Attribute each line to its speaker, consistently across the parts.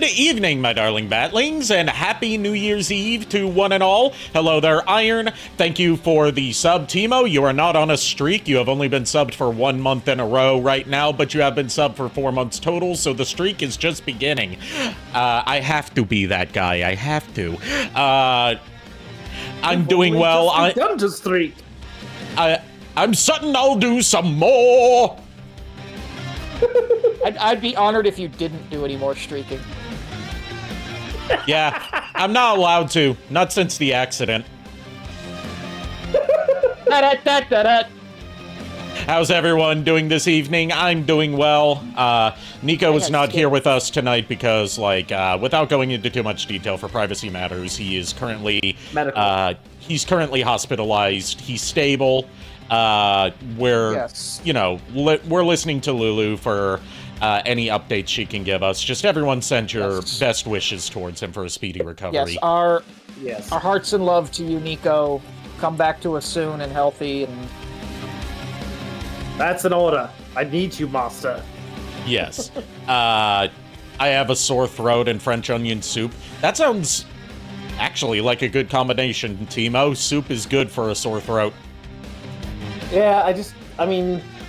Speaker 1: evening, my darling batlings, and happy New Year's Eve to one and all. Hello there, Iron. Thank you for the sub, Timo. You are not on a streak. You have only been subbed for 1 month in a row right now, but you have been subbed for 4 months total, so the streak is just beginning. I have to be that guy. I have to. I'm doing well.
Speaker 2: Done to streak.
Speaker 1: I'm certain I'll do some more.
Speaker 3: I'd be honored if you didn't do any more streaking.
Speaker 1: Yeah, I'm not allowed to. Not since the accident. How's everyone doing this evening? I'm doing well. Nico is not here with us tonight because, without going into too much detail for privacy matters, he is currently he's currently hospitalized. He's stable. We're listening to Lulu for any updates she can give us. Just everyone send your best wishes towards him for a speedy recovery.
Speaker 3: Our hearts and love to you, Nico. Come back to us soon and healthy. And
Speaker 2: that's an order. I need you, master.
Speaker 1: Yes. I have a sore throat and French onion soup. That sounds actually like a good combination, Timo. Soup is good for a sore throat.
Speaker 2: Yeah,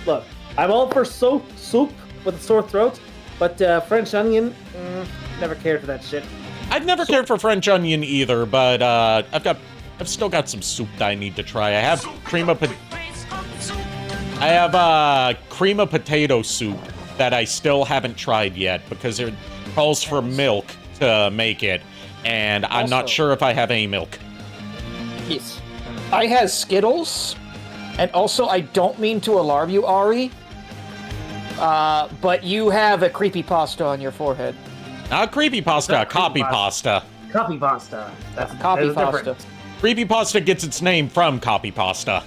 Speaker 2: look, I'm all for soup with a sore throat, but French onion, never cared for that shit.
Speaker 1: I've never cared for French onion either, but I've still got some soup that I need to try. I have cream of potato soup that I still haven't tried yet because it calls for milk to make it, and I'm not sure if I have any milk.
Speaker 3: Yes. I have Skittles. And also, I don't mean to alarm you, Ari, but you have a creepypasta on your forehead.
Speaker 1: Not creepypasta, copypasta.
Speaker 2: Copypasta. That's
Speaker 3: copypasta.
Speaker 1: Creepypasta gets its name from copypasta.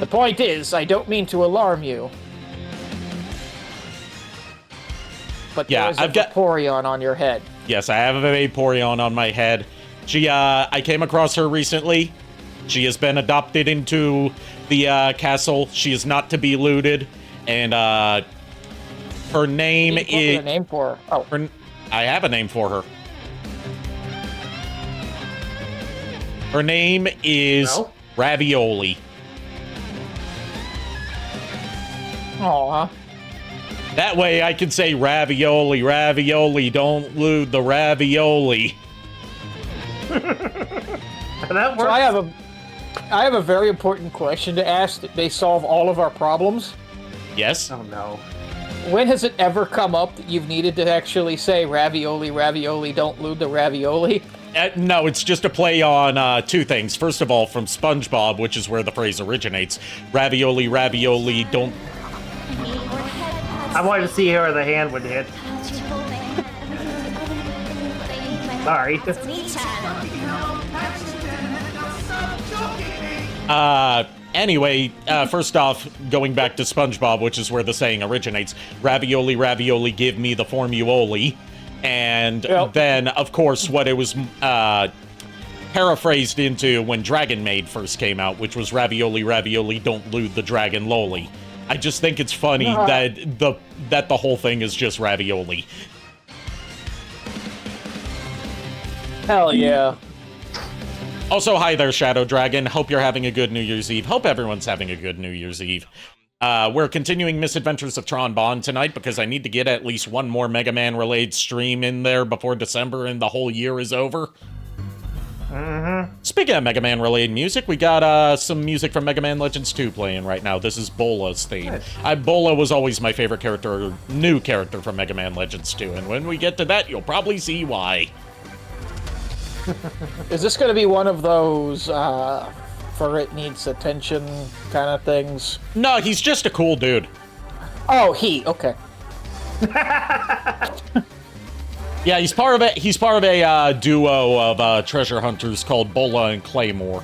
Speaker 3: The point is, I don't mean to alarm you. But
Speaker 1: yeah,
Speaker 3: there's a Vaporeon on your head.
Speaker 1: Yes, I have a Vaporeon on my head. I came across her recently. She has been adopted into the castle. She is not to be looted, and her name is.
Speaker 3: A name for her. Oh,
Speaker 1: I have a name for her. Her name is Ravioli.
Speaker 3: Aw.
Speaker 1: That way, I can say ravioli, ravioli. Don't loot the ravioli.
Speaker 2: That works.
Speaker 3: So I have a very important question to ask that may solve all of our problems.
Speaker 1: Yes?
Speaker 2: Oh, no.
Speaker 3: When has it ever come up that you've needed to actually say ravioli, ravioli, don't loot the ravioli?
Speaker 1: No, it's just a play on two things. First of all, from SpongeBob, which is where the phrase originates. Ravioli, ravioli, don't...
Speaker 2: I wanted to see where the hand would hit. Sorry.
Speaker 1: Anyway, first off, going back to SpongeBob, which is where the saying originates, ravioli, ravioli, give me the formuoli. And then, of course, what it was paraphrased into when Dragon Maid first came out, which was ravioli, ravioli, don't loot the dragon loli. I just think it's funny that the whole thing is just ravioli.
Speaker 3: Hell yeah.
Speaker 1: Also, hi there, Shadow Dragon. Hope you're having a good New Year's Eve. Hope everyone's having a good New Year's Eve. We're continuing Misadventures of Tron Bonne tonight because I need to get at least one more Mega Man related stream in there before December and the whole year is over. Speaking of Mega Man related music, we got some music from Mega Man Legends 2 playing right now. This is Bola's theme. Bola was always my favorite new character from Mega Man Legends 2, and when we get to that, you'll probably see why.
Speaker 3: Is this going to be one of those for it needs attention kind of things?
Speaker 1: No, he's just a cool dude.
Speaker 3: Oh, okay.
Speaker 1: Yeah, he's part of a duo of treasure hunters called Bola and Claymore.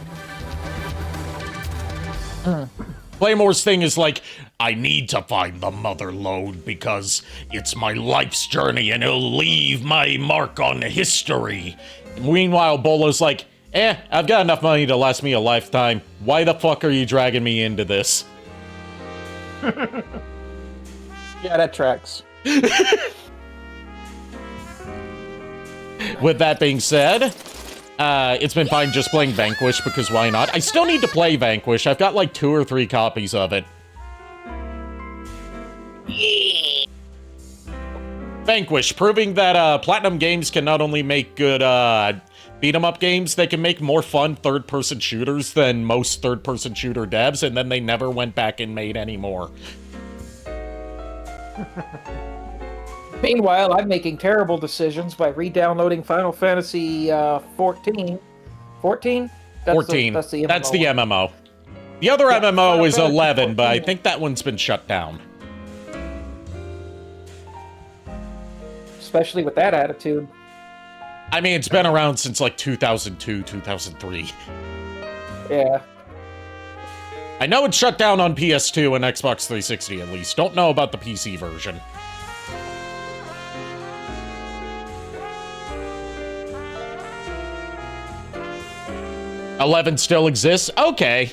Speaker 1: Claymore's thing is like, I need to find the mother lode because it's my life's journey and it'll leave my mark on history. Meanwhile, Bola's like, I've got enough money to last me a lifetime. Why the fuck are you dragging me into this?
Speaker 3: Yeah, that tracks.
Speaker 1: with that being said, it's been fine just playing Vanquish, because why not? I still need to play Vanquish. I've got like 2 or 3 copies of it. Vanquish, proving that Platinum Games can not only make good beat-em-up games, they can make more fun third-person shooters than most third-person shooter devs, and then they never went back and made any more.
Speaker 3: Meanwhile, I'm making terrible decisions by re-downloading Final Fantasy 14. 14?
Speaker 1: 14.
Speaker 3: That's the MMO.
Speaker 1: That's the MMO. The other MMO is 11, but I think that one's been shut down.
Speaker 3: Especially with that attitude.
Speaker 1: I mean, it's been around since like 2002, 2003.
Speaker 3: Yeah.
Speaker 1: I know it's shut down on PS2 and Xbox 360 at least. Don't know about the PC version. XI still exists? Okay.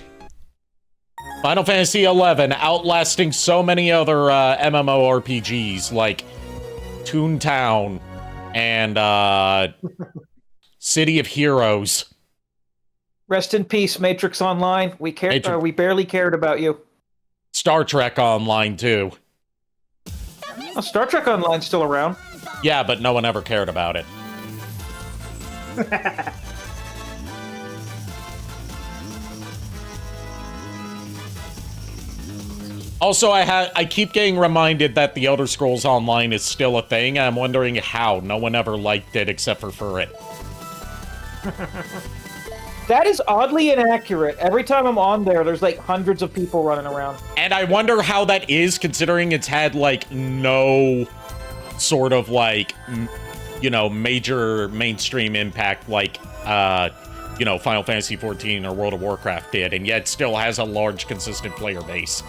Speaker 1: Final Fantasy XI outlasting so many other MMORPGs like Toontown and City of Heroes.
Speaker 3: Rest in peace, Matrix Online. We barely cared about you.
Speaker 1: Star Trek Online too.
Speaker 3: Oh, Star Trek Online's still around.
Speaker 1: Yeah, but no one ever cared about it. Also, I keep getting reminded that the Elder Scrolls Online is still a thing, and I'm wondering how. No one ever liked it except for it.
Speaker 3: That is oddly inaccurate. Every time I'm on there, there's like hundreds of people running around.
Speaker 1: And I wonder how that is, considering it's had, like, no sort of, like, you know, major mainstream impact like, you know, Final Fantasy XIV or World of Warcraft did, and yet still has a large, consistent player base.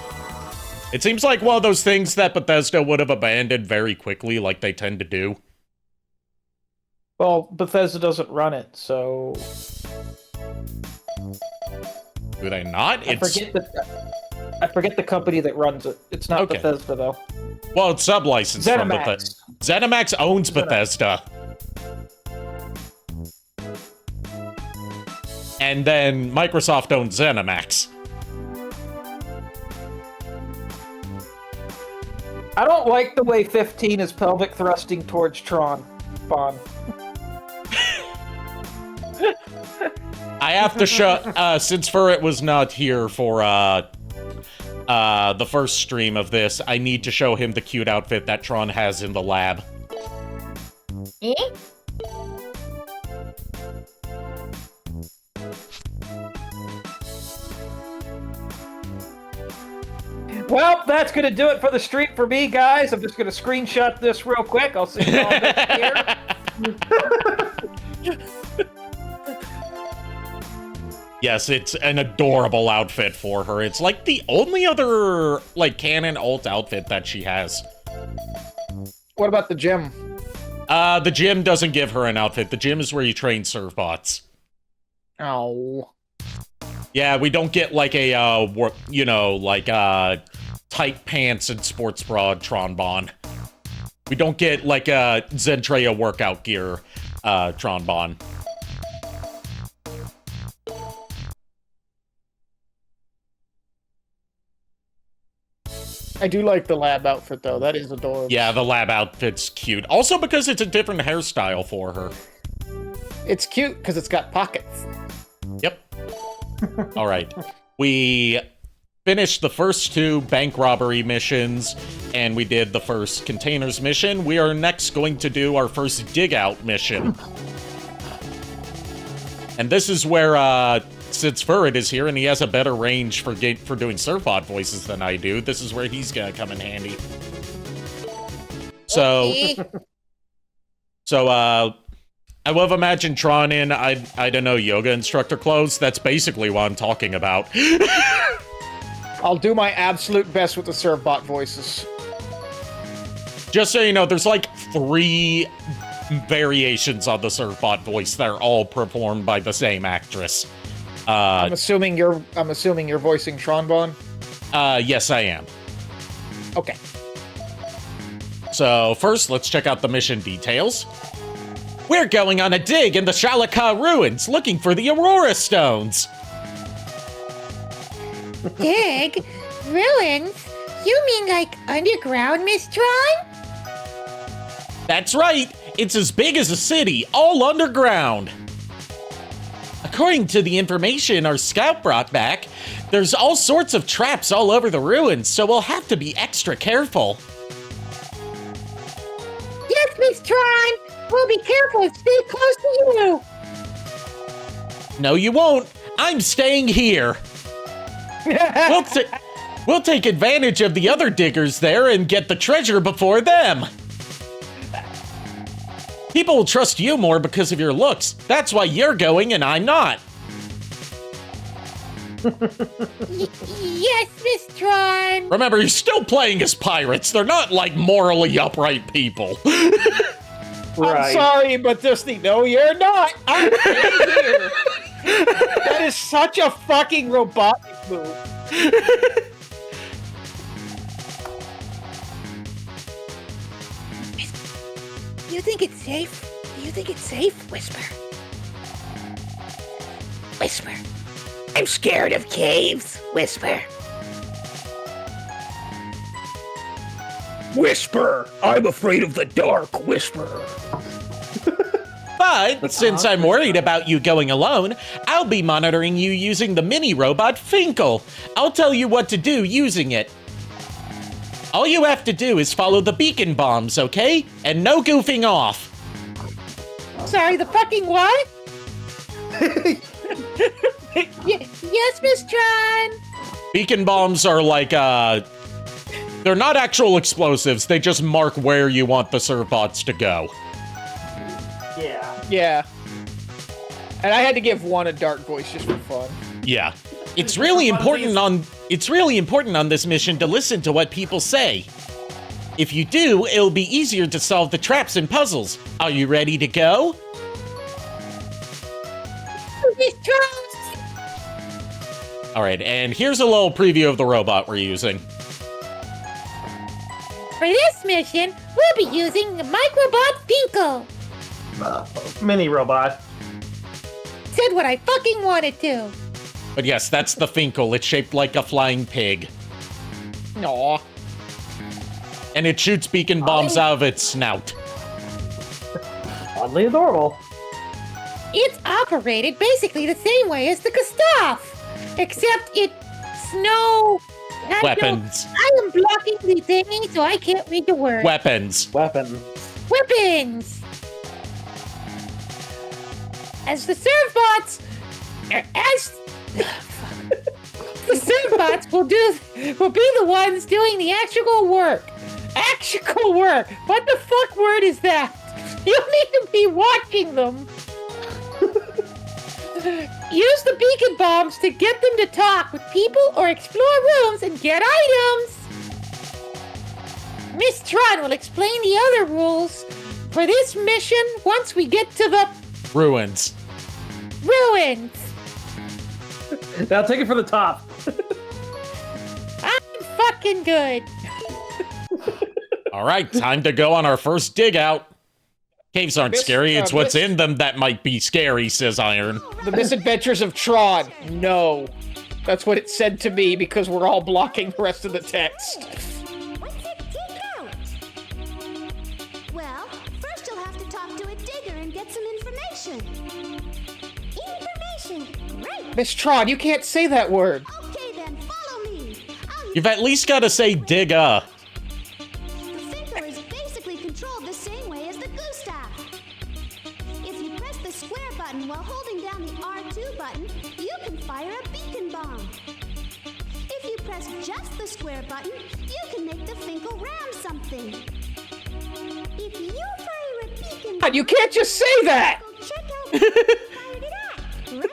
Speaker 1: It seems like one of those things that Bethesda would have abandoned very quickly, like they tend to do.
Speaker 3: Well, Bethesda doesn't run it, so...
Speaker 1: Do they not?
Speaker 3: I forget the company that runs it. It's not
Speaker 1: Okay.
Speaker 3: Bethesda, though.
Speaker 1: Well, it's sub-licensed from
Speaker 3: ZeniMax.
Speaker 1: Bethesda. ZeniMax owns Bethesda. And then Microsoft owns ZeniMax.
Speaker 3: I don't like the way 15 is pelvic thrusting towards Tron Bonne.
Speaker 1: I have to show, since Furret was not here for, the first stream of this, I need to show him the cute outfit that Tron has in the lab.
Speaker 3: Eh? Well, that's going to do it for the stream for me, guys. I'm just going to screenshot this real quick. I'll see you all next year.
Speaker 1: Yes, it's an adorable outfit for her. It's like the only other, like, canon alt outfit that she has.
Speaker 3: What about the gym?
Speaker 1: The gym doesn't give her an outfit. The gym is where you train serve bots.
Speaker 3: Oh.
Speaker 1: Yeah, we don't get, like, a, you know, like, tight pants and sports bra Tron Bonne. We don't get, like, a Zentreya workout gear, Tron Bonne.
Speaker 3: I do like the lab outfit, though. That is adorable.
Speaker 1: Yeah, the lab outfit's cute. Also because it's a different hairstyle for her.
Speaker 3: It's cute because it's got pockets.
Speaker 1: Yep. All right. We finished the first 2 bank robbery missions, and we did the first containers mission. We are next going to do our first dig out mission. And this is where, since Furret is here and he has a better range for doing Surfbot voices than I do, this is where he's gonna come in handy. So, I would have imagined Tron in, I don't know, yoga instructor clothes. That's basically what I'm talking about.
Speaker 3: I'll do my absolute best with the Surfbot voices.
Speaker 1: Just so you know, there's like 3 variations on the Surfbot voice that are all performed by the same actress.
Speaker 3: I'm assuming you're voicing Tron Bonne?
Speaker 1: Yes, I am.
Speaker 3: Okay.
Speaker 1: So first, let's check out the mission details. We're going on a dig in the Shalaka ruins, looking for the Aurora Stones.
Speaker 4: Dig? Ruins? You mean like underground, Miss Tron?
Speaker 1: That's right. It's as big as a city, all underground. According to the information our scout brought back, there's all sorts of traps all over the ruins, so we'll have to be extra careful.
Speaker 4: Yes, Miss Tron. We'll be careful and stay close to you.
Speaker 1: No, you won't. I'm staying here. We'll take advantage of the other diggers there and get the treasure before them. People will trust you more because of your looks. That's why you're going and I'm not.
Speaker 4: Yes, Miss Tron.
Speaker 1: Remember, you're still playing as pirates. They're not like morally upright people.
Speaker 3: I'm sorry, but no, you're not. I'm staying here. That is such a fucking robotic move.
Speaker 4: You think it's safe? Do you think it's safe? Whisper. Whisper. I'm scared of caves. Whisper.
Speaker 3: Whisper. I'm afraid of the dark. Whisper.
Speaker 1: But since I'm worried about you going alone, I'll be monitoring you using the mini robot Finkel. I'll tell you what to do using it. All you have to do is follow the beacon bombs, okay? And no goofing off.
Speaker 4: Sorry, the fucking what? Yes, Miss Tron.
Speaker 1: Beacon bombs are like, they're not actual explosives. They just mark where you want the Servbots to go.
Speaker 3: Yeah. And I had to give one a dark voice just for fun.
Speaker 1: Yeah. It's really important on this mission to listen to what people say. If you do, it'll be easier to solve the traps and puzzles. Are you ready to go?
Speaker 4: Miss Tron.
Speaker 1: All right, and here's a little preview of the robot we're using.
Speaker 4: For this mission, we'll be using the Microbot Finkel.
Speaker 2: Mini robot.
Speaker 4: Said what I fucking wanted to.
Speaker 1: But yes, that's the Finkel. It's shaped like a flying pig.
Speaker 3: Aw.
Speaker 1: And it shoots beacon bombs out of its snout.
Speaker 2: Oddly adorable.
Speaker 4: It's operated basically the same way as the Gustav, except it's snow.
Speaker 1: Weapons.
Speaker 4: I am blocking the thingy, so I can't read the word.
Speaker 1: Weapons.
Speaker 2: Weapon.
Speaker 4: Weapons. As the Servbots, the Servbots will be the ones doing the actual work. Actual work. What the fuck word is that? You need to be watching them. Use the beacon bombs to get them to talk with people or explore rooms and get items. Miss Tron will explain the other rules for this mission once we get to the
Speaker 1: Ruins.
Speaker 4: ruins.
Speaker 2: Now take it from the top.
Speaker 4: I'm fucking good.
Speaker 1: All right, time to go on our first dig out. Caves aren't scary, it's what's in them that might be scary, says Iron.
Speaker 3: The Misadventures of Tron. No. That's what it said to me because we're all blocking the rest of the text.
Speaker 5: What's a dig out? Well, first you'll have to talk to a digger and get some information. Information, right?
Speaker 3: Miss Tron, you can't say that word.
Speaker 5: Okay then, follow me.
Speaker 1: You've at least got to say digga.
Speaker 5: The finger is basically controlled the same way as the Gustav. If you press the square button while holding down the R2 button, you can fire a beacon bomb. If you press just the square button, you can make the Finkel ram something. If you fire a beacon
Speaker 3: God, you can't just say that!
Speaker 5: bomb, check out where you fired it at, right?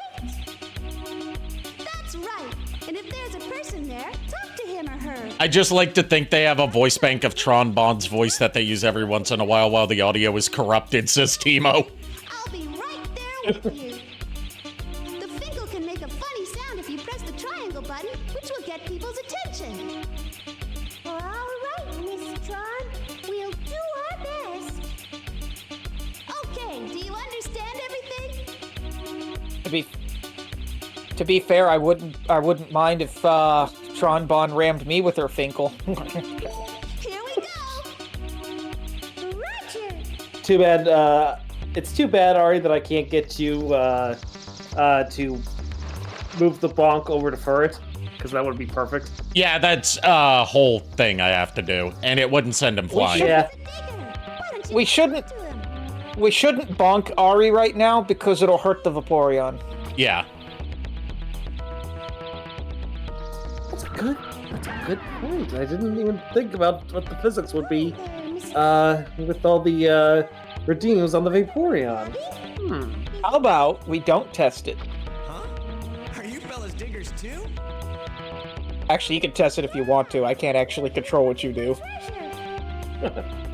Speaker 5: That's right. And if there's a person there, talk to him or her.
Speaker 1: I just like to think they have a voice bank of Tron Bonne's voice that they use every once in a while the audio is corrupted, says Timo.
Speaker 5: I'll be right there with you. The Finkel can make a funny sound if you press the triangle button, which will get people's attention. All right, Miss Tron. We'll do our best. Okay, do you
Speaker 3: To be fair, I wouldn't mind if Tron Bonne rammed me with her Finkel.
Speaker 5: Here we go. Roger.
Speaker 2: Too bad. It's too bad, Ari, that I can't get you to move the bonk over to Furret, because that would be perfect.
Speaker 1: Yeah, that's a whole thing I have to do, and it wouldn't send him flying.
Speaker 2: Yeah.
Speaker 3: We shouldn't bonk Ari right now because it'll hurt the Vaporeon.
Speaker 1: Yeah.
Speaker 2: That's a good point. I didn't even think about what the physics would be with all the redeems on the Vaporeon.
Speaker 3: How about we don't test it?
Speaker 6: Huh? Are you fellas diggers too?
Speaker 3: Actually, you can test it if you want to. I can't actually control what you do.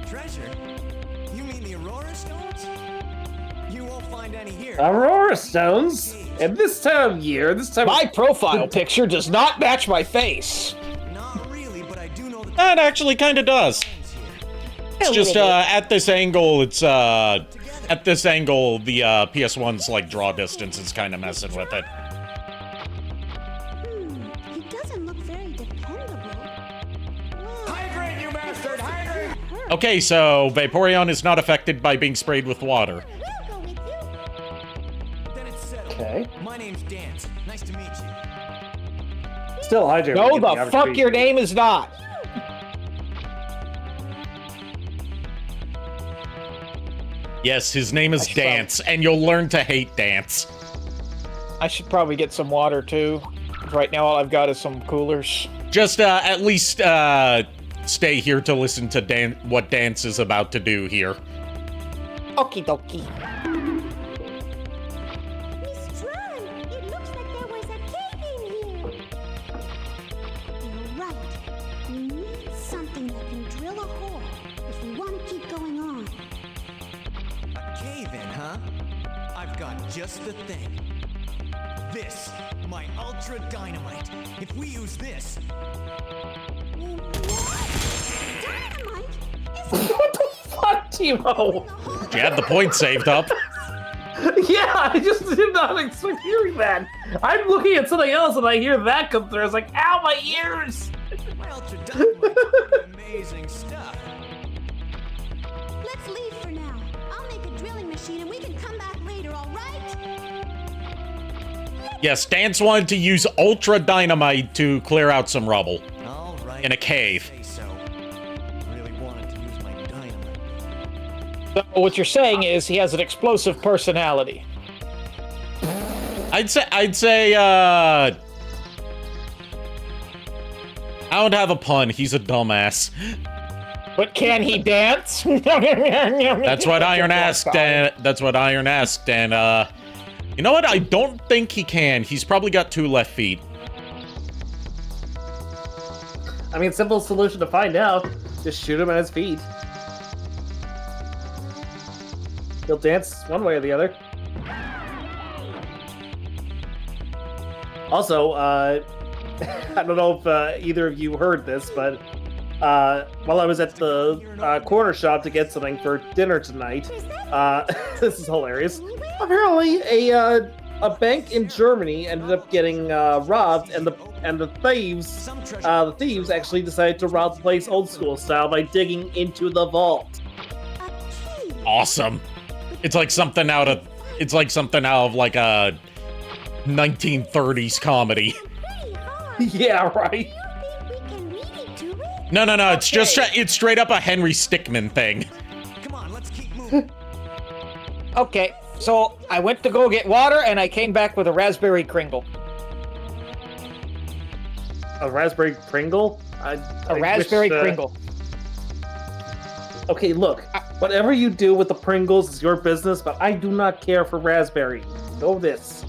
Speaker 6: Treasure? You mean the Aurora Stones? You won't find any here.
Speaker 2: Aurora Stones? And this time of year,
Speaker 3: My profile picture does not match my face.
Speaker 6: Not really, but I do know that
Speaker 1: That actually kind of does. It's just, at this angle, the PS1's, like, draw distance is kind of messing with it.
Speaker 5: He doesn't look very dependable.
Speaker 6: hydrate, you bastard! Hydrate!
Speaker 1: Okay, so Vaporeon is not affected by being sprayed with water.
Speaker 5: We'll go with you.
Speaker 6: Then it's settled.
Speaker 2: Okay.
Speaker 6: My name's Dance. Nice to meet you.
Speaker 2: Still Hydra.
Speaker 3: No, the fuck your name is not.
Speaker 1: Yes, his name is Dance, and you'll learn to hate Dance.
Speaker 3: I should probably get some water too. Right now, all I've got is some coolers.
Speaker 1: Just, at least, stay here to listen to what Dance is about to do here.
Speaker 3: Okie dokie.
Speaker 5: Miss Tron, it looks like there was a cave in here. You're right. We need something that can drill a hole if we want to keep going on.
Speaker 6: A cave-in, huh? I've got just the thing. This, my Ultra Dynamite. If we use this,
Speaker 5: Dynamite?
Speaker 2: What the fuck, Timo?
Speaker 1: You had the point saved up.
Speaker 2: Yeah, I just did not expect hearing that. I'm looking at something else and I hear that come through. I was like, ow, my ears!
Speaker 6: my Ultra Dynamite is amazing stuff.
Speaker 5: Let's leave for now. I'll make a drilling machine and we can come back later, all right?
Speaker 1: Yes, Dance wanted to use Ultra Dynamite to clear out some rubble
Speaker 6: All right.
Speaker 1: in a cave.
Speaker 6: Say so. Really wanted to use my dynamite.
Speaker 3: So what you're saying is he has an explosive personality.
Speaker 1: I'd say, I don't have a pun. He's a dumbass.
Speaker 3: But can he dance?
Speaker 1: That's what Iron asked, and you know what? I don't think he can. He's probably got 2 left feet.
Speaker 2: I mean, simple solution to find out. Just shoot him at his feet. He'll dance one way or the other. Also, I don't know if either of you heard this, but while I was at the corner shop to get something for dinner tonight, this is hilarious. Apparently, a bank in Germany ended up getting robbed, and the thieves actually decided to rob the place old school style by digging into the vault.
Speaker 1: Awesome. It's like something out of like a 1930s comedy.
Speaker 2: Yeah, right.
Speaker 1: No. It's just it's straight up a Henry Stickmin thing.
Speaker 6: Come on, let's keep moving.
Speaker 3: Okay, so I went to go get water and I came back with a raspberry Kringle.
Speaker 2: A raspberry Pringle?
Speaker 3: A raspberry Kringle.
Speaker 2: Okay, look. Whatever you do with the Pringles is your business, but I do not care for raspberry. Know this.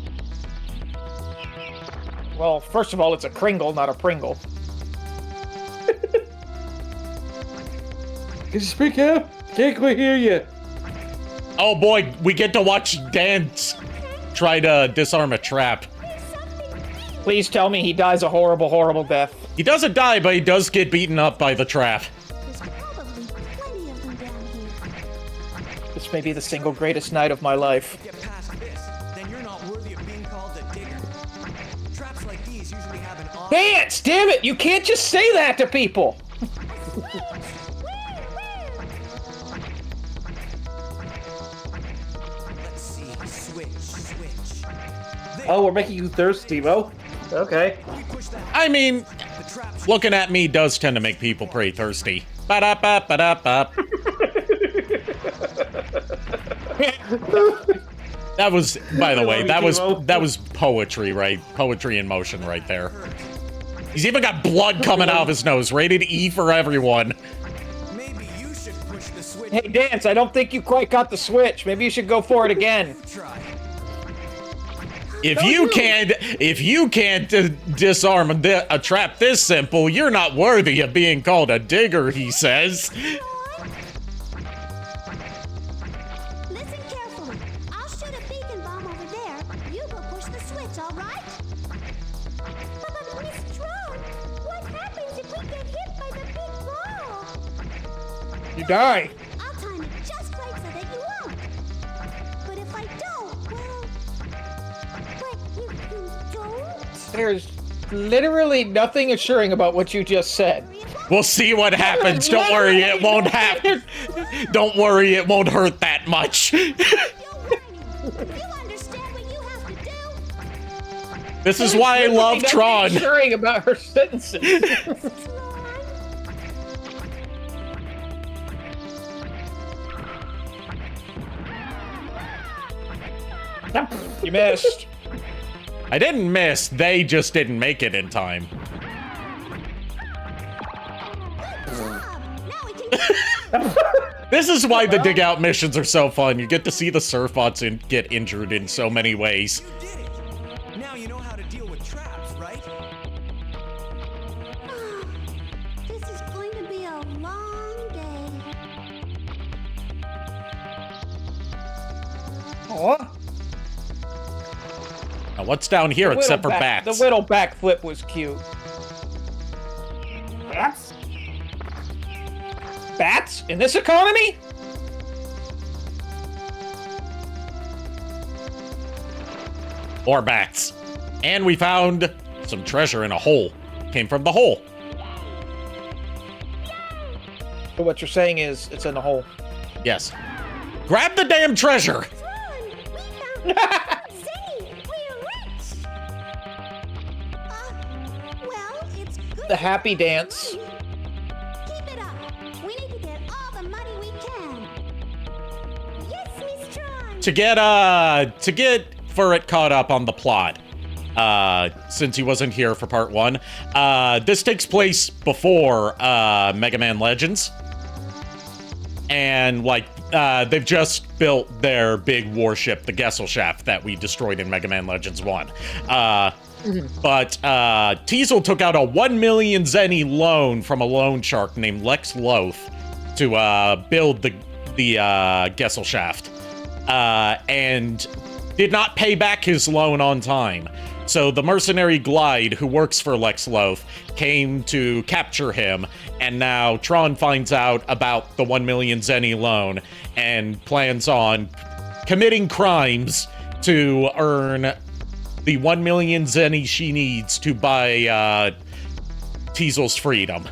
Speaker 3: Well, first of all, it's a Kringle, not a Pringle.
Speaker 2: Can you speak up? Can't quite hear you.
Speaker 1: Oh boy, we get to watch Dance try to disarm a trap.
Speaker 3: Please tell me he dies a horrible, horrible death.
Speaker 1: He doesn't die, but he does get beaten up by the trap.
Speaker 5: There's probably plenty of them down here.
Speaker 3: This may be the single greatest night of my life.
Speaker 6: Get past this, then you're not worthy of being
Speaker 3: Dance! Damn it! You can't just say that to people!
Speaker 6: Let's see. Switch. There.
Speaker 2: Oh, we're making you thirsty, Mo. Okay.
Speaker 6: You push that.
Speaker 1: I mean,
Speaker 6: The trap should
Speaker 1: looking at me does tend to make people pretty thirsty. Ba-da-ba, ba-da-ba. That was, by the way, that was poetry, right? Poetry in motion right there. He's even got blood coming out of his nose. Rated E for everyone.
Speaker 6: Maybe you should push the switch.
Speaker 3: Hey, Dance, I don't think you quite got the switch. Maybe you should go for it again.
Speaker 6: Try.
Speaker 1: If you can't disarm a trap this simple, you're not worthy of being called a digger, he says.
Speaker 5: Listen carefully. I'll shoot a beacon bomb over there. You go push the switch, all right? But Miss Tron, what happens if we get hit by the big ball?
Speaker 3: You die.
Speaker 5: I'll time it just right so that you won't. But if I don't, well... But you don't?
Speaker 3: There's literally nothing assuring about what you just said.
Speaker 1: We'll see what happens. Don't worry, it won't happen. Don't worry, it won't hurt that much.
Speaker 5: You're whining. You understand what you have to do?
Speaker 1: This is why I love
Speaker 3: Nothing
Speaker 1: Tron.
Speaker 3: assuring about her sentences. You missed.
Speaker 1: I didn't miss, they just didn't make it in time.
Speaker 5: Now we can
Speaker 1: This is why the dig out missions are so fun. You get to see the surfbots get injured in so many ways.
Speaker 6: You did it. Now you know how to deal with traps, right?
Speaker 5: This is going to be a long day.
Speaker 3: Aw.
Speaker 1: Now what's down here except for bats?
Speaker 3: The whittle backflip was cute.
Speaker 2: Bats?
Speaker 3: Bats? In this economy?
Speaker 1: Or bats. And we found some treasure in a hole. Came from the hole.
Speaker 3: So what you're saying is it's in the hole.
Speaker 1: Yes. Grab the damn treasure!
Speaker 5: Tron, we found See, we're rich. Well, it's good.
Speaker 3: The happy dance.
Speaker 5: Keep it up. We need to get all the money we can. Yes, Miss Tron.
Speaker 1: To get Furret caught up on the plot, since he wasn't here for part 1, this takes place before Mega Man Legends. And, like, they've just built their big warship, the Gesellschaft, that we destroyed in Mega Man Legends 1. But Teasel took out a 1 million zenny loan from a loan shark named Lex Loth to build the Gesellschaft, and did not pay back his loan on time. So the mercenary Glide, who works for Lex Loth, came to capture him, and now Tron finds out about the 1 million zenny loan and plans on committing crimes to earn the 1 million zenny she needs to buy Teasel's freedom.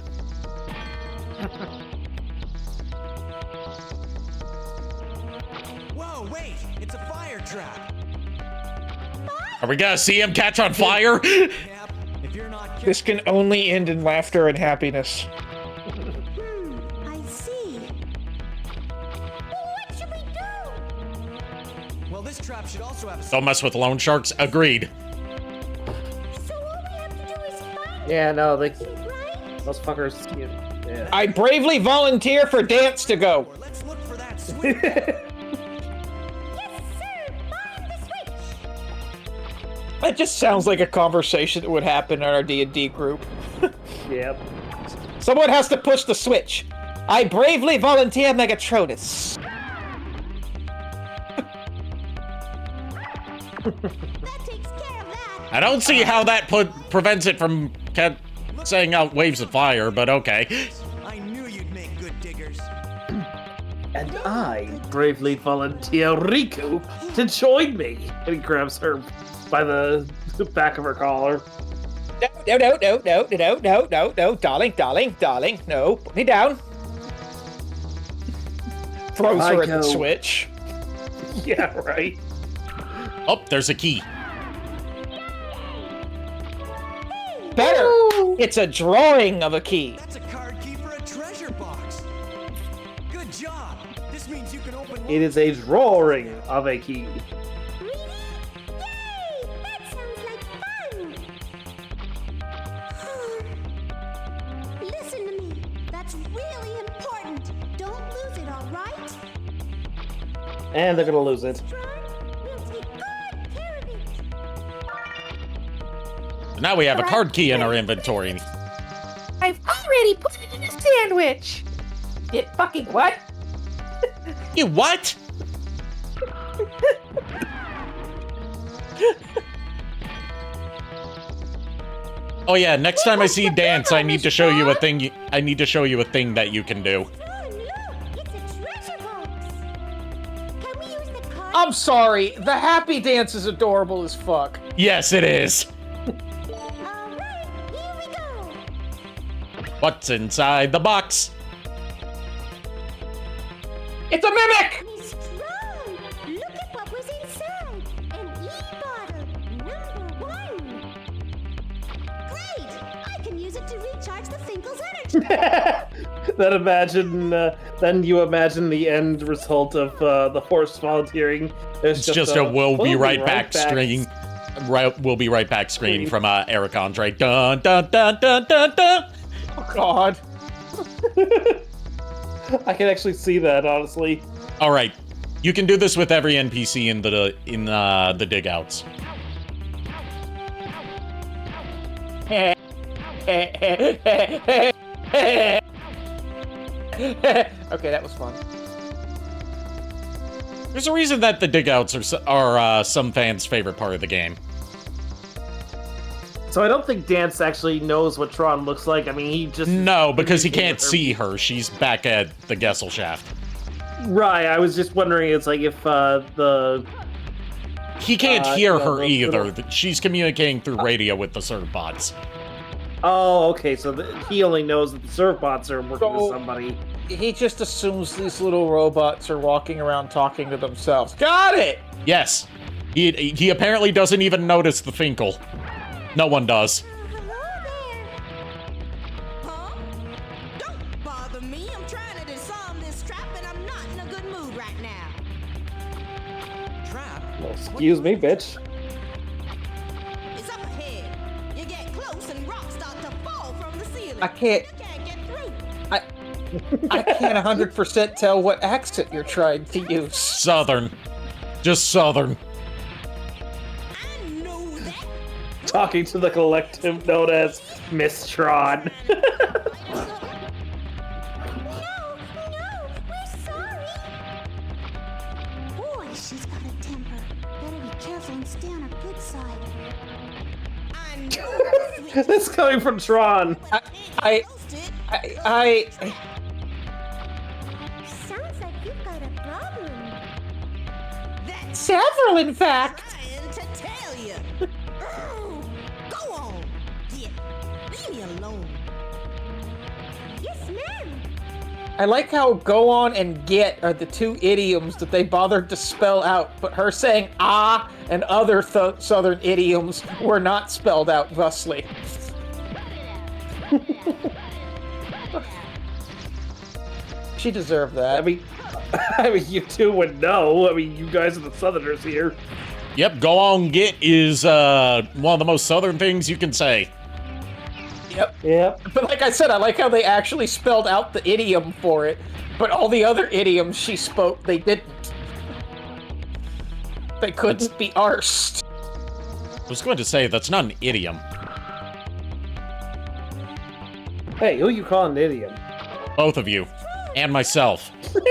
Speaker 6: Whoa, wait! It's a fire trap.
Speaker 1: Are we gonna see him catch on fire?
Speaker 6: Cap, if you're not careful,
Speaker 3: This can only end in laughter and happiness.
Speaker 5: I see. What should we do?
Speaker 6: well, this trap should also have a
Speaker 1: Don't mess with loan sharks. Agreed.
Speaker 5: So all we have to do is find
Speaker 2: Yeah, no,
Speaker 5: it, right?
Speaker 2: those fuckers. Yeah.
Speaker 3: I bravely volunteer for Dance to go.
Speaker 6: Or let's look for that switch.
Speaker 5: Yes, sir. Find the switch.
Speaker 3: That just sounds like a conversation that would happen in our D&D group.
Speaker 2: Yep.
Speaker 3: Someone has to push the switch. I bravely volunteer Megatronus.
Speaker 5: That takes care of that.
Speaker 1: I don't see how that prevents it from saying out waves of fire, but okay.
Speaker 6: I knew you'd make good diggers.
Speaker 2: And I bravely volunteer Riku to join me. And he grabs her by the back of her collar.
Speaker 3: No, darling, no, put me down. Throws her at the switch.
Speaker 2: Yeah, right.
Speaker 1: Oh, there's a key.
Speaker 3: Better. It's a drawing of a key.
Speaker 6: That's a card key for a treasure box. Good job. This means you can open.
Speaker 2: It is a drawing of a key.
Speaker 5: Really? Yay! That sounds like fun! Listen to me. That's really important. Don't lose it, all right?
Speaker 2: And they're gonna lose it.
Speaker 5: Tron, we'll take good care of it.
Speaker 1: Now we have a card key in our inventory.
Speaker 4: I've already put it in a sandwich. It fucking what?
Speaker 1: You what? Oh yeah, next time I see Dance, I need to show you a thing. I need to show you a thing that you can do.
Speaker 5: Tron, look! It's a treasure box. Can we use the card?
Speaker 3: I'm sorry, the happy dance is adorable as fuck.
Speaker 1: Yes, it is.
Speaker 5: All right, here we go.
Speaker 1: What's inside the box?
Speaker 3: It's a mimic!
Speaker 5: Miss Tron, look at what was inside. An e-bottle, #1. Great! I can use it to recharge the Finkel's energy.
Speaker 2: Then you imagine the end result of the force volunteering.
Speaker 1: It's just a we'll be right back screen. We'll be right back screen from Eric Andre. Dun dun dun dun dun dun.
Speaker 3: Oh god.
Speaker 2: I can actually see that, honestly.
Speaker 1: All right, you can do this with every NPC in the dig outs.
Speaker 3: Okay, that was fun.
Speaker 1: There's a reason that the dig outs are some fans' favorite part of the game.
Speaker 2: So I don't think Dance actually knows what Tron looks like. I mean, he just...
Speaker 1: No, because he can't see her. She's back at the Gesellschaft.
Speaker 2: Right, I was just wondering, it's like if the...
Speaker 1: He can't hear
Speaker 2: yeah,
Speaker 1: her
Speaker 2: the
Speaker 1: either.
Speaker 2: little-
Speaker 1: She's communicating through radio with the Servbots.
Speaker 2: Oh, okay, so he only knows that the Servbots are working with
Speaker 3: So-
Speaker 2: somebody.
Speaker 3: He just assumes these little robots are walking around talking to themselves. Got it!
Speaker 1: Yes. He apparently doesn't even notice the Finkel. No one does.
Speaker 5: Hello there.
Speaker 7: Huh? Don't bother me. I'm trying to disarm this trap and I'm not in a good mood right now.
Speaker 6: Trap?
Speaker 2: Well, excuse me, bitch.
Speaker 7: It's up ahead. You get close and rocks start to fall from the ceiling.
Speaker 3: I can't...
Speaker 7: You can't get through.
Speaker 3: I can't 100% tell what accent you're trying to use.
Speaker 1: Southern. Just Southern.
Speaker 7: I know that.
Speaker 2: Talking to the collective known as Miss Tron.
Speaker 5: No, we're sorry. Boy, she's got a temper. Better be careful and stay on her good side.
Speaker 7: I know.
Speaker 2: This is coming from Tron.
Speaker 3: I
Speaker 5: Sounds like you've got a problem.
Speaker 7: That's
Speaker 3: several, in fact.
Speaker 7: trying to tell you. Go on. Get. Leave me alone.
Speaker 5: Yes, ma'am.
Speaker 3: I like how go on and get are the two idioms that they bothered to spell out, but her saying ah and other southern idioms were not spelled out thusly. She deserved that.
Speaker 2: I mean, you two would know. I mean, you guys are the Southerners here.
Speaker 1: Yep, go on get is one of the most Southern things you can say.
Speaker 3: Yep.
Speaker 2: Yep.
Speaker 3: But like I said, I like how they actually spelled out the idiom for it, but all the other idioms she spoke, they didn't. They couldn't be arsed.
Speaker 1: I was going to say, that's not an idiom.
Speaker 2: Hey, who you calling an idiom?
Speaker 1: Both of you. And myself.
Speaker 5: Good.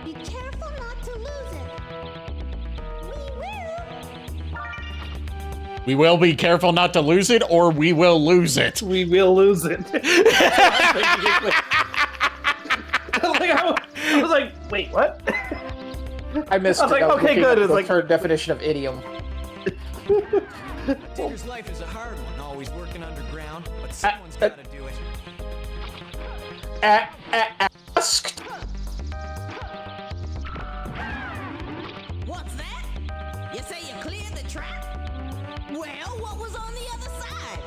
Speaker 5: Be careful not to lose it. We will.
Speaker 1: We will be careful not to lose it, or we will lose it.
Speaker 2: We will lose it. I was like, wait, what?
Speaker 3: I missed
Speaker 2: I was
Speaker 3: it.
Speaker 2: like,
Speaker 3: I was
Speaker 2: okay,
Speaker 3: looking
Speaker 2: good.
Speaker 3: up
Speaker 2: It's
Speaker 3: the
Speaker 2: like-
Speaker 3: her definition of idiom.
Speaker 6: Digger's life is a hard one, always working underground, but someone's gotta do it.
Speaker 3: Asked.
Speaker 7: What's that? You say you cleared the trap? Well, what was on the other side?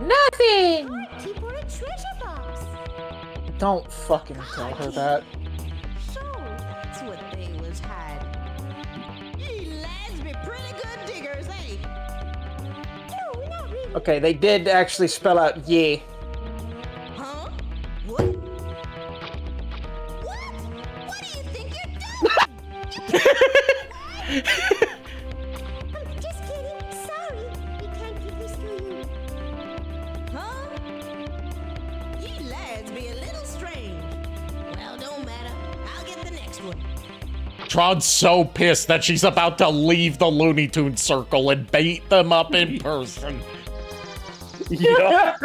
Speaker 4: Nothing.
Speaker 5: Keep her a treasure box.
Speaker 3: Don't fucking tell her that.
Speaker 7: So that's what they was hiding. You lads be pretty good diggers, eh?
Speaker 5: No, not really.
Speaker 3: Okay, they did actually spell out ye.
Speaker 7: Huh? What? What? What do you think you're doing?
Speaker 5: I'm just kidding. Sorry. We can't give this to you.
Speaker 7: Huh? You lads be a little strange. Well, don't matter. I'll get the next one.
Speaker 1: Tron's so pissed that she's about to leave the Looney Tunes circle and beat them up in person.
Speaker 2: Yeah.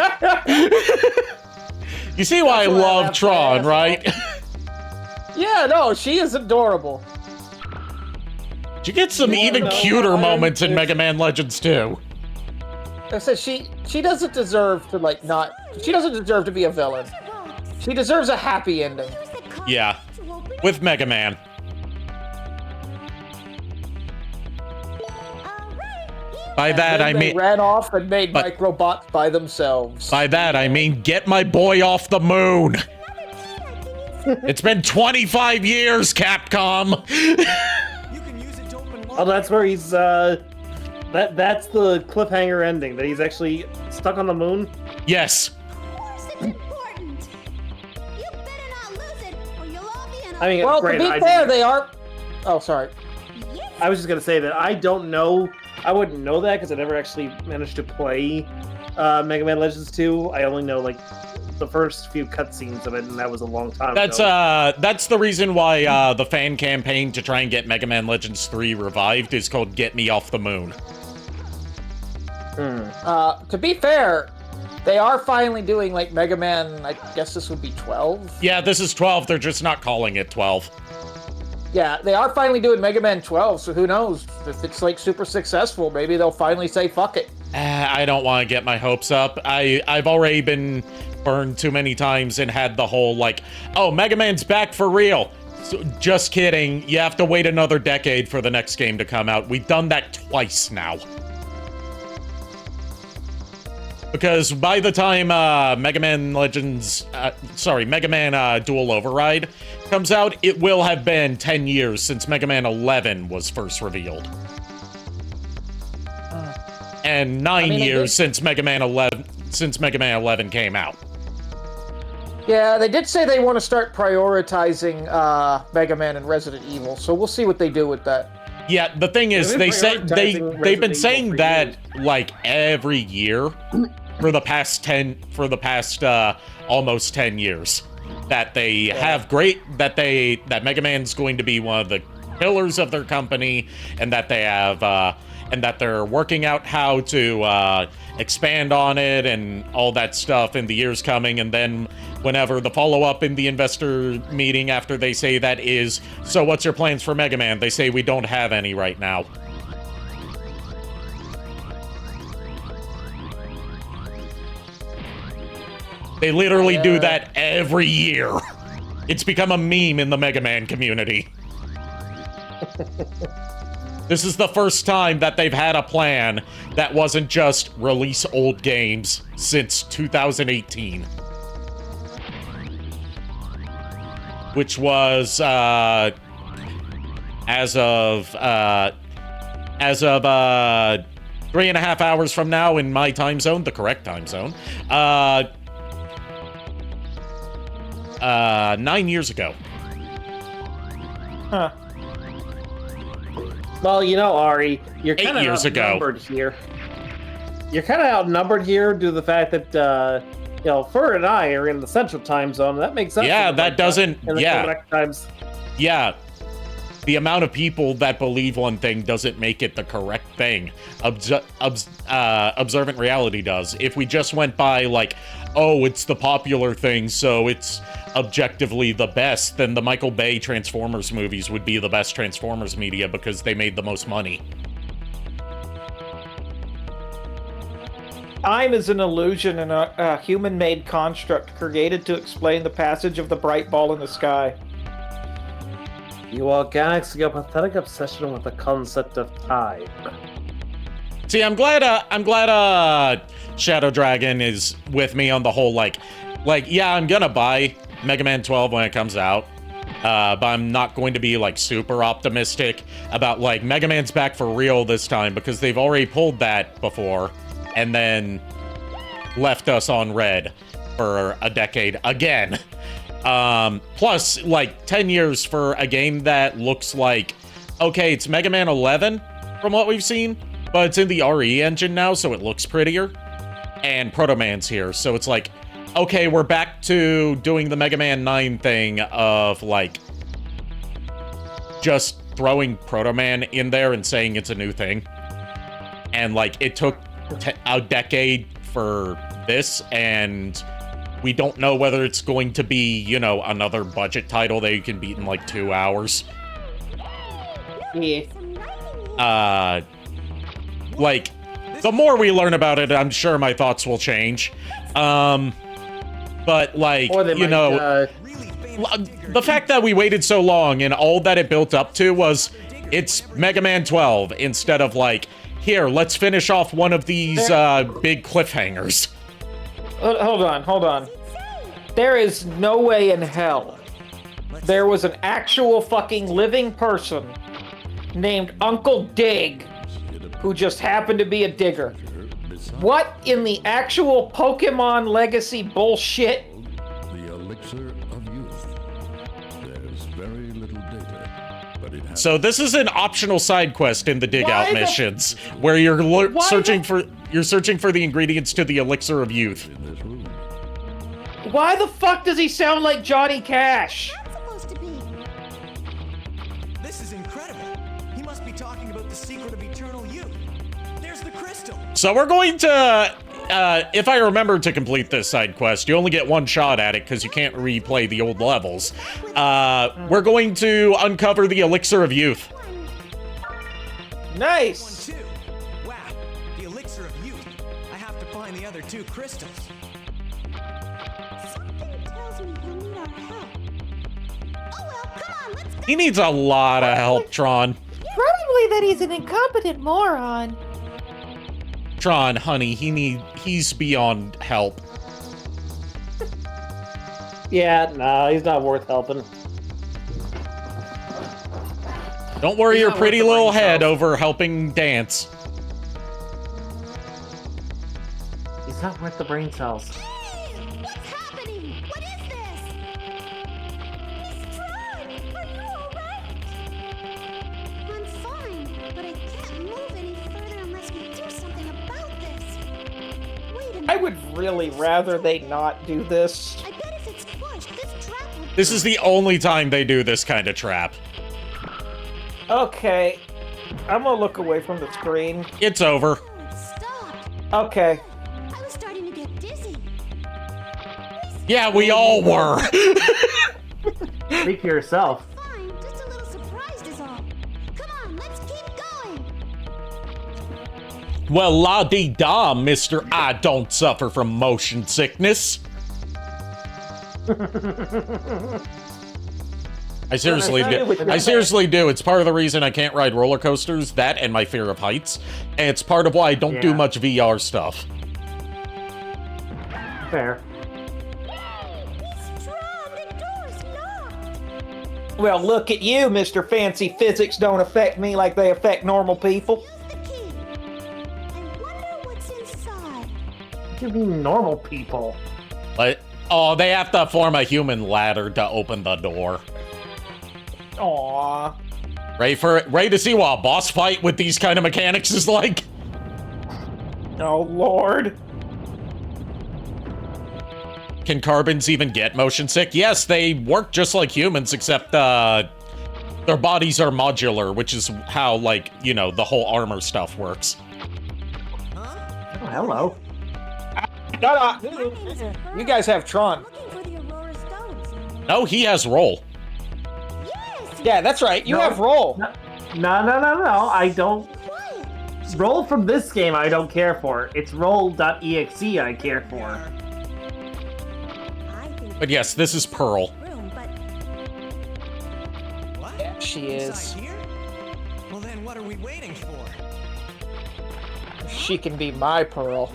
Speaker 1: You see why I
Speaker 2: That's why I
Speaker 1: love
Speaker 2: laughed
Speaker 1: Tron,
Speaker 2: my
Speaker 1: right?
Speaker 3: Yeah, no, she is adorable.
Speaker 1: She gets some
Speaker 2: You
Speaker 1: even
Speaker 2: wanna know
Speaker 1: cuter
Speaker 2: why
Speaker 1: moments in
Speaker 2: it's-
Speaker 1: Mega Man Legends 2.
Speaker 3: I said she doesn't deserve to like not. She doesn't deserve to be a villain.
Speaker 5: Box.
Speaker 3: She deserves a happy ending.
Speaker 5: Use the card
Speaker 1: Yeah.
Speaker 5: to open it.
Speaker 1: With Mega Man.
Speaker 5: All right. Here
Speaker 1: By that
Speaker 3: Then
Speaker 1: I
Speaker 3: they
Speaker 1: mean
Speaker 3: ran off and made
Speaker 1: but-
Speaker 3: microbots by themselves.
Speaker 1: by that I mean get my boy off the moon.
Speaker 5: another key I can insert.
Speaker 1: It's been 25 years, Capcom.
Speaker 6: You can use it to open
Speaker 2: Oh, that's where he's, that's the cliffhanger ending, that he's actually stuck on the moon.
Speaker 1: Yes.
Speaker 5: Of course it's important. You better not lose it, or you'll all be in a...
Speaker 2: I mean,
Speaker 3: Well,
Speaker 2: great,
Speaker 3: to be
Speaker 2: I
Speaker 3: fair,
Speaker 2: didn't-
Speaker 3: they are. Oh, sorry.
Speaker 5: Yes.
Speaker 2: I was just gonna say that I don't know. I wouldn't know that because I never actually managed to play Mega Man Legends 2. I only know like the first few cutscenes of it, and that was a long time
Speaker 1: That's
Speaker 2: ago.
Speaker 1: that's the reason why the fan campaign to try and get Mega Man Legends 3 revived is called Get Me Off the Moon.
Speaker 3: To be fair, they are finally doing like Mega Man. I guess this would be 12.
Speaker 1: Yeah, this is 12. They're just not calling it 12.
Speaker 3: Yeah, they are finally doing Mega Man 12. So who knows if it's like super successful? Maybe they'll finally say fuck it.
Speaker 1: I don't want to get my hopes up. I've already been burned too many times and had the whole like, oh, Mega Man's back for real. So, just kidding. You have to wait another decade for the next game to come out. We've done that twice now. Because by the time Mega Man Dual Override comes out, it will have been 10 years since Mega Man 11 was first revealed. And 9 years since Mega Man 11 came out.
Speaker 3: Yeah, they did say they want to start prioritizing Mega Man and Resident Evil. So we'll see what they do with that.
Speaker 1: Yeah, the thing is,
Speaker 2: They've
Speaker 1: they
Speaker 2: been
Speaker 1: say they've
Speaker 2: prioritizing
Speaker 1: been
Speaker 2: Resident
Speaker 1: saying
Speaker 2: Evil for
Speaker 1: that like every year for the past almost 10 years that they have that Mega Man's going to be one of the pillars of their company, and that they have and that they're working out how to expand on it and all that stuff in the years coming. And then whenever the follow-up in the investor meeting after they say that is, so what's your plans for Mega Man? They say we don't have any right now. They literally do that every year. It's become a meme in the Mega Man community. This is the first time that they've had a plan that wasn't just release old games since 2018. Which was, as of 3.5 hours from now in my time zone, the correct time zone, 9 years ago.
Speaker 3: Huh.
Speaker 2: Well, you know, Ari, you're
Speaker 1: 8
Speaker 2: kind of
Speaker 1: years ago.
Speaker 2: outnumbered here. You're kind of outnumbered here due to the fact that, you know, Fur and I are in the central time zone. That makes sense.
Speaker 1: Yeah,
Speaker 2: in the
Speaker 1: that
Speaker 2: correct
Speaker 1: doesn't-
Speaker 2: in the
Speaker 1: yeah.
Speaker 2: correct times.
Speaker 1: Yeah. The amount of people that believe one thing doesn't make it the correct thing. Observant reality does. If we just went by, like, oh, it's the popular thing, so it's objectively the best, then the Michael Bay Transformers movies would be the best Transformers media because they made the most money.
Speaker 3: Time is an illusion and a human-made construct created to explain the passage of the bright ball in the sky.
Speaker 2: You organics, your pathetic obsession with the concept of time.
Speaker 1: See, I'm glad Shadow Dragon is with me on the whole, like, yeah, I'm gonna buy Mega Man 12 when it comes out, but I'm not going to be, like, super optimistic about, like, Mega Man's back for real this time, because they've already pulled that before, and then left us on red for a decade again. Plus, like, 10 years for a game that looks like, okay, it's Mega Man 11 from what we've seen, but it's in the RE engine now, so it looks prettier. And Proto Man's here, so it's like, okay, we're back to doing the Mega Man 9 thing of, like, just throwing Proto Man in there and saying it's a new thing. And, like, it took a decade for this, and we don't know whether it's going to be, you know, another budget title that you can beat in, like, 2 hours.
Speaker 3: Yeah.
Speaker 1: Like, the more we learn about it, I'm sure my thoughts will change. But, like,
Speaker 2: Or they
Speaker 1: you
Speaker 2: might,
Speaker 1: know, the fact that we waited so long and all that it built up to was, it's Mega Man 12, instead of, like, here, let's finish off one of these, big cliffhangers.
Speaker 3: Hold on. There is no way in hell there was an actual fucking living person named Uncle Dig who just happened to be a digger. What in the actual Pokemon Legacy bullshit?
Speaker 8: The elixir of youth. There's very little data, but it has...
Speaker 1: So this is an optional side quest in the dig out missions, where you're searching for the ingredients to the elixir of youth.
Speaker 8: in this room.
Speaker 3: Why the fuck does he sound like Johnny Cash?
Speaker 5: That's supposed to be.
Speaker 6: This is incredible. He must be talking about the secret of eternal youth. There's the crystal.
Speaker 1: So we're going to, if I remember to complete this side quest, you only get one shot at it because you can't replay the old levels. We're going to uncover the elixir of youth.
Speaker 3: Nice.
Speaker 6: 1, 2. Wow, the elixir of youth. I have to find the other 2 crystals.
Speaker 5: Something tells me he'll need our help. Oh well, come on, let's go.
Speaker 1: He needs a lot of help, Tron.
Speaker 4: Probably that he's an incompetent moron.
Speaker 1: Tron, honey, he's beyond help.
Speaker 2: Yeah, nah, he's not worth helping.
Speaker 1: Don't worry
Speaker 2: He's
Speaker 1: your
Speaker 2: not
Speaker 1: pretty
Speaker 2: worth the
Speaker 1: little
Speaker 2: brain
Speaker 1: head
Speaker 2: cells.
Speaker 1: over helping dance.
Speaker 2: He's not worth the brain cells.
Speaker 5: Hey, what's happening? What is this? Miss Tron, are you alright? I'm fine, but I can't move any further unless we do something about this. Wait a minute.
Speaker 3: I would really rather they not do this.
Speaker 5: I bet if it's pushed, this trap will.
Speaker 1: This is the only time they do this kind of trap.
Speaker 3: Okay. I'm gonna look away from the screen.
Speaker 1: It's over.
Speaker 5: Oh, it stopped.
Speaker 3: Okay.
Speaker 5: I was starting to get dizzy.
Speaker 1: Yeah, we all were.
Speaker 2: Speak for yourself.
Speaker 5: Fine, just a little surprised is all. Come on, let's keep going.
Speaker 1: Well, la-dee-da, mister, I don't suffer from motion sickness. I seriously do. I seriously do. It's part of the reason I can't ride roller coasters, that and my fear of heights. And it's part of why I don't do
Speaker 2: Yeah.
Speaker 1: much VR stuff.
Speaker 2: Fair.
Speaker 5: Miss Tron, the door's locked.
Speaker 3: Well, look at you, Mr. Fancy Physics don't affect me like they affect normal people.
Speaker 5: Use the key. I wonder what's inside.
Speaker 2: What do you mean normal people?
Speaker 1: But, oh, they have to form a human ladder to open the door.
Speaker 3: Aww.
Speaker 1: Ready to see what a boss fight with these kind of mechanics is like?
Speaker 3: Oh, Lord.
Speaker 1: Can carbons even get motion sick? Yes, they work just like humans, except their bodies are modular, which is how, like, you know, the whole armor stuff works.
Speaker 2: Oh, hello.
Speaker 3: Shut up. You guys have Tron.
Speaker 5: Looking for the Aurora stones.
Speaker 1: No, he has roll.
Speaker 5: Yes.
Speaker 3: Yeah, that's right. You
Speaker 2: No.
Speaker 3: have roll.
Speaker 2: No, I don't.
Speaker 5: Quiet.
Speaker 2: roll from this game I don't care for. It's roll.exe I care for.
Speaker 1: But yes, this is Pearl.
Speaker 6: What?
Speaker 3: Yeah, she is.
Speaker 6: Inside here? Well then, what are we waiting for?
Speaker 3: She can be my Pearl.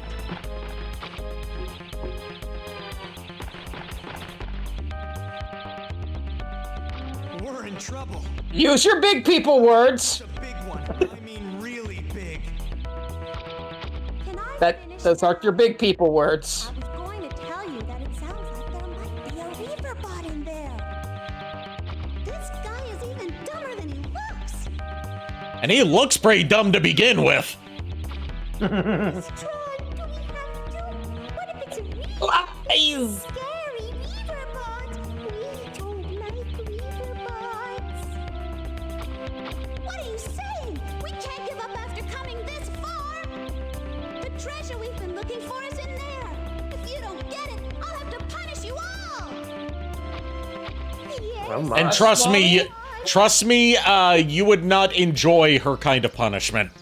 Speaker 6: We're in trouble.
Speaker 3: Use your big people words.
Speaker 6: It's a big one. I mean, really big.
Speaker 5: Can I
Speaker 3: That
Speaker 5: finish?
Speaker 3: those aren't your big people words.
Speaker 5: I was going to tell you that it sounds like there might be a reaper bot in there. This guy is even dumber than he looks.
Speaker 1: And he looks pretty dumb to begin with.
Speaker 5: Tron, do we have to? What if it's a really
Speaker 3: Lies.
Speaker 5: scary reaper bot? We don't like reaper bots. What are you saying? We can't give up after coming this far. The treasure we've been looking for is in there. If you don't get it, I'll have to punish you all. Yes.
Speaker 1: And trust me, you would not enjoy her kind of punishment.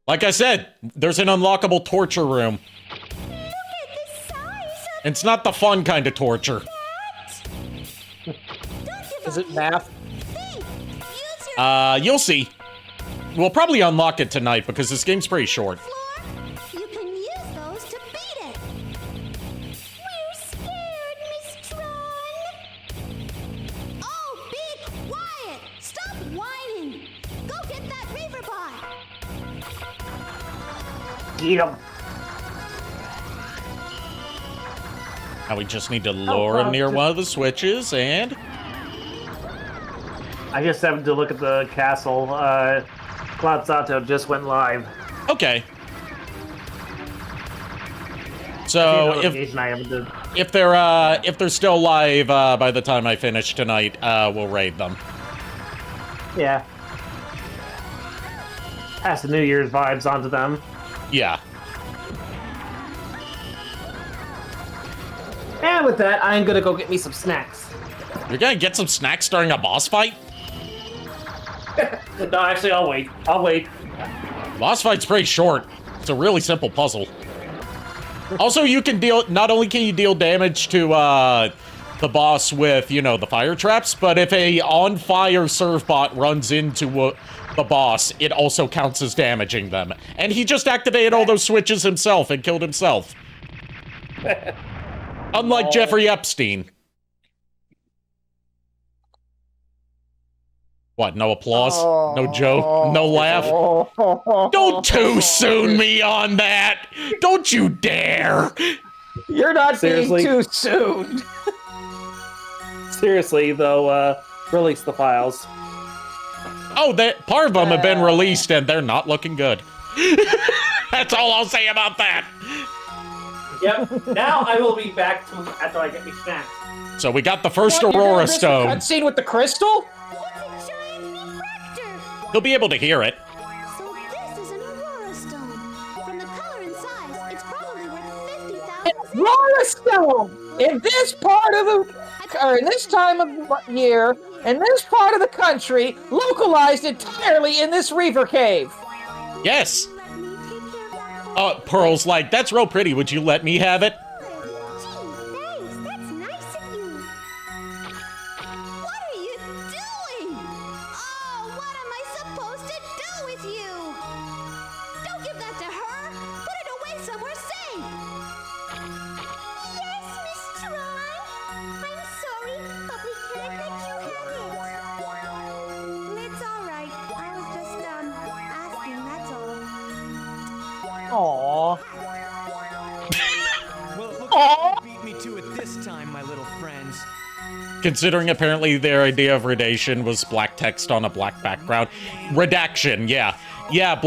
Speaker 1: Like I said, there's an unlockable torture room.
Speaker 5: Look at the size of
Speaker 1: It's not the fun kind of torture.
Speaker 5: that. Don't give
Speaker 3: Is
Speaker 5: up
Speaker 3: it math?
Speaker 5: Think. Use your
Speaker 1: You'll see. We'll probably unlock it tonight because this game's pretty short.
Speaker 5: floor. You can use those to beat it. We're scared, Miss Tron. Oh, be quiet. Stop whining. Go get that reaver bot.
Speaker 2: Eat 'em.
Speaker 1: Now we just need to lure him near one of the switches and...
Speaker 2: I just happened to look at the castle. Cloud Sato just went live.
Speaker 1: Okay. So
Speaker 2: Notification I haven't done.
Speaker 1: if they're still live by the time I finish tonight, we'll raid them.
Speaker 2: Yeah. Pass the New Year's vibes onto them.
Speaker 1: Yeah.
Speaker 2: And with that, I'm gonna go get me some snacks.
Speaker 1: You're gonna get some snacks during a boss fight?
Speaker 2: No, actually, I'll wait. I'll wait.
Speaker 1: Boss fight's pretty short. It's a really simple puzzle. Also, you can deal, not only can you deal damage to the boss with, you know, the fire traps, but if a on-fire serve bot runs into the boss, it also counts as damaging them. And he just activated all those switches himself and killed himself. Unlike Jeffrey Epstein. What, no applause? No joke? No laugh? Don't too soon me on that! Don't you dare!
Speaker 3: You're not
Speaker 2: Seriously?
Speaker 3: being too soon.
Speaker 2: Seriously, though, release the files.
Speaker 1: Oh, part of them have been released and they're not looking good. That's all I'll say about that.
Speaker 2: Yep. Now I will be back to after I get me snacks.
Speaker 1: So we got the first
Speaker 3: What, you're gonna
Speaker 1: Aurora
Speaker 3: miss the
Speaker 1: Stone.
Speaker 3: cutscene with the crystal?
Speaker 5: It's a giant refractor.
Speaker 1: He'll be able to hear it.
Speaker 5: So this is an Aurora Stone. From the color and size, it's probably worth 50,000.
Speaker 3: Aurora Stone! In this part of the, or in this time of year, in this part of the country, localized entirely in this Reaver Cave.
Speaker 1: Yes.
Speaker 5: Let me take care of that.
Speaker 1: Pearl's like, that's real pretty. Would you let me have it?
Speaker 5: Gee, thanks. That's nice of you. What are you doing? Oh, what am I supposed to do with you? Don't give that to her. Put it away somewhere safe. Yes, Miss Tron. I'm sorry, but we can't let you have it. It's all right. I was just asking. That's all.
Speaker 3: Aww.
Speaker 6: Well, it looks like you beat me to it this time, my little friends.
Speaker 1: Considering apparently their idea of redation was black text on a black background. Redaction, yeah. Yeah,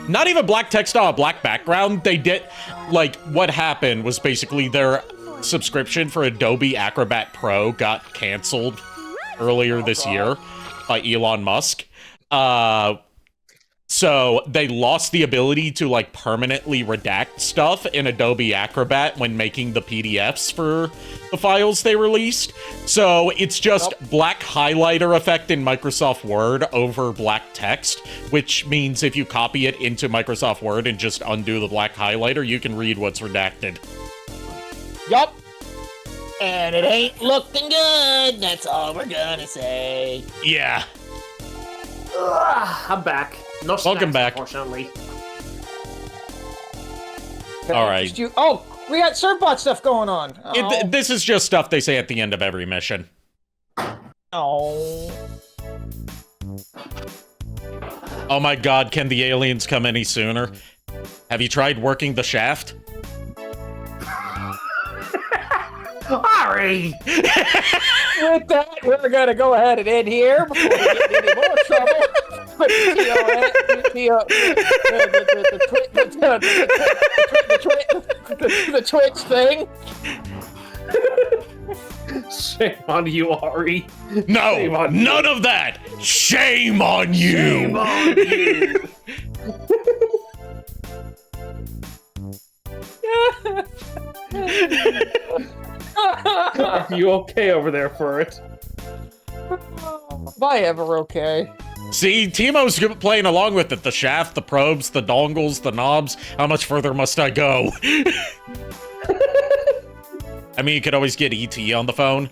Speaker 1: not even black text on a black background. They did, like, what happened was basically their subscription for Adobe Acrobat Pro got canceled earlier this year by Elon Musk. So they lost the ability to like permanently redact stuff in Adobe Acrobat when making the PDFs for the files they released. So it's just black highlighter effect in Microsoft Word over black text, which means if you copy it into Microsoft Word and just undo the black highlighter, you can read what's redacted.
Speaker 4: Yup. And it ain't looking good. That's all we're gonna say.
Speaker 1: Yeah.
Speaker 2: Ugh, I'm back. No snacks,
Speaker 1: Welcome back.
Speaker 2: Unfortunately.
Speaker 1: All right.
Speaker 3: We got Serpbot stuff going on.
Speaker 1: This is just stuff they say at the end of every mission.
Speaker 3: Oh
Speaker 1: my god, can the aliens come any sooner? Have you tried working the shaft?
Speaker 2: Ari!
Speaker 3: With that, we're gonna go ahead and end here before we get in any more trouble. The Twitch thing.
Speaker 2: Shame on you, Ari.
Speaker 1: No,
Speaker 2: Shame on
Speaker 1: none of that! Shame on you!
Speaker 2: Shame on you! Are you okay over there for it?
Speaker 3: Am I ever okay?
Speaker 1: See, Timo's playing along with it. The shaft, the probes, the dongles, the knobs. How much further must I go? I mean, you could always get ET on the phone.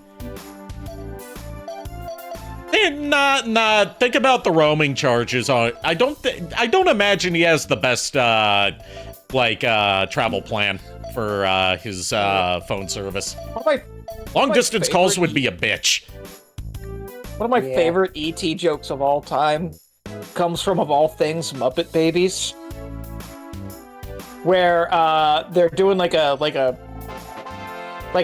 Speaker 1: Nah. Think about the roaming charges on. I don't imagine he has the best travel plan for his phone service. Long distance calls would be a bitch.
Speaker 3: One of my favorite ET jokes of all time comes from, of all things, Muppet Babies, where they're doing like a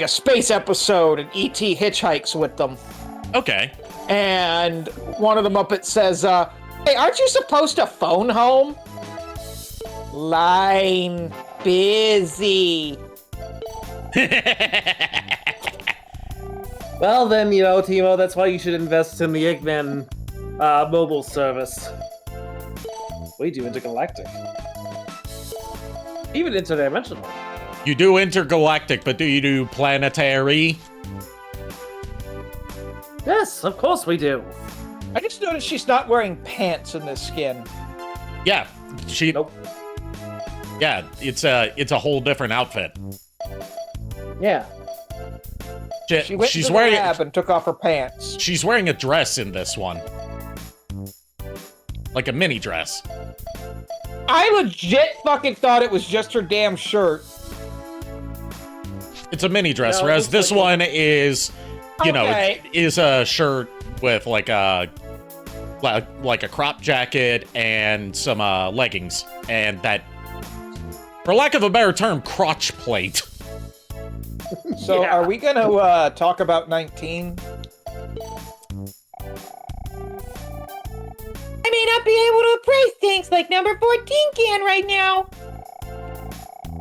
Speaker 3: space episode, and ET hitchhikes with them.
Speaker 1: Okay.
Speaker 3: And one of the Muppets says, "Hey, aren't you supposed to phone home?" Line busy.
Speaker 2: Well then, Timo, that's why you should invest in the Eggman mobile service. We do intergalactic. Even interdimensional.
Speaker 1: You do intergalactic, but do you do planetary?
Speaker 2: Yes, of course we do.
Speaker 3: I just noticed she's not wearing pants in this skin.
Speaker 1: Yeah,
Speaker 2: Nope.
Speaker 1: Yeah, it's a whole different outfit.
Speaker 2: Yeah.
Speaker 3: She went to the lab and took off her pants.
Speaker 1: She's wearing a dress in this one. Like a mini dress.
Speaker 3: I legit fucking thought it was just her damn shirt.
Speaker 1: It's a mini dress, whereas this one is, is a shirt with like a crop jacket and some leggings, and that, for lack of a better term, crotch plate.
Speaker 3: So are we gonna talk about 19?
Speaker 4: I may not be able to appraise things like number 14 can right now.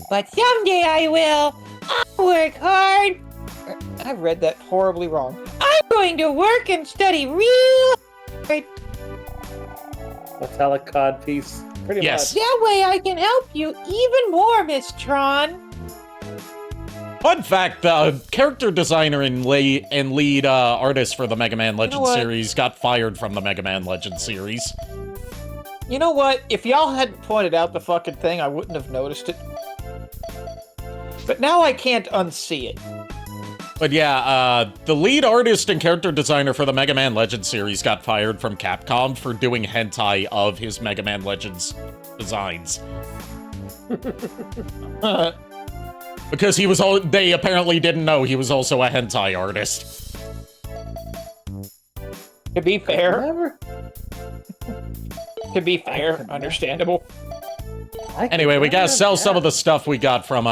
Speaker 4: But someday I will. I'll work hard.
Speaker 3: I read that horribly wrong.
Speaker 4: I'm going to work and study real hard.
Speaker 2: Metallic cod piece. Pretty
Speaker 1: Yes.
Speaker 2: much.
Speaker 4: That way I can help you even more, Miss Tron.
Speaker 1: Fun fact, the character designer and lead artist for the Mega Man Legends series got fired from the Mega Man Legends series.
Speaker 3: You know what? If y'all hadn't pointed out the fucking thing, I wouldn't have noticed it. But now I can't unsee it.
Speaker 1: But yeah, the lead artist and character designer for the Mega Man Legends series got fired from Capcom for doing hentai of his Mega Man Legends designs. Because they apparently didn't know he was also a hentai artist.
Speaker 3: To be fair. Understandable.
Speaker 1: Anyway, we gotta sell some of the stuff we got from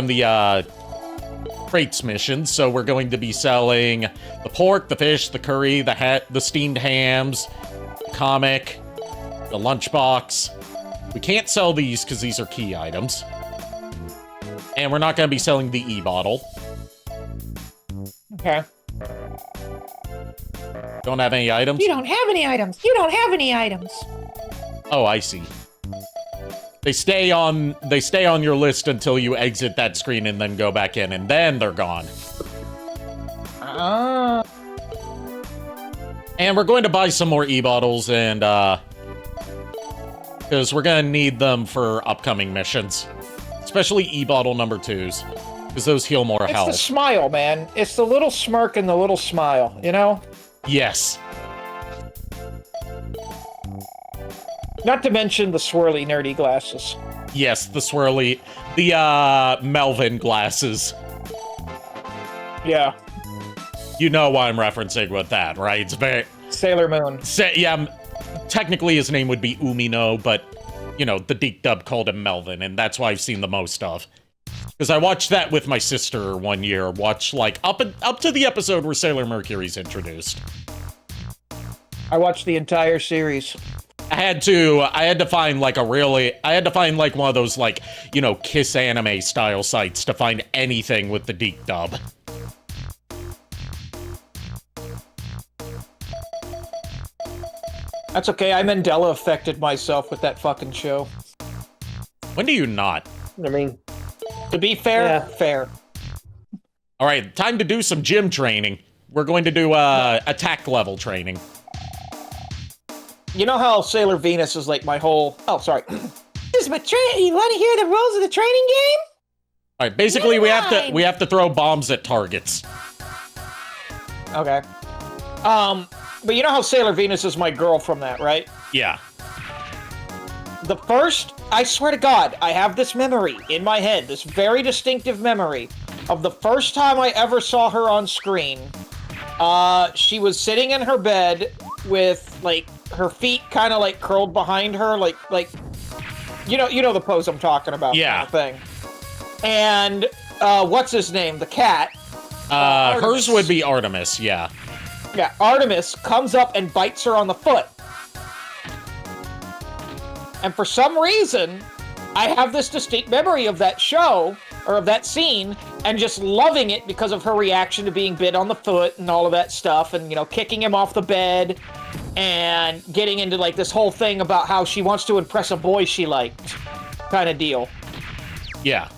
Speaker 1: the crates mission. So we're going to be selling the pork, the fish, the curry, the steamed hams, the comic, the lunchbox. We can't sell these because these are key items. And we're not going to be selling the e-bottle.
Speaker 3: Okay.
Speaker 1: Don't have any items?
Speaker 4: You don't have any items. You don't have any items.
Speaker 1: Oh, I see. They stay on your list until you exit that screen and then go back in, and then they're gone. And we're going to buy some more e-bottles, and because we're gonna need them for upcoming missions, especially e-bottle number 2s, because those heal more health.
Speaker 3: It's the smile, man. It's the little smirk and the little smile, you know?
Speaker 1: Yes.
Speaker 3: Not to mention the swirly, nerdy glasses.
Speaker 1: Yes, the swirly, the Melvin glasses.
Speaker 3: Yeah.
Speaker 1: You know what I'm referencing with that, right? It's very...
Speaker 3: Sailor Moon.
Speaker 1: Yeah, technically his name would be Umino, but, you know, the Deke dub called him Melvin, and that's why I've seen the most of. Because I watched that with my sister one year, like, up to the episode where Sailor Mercury's introduced.
Speaker 3: I watched the entire series.
Speaker 1: I had to find, like, one of those, like, you know, Kiss Anime style sites to find anything with the Deke dub.
Speaker 3: That's okay, I Mandela affected myself with that fucking show.
Speaker 1: When do you not?
Speaker 2: I mean,
Speaker 3: to be fair,
Speaker 2: yeah.
Speaker 3: Fair.
Speaker 1: All right, time to do some gym training. We're going to do attack level training.
Speaker 3: You know how Sailor Venus is like my whole... Oh, sorry.
Speaker 4: This is my you want to hear the rules of the training game?
Speaker 1: All right, basically we have to throw bombs at targets.
Speaker 3: Okay. But you know how Sailor Venus is my girl from that, right?
Speaker 1: Yeah.
Speaker 3: The first, I swear to God, I have this memory in my head, this very distinctive memory of the first time I ever saw her on screen. She was sitting in her bed with, like, her feet kind of, like, curled behind her, like, you know the pose I'm talking about.
Speaker 1: Yeah.
Speaker 3: Kind of thing. And, what's his name? The cat.
Speaker 1: Hers would be Artemis, yeah.
Speaker 3: Yeah, Artemis comes up and bites her on the foot. And for some reason, I have this distinct memory of that show, or of that scene, and just loving it because of her reaction to being bit on the foot and all of that stuff, and, you know, kicking him off the bed, and getting into, like, this whole thing about how she wants to impress a boy she liked, kind of deal.
Speaker 1: Yeah.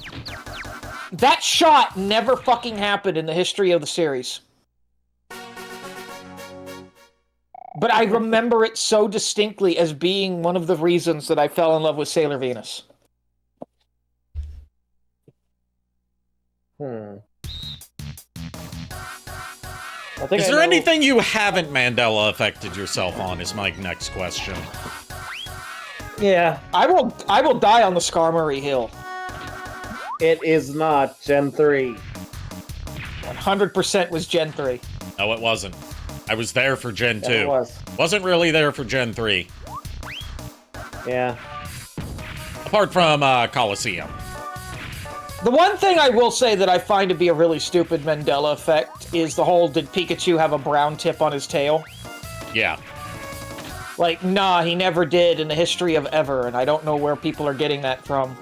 Speaker 3: That shot never fucking happened in the history of the series. But I remember it so distinctly as being one of the reasons that I fell in love with Sailor Venus.
Speaker 1: Is there anything you haven't Mandela affected yourself on, is my next question.
Speaker 2: yeah,
Speaker 3: I will die on the Skarmory Hill.
Speaker 2: it is not Gen 3.
Speaker 3: 100% was Gen 3.
Speaker 1: No, it wasn't. I was there for Gen 2.
Speaker 2: It was.
Speaker 1: Wasn't really there for Gen 3.
Speaker 2: Yeah.
Speaker 1: Apart from Coliseum.
Speaker 3: The one thing I will say that I find to be a really stupid Mandela effect is the whole, did Pikachu have a brown tip on his tail?
Speaker 1: Yeah.
Speaker 3: Like, nah, he never did in the history of ever, and I don't know where people are getting that from.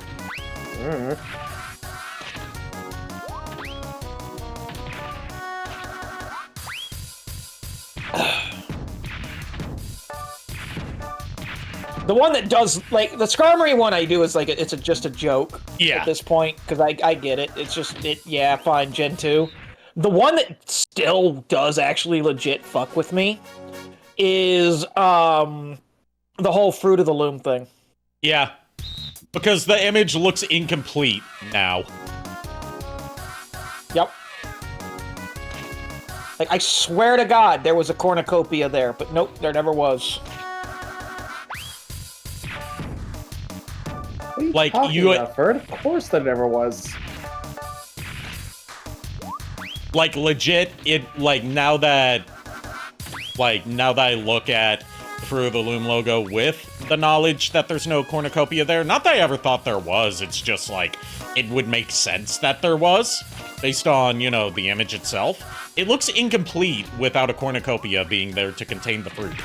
Speaker 3: The one that does, like, the Skarmory one I do is, like, it's just a joke at this point, because I get it. It's just, yeah, fine, Gen 2. The one that still does actually legit fuck with me is, the whole Fruit of the Loom thing.
Speaker 1: Yeah. Because the image looks incomplete now.
Speaker 3: Yep. Like, I swear to God there was a cornucopia there, but nope, there never was.
Speaker 1: Like,
Speaker 2: Bird? Of course there never was.
Speaker 1: Like, legit, now that I look at Fruit of the Loom logo with the knowledge that there's no cornucopia there, not that I ever thought there was, it's just, like, it would make sense that there was, based on, you know, the image itself. It looks incomplete without a cornucopia being there to contain the fruit.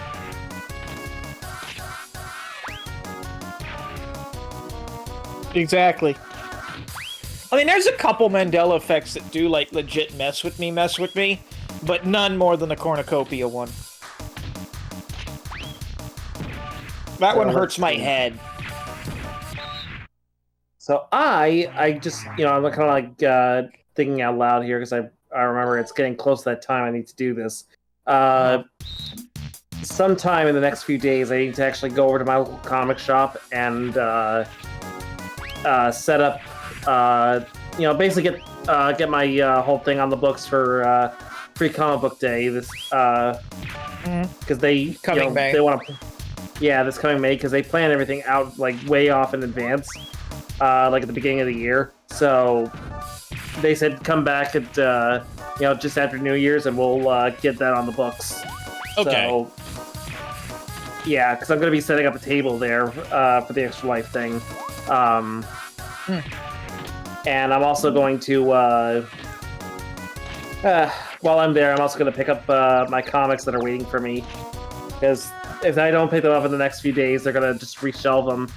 Speaker 3: Exactly. I mean, there's a couple Mandela effects that do, like, legit mess with me, but none more than the cornucopia one. That one hurts my head.
Speaker 2: So I just, I'm kind of like thinking out loud here because I remember it's getting close to that time I need to do this. Sometime in the next few days, I need to actually go over to my local comic shop and set up, basically get my whole thing on the books for free comic book day. This because they
Speaker 3: May.
Speaker 2: they want to, this coming May because they plan everything out like way off in advance, like at the beginning of the year. So they said come back at just after New Year's and we'll get that on the books.
Speaker 1: Okay.
Speaker 2: So, yeah, because I'm going to be setting up a table there for the Extra Life thing. And I'm also going to, while I'm there, I'm also going to pick up my comics that are waiting for me. Because if I don't pick them up in the next few days, they're going to just reshelve them.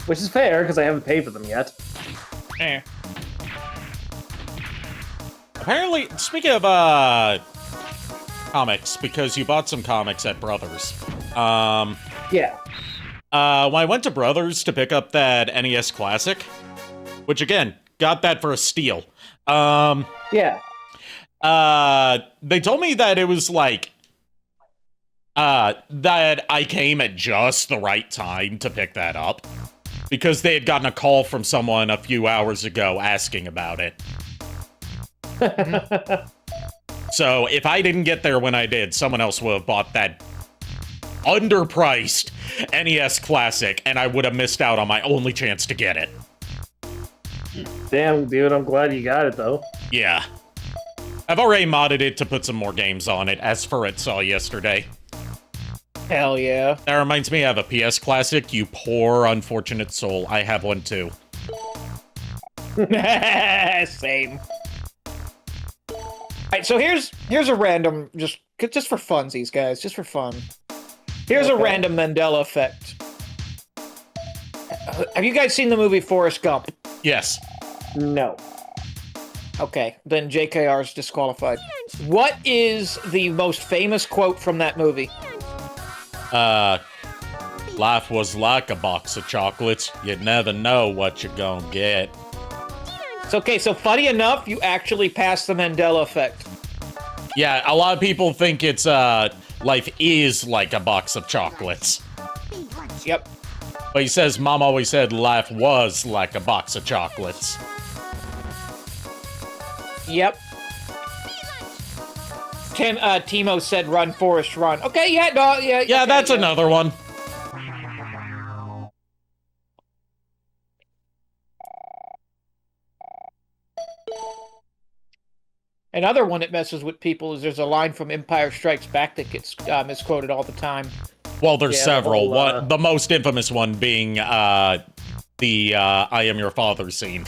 Speaker 2: Which is fair, because I haven't paid for them yet.
Speaker 1: Apparently, speaking of comics, because you bought some comics at Brothers.
Speaker 2: Yeah.
Speaker 1: When I went to Brothers to pick up that NES Classic, which again, got that for a steal.
Speaker 2: Yeah.
Speaker 1: They told me that it was like, that I came at just the right time to pick that up. Because they had gotten a call from someone a few hours ago asking about it. So if I didn't get there when I did, someone else would have bought that underpriced NES Classic, and I would have missed out on my only chance to get it.
Speaker 2: Damn, dude, I'm glad you got it, though.
Speaker 1: Yeah. I've already modded it to put some more games on it, as Ferret saw yesterday.
Speaker 3: Hell yeah.
Speaker 1: That reminds me, I have a PS Classic, you poor unfortunate soul. I have one too.
Speaker 3: Same. Alright, so here's a random, just for funsies, guys, just for fun. Here's a random Mandela effect. Have you guys seen the movie Forrest Gump?
Speaker 1: Yes.
Speaker 2: No.
Speaker 3: Okay, then JKR's disqualified. What is the most famous quote from that movie?
Speaker 1: Life was like a box of chocolates. You'd never know what you're gonna get.
Speaker 3: It's okay, so funny enough, you actually passed the Mandela effect.
Speaker 1: Yeah, a lot of people think it's, life is like a box of chocolates.
Speaker 3: Yep.
Speaker 1: But he says, Mom always said life was like a box of chocolates.
Speaker 3: Yep. Timo said run, Forrest, run. Okay, yeah, no, yeah.
Speaker 1: Yeah,
Speaker 3: okay,
Speaker 1: that's another one.
Speaker 3: Another one that messes with people is there's a line from Empire Strikes Back that gets misquoted all the time.
Speaker 1: Well, there's several.
Speaker 2: the whole,
Speaker 1: The most infamous one being the I am your father scene.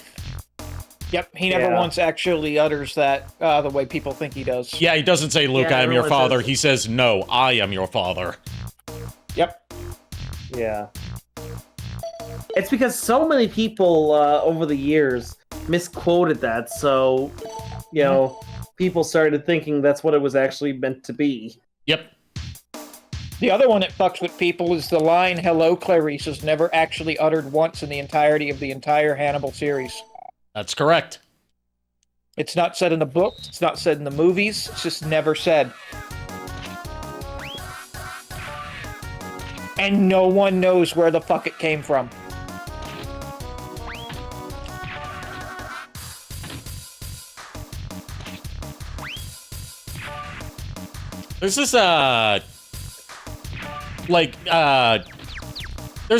Speaker 3: Yep, he never once actually utters that the way people think he does.
Speaker 1: Yeah, he doesn't say, Luke,
Speaker 2: Yeah,
Speaker 1: I am your
Speaker 2: everyone
Speaker 1: father.
Speaker 2: says-
Speaker 1: He says, no, I am your father.
Speaker 3: Yep.
Speaker 2: Yeah. It's because so many people over the years misquoted that, so, people started thinking that's what it was actually meant to be.
Speaker 1: Yep.
Speaker 3: The other one that fucks with people is the line, hello, Clarice, is never actually uttered once in the entirety of the entire Hannibal series.
Speaker 1: That's correct.
Speaker 3: It's not said in the books, it's not said in the movies, it's just never said. And no one knows where the fuck it came from.
Speaker 1: There's this, there's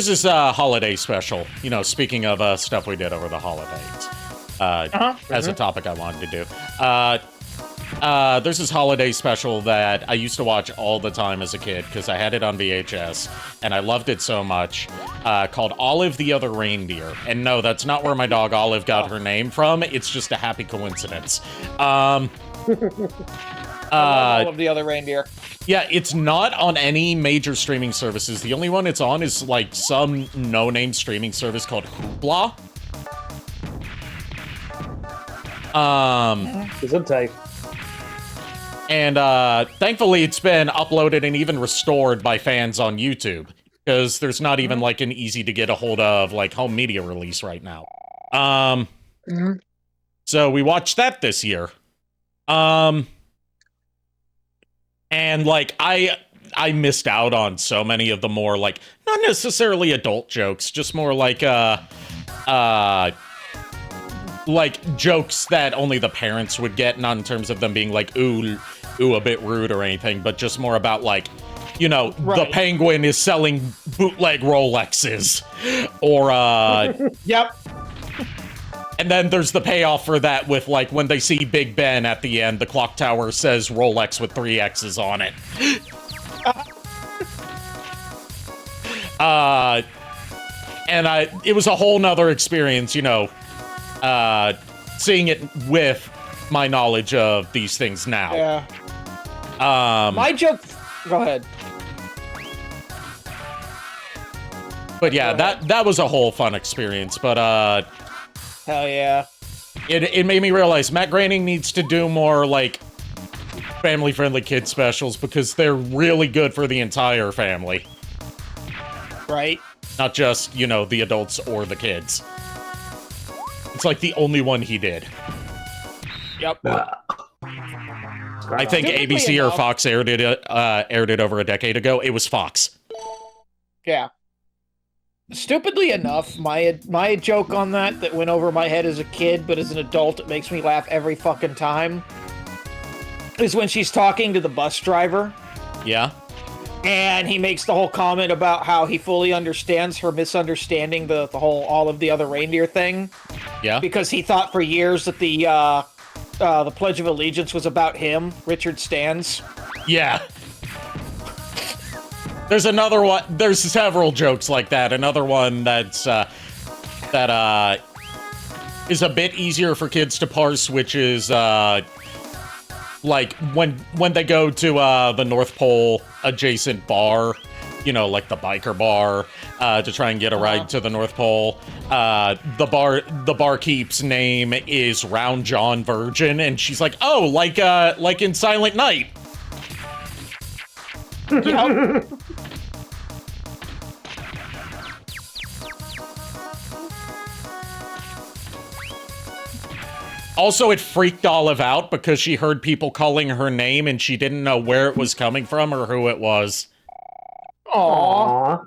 Speaker 1: this, holiday special, speaking of, stuff we did over the holidays, as a topic I wanted to do. There's this holiday special that I used to watch all the time as a kid, because I had it on VHS, and I loved it so much, called Olive the Other Reindeer. And no, that's not where my dog Olive got her name from, it's just a happy coincidence.
Speaker 3: All of the other reindeer.
Speaker 1: Yeah, it's not on any major streaming services. The only one it's on is, some no-name streaming service called Hoopla.
Speaker 2: Gesundheit.
Speaker 1: And thankfully, it's been uploaded and even restored by fans on YouTube, because there's not even like an easy to get a hold of like home media release right now. So we watched that this year. And like I missed out on so many of the more like not necessarily adult jokes, just more like jokes that only the parents would get, not in terms of them being like ooh a bit rude or anything, but just more about like, you know, the Penguin is selling bootleg Rolexes, or
Speaker 3: Yep.
Speaker 1: and then there's the payoff for that with like when they see Big Ben at the end, the clock tower says Rolex with 3 X's on it. And it was a whole nother experience, you know, seeing it with my knowledge of these things now.
Speaker 3: Yeah. My joke. Go ahead.
Speaker 1: But yeah, that was a whole fun experience. But
Speaker 3: Hell yeah.
Speaker 1: It made me realize Matt Groening needs to do more like family-friendly kid specials, because they're really good for the entire family.
Speaker 3: Right.
Speaker 1: Not just, you know, the adults or the kids. It's like the only one he did.
Speaker 3: Yep.
Speaker 1: I think ABC or Fox aired it over a decade ago. It was Fox.
Speaker 3: Yeah. Stupidly enough, my joke on that went over my head as a kid, but as an adult, it makes me laugh every fucking time, is when she's talking to the bus driver.
Speaker 1: Yeah.
Speaker 3: And he makes the whole comment about how he fully understands her misunderstanding the whole all of the other reindeer thing.
Speaker 1: Yeah.
Speaker 3: Because he thought for years that the Pledge of Allegiance was about him, Richard Stans.
Speaker 1: Yeah. There's another one. There's several jokes like that. Another one that's is a bit easier for kids to parse, which is like when they go to the North Pole adjacent bar, you know, like the biker bar, to try and get a ride to the North Pole. The barkeep's name is Round John Virgin, and she's like, "Oh, like in Silent Night."
Speaker 3: Yep.
Speaker 1: Also, it freaked Olive out because she heard people calling her name and she didn't know where it was coming from or who it was.
Speaker 3: Aww.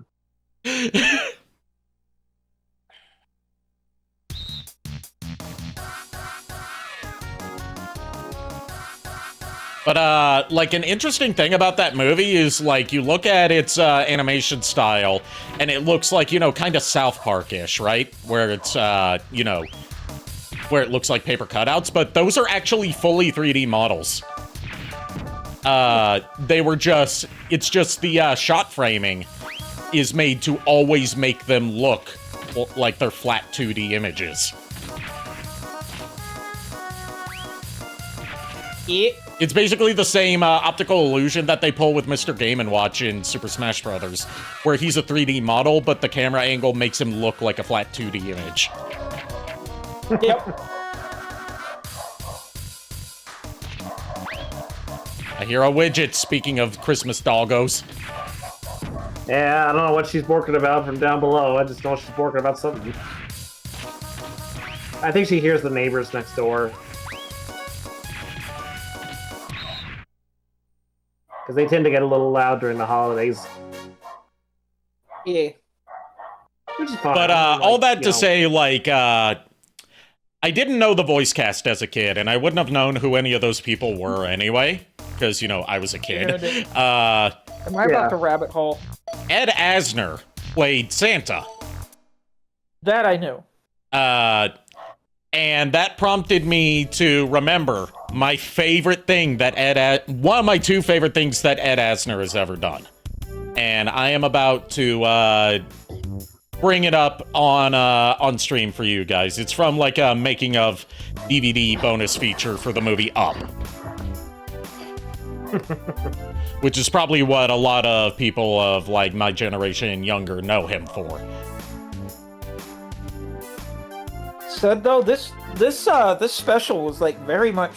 Speaker 1: But, like, an interesting thing about that movie is, like, you look at its animation style, and it looks like, you know, kind of South Park-ish, right? Where it's, you know, where it looks like paper cutouts, but those are actually fully 3D models. They were just, it's just the shot framing is made to always make them look like they're flat 2D images.
Speaker 3: Yeah.
Speaker 1: It's basically the same optical illusion that they pull with Mr. Game & Watch in Super Smash Bros., where he's a 3D model, but the camera angle makes him look like a flat 2D image.
Speaker 3: Yep.
Speaker 1: I hear a widget, speaking of Christmas doggos.
Speaker 2: Yeah, I don't know what she's borking about from down below. I just know she's borking about something. I think she hears the neighbors next door. Because they tend to get a little loud during the holidays.
Speaker 3: Yeah.
Speaker 2: Which is fine.
Speaker 1: But
Speaker 2: Like,
Speaker 1: all that to
Speaker 2: know.
Speaker 1: say, like, I didn't know the voice cast as a kid, and I wouldn't have known who any of those people were anyway, because, you know, I was a kid.
Speaker 3: Am I about to rabbit hole?
Speaker 1: Ed Asner played Santa.
Speaker 3: That I knew.
Speaker 1: And that prompted me to remember my favorite thing that one of my two favorite things that Ed Asner has ever done. And I am about to bring it up on stream for you guys. It's from like a making of DVD bonus feature for the movie Up. Which is probably what a lot of people of like my generation and younger know him for.
Speaker 3: Said though, this special was like very much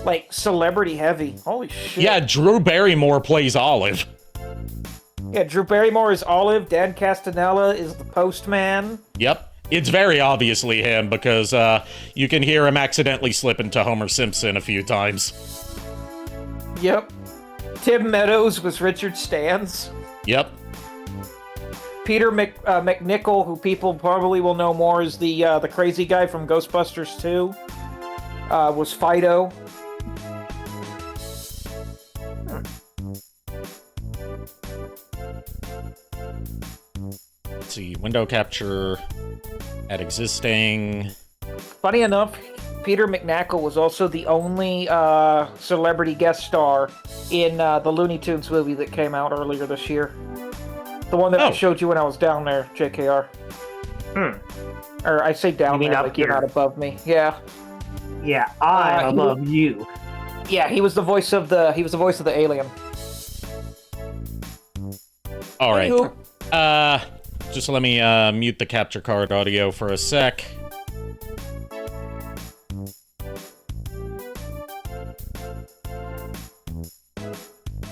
Speaker 3: like celebrity heavy. Holy shit.
Speaker 1: Yeah, Drew Barrymore plays Olive.
Speaker 3: Yeah, Drew Barrymore is Olive. Dan Castanella is the postman.
Speaker 1: Yep. It's very obviously him because you can hear him accidentally slip into Homer Simpson a few times.
Speaker 3: Yep. Tim Meadows was Richard Stans.
Speaker 1: Yep.
Speaker 3: Peter McNichol, who people probably will know more as the crazy guy from Ghostbusters 2, was Fido.
Speaker 1: Let's see, window capture at existing.
Speaker 3: Funny enough, Peter McNichol was also the only celebrity guest star in the Looney Tunes movie that came out earlier this year. The one that I showed you when I was down there, JKR. Or I say down there,
Speaker 2: up
Speaker 3: like
Speaker 2: here?
Speaker 3: you're not above me. Yeah.
Speaker 2: Yeah, I'm above you.
Speaker 3: Yeah, he was the voice of the alien.
Speaker 1: All right.
Speaker 3: Anywho.
Speaker 1: Just let me mute the capture card audio for a sec.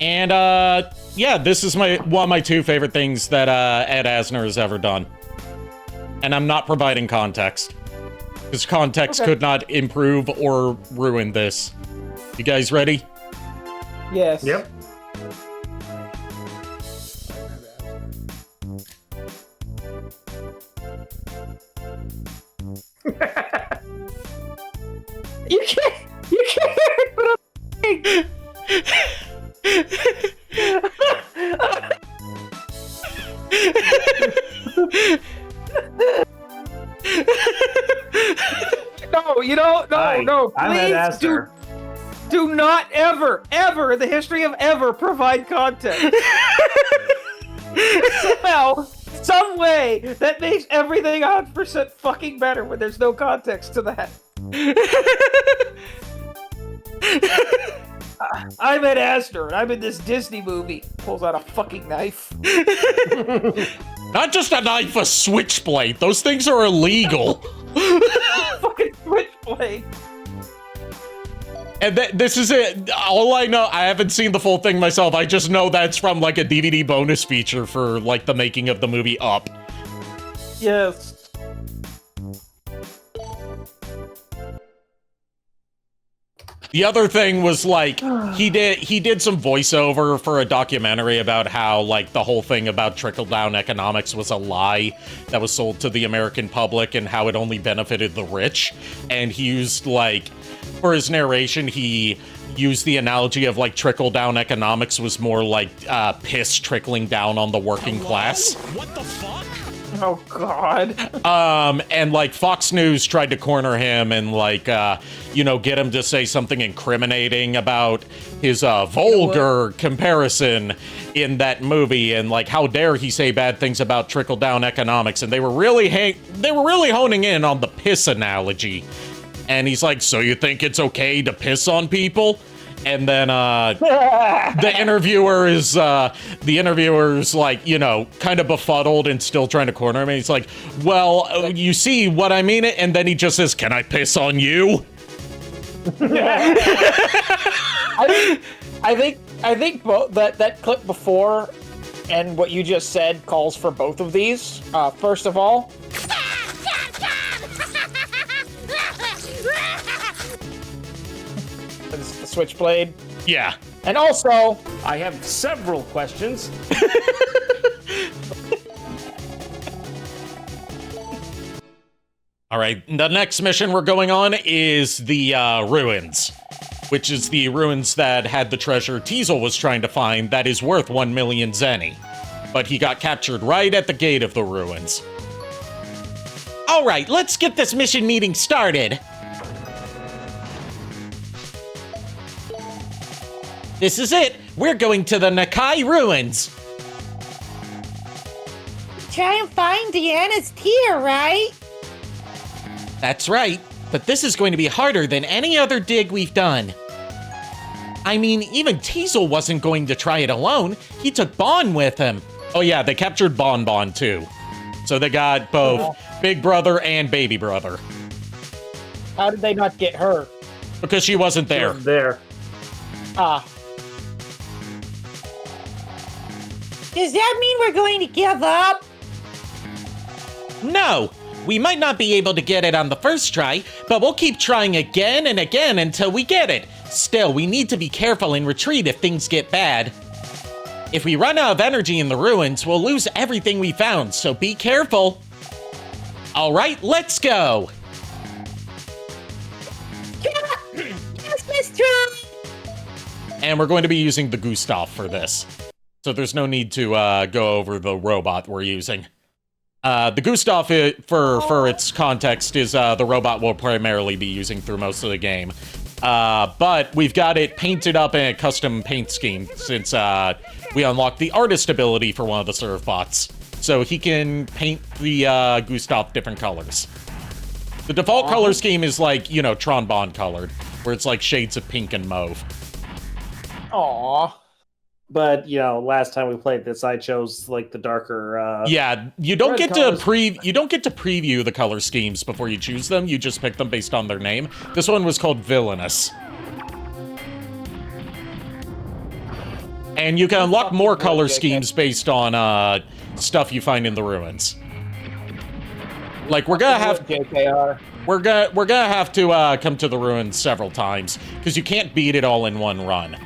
Speaker 1: And yeah, this is one of my two favorite things that Ed Asner has ever done. And I'm not providing context. Because context could not improve or ruin this. You guys ready?
Speaker 3: Yes.
Speaker 2: Yep.
Speaker 3: You can't put up. No,
Speaker 2: I'm Ed
Speaker 3: please
Speaker 2: Asner.
Speaker 3: do not ever in the history of ever provide context. Somehow, some way, that makes everything 100% fucking better when there's no context to that. I'm Ed Asner, and I'm in this Disney movie. Pulls out a fucking knife.
Speaker 1: Not just a knife, a switchblade. Those things are illegal.
Speaker 3: Fucking switchblade.
Speaker 1: And this is it. All I know, I haven't seen the full thing myself. I just know that's from like a DVD bonus feature for like the making of the movie Up.
Speaker 3: Yes.
Speaker 1: The other thing was like he did some voiceover for a documentary about how like the whole thing about trickle-down economics was a lie that was sold to the American public and how it only benefited the rich. And he used like, for his narration, he used the analogy of like trickle-down economics was more like piss trickling down on the working class.
Speaker 6: What the fuck?
Speaker 3: Oh God.
Speaker 1: And like Fox News tried to corner him and like, you know, get him to say something incriminating about his vulgar comparison in that movie, and like how dare he say bad things about trickle down economics, and they were really honing in on the piss analogy. And he's like, so you think it's okay to piss on people? And then the interviewer's like, you know, kind of befuddled and still trying to corner him. And he's like, well, you see what I mean? And then he just says, can I piss on you?
Speaker 3: I think both that clip before and what you just said calls for both of these. First of all, the switchblade.
Speaker 1: Yeah.
Speaker 3: And also,
Speaker 2: I have several questions.
Speaker 1: All right, the next mission we're going on is the ruins, which is the ruins that had the treasure Teasel was trying to find that is worth 1 million zenny. But he got captured right at the gate of the ruins. All right, let's get this mission meeting started. This is it. We're going to the Nakai ruins.
Speaker 4: Try and find Deanna's tear, right?
Speaker 1: That's right, but this is going to be harder than any other dig we've done. I mean, even Teasel wasn't going to try it alone. He took Bonne with him. Oh yeah, they captured Bonne too. So they got both Big Brother and Baby Brother.
Speaker 3: how did they not get her?
Speaker 1: Because she wasn't
Speaker 2: She
Speaker 1: there.
Speaker 2: wasn't there.
Speaker 3: Ah.
Speaker 4: Does that mean we're going to give up?
Speaker 1: No! We might not be able to get it on the first try, but we'll keep trying again and again until we get it. Still, we need to be careful and retreat if things get bad. If we run out of energy in the ruins, we'll lose everything we found, so be careful. Alright, let's go!
Speaker 4: Yes, Miss Tron!
Speaker 1: And we're going to be using the Gustav for this. So there's no need to go over the robot we're using. The Gustav, for its context, is the robot we'll primarily be using through most of the game. But we've got it painted up in a custom paint scheme since we unlocked the artist ability for one of the serve bots. So he can paint the Gustav different colors. The default color scheme is like, you know, Tron Bonne colored, where it's like shades of pink and mauve.
Speaker 3: Aww.
Speaker 2: But, you know, last time we played this, I chose, like, the darker,
Speaker 1: Yeah, you don't
Speaker 2: red
Speaker 1: get
Speaker 2: colors.
Speaker 1: to you don't get to preview the color schemes before you choose them. You just pick them based on their name. This one was called Villainous. And you can unlock more color schemes based on stuff you find in the ruins. Like we're gonna have
Speaker 3: JKR.
Speaker 1: we're gonna have to come to the ruins several times because you can't beat it all in one run.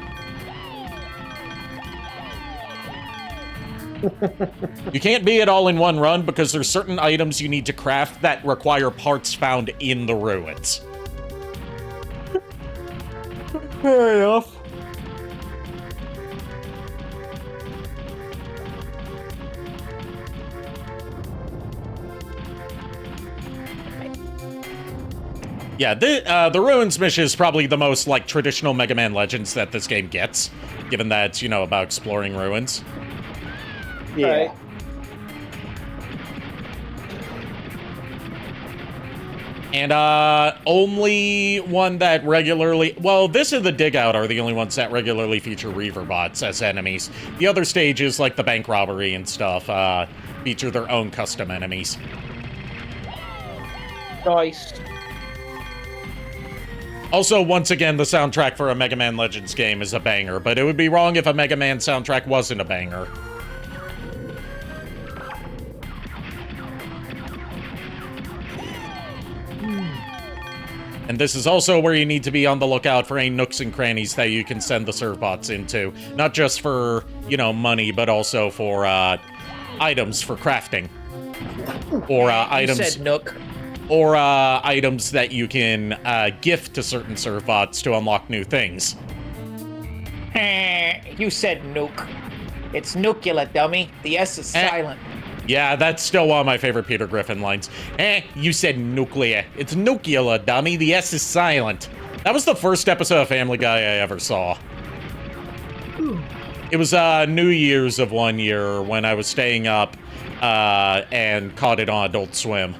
Speaker 1: You can't beat it all in one run because there's certain items you need to craft that require parts found in the ruins.
Speaker 3: Fair enough.
Speaker 1: Yeah, the Ruins mission is probably the most, like, traditional Mega Man Legends that this game gets, given that it's, you know, about exploring ruins.
Speaker 2: yeah.
Speaker 3: Right.
Speaker 1: And, only one that regularly... Well, this and the Dig Out are the only ones that regularly feature Reaver bots as enemies. The other stages, like the bank robbery and stuff, feature their own custom enemies.
Speaker 3: Nice.
Speaker 1: Also, once again, the soundtrack for a Mega Man Legends game is a banger, but it would be wrong if a Mega Man soundtrack wasn't a banger. And this is also where you need to be on the lookout for any nooks and crannies that you can send the serve bots into. Not just for, you know, money, but also for, items for crafting. Or, items...
Speaker 3: You said Nook.
Speaker 1: Or, items that you can, gift to certain serve bots to unlock new things.
Speaker 3: You said Nook. It's Nucula, dummy. The S is silent.
Speaker 1: Yeah, that's still one of my favorite Peter Griffin lines. You said nuclear. It's nuclear, dummy. The S is silent. That was the first episode of Family Guy I ever saw. It was, New Year's of one year when I was staying up, and caught it on Adult Swim.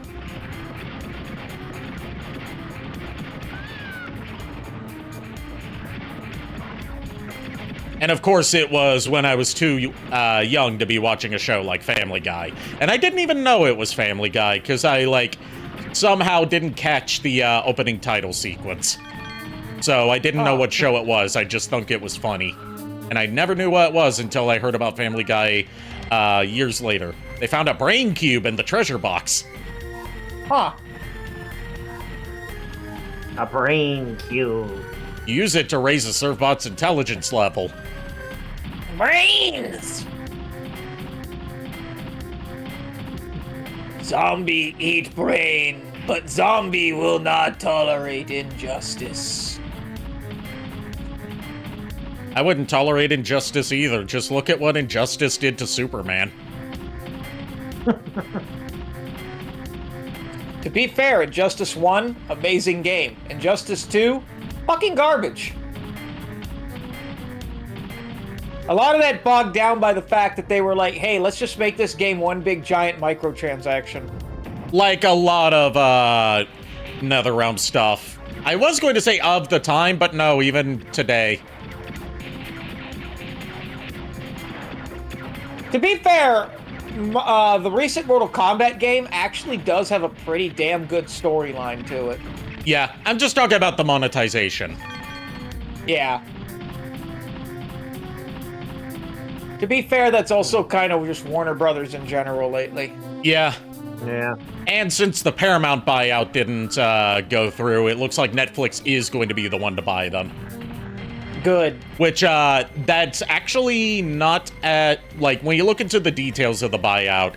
Speaker 1: And of course, it was when I was too young to be watching a show like Family Guy. And I didn't even know it was Family Guy, because I, like, somehow didn't catch the opening title sequence. So I didn't know what show it was, I just thought it was funny. And I never knew what it was until I heard about Family Guy years later. They found a brain cube in the treasure box.
Speaker 3: Huh.
Speaker 2: A brain cube.
Speaker 1: You use it to raise a servbot's intelligence level.
Speaker 3: Brains! Zombie eat brain, but zombie will not tolerate injustice.
Speaker 1: I wouldn't tolerate injustice either. Just look at what Injustice did to Superman.
Speaker 3: To be fair, Injustice 1, amazing game. Injustice 2, fucking garbage. A lot of that bogged down by the fact that they were like, hey, let's just make this game one big giant microtransaction.
Speaker 1: Like a lot of, NetherRealm stuff. I was going to say of the time, but no, even today.
Speaker 3: To be fair, the recent Mortal Kombat game actually does have a pretty damn good storyline to it.
Speaker 1: Yeah, I'm just talking about the monetization.
Speaker 3: Yeah. To be fair, that's also kind of just Warner Brothers in general lately.
Speaker 1: Yeah.
Speaker 2: Yeah.
Speaker 1: And since the Paramount buyout didn't go through, it looks like Netflix is going to be the one to buy them.
Speaker 3: Good.
Speaker 1: Which, that's actually not at, like, when you look into the details of the buyout,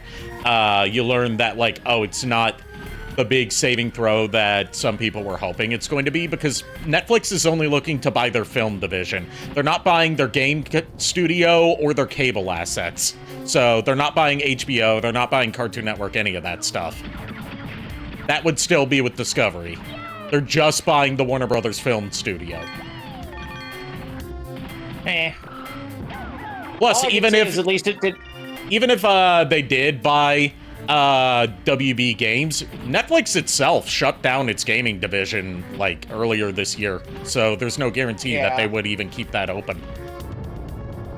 Speaker 1: you learn that, like, oh, it's not the big saving throw that some people were hoping it's going to be, because Netflix is only looking to buy their film division. They're not buying their game studio or their cable assets. So they're not buying HBO, they're not buying Cartoon Network, any of that stuff. That would still be with Discovery. They're just buying the Warner Brothers film studio. Plus, even if
Speaker 3: at least it did.
Speaker 1: Even if they did buy WB Games, Netflix itself shut down its gaming division like earlier this year, so there's no guarantee that they would even keep that open.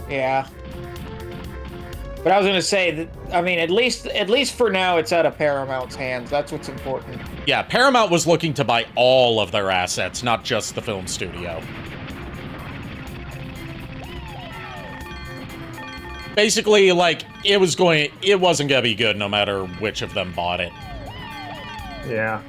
Speaker 3: Yeah. But I was gonna say that, I mean, at least for now, it's out of Paramount's hands. That's what's important.
Speaker 1: Yeah, Paramount was looking to buy all of their assets, not just the film studio. Basically, like, it wasn't gonna be good no matter which of them bought it.
Speaker 2: Yeah.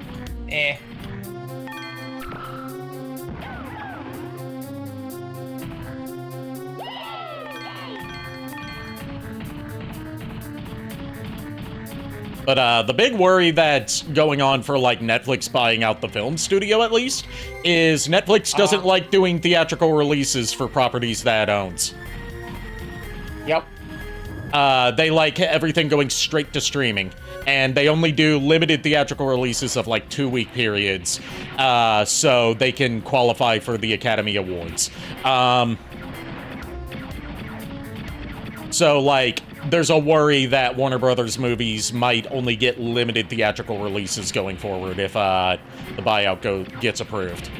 Speaker 1: But the big worry that's going on for, like, Netflix buying out the film studio, at least, is Netflix doesn't like doing theatrical releases for properties that it owns.
Speaker 3: Yep.
Speaker 1: They like everything going straight to streaming, and they only do limited theatrical releases of, like, 2-week periods, so they can qualify for the Academy Awards. So, like, there's a worry that Warner Brothers movies might only get limited theatrical releases going forward if the buyout gets approved.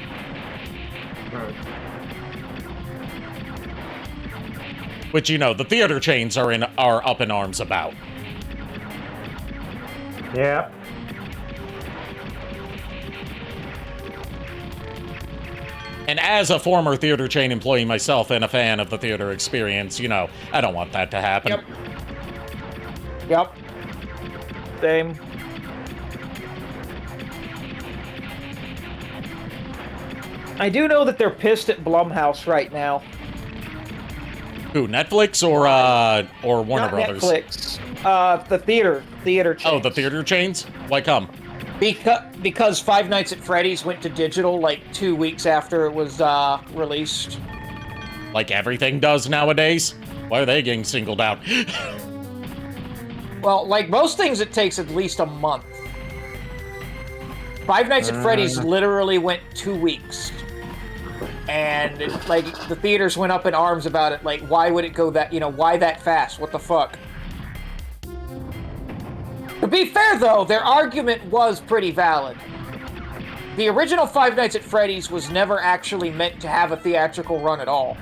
Speaker 1: Which, you know, the theater chains are up in arms about.
Speaker 2: Yeah.
Speaker 1: And as a former theater chain employee myself and a fan of the theater experience, you know, I don't want that to happen.
Speaker 3: Yep. Same. I do know that they're pissed at Blumhouse right now.
Speaker 1: Who, Netflix or Warner
Speaker 3: Not
Speaker 1: Brothers?
Speaker 3: Netflix. The theater chains.
Speaker 1: Oh, the theater chains? Why come?
Speaker 3: Because Five Nights at Freddy's went to digital like 2 weeks after it was released.
Speaker 1: Like everything does nowadays? Why are they getting singled out?
Speaker 3: Well, like most things, it takes at least a month. Five Nights at Freddy's literally went 2 weeks. And, like, the theaters went up in arms about it. Like, why would it go that, why that fast? What the fuck? To be fair, though, their argument was pretty valid. The original Five Nights at Freddy's was never actually meant to have a theatrical run at all.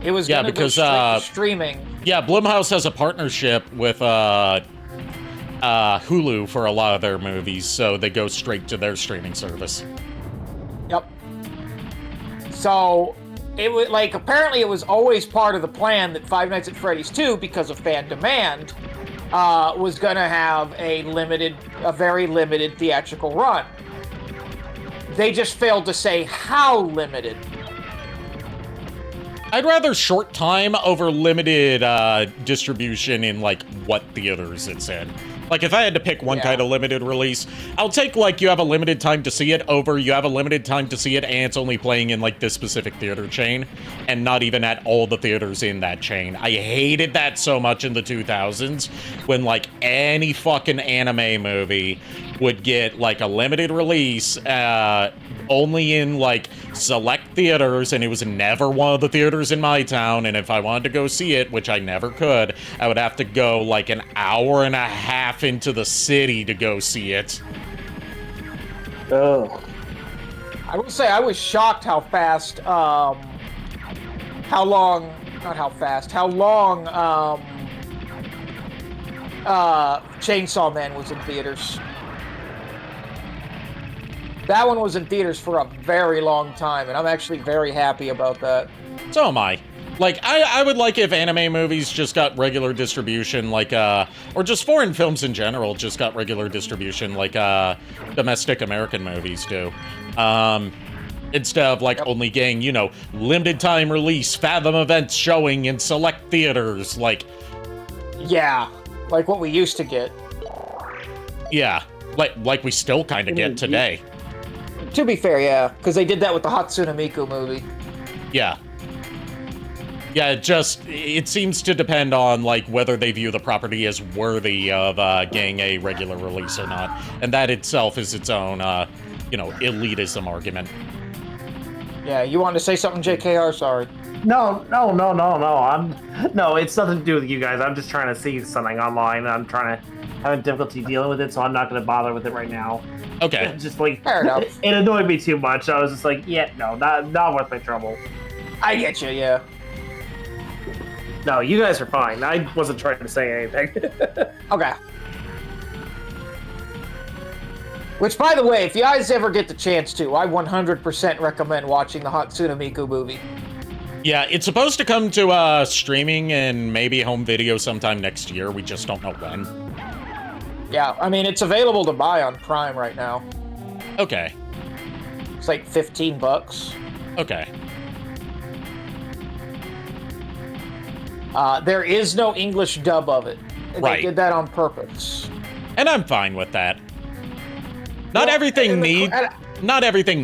Speaker 3: It was going to go straight to streaming.
Speaker 1: Yeah, Blumhouse has a partnership with Hulu for a lot of their movies, so they go straight to their streaming service.
Speaker 3: Yep. So, it was like, apparently it was always part of the plan that Five Nights at Freddy's 2, because of fan demand, was gonna have a very limited theatrical run. They just failed to say how limited.
Speaker 1: I'd rather short time over limited distribution in, like, what theaters it's in. Like, if I had to pick one kind of limited release, I'll take, like, you have a limited time to see it over you have a limited time to see it and it's only playing in, like, this specific theater chain and not even at all the theaters in that chain. I hated that so much in the 2000s when, like, any fucking anime movie would get, like, a limited release only in, like, select theaters, and it was never one of the theaters in my town, and if I wanted to go see it, which I never could, I would have to go, like, an hour and a half into the city to go see it.
Speaker 2: Oh.
Speaker 3: I will say I was shocked how fast, how long Chainsaw Man was in theaters. That one was in theaters for a very long time, and I'm actually very happy about that.
Speaker 1: So am I. Like, I would like if anime movies just got regular distribution, like, or just foreign films in general just got regular distribution, like, domestic American movies do. Instead of, like, only getting, you know, limited time release, Fathom events showing in select theaters, like...
Speaker 3: Yeah, like what we used to get.
Speaker 1: Yeah, like we still kind of get today.
Speaker 3: To be fair, yeah, because they did that with the Hatsune Miku movie.
Speaker 1: Yeah. Yeah, it seems to depend on, like, whether they view the property as worthy of getting a regular release or not. And that itself is its own, you know, elitism argument.
Speaker 3: Yeah, you wanted to say something, JKR? Sorry.
Speaker 2: No. No, it's nothing to do with you guys. I'm just trying to see something online. I'm having difficulty dealing with it, so I'm not going to bother with it right now.
Speaker 1: Okay.
Speaker 2: Just like,
Speaker 3: fair enough.
Speaker 2: It annoyed me too much. I was just like, yeah, no, not worth my trouble.
Speaker 3: I get you, yeah.
Speaker 2: No, you guys are fine. I wasn't trying to say anything.
Speaker 3: Okay. Which, by the way, if you guys ever get the chance to, I 100% recommend watching the Hatsune Miku movie.
Speaker 1: Yeah, it's supposed to come to streaming and maybe home video sometime next year. We just don't know when.
Speaker 3: Yeah, I mean, it's available to buy on Prime right now.
Speaker 1: Okay.
Speaker 3: It's like $15.
Speaker 1: Okay.
Speaker 3: There is no English dub of it.
Speaker 1: Right.
Speaker 3: They did that on purpose.
Speaker 1: And I'm fine with that. Not everything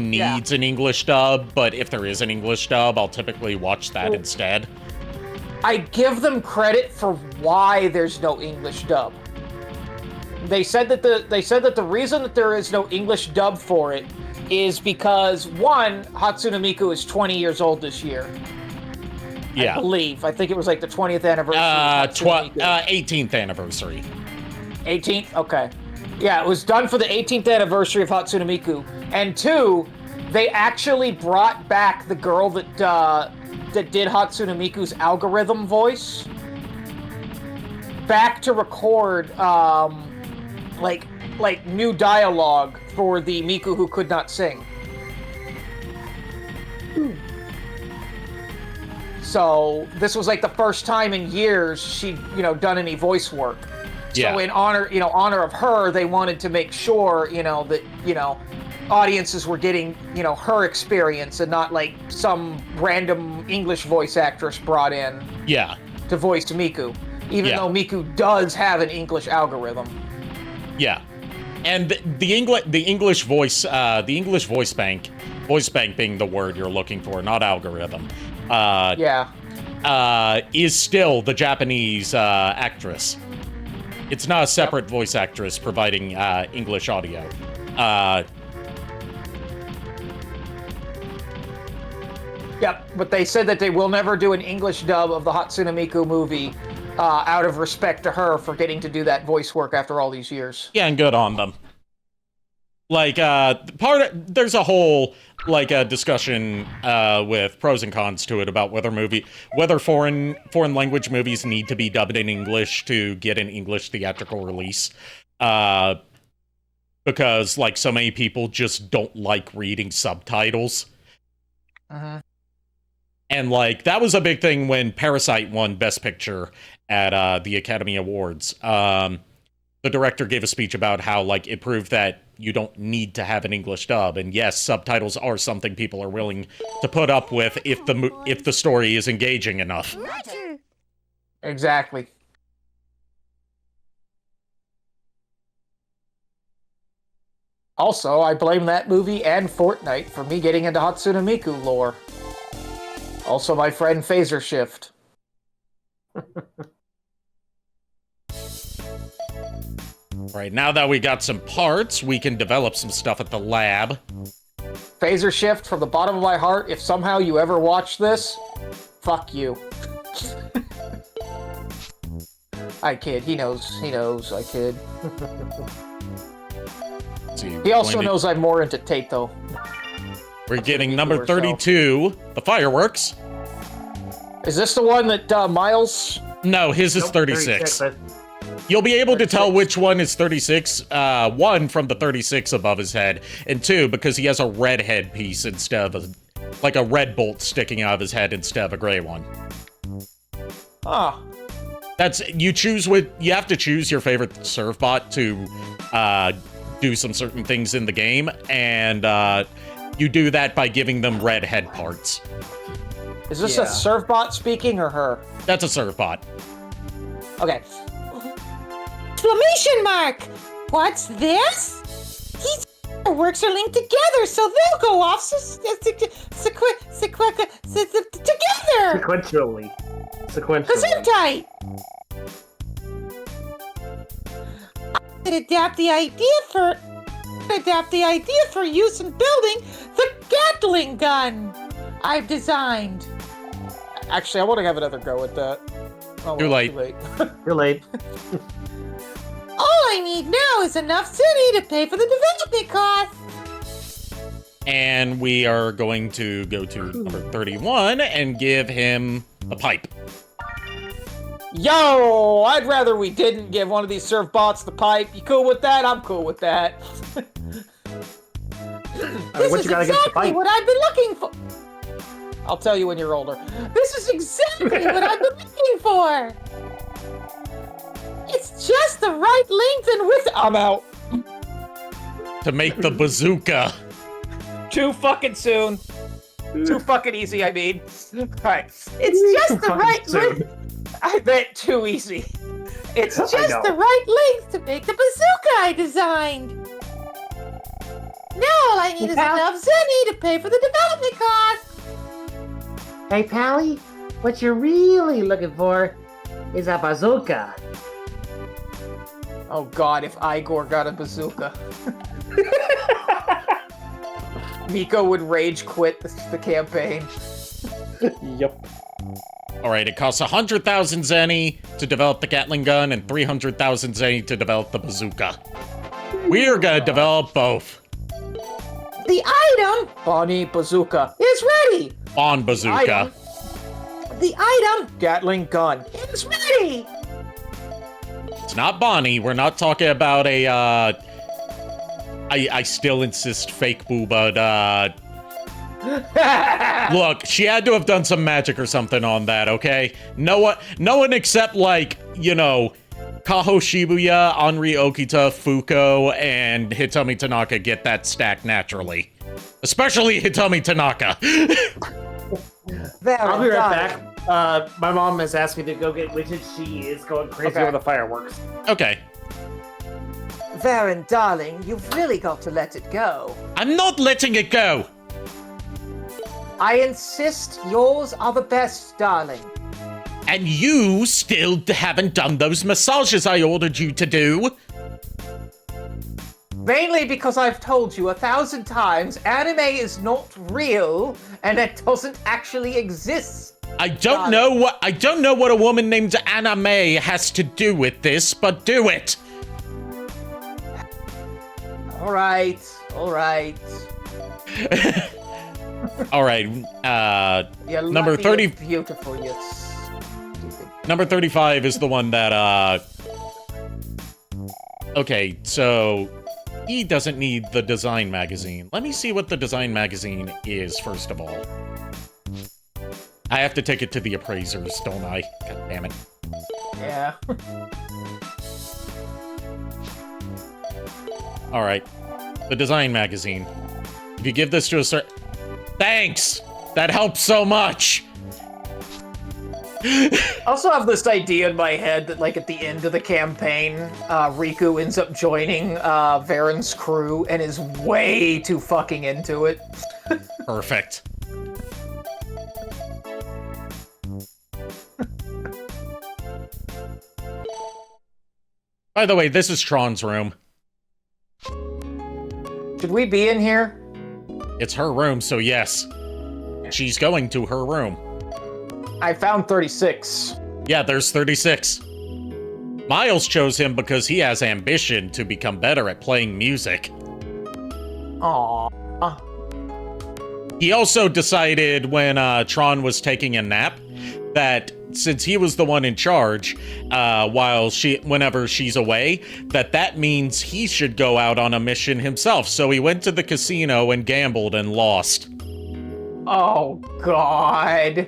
Speaker 1: needs an English dub, but if there is an English dub, I'll typically watch that instead.
Speaker 3: I give them credit for why there's no English dub. They said that the reason that there is no English dub for it is because, one, Hatsune Miku is 20 years old this year.
Speaker 1: Yeah.
Speaker 3: I believe. I think it was like the 20th anniversary.
Speaker 1: 18th anniversary.
Speaker 3: 18th? Okay. Yeah, it was done for the 18th anniversary of Hatsune Miku. And two, they actually brought back the girl that did Hatsune Miku's algorithm voice back to record like new dialogue for the Miku who could not sing. So this was like the first time in years she'd, done any voice work.
Speaker 1: Yeah.
Speaker 3: So in honor of her, they wanted to make sure, that, audiences were getting, her experience and not like some random English voice actress brought in.
Speaker 1: Yeah.
Speaker 3: To voice Miku, even though Miku does have an English algorithm.
Speaker 1: Yeah. And the English voice bank being the word you're looking for, not algorithm. Is still the Japanese actress. It's not a separate voice actress providing English audio.
Speaker 3: Yep, but they said that they will never do an English dub of the Hatsune Miku movie out of respect to her for getting to do that voice work after all these years.
Speaker 1: Yeah, and good on them. Like, there's a whole, discussion with pros and cons to it about whether foreign language movies need to be dubbed in English to get an English theatrical release. Because, so many people just don't like reading subtitles.
Speaker 3: Uh-huh.
Speaker 1: And, that was a big thing when Parasite won Best Picture at the Academy Awards. The director gave a speech about how, it proved that you don't need to have an English dub, and yes, subtitles are something people are willing to put up with if the story is engaging enough.
Speaker 3: Exactly. Also, I blame that movie and Fortnite for me getting into Hatsune Miku lore. Also, my friend Phaser Shift.
Speaker 1: Right, now that we got some parts, we can develop some stuff at the lab.
Speaker 3: Phaser Shift, from the bottom of my heart, if somehow you ever watch this, fuck you. I kid. He knows, I kid. He also knows I'm more into Taito.
Speaker 1: We're getting number 32, the fireworks.
Speaker 3: Is this the one that Miles...
Speaker 1: No, his is 36. You'll be able to tell which one is 36, one, from the 36 above his head, and two, because he has a red headpiece instead of like a red bolt sticking out of his head instead of a gray one.
Speaker 3: Ah.
Speaker 1: You have to choose your favorite Surfbot to do some certain things in the game, and you do that by giving them red head parts.
Speaker 3: Is this a Surfbot speaking or her?
Speaker 1: That's a Surfbot.
Speaker 3: Okay.
Speaker 4: Exclamation mark! What's this? These works are linked together, so they'll go off together!
Speaker 2: Sequentially.
Speaker 4: Gesundheit! I could adapt the idea for use in building the Gatling gun I've designed.
Speaker 3: Actually, I want to have another go at that. Oh,
Speaker 1: Too late.
Speaker 2: You're late.
Speaker 4: All I need now is enough city to pay for the development costs.
Speaker 1: And we are going to go to number 31 and give him a pipe.
Speaker 3: Yo, I'd rather we didn't give one of these Surfbots the pipe. You cool with that? I'm cool with that.
Speaker 4: This is exactly what I've been looking for.
Speaker 3: I'll tell you when you're older.
Speaker 4: This is exactly what I've been looking for. It's just the right length and width.
Speaker 3: I'm out.
Speaker 1: To make the bazooka.
Speaker 3: Too fucking soon. Too fucking easy, I mean. Alright.
Speaker 4: It's just the right width.
Speaker 3: I bet too easy.
Speaker 4: It's just the right length to make the bazooka I designed. Now all I need is enough zenny to pay for the development cost.
Speaker 9: Hey, Pally, what you're really looking for is a bazooka.
Speaker 3: Oh god, if Igor got a bazooka. Miko would rage quit the campaign.
Speaker 2: Yep.
Speaker 1: Alright, it costs 100,000 zenny to develop the Gatling gun and 300,000 zenny to develop the bazooka. We are gonna develop both.
Speaker 4: The item
Speaker 3: Bonnie bazooka.
Speaker 4: is ready.
Speaker 1: On bazooka.
Speaker 4: The item
Speaker 3: Gatling gun.
Speaker 4: is ready.
Speaker 1: It's not Bonnie. We're not talking about a, I still insist fake boo, but, look, she had to have done some magic or something on that, okay? No one except, like, you know, Kaho Shibuya, Henri Okita, Fuko, and Hitomi Tanaka get that stack naturally. Especially Hitomi Tanaka.
Speaker 2: I'll be right back. My mom has asked me to go get widgets. She is going crazy over the fireworks.
Speaker 1: Okay.
Speaker 10: Varen, darling, you've really got to let it go.
Speaker 1: I'm not letting it go!
Speaker 10: I insist yours are the best, darling.
Speaker 1: And you still haven't done those massages I ordered you to do.
Speaker 10: Mainly because I've told you 1,000 times anime is not real and it doesn't actually exist.
Speaker 1: I don't know what a woman named Anime has to do with this, but do it.
Speaker 10: All right.
Speaker 1: All right, number 30.
Speaker 10: Beautiful, you stupid.
Speaker 1: Number 35 is the one that, okay, so he doesn't need the design magazine. Let me see what the design magazine is, first of all. I have to take it to the appraisers, don't I? God damn it.
Speaker 3: Yeah.
Speaker 1: Alright. The design magazine. If you give this to a certain... Thanks! That helps so much!
Speaker 3: I also have this idea in my head that, like, at the end of the campaign, Riku ends up joining Varen's crew and is way too fucking into it.
Speaker 1: Perfect. By the way, this is Tron's room.
Speaker 3: Should we be in here?
Speaker 1: It's her room, so yes. She's going to her room.
Speaker 3: I found 36.
Speaker 1: Yeah, there's 36. Miles chose him because he has ambition to become better at playing music.
Speaker 3: Aww.
Speaker 1: He also decided when Tron was taking a nap that since he was the one in charge, whenever she's away, that means he should go out on a mission himself. So he went to the casino and gambled and lost.
Speaker 10: Oh, God.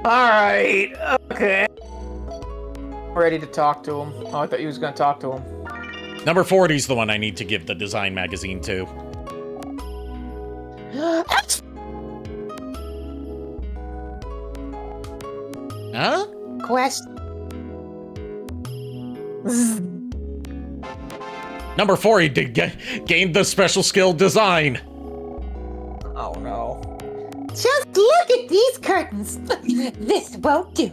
Speaker 10: Alright, okay. Ready to talk to him. Oh, I thought you was gonna talk to him.
Speaker 1: Number 40's the one I need to give the design magazine to. Huh?
Speaker 9: Quest.
Speaker 1: Number 40 gained the special skill design.
Speaker 10: Oh, no.
Speaker 4: Just look at these curtains. This won't do.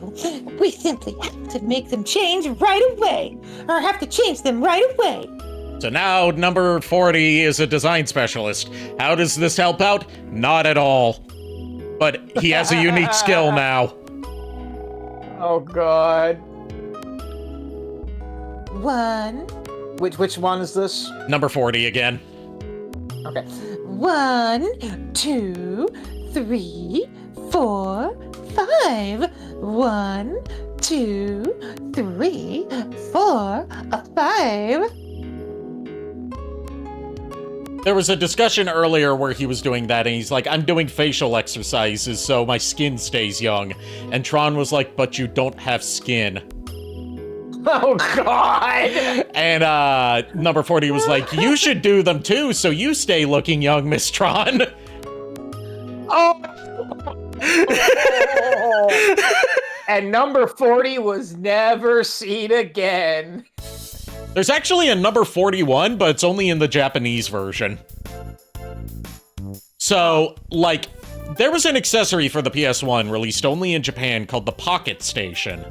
Speaker 4: We simply have to make them change right away. Or have to change them right away.
Speaker 1: So now number 40 is a design specialist. How does this help out? Not at all. But he has a unique skill now.
Speaker 10: Oh, God.
Speaker 4: One.
Speaker 10: Which one is this?
Speaker 1: Number 40 again.
Speaker 10: Okay.
Speaker 4: 1, 2, 3, 4, 5. 1, 2, 3, 4, 5.
Speaker 1: There was a discussion earlier where he was doing that, and he's like, I'm doing facial exercises so my skin stays young. And Tron was like, but you don't have skin.
Speaker 10: Oh, God!
Speaker 1: And number 40 was like, you should do them too so you stay looking young, Miss Tron.
Speaker 10: Oh! And number 40 was never seen again.
Speaker 1: There's actually a number 41, but it's only in the Japanese version. So, like, there was an accessory for the PS1 released only in Japan called the Pocket Station.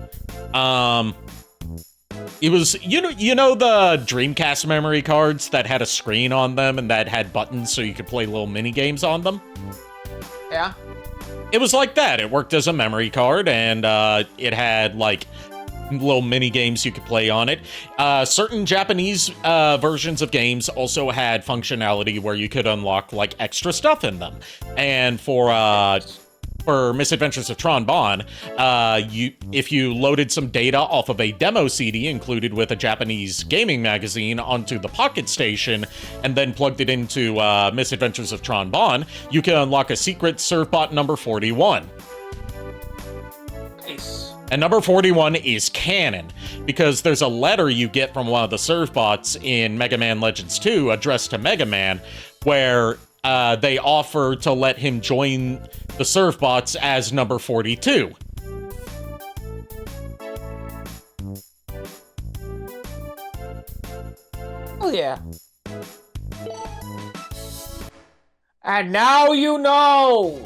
Speaker 1: It was, you know the Dreamcast memory cards that had a screen on them and that had buttons so you could play little mini games on them?
Speaker 10: Yeah.
Speaker 1: It was like that. It worked as a memory card, and it had, like, little mini games you could play on it. Certain Japanese versions of games also had functionality where you could unlock, like, extra stuff in them. And for Misadventures of Tron Bonne, if you loaded some data off of a demo CD included with a Japanese gaming magazine onto the Pocket Station, and then plugged it into Misadventures of Tron Bonne, you can unlock a secret Servbot number 41.
Speaker 10: Nice.
Speaker 1: And number 41 is canon, because there's a letter you get from one of the Servbots in Mega Man Legends 2 addressed to Mega Man, where they offer to let him join the Servbots as number 42.
Speaker 10: Oh, yeah. And now you know!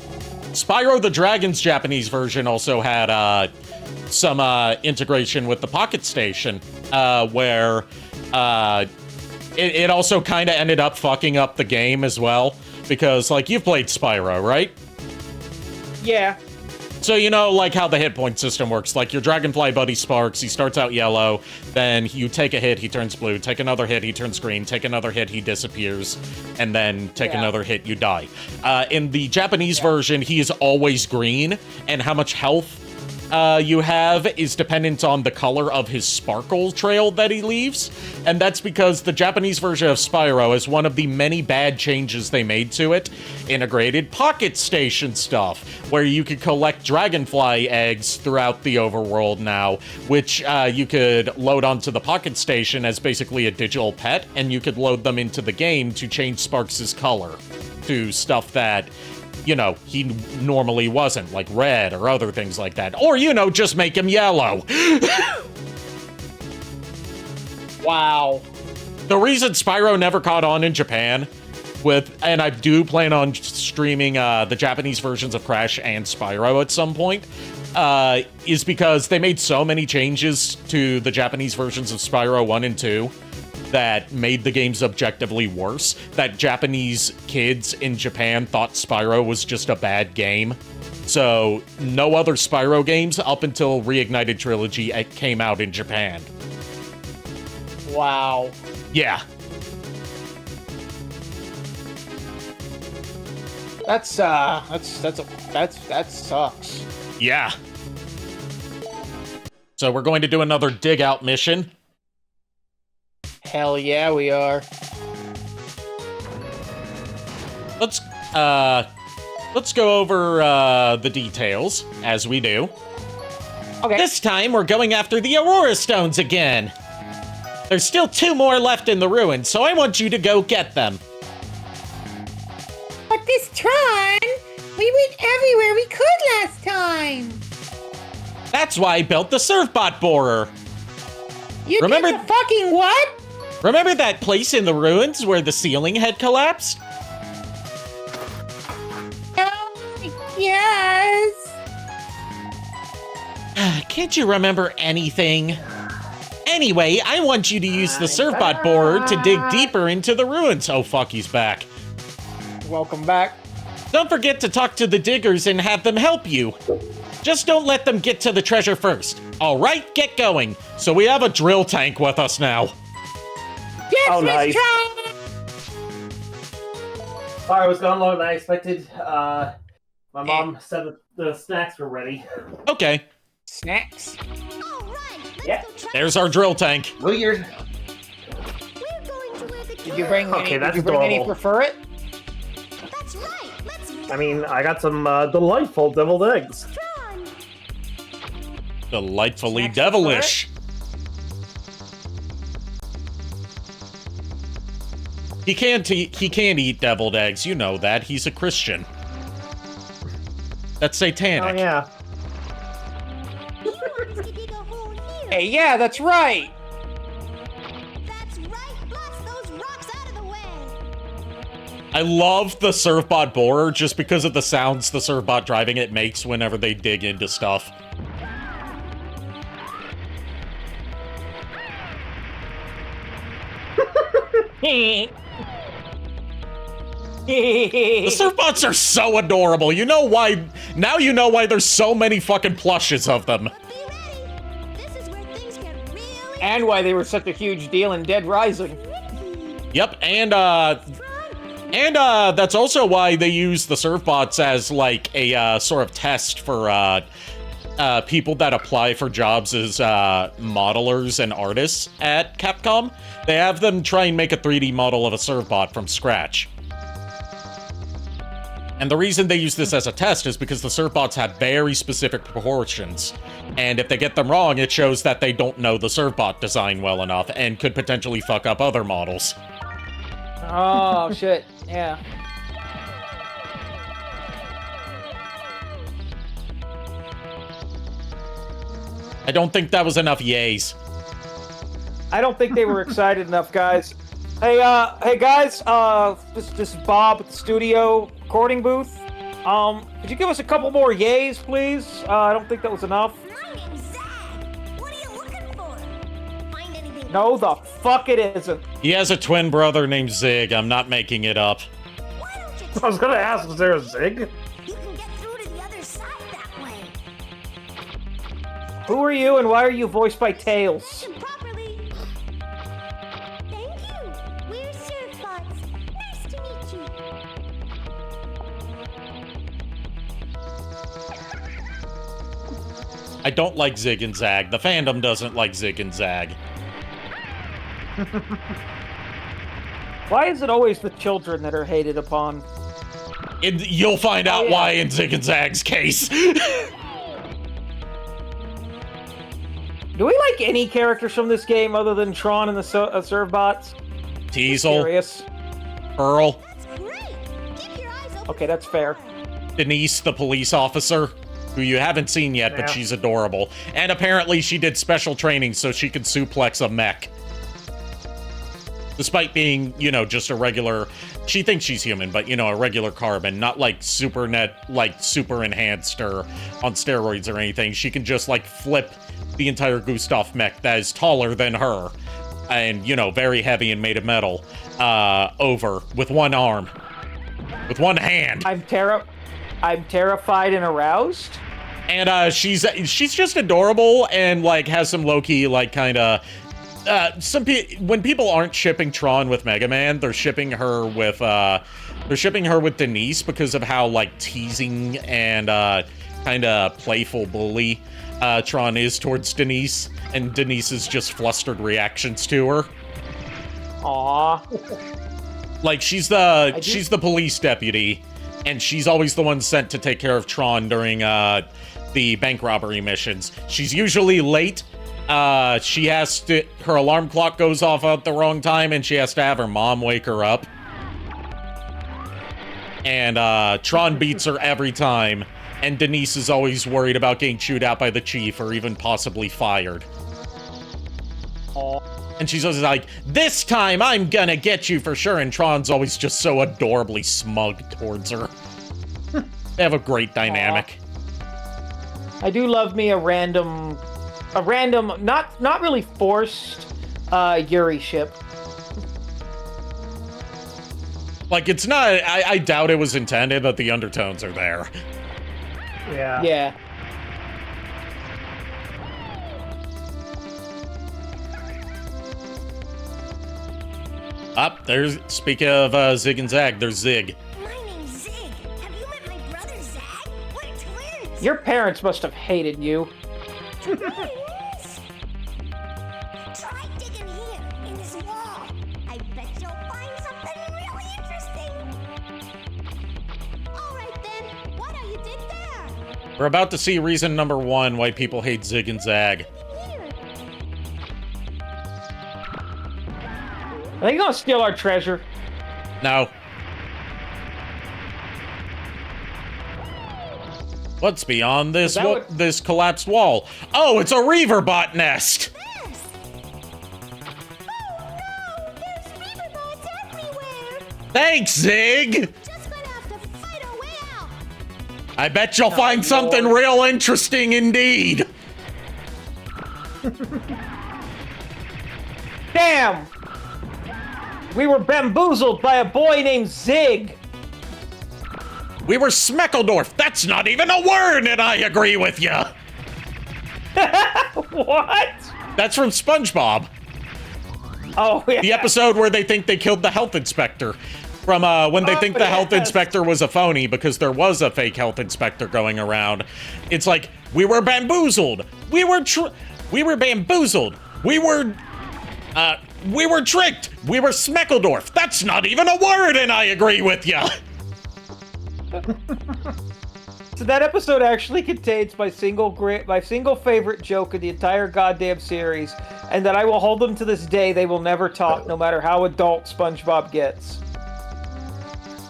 Speaker 1: Spyro the Dragon's Japanese version also had some integration with the Pocket Station, where it also kind of ended up fucking up the game as well, because, like, you've played Spyro, right?
Speaker 2: Yeah.
Speaker 1: So you know, like, how the hit point system works. Like, your Dragonfly buddy Sparks, he starts out yellow, then you take a hit, he turns blue, take another hit, he turns green, take another hit, he disappears, and then take another hit, you die. In the Japanese version, he is always green, and how much health you have is dependent on the color of his sparkle trail that he leaves, and that's because the Japanese version of Spyro, is one of the many bad changes they made to it, integrated Pocket Station stuff, where you could collect dragonfly eggs throughout the overworld now, which you could load onto the Pocket Station as basically a digital pet, and you could load them into the game to change Sparks' color to stuff that, you know, he normally wasn't, like red or other things like that. Or, you know, just make him yellow.
Speaker 2: Wow.
Speaker 1: The reason Spyro never caught on in Japan and I do plan on streaming the Japanese versions of Crash and Spyro at some point, is because they made so many changes to the Japanese versions of Spyro 1 and 2 that made the games objectively worse, that Japanese kids in Japan thought Spyro was just a bad game. So, no other Spyro games up until Reignited Trilogy came out in Japan.
Speaker 10: Wow.
Speaker 1: Yeah.
Speaker 3: that sucks.
Speaker 1: Yeah. So we're going to do another dig out mission.
Speaker 3: Hell yeah, we are.
Speaker 1: Let's go over the details, as we do.
Speaker 3: Okay.
Speaker 1: This time, we're going after the Aurora Stones again. There's still 2 more left in the ruins, so I want you to go get them.
Speaker 4: But this Tron, we went everywhere we could last time.
Speaker 1: That's why I built the Surfbot borer.
Speaker 4: You
Speaker 1: Remember-
Speaker 4: did the fucking what?
Speaker 1: Remember that place in the ruins where the ceiling had collapsed?
Speaker 4: Yes.
Speaker 1: Can't you remember anything? Anyway, I want you to use the Surfbot borer to dig deeper into the ruins. Oh fuck, he's back.
Speaker 3: Welcome back.
Speaker 1: Don't forget to talk to the diggers and have them help you. Just don't let them get to the treasure first. All right, get going. So we have a drill tank with us now.
Speaker 4: Yes,
Speaker 2: Oh, nice.
Speaker 4: Tron.
Speaker 2: Sorry, it was gone longer than I expected. My mom said that the snacks were ready.
Speaker 1: Okay,
Speaker 4: Snacks.
Speaker 5: All right, let's
Speaker 2: Yeah.
Speaker 5: go try.
Speaker 1: there's our drill tank.
Speaker 9: Well, you're...
Speaker 5: We're going to where the
Speaker 3: Did you bring
Speaker 2: Okay,
Speaker 3: any?
Speaker 2: that's
Speaker 3: Did you bring any
Speaker 2: adorable.
Speaker 3: for it?
Speaker 5: That's right. Let's go.
Speaker 2: I mean, I got some delightful deviled eggs.
Speaker 5: Tron.
Speaker 1: Delightfully
Speaker 3: Snacks
Speaker 1: devilish. He can't eat deviled eggs, you know that. He's a Christian. That's satanic.
Speaker 2: Oh, yeah.
Speaker 5: You want us to dig a hole here.
Speaker 3: Hey, yeah, that's right.
Speaker 5: That's right. Blast those rocks out of the way.
Speaker 1: I love the Surfbot borer just because of the sounds the Surfbot driving it makes whenever they dig into stuff. The Surfbots are so adorable. You know why? Now you know why there's so many fucking plushes of them.
Speaker 5: But be ready. This is where things get really
Speaker 3: And why they were such a huge deal in Dead Rising.
Speaker 5: tricky.
Speaker 1: Yep, and that's also why they use the Surfbots as like a sort of test for people that apply for jobs as modelers and artists at Capcom. They have them try and make a 3D model of a Surfbot from scratch. And the reason they use this as a test is because the Surfbots have very specific proportions. And if they get them wrong, it shows that they don't know the Surfbot design well enough and could potentially fuck up other models.
Speaker 3: Oh shit! Yeah.
Speaker 1: I don't think that was enough yays.
Speaker 3: I don't think they were excited enough, guys. Hey, hey guys, this is Bob at the studio recording booth. Could you give us a couple more yays, please? I don't think that was enough.
Speaker 5: My name's Zach. What are you looking for? Find anything?
Speaker 3: No, the fuck it isn't.
Speaker 1: He has a twin brother named Zig. I'm not making it up.
Speaker 5: Why don't you?
Speaker 2: I was gonna ask, is there a Zig?
Speaker 5: You can get through to the other side that way.
Speaker 3: Who are you and why are you voiced by Tails?
Speaker 5: And properly. Thank you. We're Surfbots. Nice to meet you.
Speaker 1: I don't like Zig and Zag. The fandom doesn't like Zig and Zag.
Speaker 3: Why is it always the children that are hated upon?
Speaker 1: You'll find out
Speaker 3: yeah.
Speaker 1: why in Zig and Zag's case.
Speaker 3: Do we like any characters from this game other than Tron and the Surfbots?
Speaker 1: Teasel,
Speaker 3: Curious.
Speaker 1: Earl,
Speaker 5: That's great. Keep your eyes open.
Speaker 3: Okay, that's fair.
Speaker 1: Denise, the police officer, who you haven't seen yet, but
Speaker 2: Yeah.
Speaker 1: she's adorable. And apparently she did special training so she could suplex a mech. Despite being, you know, just a regular... She thinks she's human, but, you know, a regular carbon. Not like super enhanced or on steroids or anything. She can just, like, flip the entire Gustav mech that is taller than her. And, you know, very heavy and made of metal. Over with one arm. With one hand.
Speaker 3: I'm terrified and aroused.
Speaker 1: And she's just adorable and like has some low-key like kind of when people aren't shipping Tron with Mega Man, they're shipping her with They're shipping her with Denise because of how, like, teasing and, kind of playful bully, Tron is towards Denise, and Denise's just flustered reactions to her.
Speaker 3: Aw.
Speaker 1: Like, she's the police deputy, and she's always the one sent to take care of Tron during, the bank robbery missions. She's usually late. Her alarm clock goes off at the wrong time, and she has to have her mom wake her up. And, Tron beats her every time, and Denise is always worried about getting chewed out by the chief or even possibly fired.
Speaker 3: Aw.
Speaker 1: And she's always like, this time I'm gonna get you for sure, and Tron's always just so adorably smug towards her. They have a great dynamic.
Speaker 3: I do love me a random, not really forced, Yuri ship.
Speaker 1: Like, it's not, I doubt it was intended, but the undertones are there.
Speaker 2: Yeah.
Speaker 3: Yeah.
Speaker 1: Speaking of Zig and Zag, there's Zig.
Speaker 5: My name's Zig. Have you met my brother Zag? We're twins.
Speaker 3: Your parents must have hated you.
Speaker 5: Twins? Try digging here in this wall. I bet you'll find something really interesting. All right then. Why don't you dig there?
Speaker 1: We're about to see reason number 1 why people hate Zig and Zag.
Speaker 5: Here.
Speaker 3: Are they gonna steal our treasure?
Speaker 1: No. What's beyond this this collapsed wall? Oh, it's a Reaverbot nest!
Speaker 5: This. Oh no! There's Reaverbots everywhere.
Speaker 1: Thanks, Zig!
Speaker 5: Just gonna have to fight our way out.
Speaker 1: I bet you'll find something real interesting indeed.
Speaker 3: Damn! We were bamboozled by a boy named Zig.
Speaker 1: We were Smeckledorf. That's not even a word, and I agree with you.
Speaker 3: What?
Speaker 1: That's from SpongeBob.
Speaker 3: Oh, yeah.
Speaker 1: The episode where they think they killed the health inspector. From when they think the health inspector was a phony because there was a fake health inspector going around. It's like, we were bamboozled. We were bamboozled. We were tricked. We were Smeckledorf. That's not even a word, and I agree with you.
Speaker 3: So that episode actually contains my single favorite joke in the entire goddamn series, and that I will hold them to this day. They will never talk, no matter how adult SpongeBob gets.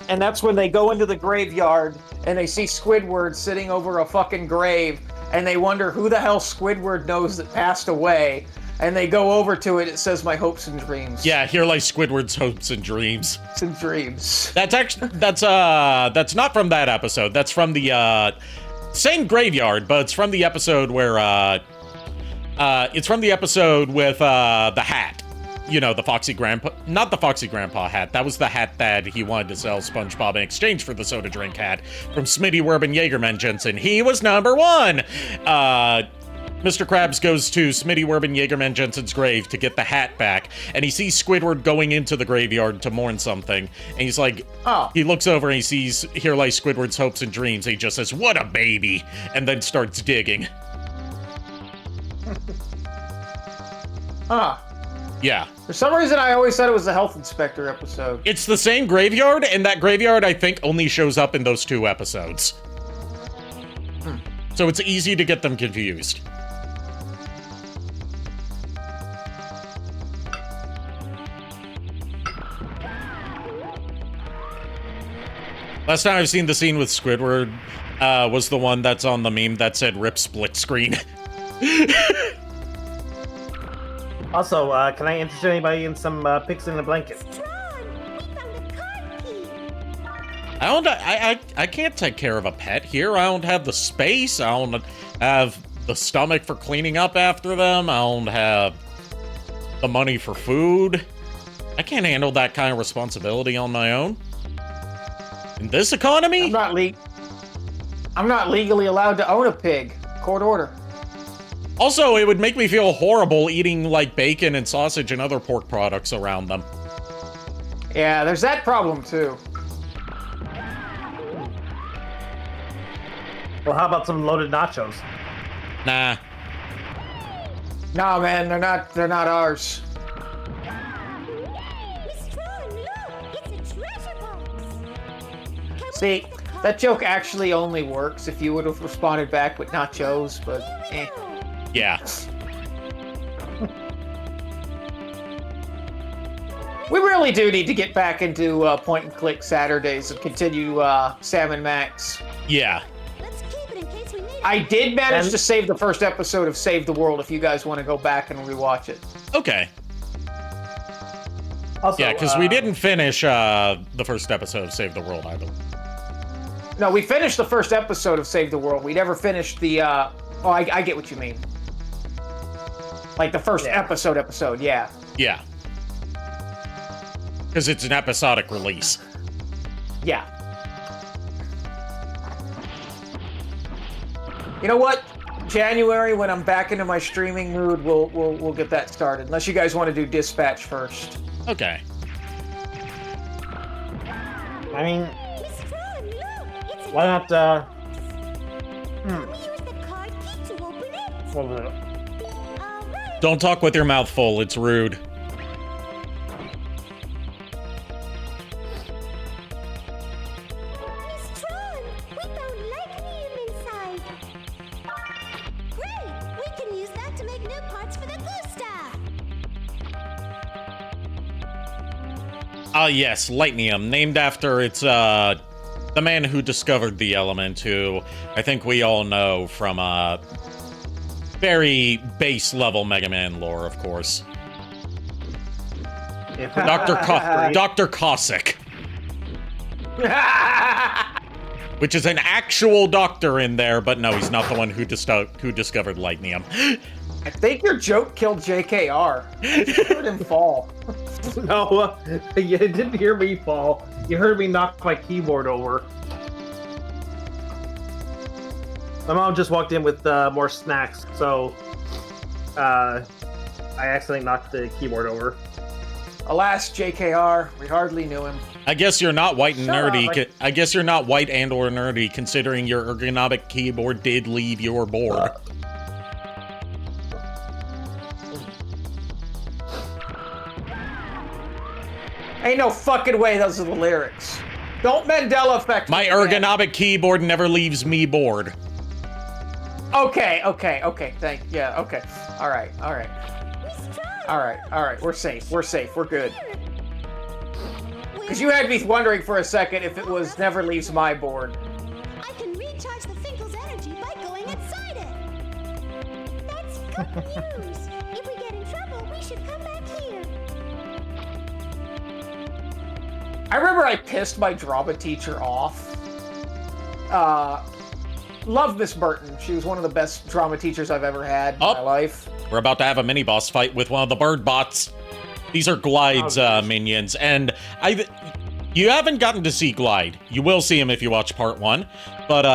Speaker 3: And that's when they go into the graveyard and they see Squidward sitting over a fucking grave, and they wonder who the hell Squidward knows that passed away. And they go over to it. It says, "My hopes and dreams."
Speaker 1: Yeah, here lies Squidward's hopes and dreams.
Speaker 3: Hopes and dreams.
Speaker 1: That's not from that episode. That's from the same graveyard, but it's from the episode where it's from the episode with the hat. You know, the Foxy Grandpa, not the Foxy Grandpa hat. That was the hat that he wanted to sell SpongeBob in exchange for the soda drink hat from Smitty Werben Jaegerman Jensen. He was number 1. Mr. Krabs goes to Smitty Werben Jaegerman Jensen's grave to get the hat back, and he sees Squidward going into the graveyard to mourn something, and he's like, he looks over and he sees here lies Squidward's hopes and dreams, and he just says, "What a baby," and then starts digging. Yeah.
Speaker 3: For some reason, I always thought it was the health inspector episode.
Speaker 1: It's the same graveyard, and that graveyard, I think, only shows up in those 2 episodes. So it's easy to get them confused. Last time I've seen the scene with Squidward was the one that's on the meme that said "rip split screen."
Speaker 2: Also, can I interest anybody in some pigs in a blanket?
Speaker 5: Tron, we found a card key.
Speaker 1: I can't take care of a pet here. I don't have the space. I don't have the stomach for cleaning up after them. I don't have the money for food. I can't handle that kind of responsibility on my own. In this economy?
Speaker 3: I'm not legally allowed to own a pig. Court order.
Speaker 1: Also, it would make me feel horrible eating, like, bacon and sausage and other pork products around them.
Speaker 3: Yeah, there's that problem, too.
Speaker 2: Well, how about some loaded nachos?
Speaker 1: Nah.
Speaker 3: Nah, man, they're not ours.
Speaker 5: Miss Tron, look! It's a treasure box!
Speaker 3: See, that joke actually only works if you would have responded back with nachos, but eh.
Speaker 1: Yeah.
Speaker 3: We really do need to get back into point-and-click Saturdays and continue Sam and Max.
Speaker 1: Yeah.
Speaker 5: Let's keep it in case we need it.
Speaker 3: I did manage to save the first episode of Save the World if you guys want to go back and rewatch it.
Speaker 1: Okay.
Speaker 2: Also,
Speaker 1: Yeah, because we didn't finish the first episode of Save the World either.
Speaker 3: No, we finished the first episode of Save the World. We never finished the, oh, I get what you mean. Like the first episode, yeah.
Speaker 1: Yeah. Because it's an episodic release.
Speaker 3: Yeah. You know what? January, when I'm back into my streaming mood, we'll get that started. Unless you guys want to do Dispatch first.
Speaker 1: Okay.
Speaker 2: I mean,
Speaker 5: Miss Tron, look! It's a
Speaker 2: why not,
Speaker 5: We use the card key to open it.
Speaker 2: Well,
Speaker 5: Alright.
Speaker 1: Don't talk with your mouth full, it's rude.
Speaker 5: Miss Tron, we found Lightning inside. Great! We can use that to make new parts for the glue staff.
Speaker 1: Ah, yes, Lightnium, named after its, the man who discovered the element, who I think we all know from, very base-level Mega Man lore, of course. Dr. Cossack. Which is an actual doctor in there, but no, he's not the one who discovered Lightnium.
Speaker 3: I think your joke killed JKR. You heard him fall.
Speaker 2: no, you didn't hear me fall. You heard me knock my keyboard over. My mom just walked in with more snacks, so I accidentally knocked the keyboard over.
Speaker 3: Alas, JKR, we hardly knew him.
Speaker 1: I guess you're not white and
Speaker 2: Shut up,
Speaker 1: nerdy. I guess you're not white and or nerdy, considering your ergonomic keyboard did leave your board.
Speaker 3: Ain't no fucking way those are the lyrics. Don't Mandela affect
Speaker 1: My
Speaker 3: me,
Speaker 1: ergonomic keyboard never leaves me bored.
Speaker 3: Okay. Yeah, okay. All right. We're safe. We're good. Because you had me wondering for a second if it was never leaves my board.
Speaker 5: I can recharge the Finkel's energy by going inside it. That's good news. If we get in trouble, we should come back here.
Speaker 3: I remember I pissed my drama teacher off. Love Miss Burton. She was one of the best drama teachers I've ever had in my life.
Speaker 1: We're about to have a mini-boss fight with one of the bird bots. These are Glide's minions, and you haven't gotten to see Glide. You will see him if you watch part 1, but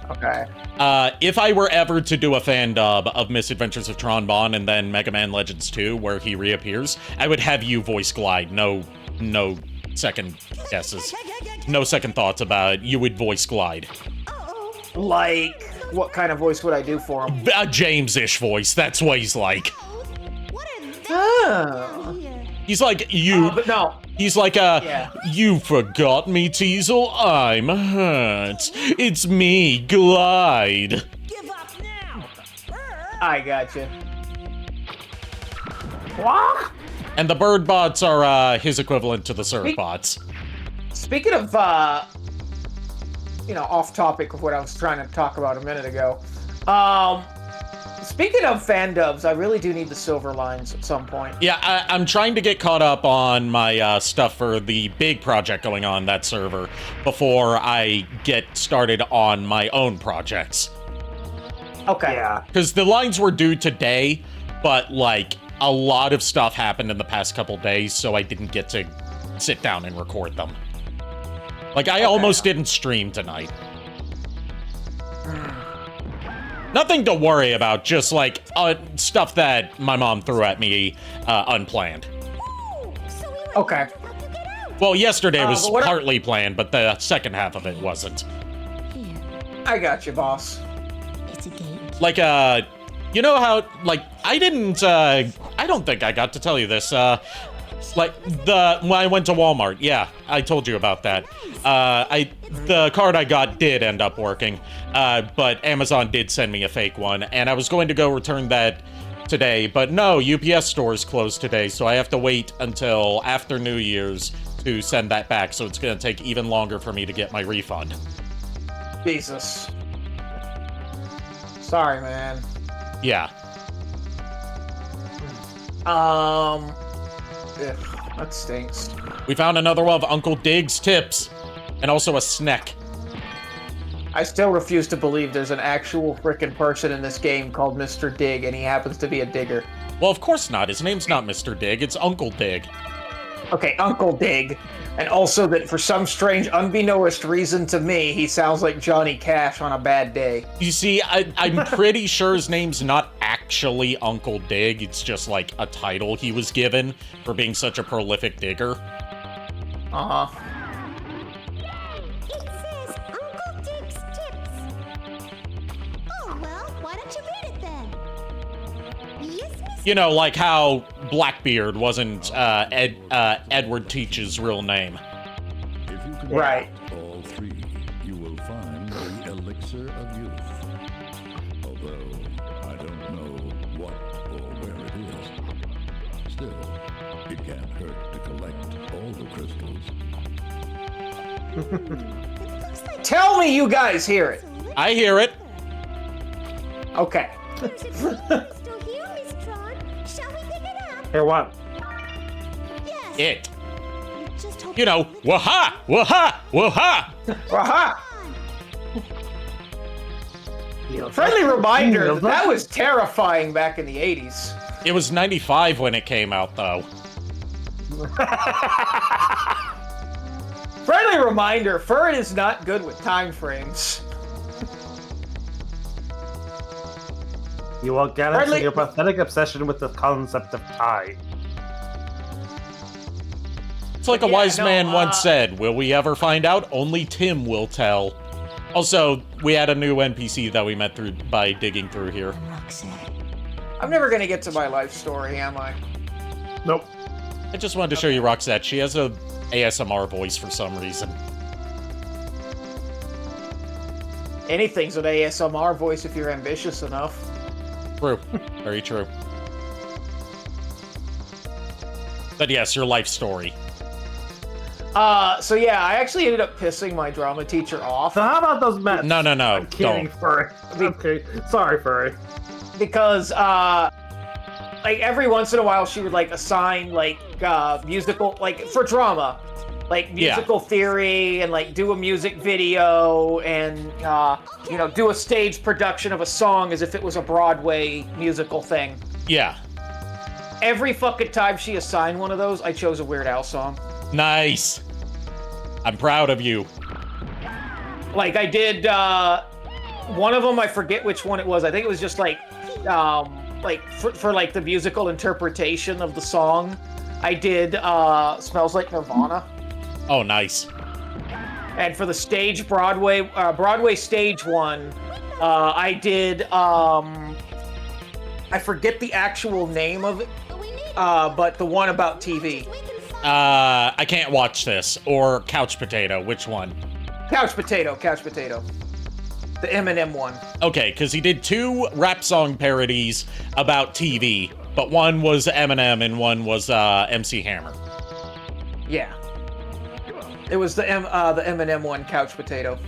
Speaker 3: okay.
Speaker 1: If I were ever to do a fan dub of Misadventures of Tron Bonne and then Mega Man Legends 2, where he reappears, I would have you voice Glide. No second guesses. No second thoughts about it. You would voice Glide.
Speaker 3: Like, what kind of voice would I do for him?
Speaker 1: A James-ish voice. That's what he's like.
Speaker 5: What are they
Speaker 3: Oh.
Speaker 5: here?
Speaker 1: He's like, you...
Speaker 3: But no.
Speaker 1: He's like, you forgot me, Teasel? I'm hurt. It's me, Glide.
Speaker 7: Give up now!
Speaker 3: I gotcha. What?
Speaker 1: And the bird bots are, his equivalent to the surf bots.
Speaker 3: Speaking of, off topic of what I was trying to talk about a minute ago. Speaking of fan dubs, I really do need the silver lines at some point.
Speaker 1: Yeah, I'm trying to get caught up on my stuff for the big project going on that server before I get started on my own projects.
Speaker 3: Okay.
Speaker 2: Yeah.
Speaker 1: Because the lines were due today, but, like, a lot of stuff happened in the past couple days, so I didn't get to sit down and record them. Like, I almost didn't stream tonight. Nothing to worry about, just, like, stuff that my mom threw at me unplanned.
Speaker 3: Okay.
Speaker 1: Well, yesterday was partly planned, but the second half of it wasn't.
Speaker 10: I got you, boss.
Speaker 5: It's a game.
Speaker 1: Like, you know how, like, I don't think I got to tell you this, like, when I went to Walmart, yeah, I told you about that. The card I got did end up working, but Amazon did send me a fake one, and I was going to go return that today, but no, UPS stores closed today, so I have to wait until after New Year's to send that back, so it's gonna take even longer for me to get my refund.
Speaker 10: Jesus. Sorry, man.
Speaker 1: Yeah.
Speaker 10: Ugh, that stinks.
Speaker 1: We found another one of Uncle Dig's tips, and also a snack.
Speaker 10: I still refuse to believe there's an actual frickin' person in this game called Mr. Dig, and he happens to be a digger.
Speaker 1: Well, of course not. His name's not Mr. Dig, it's Uncle Dig.
Speaker 10: Okay, Uncle Dig. And also that for some strange, unbeknownst reason to me, he sounds like Johnny Cash on a bad day.
Speaker 1: You see, I'm pretty sure his name's not actually Uncle Dig, it's just like a title he was given for being such a prolific digger.
Speaker 10: Uh-huh.
Speaker 5: It says Uncle Dig's Tips. Oh, well, why don't you read it then? Yes, Miss.
Speaker 1: You know, like how Blackbeard wasn't Edward Teach's real name.
Speaker 8: If you can
Speaker 10: Right.
Speaker 8: all three, you will find the elixir of youth. Although I don't know what or where it is. Still, it can't hurt to collect all the crystals.
Speaker 10: Tell me you guys hear it.
Speaker 1: I hear it.
Speaker 10: Okay.
Speaker 5: Still here, Miss Tron? Shall we pick it up?
Speaker 2: Here, what?
Speaker 5: Yes.
Speaker 1: It.
Speaker 5: Just hope
Speaker 1: You know, waha! Waha! Waha!
Speaker 10: Aha! Friendly reminder that was terrifying back in the 80s.
Speaker 1: It was 95 when it came out, though.
Speaker 10: Friendly reminder, Furret is not good with time frames.
Speaker 2: You won't get it
Speaker 10: Hardly-
Speaker 2: to your pathetic obsession with the concept of time.
Speaker 1: It's like a
Speaker 10: Yeah,
Speaker 1: wise
Speaker 10: no,
Speaker 1: man once said, will we ever find out? Only Tim will tell. Also, we had a new NPC that we met through by digging through here.
Speaker 10: I'm never gonna get to my life story, am I?
Speaker 2: Nope.
Speaker 1: I just wanted to show you Roxette. She has a ASMR voice for some reason.
Speaker 10: Anything's an ASMR voice if you're ambitious enough.
Speaker 1: True. Very true. But yes, your life story.
Speaker 10: So yeah, I actually ended up pissing my drama teacher off
Speaker 2: So how about those Mets?
Speaker 1: No,
Speaker 2: I'm kidding,
Speaker 1: don't.
Speaker 2: Furry. Okay, sorry, Furry.
Speaker 10: because, like every once in a while she would like assign like musical, like for drama, like musical theory and like do a music video and you know, do a stage production of a song as if it was a Broadway musical thing.
Speaker 1: Yeah.
Speaker 10: Every fucking time she assigned one of those, I chose a Weird Al song.
Speaker 1: Nice. I'm proud of you.
Speaker 10: Like I did one of them, I forget which one it was. I think it was just like for like the musical interpretation of the song, I did Smells Like Nirvana.
Speaker 1: Oh, nice.
Speaker 10: And for the stage Broadway stage one, I did I forget the actual name of it, but the one about TV.
Speaker 1: I can't watch this. Or Couch Potato. Which one?
Speaker 10: Couch Potato. The Eminem one.
Speaker 1: Okay, because he did 2 rap song parodies about TV, but one was Eminem and one was MC Hammer.
Speaker 10: Yeah. It was the Eminem one, Couch Potato.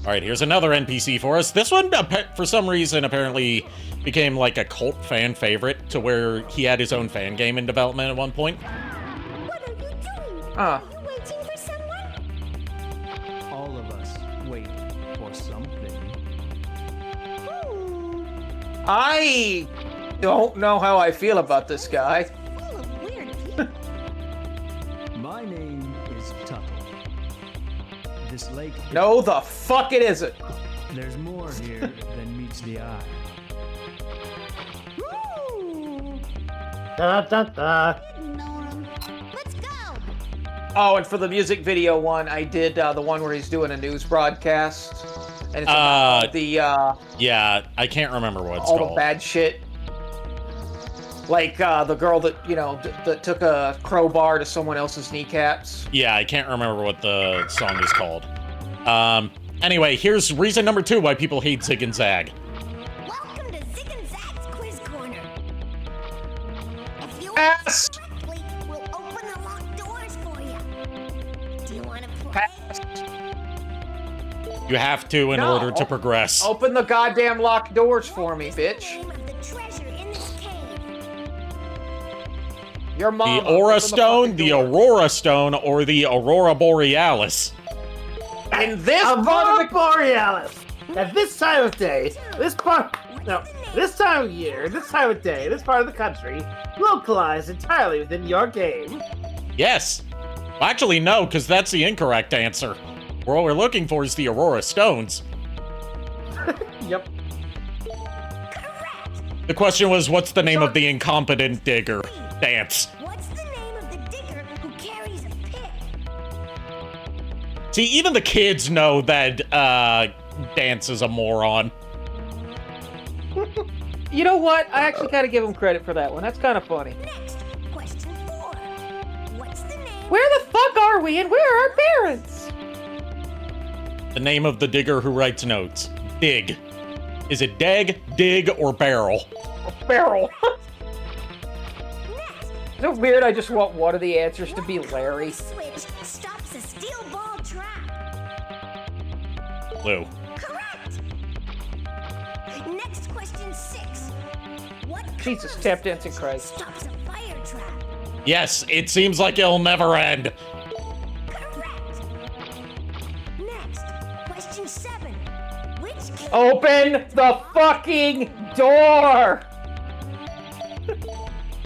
Speaker 1: All right, here's another NPC for us. This one, for some reason, apparently became like a cult fan favorite to where he had his own fan game in development at one point.
Speaker 5: What are you doing?
Speaker 10: Ah.
Speaker 5: Are you waiting for someone?
Speaker 6: All of us wait for something.
Speaker 10: I don't know how I feel about this guy.
Speaker 5: Full of weird people.
Speaker 6: My name is Tuttle. This lake.
Speaker 10: No, the fuck it isn't.
Speaker 6: There's more here than meets the eye.
Speaker 2: Da da da.
Speaker 5: Ignore him. Let's go.
Speaker 10: Oh, and for the music video one, I did the one where he's doing a news broadcast. And it's about
Speaker 1: yeah, I can't remember what it's
Speaker 10: all
Speaker 1: called.
Speaker 10: the bad shit. Like the girl that, you know, that took a crowbar to someone else's kneecaps.
Speaker 1: Yeah, I can't remember what the song is called. Anyway, here's reason number 2 why people hate Zig and Zag.
Speaker 5: Welcome to Zig and Zag's Quiz Corner. If you
Speaker 10: Pass.
Speaker 5: answer correctly, we'll open the locked doors for you. Do you want to play?
Speaker 10: Pass.
Speaker 1: You have to in
Speaker 10: No.
Speaker 1: order to progress.
Speaker 10: Open the goddamn locked doors for me, bitch.
Speaker 5: Name of the treasure in this cave.
Speaker 10: Your mom.
Speaker 1: The Aura Stone, the Aurora Stone, or the Aurora Borealis.
Speaker 10: In this part
Speaker 2: Aurora
Speaker 10: of the
Speaker 2: Borealis. At this time of day, this time of year, this time of day, this part of the country, localized entirely within your game.
Speaker 1: Yes. Well, actually, no, because that's the incorrect answer. What we're looking for is the Aurora Stones.
Speaker 2: Yep.
Speaker 1: The question was, what's the name of the incompetent digger? Dance.
Speaker 5: What's the name of the digger who carries a pick?
Speaker 1: See, even the kids know that Dance is a moron.
Speaker 3: You know what? I actually gotta give him credit for that one. That's kind of funny.
Speaker 5: Next, question 4. What's the name?
Speaker 3: Where the fuck are we and where are our parents?
Speaker 1: The name of the digger who writes notes. Dig. Is it Dag, Dig, or Barrel?
Speaker 3: Barrel.
Speaker 5: Next,
Speaker 3: Is it weird I just want one of the answers to be Larry?
Speaker 5: switch stops a steel ball trap.
Speaker 1: Lou.
Speaker 5: Correct. Next, question 6. What
Speaker 3: Jesus,
Speaker 5: color
Speaker 3: tap dancing
Speaker 5: switch
Speaker 3: Christ.
Speaker 5: stops a fire trap?
Speaker 1: Yes, it seems like it'll never end.
Speaker 5: Correct. Next, question 7. Which cave?
Speaker 3: Open the fucking door!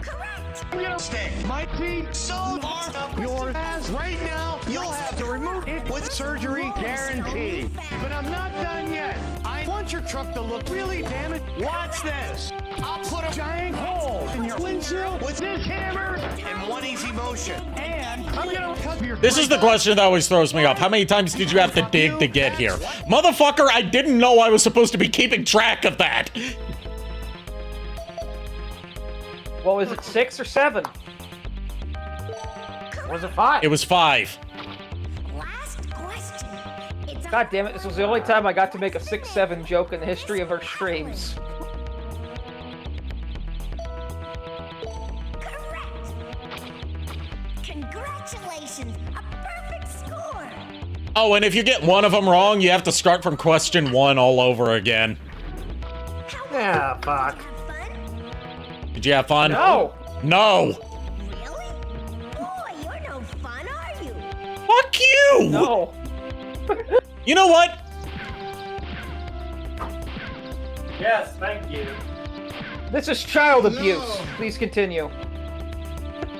Speaker 5: Correct.
Speaker 6: My team so far up yours as right now. You'll have to remove it with surgery guaranteed. But I'm not done yet. I want your truck to look really damaged. Watch this. I'll put a giant hole in your windshield with this hammer and one easy motion. And I'm gonna cut your.
Speaker 1: This is the question that always throws me off. How many times did you have to dig to get here? Motherfucker, I didn't know I was supposed to be keeping track of that.
Speaker 3: What was it, 6 or 7?
Speaker 2: Or was it 5?
Speaker 1: It was 5.
Speaker 5: Last question. It's
Speaker 3: God damn it, this was the only time I got to make a 6-7 joke in the history of our streams.
Speaker 5: correct. Congratulations, a perfect score.
Speaker 1: Oh, and if you get one of them wrong, you have to start from question 1 all over again.
Speaker 2: Yeah, fuck.
Speaker 5: Have fun?
Speaker 1: Did you have fun?
Speaker 3: No!
Speaker 1: No!
Speaker 5: Really? Boy, you're no fun, are you?
Speaker 1: Fuck you!
Speaker 3: No!
Speaker 1: You know what?
Speaker 2: Yes, thank you.
Speaker 3: This is child abuse. Please continue.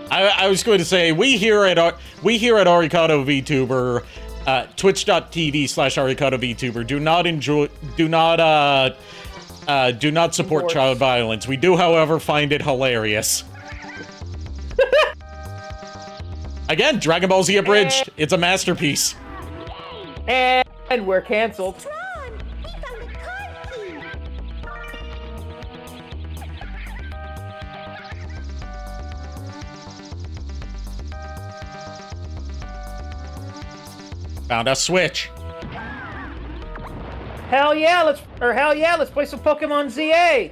Speaker 1: I was going to say, we here at Arikado VTuber, twitch.tv/Arikado VTuber, do not support child violence. We do, however, find it hilarious. Again, Dragon Ball Z Abridged. It's a masterpiece.
Speaker 3: And we're canceled.
Speaker 5: Tron, we found a card key.
Speaker 1: Found a switch.
Speaker 3: Hell yeah, let's play some Pokemon ZA.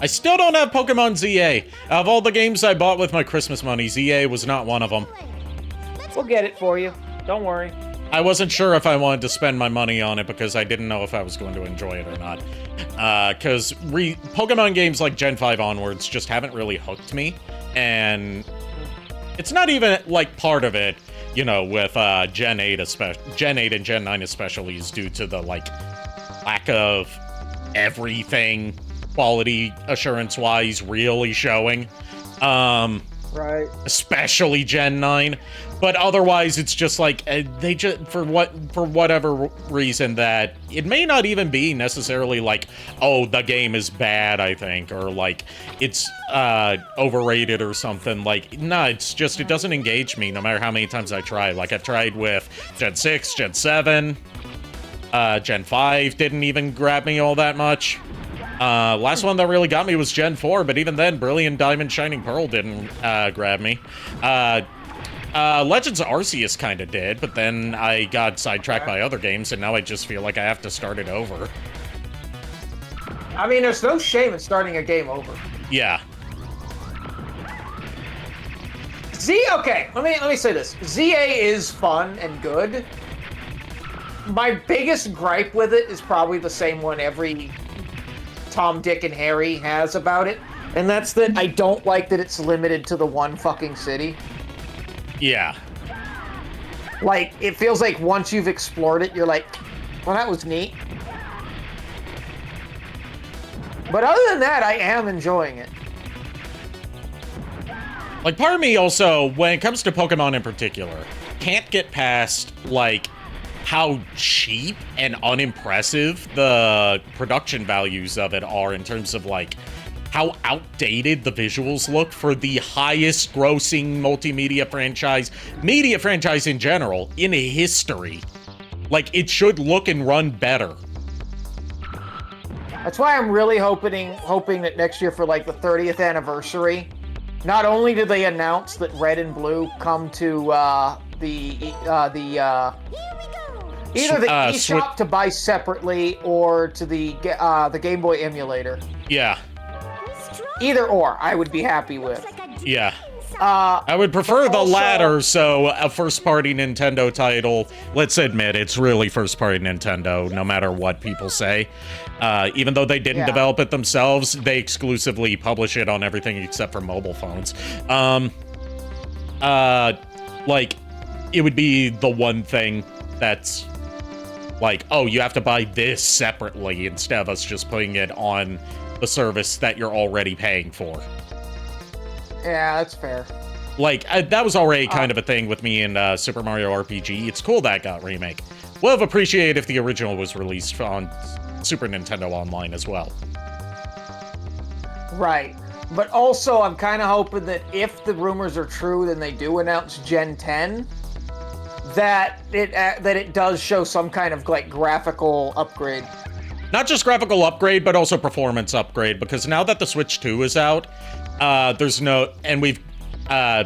Speaker 1: I still don't have Pokemon ZA. Of all the games I bought with my Christmas money, ZA was not one of them.
Speaker 3: We'll get it for you. Don't worry.
Speaker 1: I wasn't sure if I wanted to spend my money on it because I didn't know if I was going to enjoy it or not. Because Pokemon games like Gen 5 onwards just haven't really hooked me. And it's not even, like, part of it, you know, with Gen 8 and Gen 9 especially is due to the, like, lack of everything quality assurance-wise really showing.
Speaker 2: Right.
Speaker 1: Especially Gen 9. But otherwise, it's just like, they just, for whatever reason that, it may not even be necessarily like, oh, the game is bad, I think, or like, it's overrated or something. Like, no, it's just, it doesn't engage me no matter how many times I try. Like, I've tried with Gen 6, Gen 7, Gen 5 didn't even grab me all that much. Last one that really got me was Gen 4, but even then, Brilliant Diamond Shining Pearl didn't grab me. Legends Arceus kind of did, but then I got sidetracked by other games, and now I just feel like I have to start it over.
Speaker 10: I mean, there's no shame in starting a game over.
Speaker 1: Yeah.
Speaker 10: Okay, let me say this. ZA is fun and good. My biggest gripe with it is probably the same one every Tom, Dick, and Harry has about it, and that's that I don't like that it's limited to the one fucking city.
Speaker 1: Yeah.
Speaker 10: Like, it feels like once you've explored it, you're like, well, that was neat. But other than that, I am enjoying it.
Speaker 1: Like, part of me also, when it comes to Pokemon in particular, can't get past, like, how cheap and unimpressive the production values of it are in terms of, like, how outdated the visuals look for the highest grossing media franchise in general, in history. Like, it should look and run better.
Speaker 10: That's why I'm really hoping that next year for, like, the 30th anniversary, not only do they announce that Red and Blue come to either the eShop to buy separately or to the Game Boy emulator.
Speaker 1: Yeah.
Speaker 10: Either or, I would be happy with.
Speaker 1: Yeah. I would prefer the latter, so a first-party Nintendo title, let's admit, it's really first-party Nintendo, no matter what people say. Even though they didn't develop it themselves, they exclusively publish it on everything except for mobile phones. Like, it would be the one thing that's like, oh, you have to buy this separately instead of us just putting it on the service that you're already paying for.
Speaker 10: Yeah, that's fair.
Speaker 1: Like, that was already kind of a thing with me in Super Mario RPG. It's cool that got remake. Would have appreciated if the original was released on Super Nintendo Online as well.
Speaker 10: Right. But also, I'm kind of hoping that if the rumors are true, then they do announce Gen 10, that it does show some kind of, like, graphical upgrade.
Speaker 1: Not just graphical upgrade, but also performance upgrade, because now that the Switch 2 is out, there's no, and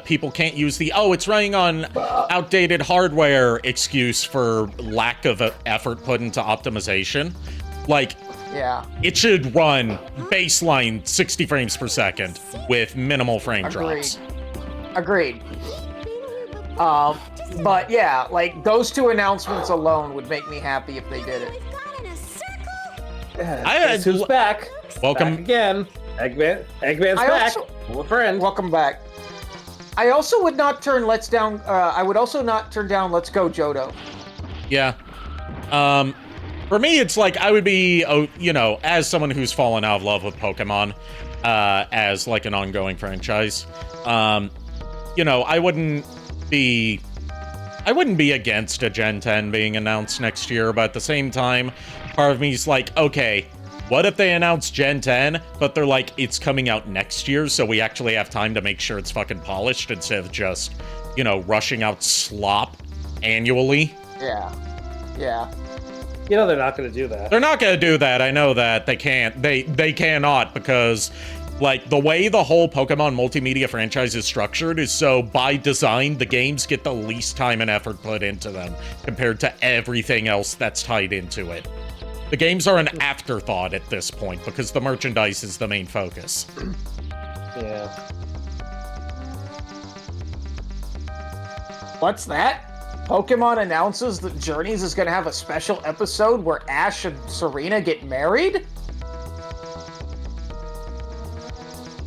Speaker 1: people can't use the, oh, it's running on outdated hardware excuse for lack of effort put into optimization. Like,
Speaker 10: yeah,
Speaker 1: it should run baseline 60 frames per second with minimal frame drops.
Speaker 10: Agreed. But yeah, like, those two announcements alone would make me happy if they did it.
Speaker 2: Guess who's back?
Speaker 1: Welcome
Speaker 2: back again. Eggman's back. We're friends.
Speaker 10: Welcome back. I also would not turn I would also not turn down Let's Go Johto.
Speaker 1: Yeah. For me, it's like, I would be, you know, as someone who's fallen out of love with Pokemon, as like an ongoing franchise, you know, I wouldn't be against a Gen 10 being announced next year, but at the same time, part of me is like, okay, what if they announce Gen 10, but they're like, it's coming out next year, so we actually have time to make sure it's fucking polished instead of just, you know, rushing out slop annually?
Speaker 10: Yeah. Yeah.
Speaker 2: You know they're not going to do that.
Speaker 1: They're not going to do that. I know that. They can't. They cannot, because, like, the way the whole Pokemon multimedia franchise is structured is so, by design, the games get the least time and effort put into them compared to everything else that's tied into it. The games are an afterthought at this point because the merchandise is the main focus.
Speaker 2: Yeah.
Speaker 10: What's that? Pokemon announces that Journeys is going to have a special episode where Ash and Serena get married?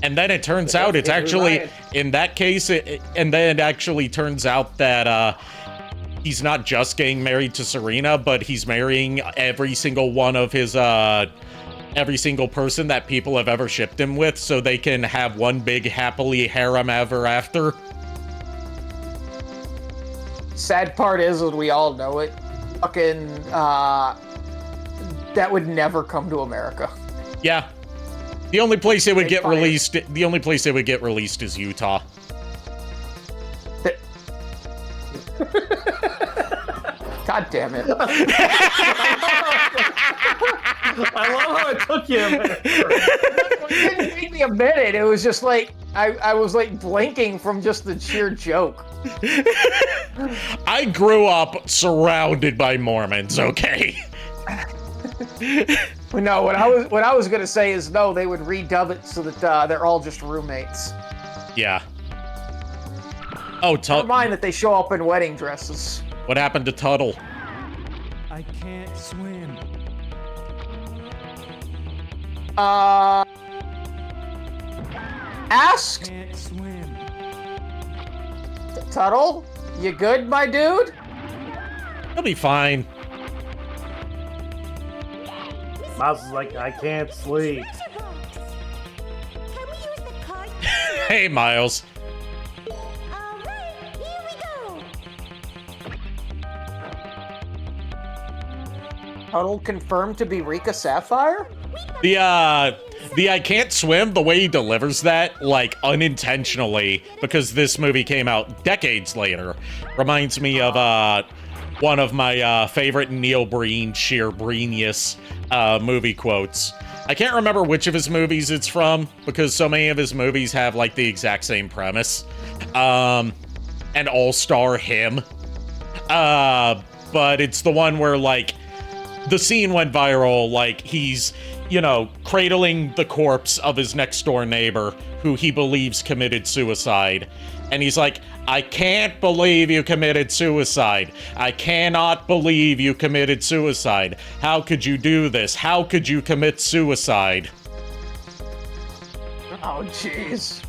Speaker 1: And then it turns out it's actually, in that case, and then it actually turns out that he's not just getting married to Serena, but he's marrying every single one of his every single person that people have ever shipped him with so they can have one big happily harem ever after.
Speaker 10: Sad part is we all know it. Fucking, that would never come to America.
Speaker 1: Yeah. The only place it would get released, is Utah.
Speaker 10: God damn it.
Speaker 2: I love how it took you a minute.
Speaker 10: It didn't take me a minute. It was just like, I was like blinking from just the sheer joke.
Speaker 1: I grew up surrounded by Mormons, okay?
Speaker 10: No, what I was gonna say is no, they would redub it so that they're all just roommates.
Speaker 1: Yeah. Oh,
Speaker 10: Never mind that they show up in wedding dresses.
Speaker 1: What happened to Tuttle?
Speaker 6: I can't swim.
Speaker 10: Ask
Speaker 6: Can't swim.
Speaker 10: Tuttle, you good, my dude?
Speaker 1: He'll be fine.
Speaker 2: Miles is like, I can't sleep.
Speaker 5: Can we use the card?
Speaker 1: Hey, Miles.
Speaker 5: All right, here we go.
Speaker 10: Tuttle confirmed to be Rika Sapphire?
Speaker 1: The I can't swim, the way he delivers that, like, unintentionally, because this movie came out decades later, reminds me of, one of my, favorite Neil Breen, sheer Breenius, movie quotes. I can't remember which of his movies it's from, because so many of his movies have, like, the exact same premise. An all-star him. But it's the one where, like, the scene went viral, like, he's, you know, cradling the corpse of his next-door neighbor, who he believes committed suicide. And he's like, I can't believe you committed suicide. I cannot believe you committed suicide. How could you do this? How could you commit suicide?
Speaker 10: Oh, jeez.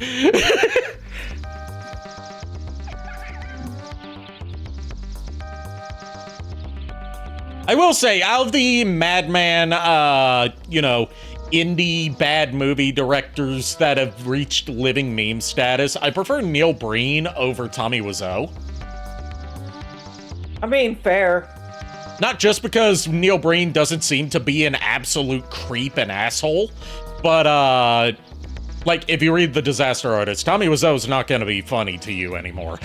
Speaker 1: I will say, out of the madman, you know, indie bad movie directors that have reached living meme status, I prefer Neil Breen over Tommy Wiseau.
Speaker 10: I mean, fair.
Speaker 1: Not just because Neil Breen doesn't seem to be an absolute creep and asshole, but, like, if you read The Disaster Artist, Tommy Wiseau's not gonna be funny to you anymore.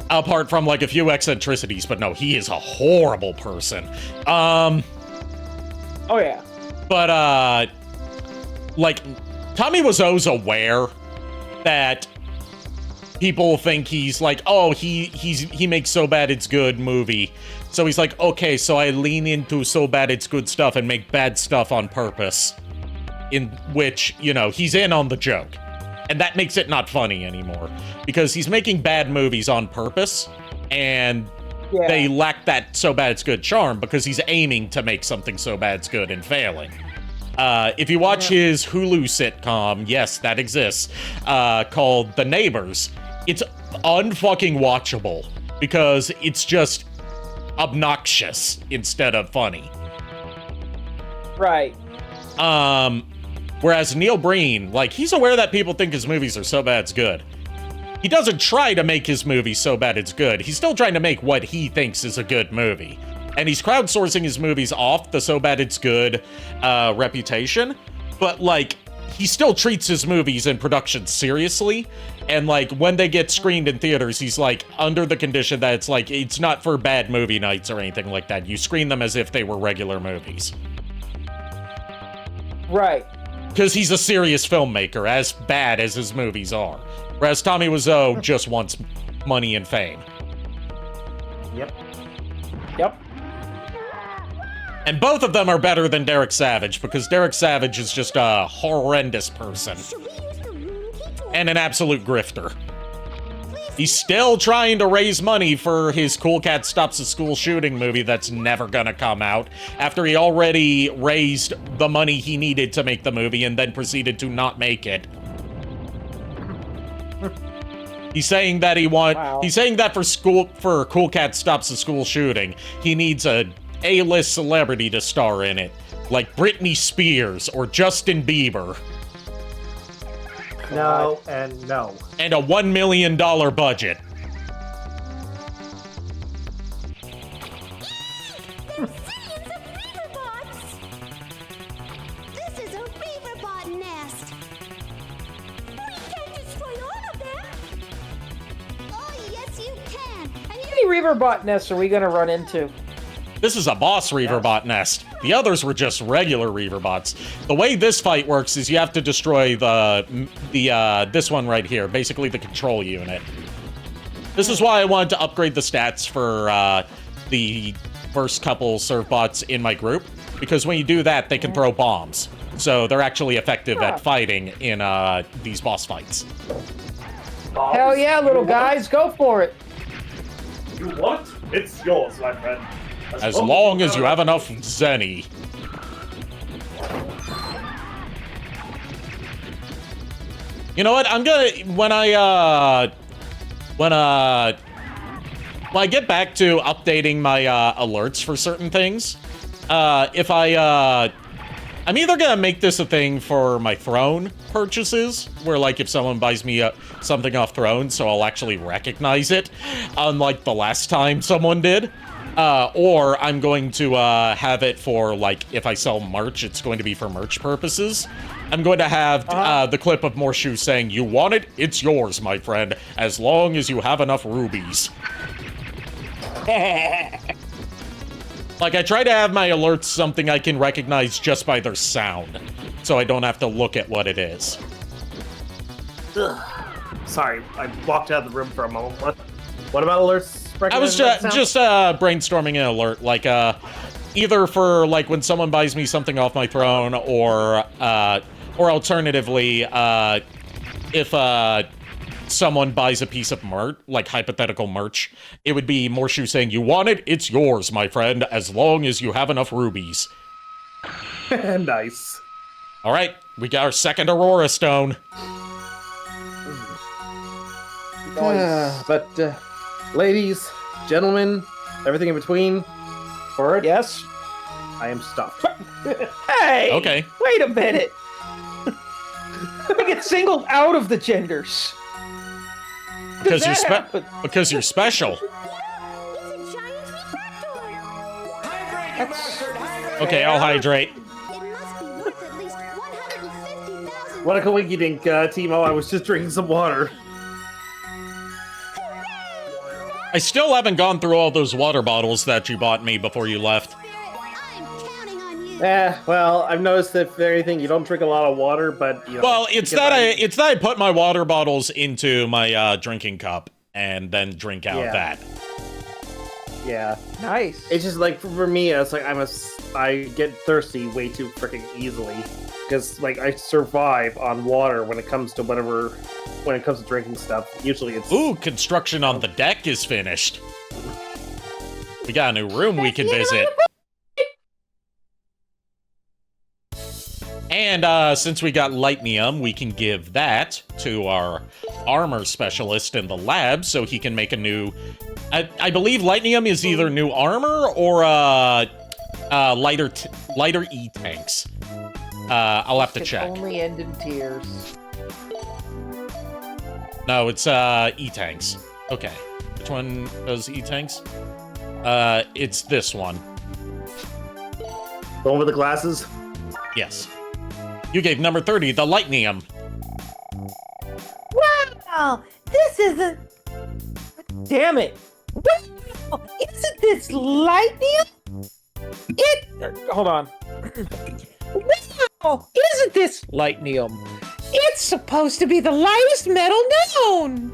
Speaker 1: Apart from, like, a few eccentricities, but no, he is a horrible person.
Speaker 10: Oh, yeah.
Speaker 1: But, like, Tommy Wiseau's aware that people think he's like, oh, he makes so bad it's good movie. So he's like, okay, so I lean into so bad it's good stuff and make bad stuff on purpose. In which, you know, he's in on the joke. And that makes it not funny anymore. Because he's making bad movies on purpose, and they lack that so bad it's good charm because he's aiming to make something so bad it's good and failing. If you watch his Hulu sitcom, yes, that exists, called The Neighbors, it's unfucking watchable because it's just obnoxious instead of funny.
Speaker 10: Right.
Speaker 1: Whereas Neil Breen, like, he's aware that people think his movies are so bad it's good. He doesn't try to make his movie so bad it's good. He's still trying to make what he thinks is a good movie. And he's crowdsourcing his movies off the so bad it's good reputation. But, like, he still treats his movies in production seriously. And, like, when they get screened in theaters, he's, like, under the condition that it's, like, it's not for bad movie nights or anything like that. You screen them as if they were regular movies.
Speaker 10: Right.
Speaker 1: Because he's a serious filmmaker, as bad as his movies are. Whereas Tommy Wiseau just wants money and fame.
Speaker 10: Yep.
Speaker 1: And both of them are better than Derek Savage, because Derek Savage is just a horrendous person. And an absolute grifter. He's still trying to raise money for his Cool Cat Stops the School shooting movie that's never gonna come out, after he already raised the money he needed to make the movie and then proceeded to not make it. He's saying that he's saying that for Cool Cat Stops the School shooting, he needs a A-list celebrity to star in it, like Britney Spears or Justin Bieber.
Speaker 2: No, and no.
Speaker 1: And a $1 million budget.
Speaker 5: This is a Reaverbot nest. We can't destroy all of them. Oh, yes, you can. And
Speaker 10: How many Reaverbot nests are we gonna run into?
Speaker 1: This is a boss Reaverbot nest. The others were just regular Reaverbots. The way this fight works is you have to destroy this one right here, basically the control unit. This is why I wanted to upgrade the stats for the first couple Servbots in my group, because when you do that, they can throw bombs. So they're actually effective at fighting in these boss fights.
Speaker 10: Hell yeah, little guys, go for it.
Speaker 2: You what? It's yours, my friend.
Speaker 1: As long as you have enough Zenny. You know what? I'm gonna when I get back to updating my alerts for certain things, I'm either gonna make this a thing for my Throne purchases, where like if someone buys me something off Throne, so I'll actually recognize it, unlike the last time someone did. Or I'm going to have it for, like, if I sell merch, it's going to be for merch purposes. I'm going to have the clip of Morshu saying, "You want it? It's yours, my friend, as long as you have enough rubies." Like, I try to have my alerts something I can recognize just by their sound, so I don't have to look at what it is.
Speaker 2: Ugh. Sorry, I walked out of the room for a moment. What about alerts?
Speaker 1: I was just brainstorming an alert, like, either for, like, when someone buys me something off my Throne, or alternatively, if, someone buys a piece of merch, like hypothetical merch, it would be Morshu saying, "You want it? It's yours, my friend, as long as you have enough rubies."
Speaker 2: Nice.
Speaker 1: Alright, we got our second Aurora Stone.
Speaker 2: But, ladies, gentlemen, everything in between, Bird,
Speaker 10: Yes?
Speaker 2: I am stuffed.
Speaker 10: Hey!
Speaker 1: Okay.
Speaker 10: Wait a minute! I get singled out of the genders.
Speaker 1: Because
Speaker 10: Does
Speaker 1: you're
Speaker 10: that happen?
Speaker 1: because you're special.
Speaker 5: it's a giant refractor.
Speaker 10: That's
Speaker 1: Okay, I'll hydrate.
Speaker 5: It must be worth at least 150,000.
Speaker 2: What a coinky-dink, Timo. I was just drinking some water.
Speaker 1: I still haven't gone through all those water bottles that you bought me before you left.
Speaker 5: I'm counting on you.
Speaker 2: Well, I've noticed that if anything, you don't drink a lot of water, but, you know...
Speaker 1: Well, it's that I put my water bottles into my drinking cup and then drink out that.
Speaker 2: Yeah.
Speaker 10: nice.
Speaker 2: It's just like, for me, it's like I get thirsty way too freaking easily. Because, like, I survive on water when it comes to drinking stuff. Usually it's...
Speaker 1: Ooh, construction on the deck is finished. We got a new room we can visit. And since we got Lightnium, we can give that to our armor specialist in the lab so he can make a new... I believe Lightnium is either new armor or lighter E-tanks. I'll have to check.
Speaker 10: Only end in tears.
Speaker 1: No, it's E-tanks. Okay. Which one does E-tanks? It's this one.
Speaker 2: The one with the glasses?
Speaker 1: Yes. You gave number 30 the Lightnium.
Speaker 4: Wow, this is a...
Speaker 10: Damn it!
Speaker 4: Wow, isn't this lightning?
Speaker 10: Hold on.
Speaker 4: Wow, isn't this...
Speaker 10: Lightnium.
Speaker 4: It's supposed to be the lightest metal known!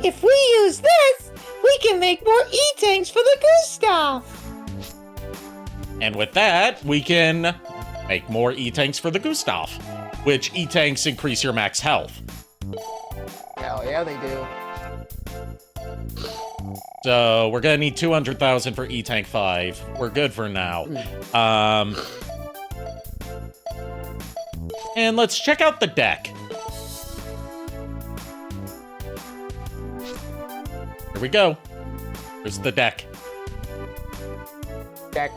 Speaker 4: If we use this, we can make more E-tanks for the Gustav!
Speaker 1: And with that, we can make more E-tanks for the Gustav, which E-tanks increase your max health.
Speaker 10: Hell yeah, they do.
Speaker 1: So we're gonna need 200,000 for E-tank 5. We're good for now. And let's check out the deck. Here we go. Here's the deck.
Speaker 3: Check.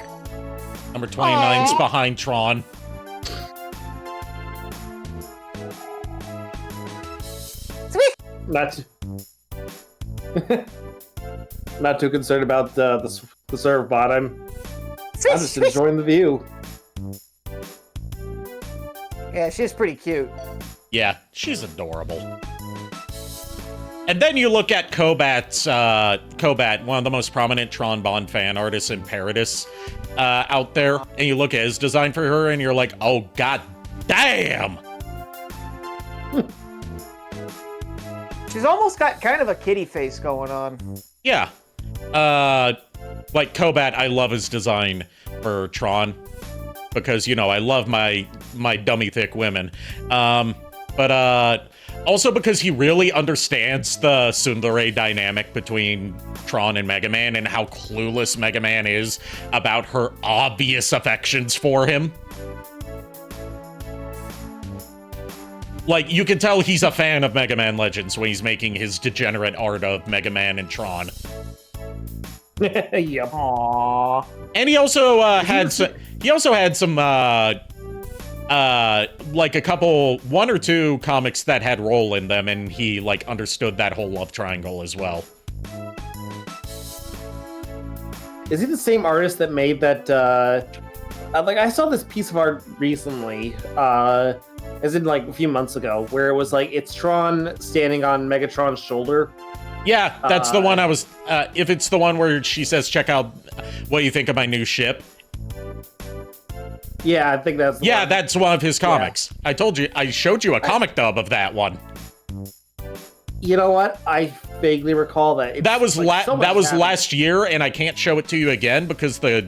Speaker 1: Number 29's behind Tron.
Speaker 4: Sweet.
Speaker 2: Not too concerned about the serve bot. I'm just enjoying the view.
Speaker 10: Yeah, she's pretty cute.
Speaker 1: Yeah, she's adorable. And then you look at Kobat, one of the most prominent Tron Bonne fan artists in Paradis out there, and you look at his design for her, and you're like, oh, god damn!
Speaker 10: She's almost got kind of a kitty face going on.
Speaker 1: Yeah. Like Kobat, I love his design for Tron, because, you know, I love my dummy thick women. But also because he really understands the tsundere dynamic between Tron and Mega Man and how clueless Mega Man is about her obvious affections for him. Like, you can tell he's a fan of Mega Man Legends when he's making his degenerate art of Mega Man and Tron.
Speaker 2: Yep.
Speaker 10: Aww.
Speaker 1: And he also had some like a couple, one or two comics that had Roll in them, and he like understood that whole love triangle as well.
Speaker 2: Is he the same artist that made that? Like, I saw this piece of art recently, as in like a few months ago, where it was like it's Tron standing on Megatron's shoulder.
Speaker 1: Yeah, that's the one I was. If it's the one where she says, "Check out what you think of my new ship."
Speaker 2: Yeah, I think that's.
Speaker 1: Yeah, that's one of his comics. Yeah. I told you, I showed you a comic dub of that one.
Speaker 2: You know what? I vaguely recall that. It's
Speaker 1: that was
Speaker 2: like
Speaker 1: that was last year, and I can't show it to you again because the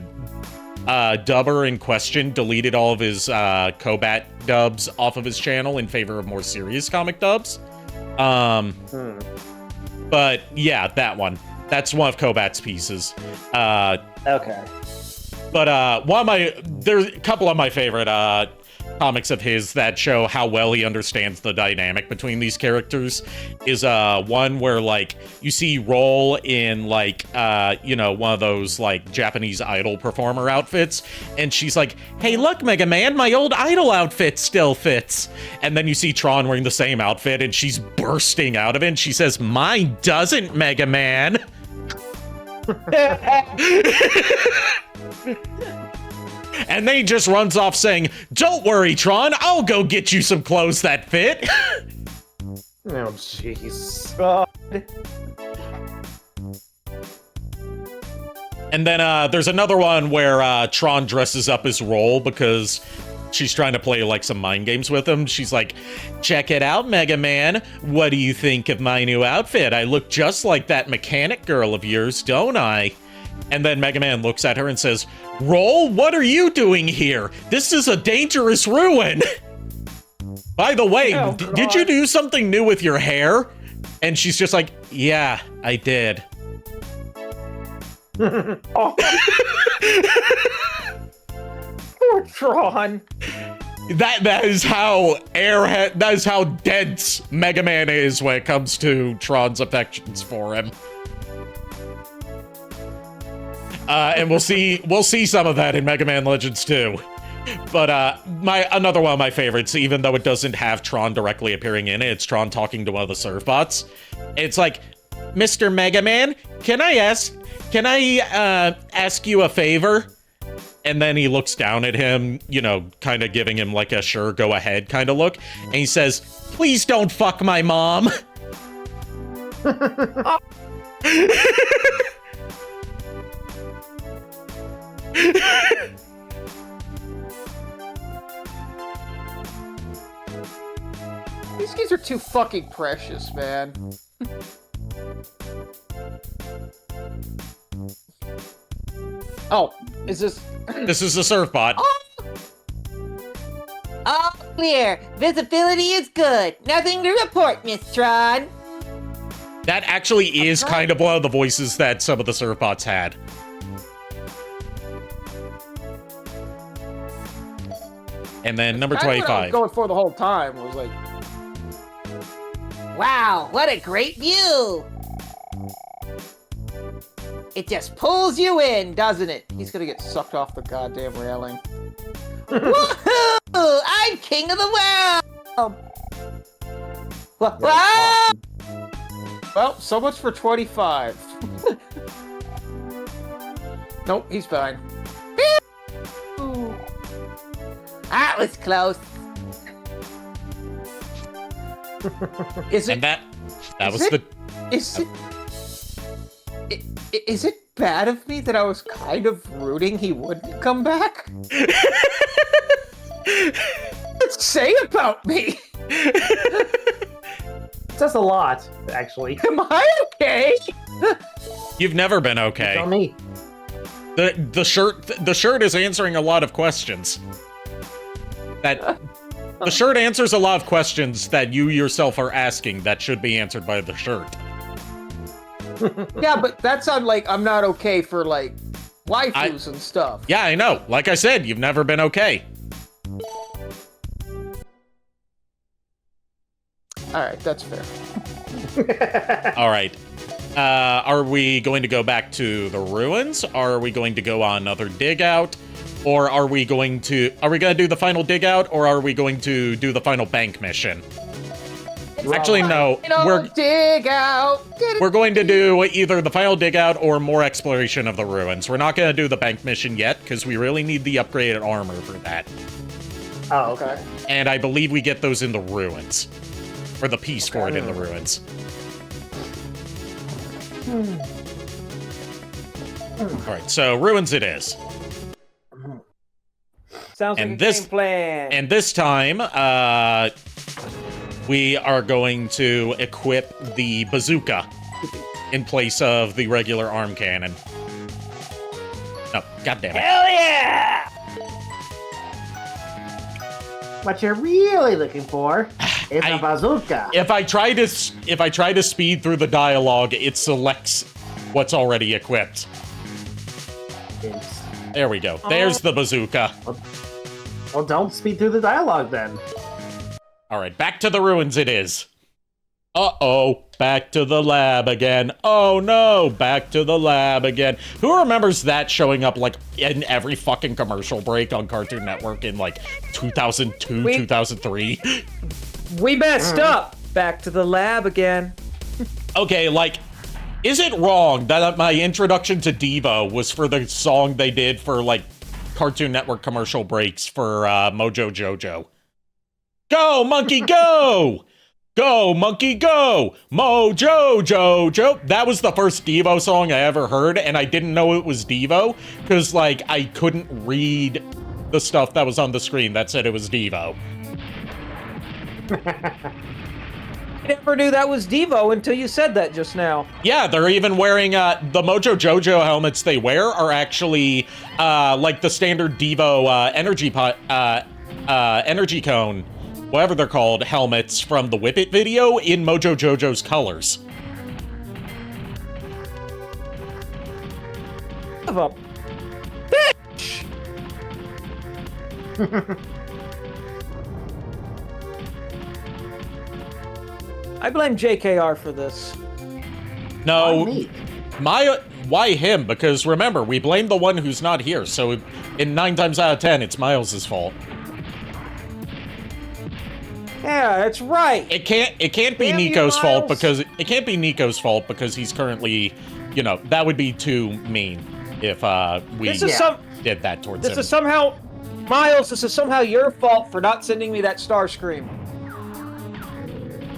Speaker 1: dubber in question deleted all of his Kobat dubs off of his channel in favor of more serious comic dubs. But yeah, that one. That's one of Kobat's pieces.
Speaker 2: Okay.
Speaker 1: But there's a couple of my favorite comics of his that show how well he understands the dynamic between these characters. Is one where like you see Roll in like you know, one of those like Japanese idol performer outfits, and she's like, "Hey, look, Mega Man, my old idol outfit still fits." And then you see Tron wearing the same outfit, and she's bursting out of it, and she says, "Mine doesn't, Mega Man." And then he just runs off saying, "Don't worry, Tron, I'll go get you some clothes that fit."
Speaker 2: Oh, jeez.
Speaker 1: And then there's another one where Tron dresses up as Roll because she's trying to play like some mind games with him. She's like, "Check it out, Mega Man. What do you think of my new outfit? I look just like that mechanic girl of yours, don't I?" And then Mega Man looks at her and says, "Roll, what are you doing here? This is a dangerous ruin." By the way, did you do something new with your hair? And she's just like, "Yeah, I did."
Speaker 10: Oh. Poor Tron.
Speaker 1: That is how that is how dense Mega Man is when it comes to Tron's affections for him. And we'll see some of that in Mega Man Legends 2. But another one of my favorites, even though it doesn't have Tron directly appearing in it, it's Tron talking to one of the serve bots. It's like, "Mr. Mega Man, can I ask you a favor?" And then he looks down at him, you know, kind of giving him like a sure, go ahead kind of look. And he says, "Please don't fuck my mom."
Speaker 3: These kids are too fucking precious, man. Oh, is this...
Speaker 1: This is the surf bot.
Speaker 4: All clear. Visibility is good. Nothing to report, Miss Tron.
Speaker 1: That actually is kind of one of the voices that some of the surf bots had. And then number 25.
Speaker 3: What I was going for the whole time was like,
Speaker 4: wow, what a great view.
Speaker 3: It just pulls you in, doesn't it? He's gonna get sucked off the goddamn railing. Woohoo! I'm king of the world! Well, so much for 25. Nope, he's fine. That was close. Is it?
Speaker 1: And that was the.
Speaker 3: Is it bad of me that I was kind of rooting he wouldn't come back? What's say about me?
Speaker 2: Says a lot, actually.
Speaker 3: Am I okay?
Speaker 1: You've never been okay.
Speaker 2: Tell me.
Speaker 1: The shirt is answering a lot of questions. The shirt answers a lot of questions that you yourself are asking that should be answered by the shirt.
Speaker 3: Yeah, but that's on, like, I'm not okay for, like, waifus and stuff.
Speaker 1: Yeah, I know. Like I said, you've never been okay.
Speaker 3: Alright, that's fair.
Speaker 1: Alright. Are we going to go back to the ruins? Are we going to go on another dig out? Or are we going to do the final dig out, or are we going to do the final bank mission? Actually, no.
Speaker 3: Dig out.
Speaker 1: We're going to do either the final dig out or more exploration of the ruins. We're not going to do the bank mission yet, because we really need the upgraded armor for that.
Speaker 2: Oh, okay.
Speaker 1: And I believe we get those in the ruins. Or the piece for it in the ruins. Alright, so ruins it is.
Speaker 10: Sounds like a game plan.
Speaker 1: And this time, we are going to equip the bazooka in place of the regular arm cannon. No, goddammit.
Speaker 10: Hell yeah!
Speaker 9: What you're really looking for is a bazooka.
Speaker 1: If I try to speed through the dialogue, it selects what's already equipped. There we go. There's the bazooka.
Speaker 2: Well, don't speed through the dialogue then.
Speaker 1: Alright, back to the ruins it is. Uh-oh, back to the lab again. Oh no, back to the lab again. Who remembers that showing up, like, in every fucking commercial break on Cartoon Network in, like, 2002, 2003?
Speaker 10: We messed up. Back to the lab again.
Speaker 1: Okay, like, is it wrong that my introduction to Devo was for the song they did for, like, Cartoon Network commercial breaks for Mojo Jojo? Go, monkey, go! Go, monkey, go! Mojo Jojo! That was the first Devo song I ever heard, and I didn't know it was Devo, because, like, I couldn't read the stuff that was on the screen that said it was Devo.
Speaker 10: I never knew that was Devo until you said that just now.
Speaker 1: Yeah, they're even wearing, the Mojo Jojo helmets they wear are actually, like the standard Devo, energy cone, whatever they're called, helmets from the Whip It video in Mojo Jojo's colors.
Speaker 10: Of a bitch! I blame JKR for this.
Speaker 1: No, why him? Because remember, we blame the one who's not here, so in 9 times out of 10, it's Miles' fault.
Speaker 10: Yeah, that's right.
Speaker 1: It can't be
Speaker 10: Damn
Speaker 1: Nico's
Speaker 10: you,
Speaker 1: fault
Speaker 10: Miles.
Speaker 1: because it can't be Nico's fault because he's currently, you know, that would be too mean if we did that towards him.
Speaker 10: This is somehow, Miles, this is somehow your fault for not sending me that Starscream.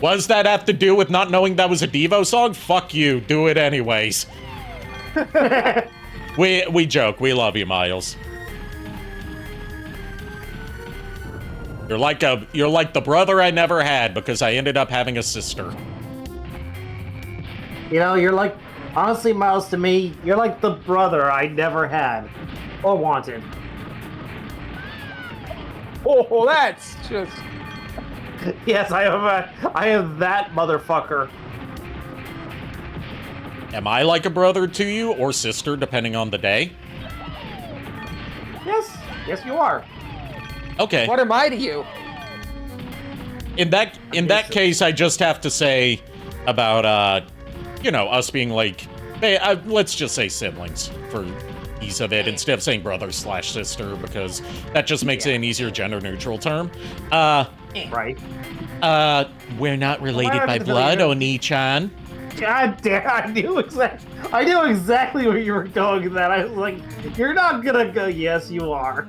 Speaker 1: What does that have to do with not knowing that was a Devo song? Fuck you, do it anyways. We joke, we love you, Miles. You're like the brother I never had because I ended up having a sister.
Speaker 2: You know, you're like, honestly, Miles, to me, you're like the brother I never had or wanted.
Speaker 3: Oh, that's just...
Speaker 2: Yes, I am that motherfucker.
Speaker 1: Am I like a brother to you or sister, depending on the day?
Speaker 2: Yes, you are.
Speaker 1: Okay.
Speaker 3: What am I to you?
Speaker 1: In that case, I just have to say about you know, us being like let's just say siblings for ease of it, instead of saying brother/sister, because that just makes it an easier gender-neutral term.
Speaker 2: Right.
Speaker 1: We're not related by blood, Oni-chan.
Speaker 2: God damn! I knew exactly where you were going with that. I was like, "You're not gonna go." Yes, you are.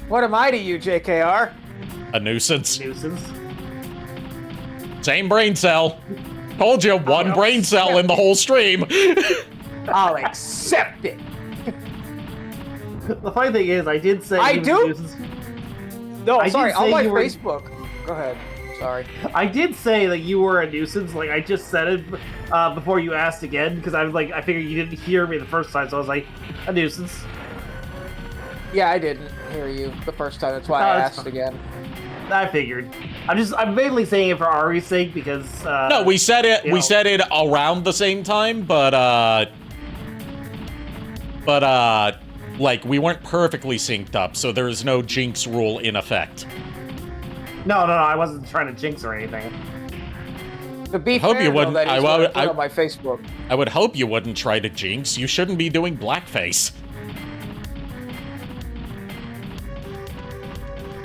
Speaker 10: What am I to you, JKR?
Speaker 1: A nuisance.
Speaker 2: Nuisance.
Speaker 1: Same brain cell. Told you, one brain cell in the whole stream.
Speaker 10: I'll accept it.
Speaker 2: The funny thing is, I did say
Speaker 10: I do?
Speaker 2: nuisance.
Speaker 10: No,
Speaker 2: I
Speaker 10: sorry,
Speaker 2: did say
Speaker 10: on my
Speaker 2: you were-
Speaker 10: Facebook. Go ahead. Sorry.
Speaker 2: I did say that you were a nuisance. Like, I just said it before you asked again, because I was like, I figured you didn't hear me the first time, so I was like, a nuisance.
Speaker 10: Yeah, I didn't hear you the first time. That's why I
Speaker 2: that's
Speaker 10: asked
Speaker 2: fine.
Speaker 10: again.
Speaker 2: I figured. I'm mainly saying it for Ari's sake because.
Speaker 1: No, we said it.
Speaker 2: you
Speaker 1: We
Speaker 2: know.
Speaker 1: said it around the same time, but like we weren't perfectly synced up, so there is no jinx rule in effect.
Speaker 2: No, I wasn't trying to jinx or anything.
Speaker 10: To be
Speaker 1: hope
Speaker 10: fair,
Speaker 1: you
Speaker 10: though,
Speaker 1: wouldn't-
Speaker 10: that is
Speaker 1: I
Speaker 10: what
Speaker 1: would-
Speaker 10: I put on my Facebook.
Speaker 1: I would hope you wouldn't try to jinx. You shouldn't be doing blackface.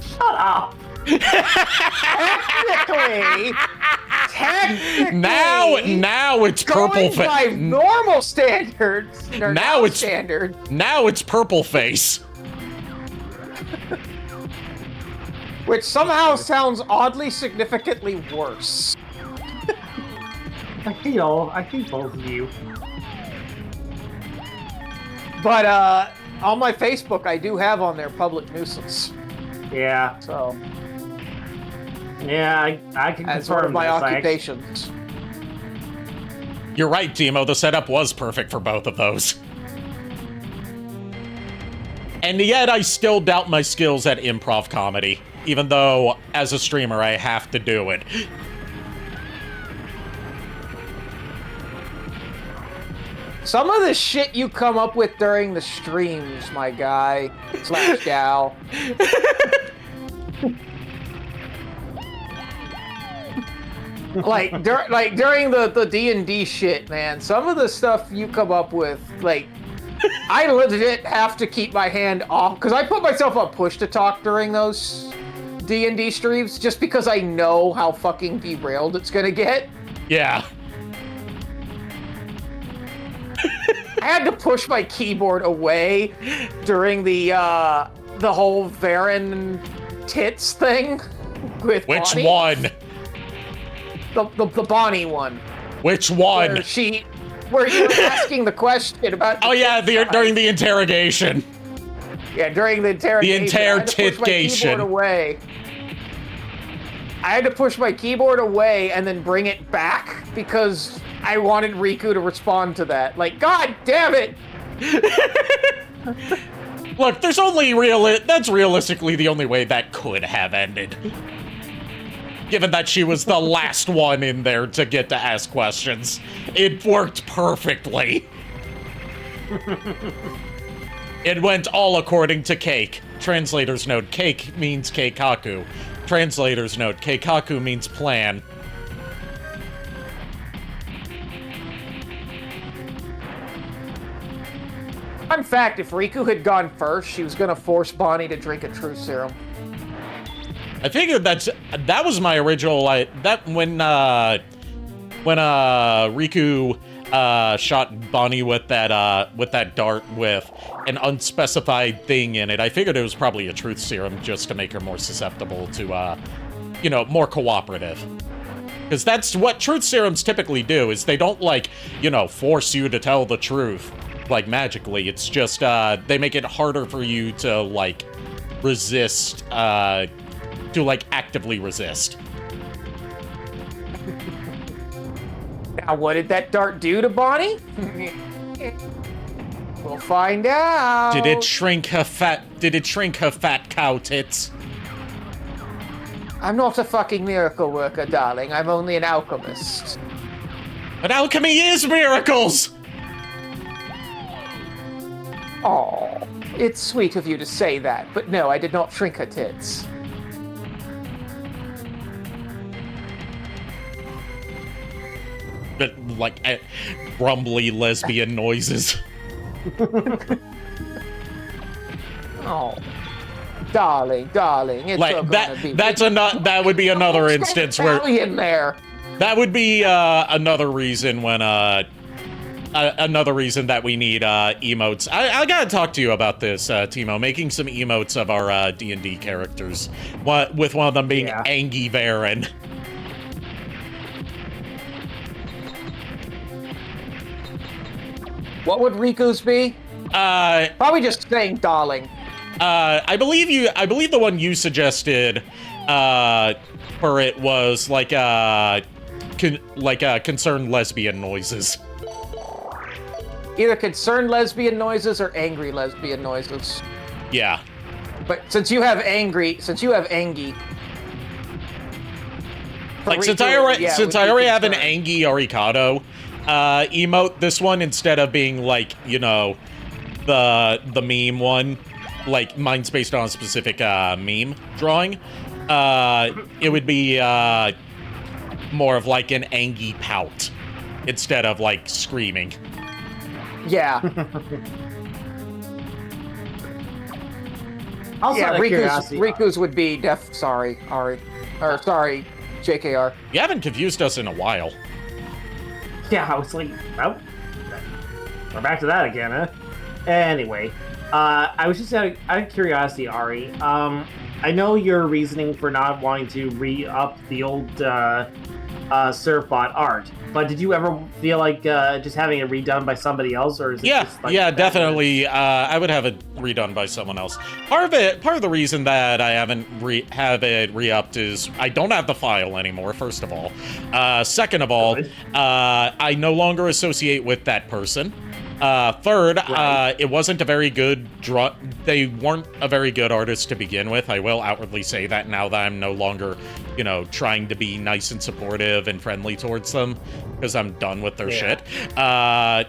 Speaker 2: Shut up.
Speaker 10: Technically,
Speaker 1: Now it's purple
Speaker 10: going by
Speaker 1: face.
Speaker 10: normal standards. or
Speaker 1: Now it's-
Speaker 10: standard.
Speaker 1: Now it's purple face.
Speaker 10: Which somehow sounds oddly significantly worse.
Speaker 2: I hate both of you.
Speaker 10: But on my Facebook, I do have on there public nuisance.
Speaker 2: Yeah.
Speaker 10: So
Speaker 2: Yeah, I can
Speaker 10: as part of
Speaker 2: confirm
Speaker 10: my
Speaker 2: this.
Speaker 10: occupations.
Speaker 1: You're right, Timo. The setup was perfect for both of those. And yet, I still doubt my skills at improv comedy, even though, as a streamer, I have to do it.
Speaker 10: Some of the shit you come up with during the streams, my guy / gal. like during the D&D shit, man. Some of the stuff you come up with, like, I legit have to keep my hand off because I put myself on push to talk during those D&D streams just because I know how fucking derailed it's gonna get.
Speaker 1: Yeah.
Speaker 10: I had to push my keyboard away during the whole Varen tits thing with
Speaker 1: Which
Speaker 10: Bonnie.
Speaker 1: one?
Speaker 10: The Bonnie one.
Speaker 1: Which one?
Speaker 10: Where you were asking the question about.
Speaker 1: Oh yeah, during the interrogation.
Speaker 10: Yeah, during the interrogation.
Speaker 1: The entire
Speaker 10: I had to push my
Speaker 1: titgation.
Speaker 10: keyboard away. I had to push my keyboard away and then bring it back because I wanted Riku to respond to that. Like, God damn it!
Speaker 1: Look, there's only that's realistically the only way that could have ended. Given that she was the last one in there to get to ask questions. It worked perfectly. It went all according to Cake. Translator's note, Cake means Keikaku. Translator's note, Keikaku means plan.
Speaker 10: Fun fact, if Riku had gone first, she was gonna force Bonnie to drink a truth serum.
Speaker 1: I figured that was my original, when Riku shot Bonnie with that dart with an unspecified thing in it. I figured it was probably a truth serum just to make her more susceptible to, more cooperative. Because that's what truth serums typically do, is they don't, force you to tell the truth, magically. It's just, they make it harder for you to, resist, actively resist.
Speaker 10: Now, what did that dart do to Bonnie? We'll find out.
Speaker 1: Did it shrink her fat cow tits?
Speaker 10: I'm not a fucking miracle worker, darling. I'm only an alchemist.
Speaker 1: But alchemy is miracles!
Speaker 10: Oh, it's sweet of you to say that, but no, I did not shrink her tits.
Speaker 1: like grumbly lesbian noises.
Speaker 3: Oh, darling, it's
Speaker 1: Like that would be another instance where
Speaker 3: in there.
Speaker 1: that would be another reason when another reason that we need emotes. I gotta talk to you about this, Timo. Making some emotes of our D&D characters, with one of them being Angie Varen.
Speaker 3: What would Riku's be? Probably just saying darling.
Speaker 1: I believe the one you suggested for it was like concerned lesbian noises.
Speaker 3: Either concerned lesbian noises or angry lesbian noises.
Speaker 1: Yeah.
Speaker 3: But since you have Angie.
Speaker 1: Like since I already have an Angie Arikado emote, this one, instead of being like, you know, the meme one, like mine's based on a specific meme drawing, it would be more of like an Angie pout instead of like screaming.
Speaker 3: Yeah.
Speaker 2: Also, out of curiosity,
Speaker 3: Riku's would be sorry, JKR.
Speaker 1: You haven't confused us in a while.
Speaker 2: Yeah, I was like, oh, we're back to that again, huh? Anyway, I was just out of curiosity, Ari. I know your reasoning for not wanting to re-up the old Surfbot art, but did you ever feel like just having it redone by somebody else, or is it just like
Speaker 1: definitely. I would have it redone by someone else. Part of the reason that I haven't have it re-upped is I don't have the file anymore. First of all, second of all, I no longer associate with that person. Third, it wasn't a very good they weren't a very good artist to begin with. I will outwardly say that now that I'm no longer, you know, trying to be nice and supportive and friendly towards them, because I'm done with their shit. And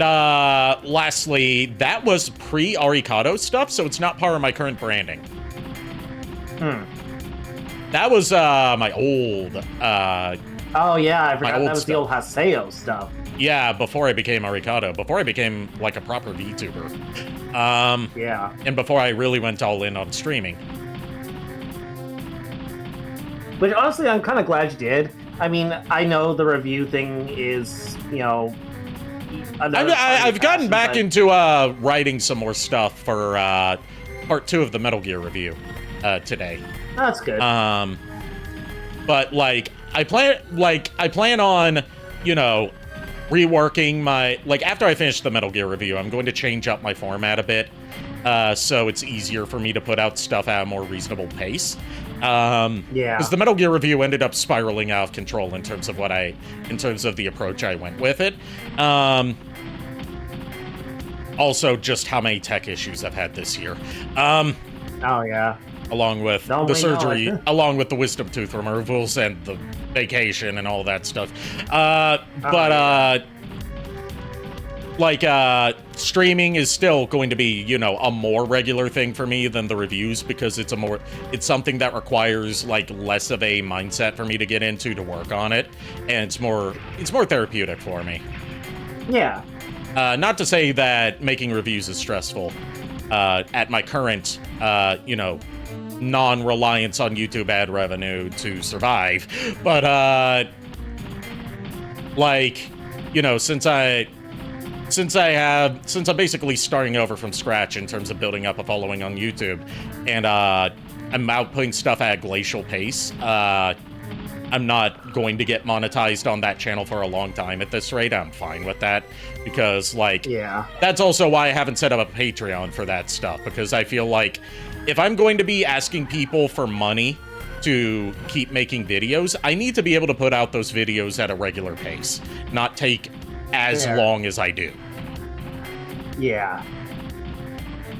Speaker 1: lastly, that was pre-Arikado stuff, so it's not part of my current branding. That was my old
Speaker 2: oh yeah, I forgot that was
Speaker 1: stuff.
Speaker 2: the old Haseo stuff.
Speaker 1: Yeah, before I became Arikado, before I became like a proper VTuber.
Speaker 2: Yeah.
Speaker 1: And before I really went all in on streaming.
Speaker 2: But honestly, I'm kind of glad you did. I mean, I know the review thing is, you know...
Speaker 1: I've gotten back into writing some more stuff for part 2 of the Metal Gear review today.
Speaker 2: That's good.
Speaker 1: But like I plan on, you know, reworking my, like, after I finish the Metal Gear review, I'm going to change up my format a bit, so it's easier for me to put out stuff at a more reasonable pace. Yeah. Because the Metal Gear review ended up spiraling out of control in terms of the approach I went with it. Also, just how many tech issues I've had this year.
Speaker 2: Oh yeah.
Speaker 1: Along with the surgery, along with the wisdom tooth removals and the vacation and all that stuff. Streaming is still going to be, you know, a more regular thing for me than the reviews, because it's something that requires like less of a mindset for me to get into to work on it, and it's more therapeutic for me.
Speaker 2: Yeah.
Speaker 1: Not to say that making reviews is stressful at my current, you know, non-reliance on YouTube ad revenue to survive, but like, you know, since I'm basically starting over from scratch in terms of building up a following on YouTube, and I'm outputting stuff at a glacial pace, I'm not going to get monetized on that channel for a long time at this rate. I'm fine with that, because, like, that's also why I haven't set up a Patreon for that stuff, because I feel like if I'm going to be asking people for money to keep making videos, I need to be able to put out those videos at a regular pace, not take as long as I do. Yeah.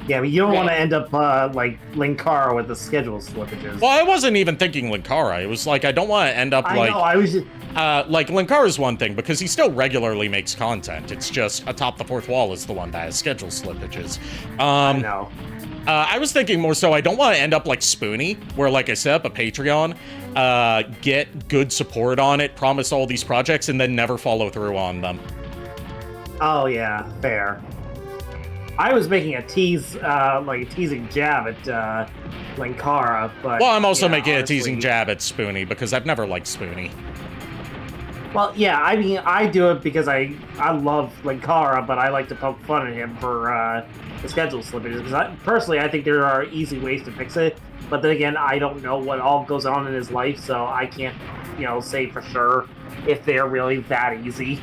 Speaker 2: Yeah, but you don't want to end up like Linkara with the schedule slippages.
Speaker 1: Well, I wasn't even thinking Linkara. It was like, I don't want to end up like...
Speaker 2: I was just...
Speaker 1: like, Linkara's one thing, because he still regularly makes content. It's just Atop the Fourth Wall is the one that has schedule slippages.
Speaker 2: I know.
Speaker 1: I was thinking more so, I don't want to end up like Spoonie, where, like, I set up a Patreon, get good support on it, promise all these projects, and then never follow through on them.
Speaker 2: Oh yeah, fair. I was making a tease, like a teasing jab at Linkara, but
Speaker 1: Well, I'm also
Speaker 2: yeah,
Speaker 1: making
Speaker 2: honestly,
Speaker 1: a teasing jab at Spoonie because I've never liked Spoonie.
Speaker 2: Well, yeah, I mean, I do it because I love Linkara, but I like to poke fun at him for the schedule slippages. Because personally, I think there are easy ways to fix it. But then again, I don't know what all goes on in his life, so I can't, say for sure if they're really that easy.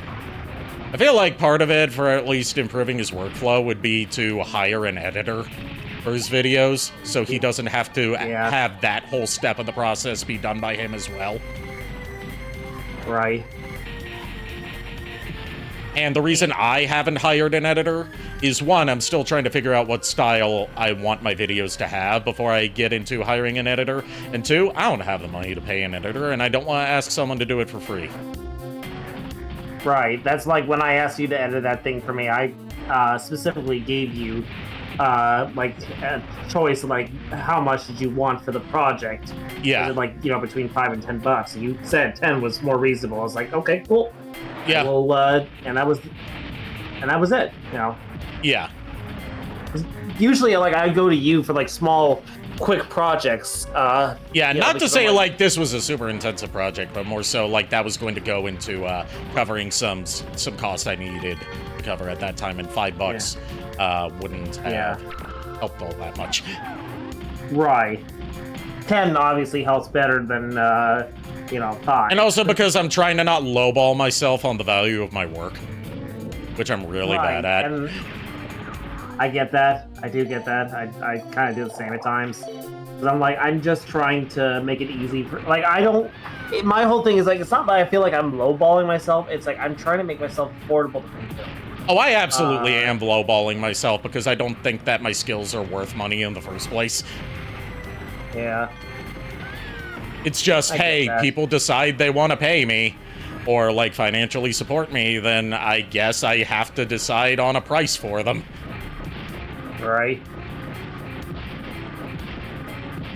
Speaker 1: I feel like part of it, for at least improving his workflow, would be to hire an editor for his videos, so he doesn't have to have that whole step of the process be done by him as well.
Speaker 2: Right.
Speaker 1: And the reason I haven't hired an editor is, one, I'm still trying to figure out what style I want my videos to have before I get into hiring an editor. And two, I don't have the money to pay an editor, and I don't want to ask someone to do it for free.
Speaker 2: Right. That's like when I asked you to edit that thing for me, I specifically gave you like a choice of like how much did you want for the project.
Speaker 1: Yeah.
Speaker 2: Was it like, between $5 and $10, and you said 10 was more reasonable. I was like, okay, cool.
Speaker 1: Yeah.
Speaker 2: Well, and that was it,
Speaker 1: Yeah.
Speaker 2: Usually, like, I go to you for like small, quick projects.
Speaker 1: Yeah, not to say like this was a super intensive project, but more so like that was going to go into covering some cost I needed to cover at that time, and $5 wouldn't have helped all that much.
Speaker 2: Right. 10 obviously helps better than 5.
Speaker 1: And also because I'm trying to not lowball myself on the value of my work, which I'm really bad at.
Speaker 2: And I get that. I do get that. I kind of do the same at times. Because I'm just trying to make it easy for, like, my whole thing is, like, it's not that I feel like I'm lowballing myself. It's like I'm trying to make myself affordable to people.
Speaker 1: Oh, I absolutely am lowballing myself because I don't think that my skills are worth money in the first place.
Speaker 2: Yeah.
Speaker 1: It's just, hey, people decide they want to pay me or, like, financially support me, then I guess I have to decide on a price for them.
Speaker 2: Right.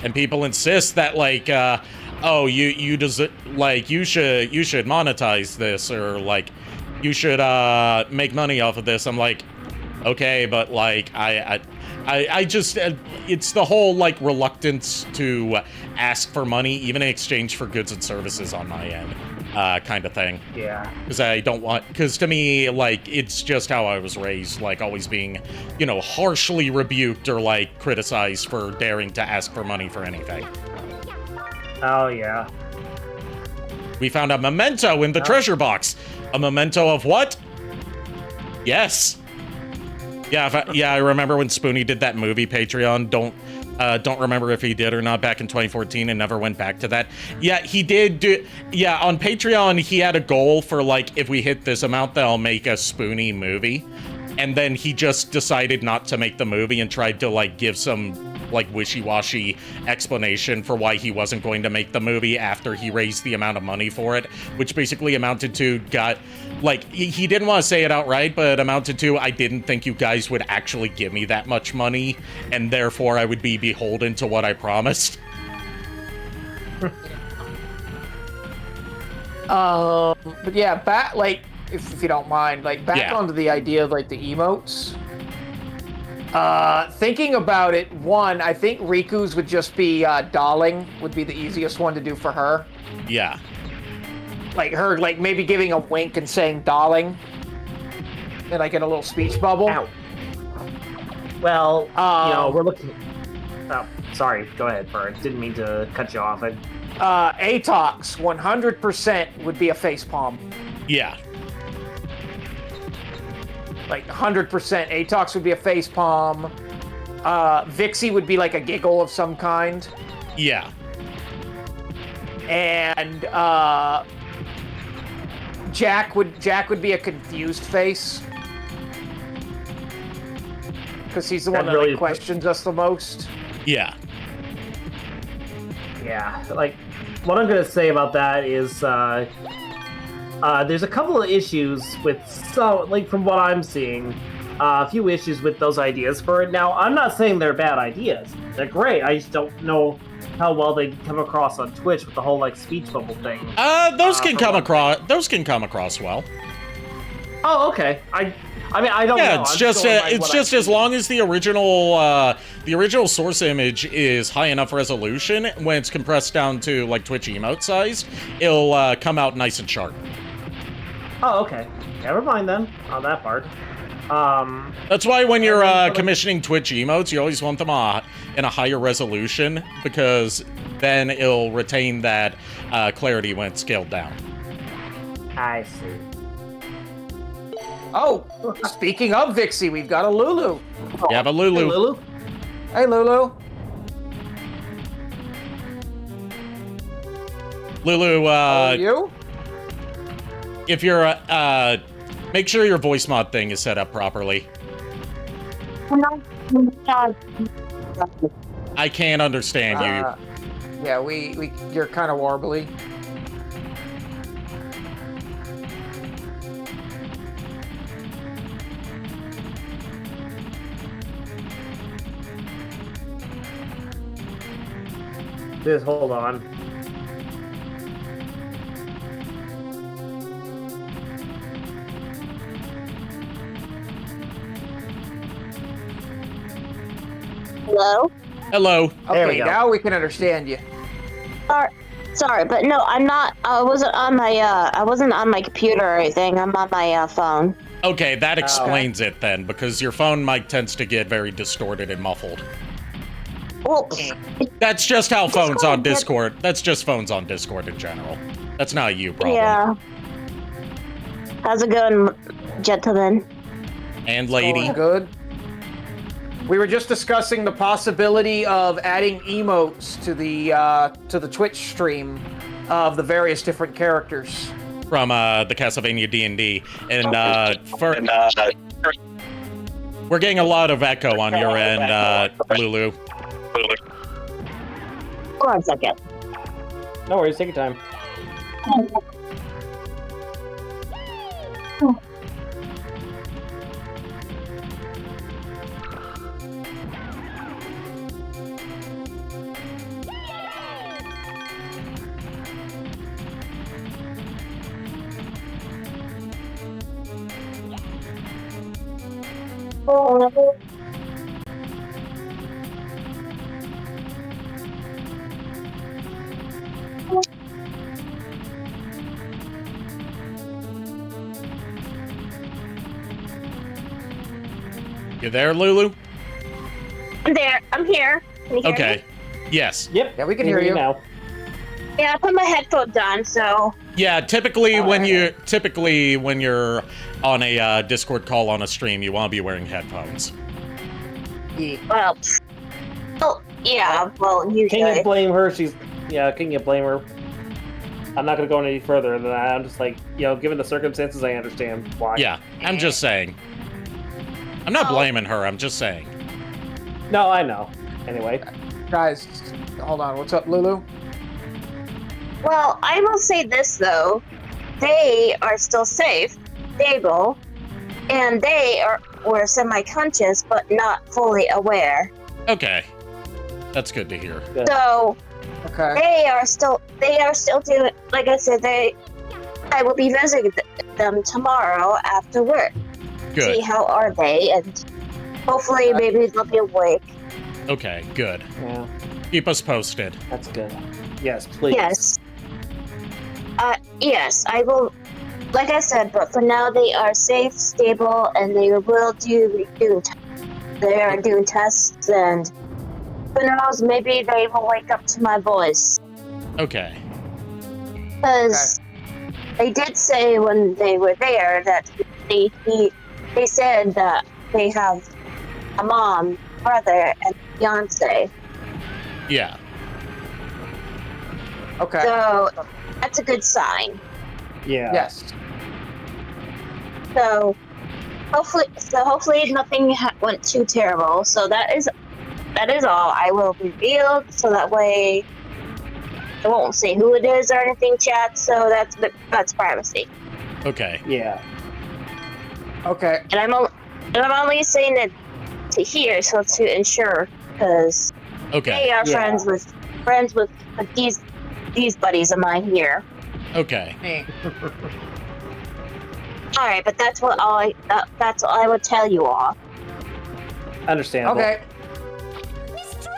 Speaker 1: And people insist that, like, oh, you should monetize this, or, like, you should make money off of this. I'm like, okay, but, like, I just, it's the whole, like, reluctance to ask for money, even in exchange for goods and services on my end, kind of thing.
Speaker 2: Yeah.
Speaker 1: Because to me, like, it's just how I was raised, like, always being, harshly rebuked or, like, criticized for daring to ask for money for anything.
Speaker 2: Oh, yeah.
Speaker 1: We found a memento in the treasure box. A memento of what? Yes. Yeah, I remember when Spoonie did that movie, Patreon. Don't remember if he did or not back in 2014 and never went back to that. Yeah, he did do... Yeah, on Patreon, he had a goal for, like, if we hit this amount, then I'll make a Spoonie movie. And then he just decided not to make the movie and tried to, like, give some, like, wishy-washy explanation for why he wasn't going to make the movie after he raised the amount of money for it, which basically amounted to, he didn't want to say it outright, but it amounted to, I didn't think you guys would actually give me that much money, and therefore I would be beholden to what I promised.
Speaker 3: But yeah, back, like, if you don't mind, like, back onto the idea of, like, the emotes. Thinking about it, one, I think Riku's would just be, Darling would be the easiest one to do for her.
Speaker 1: Yeah.
Speaker 3: Like, her, like, maybe giving a wink and saying Darling. And, like, in a little speech bubble.
Speaker 2: Ow. Well, we're looking... Oh, sorry. Go ahead, Bird. Didn't mean to cut you off.
Speaker 3: Atox, 100% would be a facepalm.
Speaker 1: Yeah.
Speaker 3: Like, 100%. Atox would be a facepalm. Vixie would be, like, a giggle of some kind.
Speaker 1: Yeah.
Speaker 3: And, Jack would be a confused face. Because he's the one that, like, questions us the most.
Speaker 1: Yeah.
Speaker 2: Yeah, like, what I'm gonna say about that is, there's a couple of issues with from what I'm seeing, a few issues with those ideas for it. Now, I'm not saying they're bad ideas. They're great. I just don't know how well they come across on Twitch with the whole like speech bubble thing.
Speaker 1: Those can come across. Those can come across well.
Speaker 2: Oh, okay. I mean, I don't know.
Speaker 1: Yeah, it's just as long as the original source image is high enough resolution, when it's compressed down to like Twitch emote size, it'll come out nice and sharp.
Speaker 2: Oh, okay. Never mind then on that part.
Speaker 1: That's why when you're commissioning Twitch emotes, you always want them in a higher resolution, because then it'll retain that clarity when it's scaled down.
Speaker 2: I see.
Speaker 10: Oh, speaking of Vixie, we've got a Lulu.
Speaker 1: You have a Lulu.
Speaker 2: Hey, Lulu.
Speaker 10: Hey, Lulu.
Speaker 1: Lulu,
Speaker 10: you?
Speaker 1: If you're, make sure your voice mod thing is set up properly. I can't understand you.
Speaker 10: Yeah, you're kind of warbly.
Speaker 2: Just hold on.
Speaker 11: Hello?
Speaker 1: Hello.
Speaker 10: Okay, now we can understand you.
Speaker 11: Sorry, but no, I'm not. I wasn't on my computer or anything. I'm on my phone.
Speaker 1: Okay, that explains it then, because your phone mic tends to get very distorted and muffled.
Speaker 11: Well,
Speaker 1: that's just how phones on Discord. That's just phones on Discord in general. That's not a you problem.
Speaker 11: Yeah. How's it going, gentlemen?
Speaker 1: And lady.
Speaker 10: Good. We were just discussing the possibility of adding emotes to the Twitch stream of the various different characters
Speaker 1: from the Castlevania D&D, and we're getting a lot of echo on your end, Lulu.
Speaker 11: Hold on a second.
Speaker 2: No worries, take your time.
Speaker 1: You there, Lulu?
Speaker 11: I'm there. I'm here. Can you hear
Speaker 1: Okay.
Speaker 11: me?
Speaker 1: Yes.
Speaker 2: Yep.
Speaker 10: Yeah, we can hear you
Speaker 2: now.
Speaker 11: Yeah, I put my headphones on, so.
Speaker 1: Yeah, typically when you're on a Discord call on a stream, you want to be wearing headphones.
Speaker 11: Well. Oh, yeah. Well, usually.
Speaker 2: Can you blame her? Can you blame her? I'm not gonna go any further than that. I'm just like, given the circumstances, I understand why.
Speaker 1: Yeah, I'm just saying. I'm not blaming her, I'm just saying.
Speaker 2: No, I know. Anyway.
Speaker 10: Guys, hold on. What's up, Lulu?
Speaker 11: Well, I will say this, though. They are still safe, stable, and they were semi-conscious, but not fully aware.
Speaker 1: Okay. That's good to hear.
Speaker 2: Good.
Speaker 11: So,
Speaker 10: okay.
Speaker 11: They are still doing, like I said, I will be visiting them tomorrow after work.
Speaker 1: Good.
Speaker 11: See how are they, and hopefully maybe they'll be awake.
Speaker 1: Okay, good.
Speaker 2: Yeah.
Speaker 1: Keep us posted.
Speaker 2: That's good. Yes, please.
Speaker 11: Yes. Yes, I will. Like I said, but for now they are safe, stable, and they will they are doing tests, and who knows, maybe they will wake up to my voice.
Speaker 1: Okay.
Speaker 11: Because they did say when they were there that they said that they have a mom, brother, and fiance.
Speaker 1: Yeah.
Speaker 10: Okay.
Speaker 11: So that's a good sign.
Speaker 2: Yeah.
Speaker 10: Yes.
Speaker 11: So hopefully nothing went too terrible. So that is all I will reveal. So that way I won't say who it is or anything, chat. So that's privacy.
Speaker 1: Okay.
Speaker 2: Yeah.
Speaker 10: Okay.
Speaker 11: And I'm only saying it to hear, so to ensure, because they are friends with friends with these buddies of mine here.
Speaker 1: Okay.
Speaker 11: All right, but that's what that's all I would tell you all.
Speaker 2: Understandable.
Speaker 10: Okay.
Speaker 5: Miss Tron,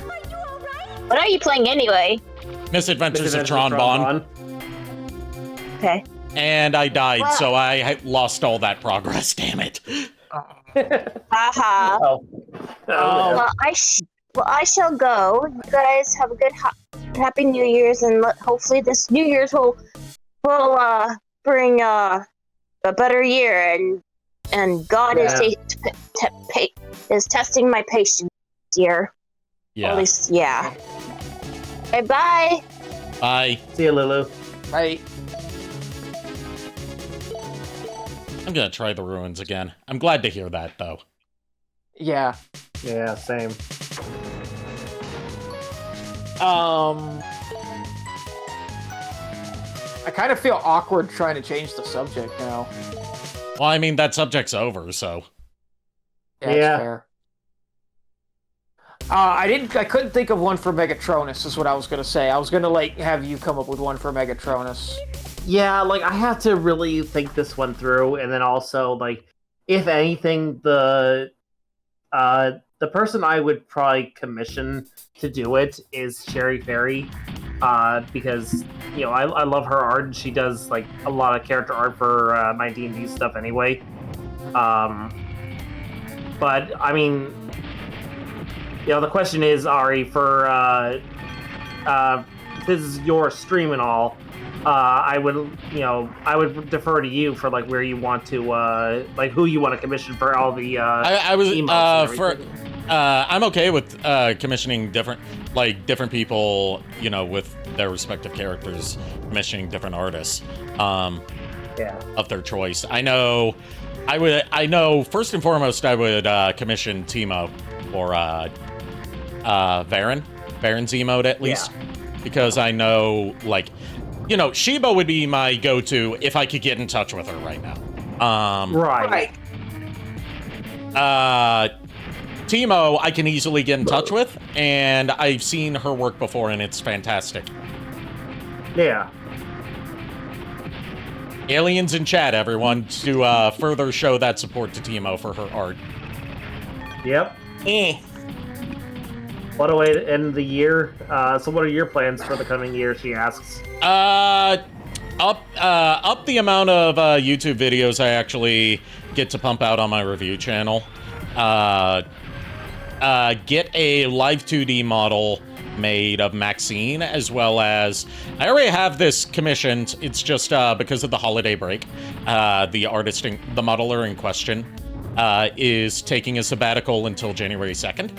Speaker 5: are you all right?
Speaker 11: What are you playing anyway?
Speaker 1: Misadventures of Tron Bonne.
Speaker 11: Okay.
Speaker 1: And I died, so I lost all that progress. Damn it.
Speaker 11: Haha.
Speaker 2: Oh.
Speaker 11: Well, I shall go. You guys have a good, happy New Year's, and hopefully this New Year's will bring a better year, and God is testing my patience this year.
Speaker 1: Yeah.
Speaker 11: At least, yeah. Okay, bye.
Speaker 1: Bye.
Speaker 2: See you, Lulu.
Speaker 10: Right.
Speaker 1: I'm gonna try the ruins again. I'm glad to hear that, though.
Speaker 10: Yeah.
Speaker 2: Yeah, same.
Speaker 10: I kind of feel awkward trying to change the subject now.
Speaker 1: Well, I mean, that subject's over, so...
Speaker 10: Yeah. That's fair. I couldn't think of one for Megatronus, is what I was gonna say. I was gonna, have you come up with one for Megatronus.
Speaker 2: Yeah, I have to really think this one through, and then also, if anything, the person I would probably commission to do it is Sherry Fairy, because, I love her art, and she does, a lot of character art for my D&D stuff anyway. But, I mean, the question is, Ari, for, this is your stream and all, I would defer to you for where you want to who you want to commission for all the
Speaker 1: I'm okay with commissioning different people, with their respective characters, commissioning different artists of their choice. I know first and foremost I would commission Timo or Varen's emote at least, because I know Shiba would be my go-to if I could get in touch with her right now.
Speaker 2: Right.
Speaker 1: Timo, I can easily get in touch with, and I've seen her work before, and it's fantastic.
Speaker 2: Yeah.
Speaker 1: Aliens in chat, everyone, to further show that support to Timo for her art.
Speaker 2: Yep. What a way to end the year. So what are your plans for the coming year, she asks?
Speaker 1: Up the amount of YouTube videos I actually get to pump out on my review channel. Get a live 2D model made of Maxine, as well as I already have this commissioned. It's just because of the holiday break, the modeler in question is taking a sabbatical until January 2nd.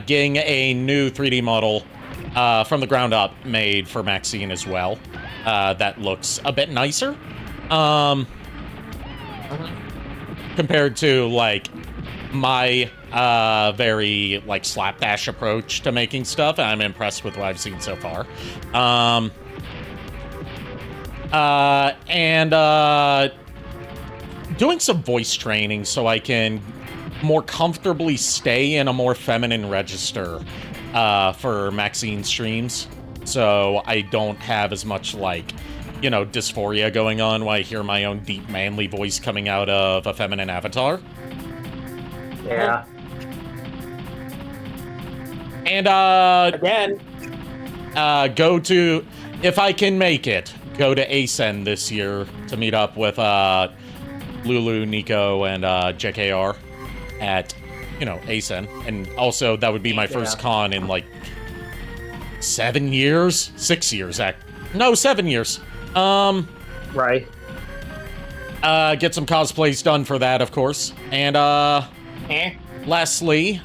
Speaker 1: Getting a new 3D model from the ground up made for Maxine as well. That looks a bit nicer. Compared to my very slapdash approach to making stuff. I'm impressed with what I've seen so far. And doing some voice training so I can more comfortably stay in a more feminine register for Maxine streams, so I don't have as much dysphoria going on while I hear my own deep manly voice coming out of a feminine avatar.
Speaker 2: Yeah.
Speaker 1: And
Speaker 10: again,
Speaker 1: if I can make it, go to ASEN this year to meet up with Lulu, Nico, and JKR at ASEN, and also that would be my first con in 7 years, 6 years, 7 years.
Speaker 2: Right.
Speaker 1: Get some cosplays done for that, of course, and lastly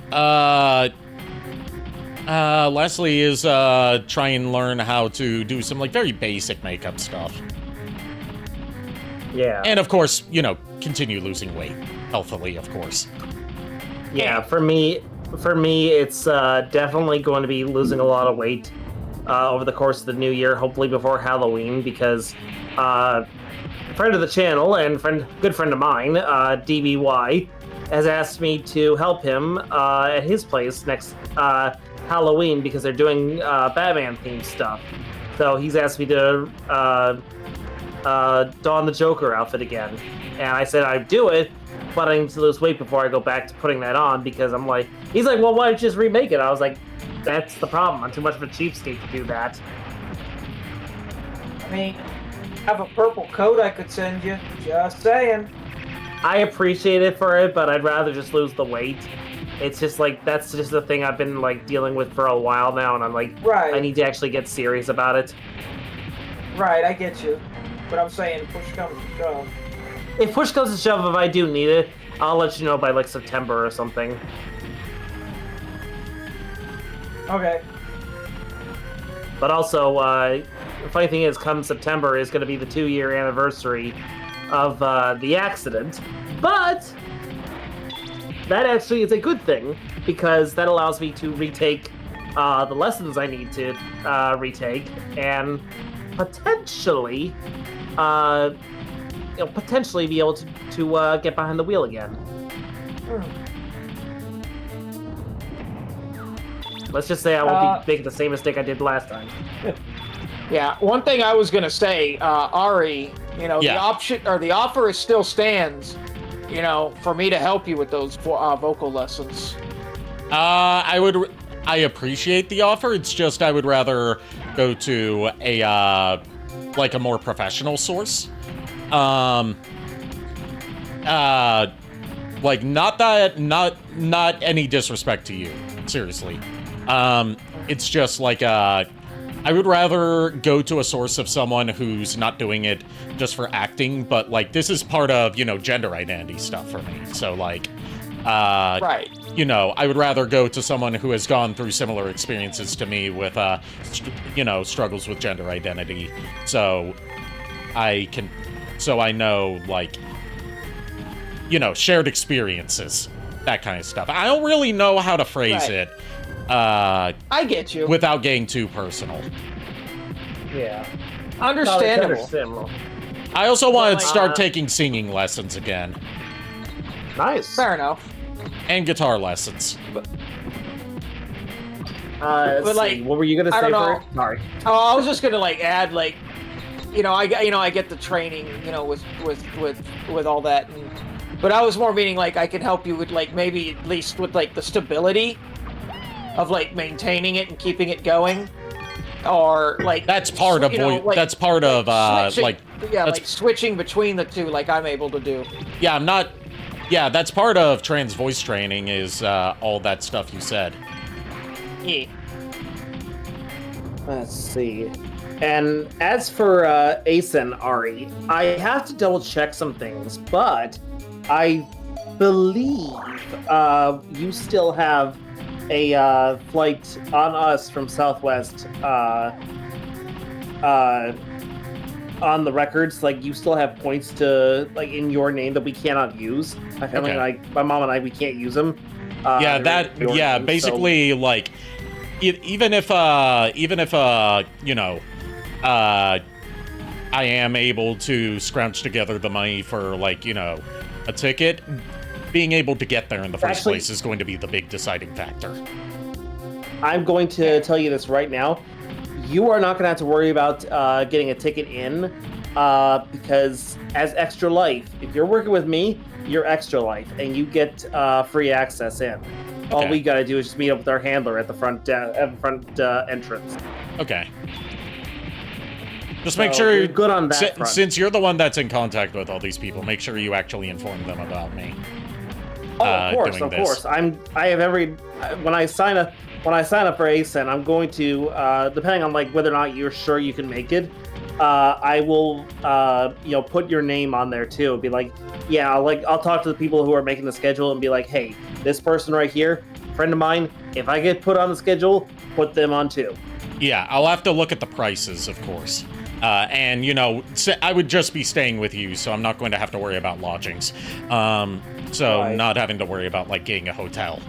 Speaker 1: is try and learn how to do some very basic makeup stuff.
Speaker 2: Yeah.
Speaker 1: And of course, continue losing weight healthily, of course.
Speaker 2: Yeah, for me, it's definitely going to be losing a lot of weight over the course of the new year, hopefully before Halloween, because a friend of the channel and good friend of mine, DBY, has asked me to help him at his place next Halloween because they're doing Batman themed stuff. So he's asked me to don the Joker outfit again, and I said I'd do it, but I need to lose weight before I go back to putting that on because I'm like, he's like, well, why don't you just remake it? I was like, that's the problem. I'm too much of a cheapskate to do that.
Speaker 3: I mean, I have a purple coat I could send you. Just saying.
Speaker 2: I appreciate it for it, but I'd rather just lose the weight. It's just like, that's just the thing I've been like dealing with for a while now, and I'm like,
Speaker 3: right.
Speaker 2: I need to actually get serious about it.
Speaker 3: Right, I get you. But I'm saying push comes to shove.
Speaker 2: If push comes to shove, if I do need it, I'll let you know by like September or something.
Speaker 3: Okay.
Speaker 2: But also, the funny thing is, come September is going to be the 2-year anniversary of the accident. But that actually is a good thing, because that allows me to retake the lessons I need to retake, and potentially, potentially be able to get behind the wheel again. Let's just say I won't be making the same mistake I did last time.
Speaker 3: Yeah, one thing I was gonna say, Ari, the option or the offer still stands, for me to help you with those vocal lessons.
Speaker 1: I appreciate the offer. It's just I would rather go to a more professional source. Not any disrespect to you, seriously. It's just like I would rather go to a source of someone who's not doing it just for acting, but like this is part of, gender identity stuff for me. So like
Speaker 3: right.
Speaker 1: I would rather go to someone who has gone through similar experiences to me with struggles with gender identity. So I know, like, shared experiences, that kind of stuff. I don't really know how to phrase it.
Speaker 3: I get you.
Speaker 1: Without getting too personal.
Speaker 2: Yeah.
Speaker 3: Understandable.
Speaker 1: I also want to start taking singing lessons again.
Speaker 2: Nice.
Speaker 3: Fair enough.
Speaker 1: And guitar lessons.
Speaker 2: Let's see. What were you gonna say first? Sorry.
Speaker 3: Oh, I was just gonna add I get the training, with all that, but I was more meaning I can help you with maybe at least with the stability of maintaining it and keeping it going, or
Speaker 1: that's part of that's part of
Speaker 3: switching between the two I'm able to do.
Speaker 1: Yeah, I'm not. Yeah, that's part of trans voice training is all that stuff you said.
Speaker 3: Yeah.
Speaker 2: Let's see. And as for Ace and Ari, I have to double check some things, but I believe you still have a flight on us from Southwest on the records. You still have points to in your name that we cannot use. My family and I, my mom and I, we can't use them.
Speaker 1: Basically, so... even if I am able to scrounge together the money for a ticket, being able to get there in the first place is going to be the big deciding factor.
Speaker 2: I'm going to tell you this right now. You are not going to have to worry about getting a ticket in because as Extra Life, if you're working with me, you're Extra Life, and you get free access in. Okay. All we got to do is just meet up with our handler at the front entrance.
Speaker 1: Okay. Just make sure
Speaker 2: you're good on that front.
Speaker 1: Since you're the one that's in contact with all these people, make sure you actually inform them about me.
Speaker 2: Oh, of course. When I sign up for ASEN, I'm going to, depending on whether or not you're sure you can make it, I will put your name on there too. Be I'll talk to the people who are making the schedule and be like, hey, this person right here, friend of mine, if I get put on the schedule, put them on too.
Speaker 1: Yeah, I'll have to look at the prices, of course. And I would just be staying with you, so I'm not going to have to worry about lodgings. Not having to worry about getting a hotel.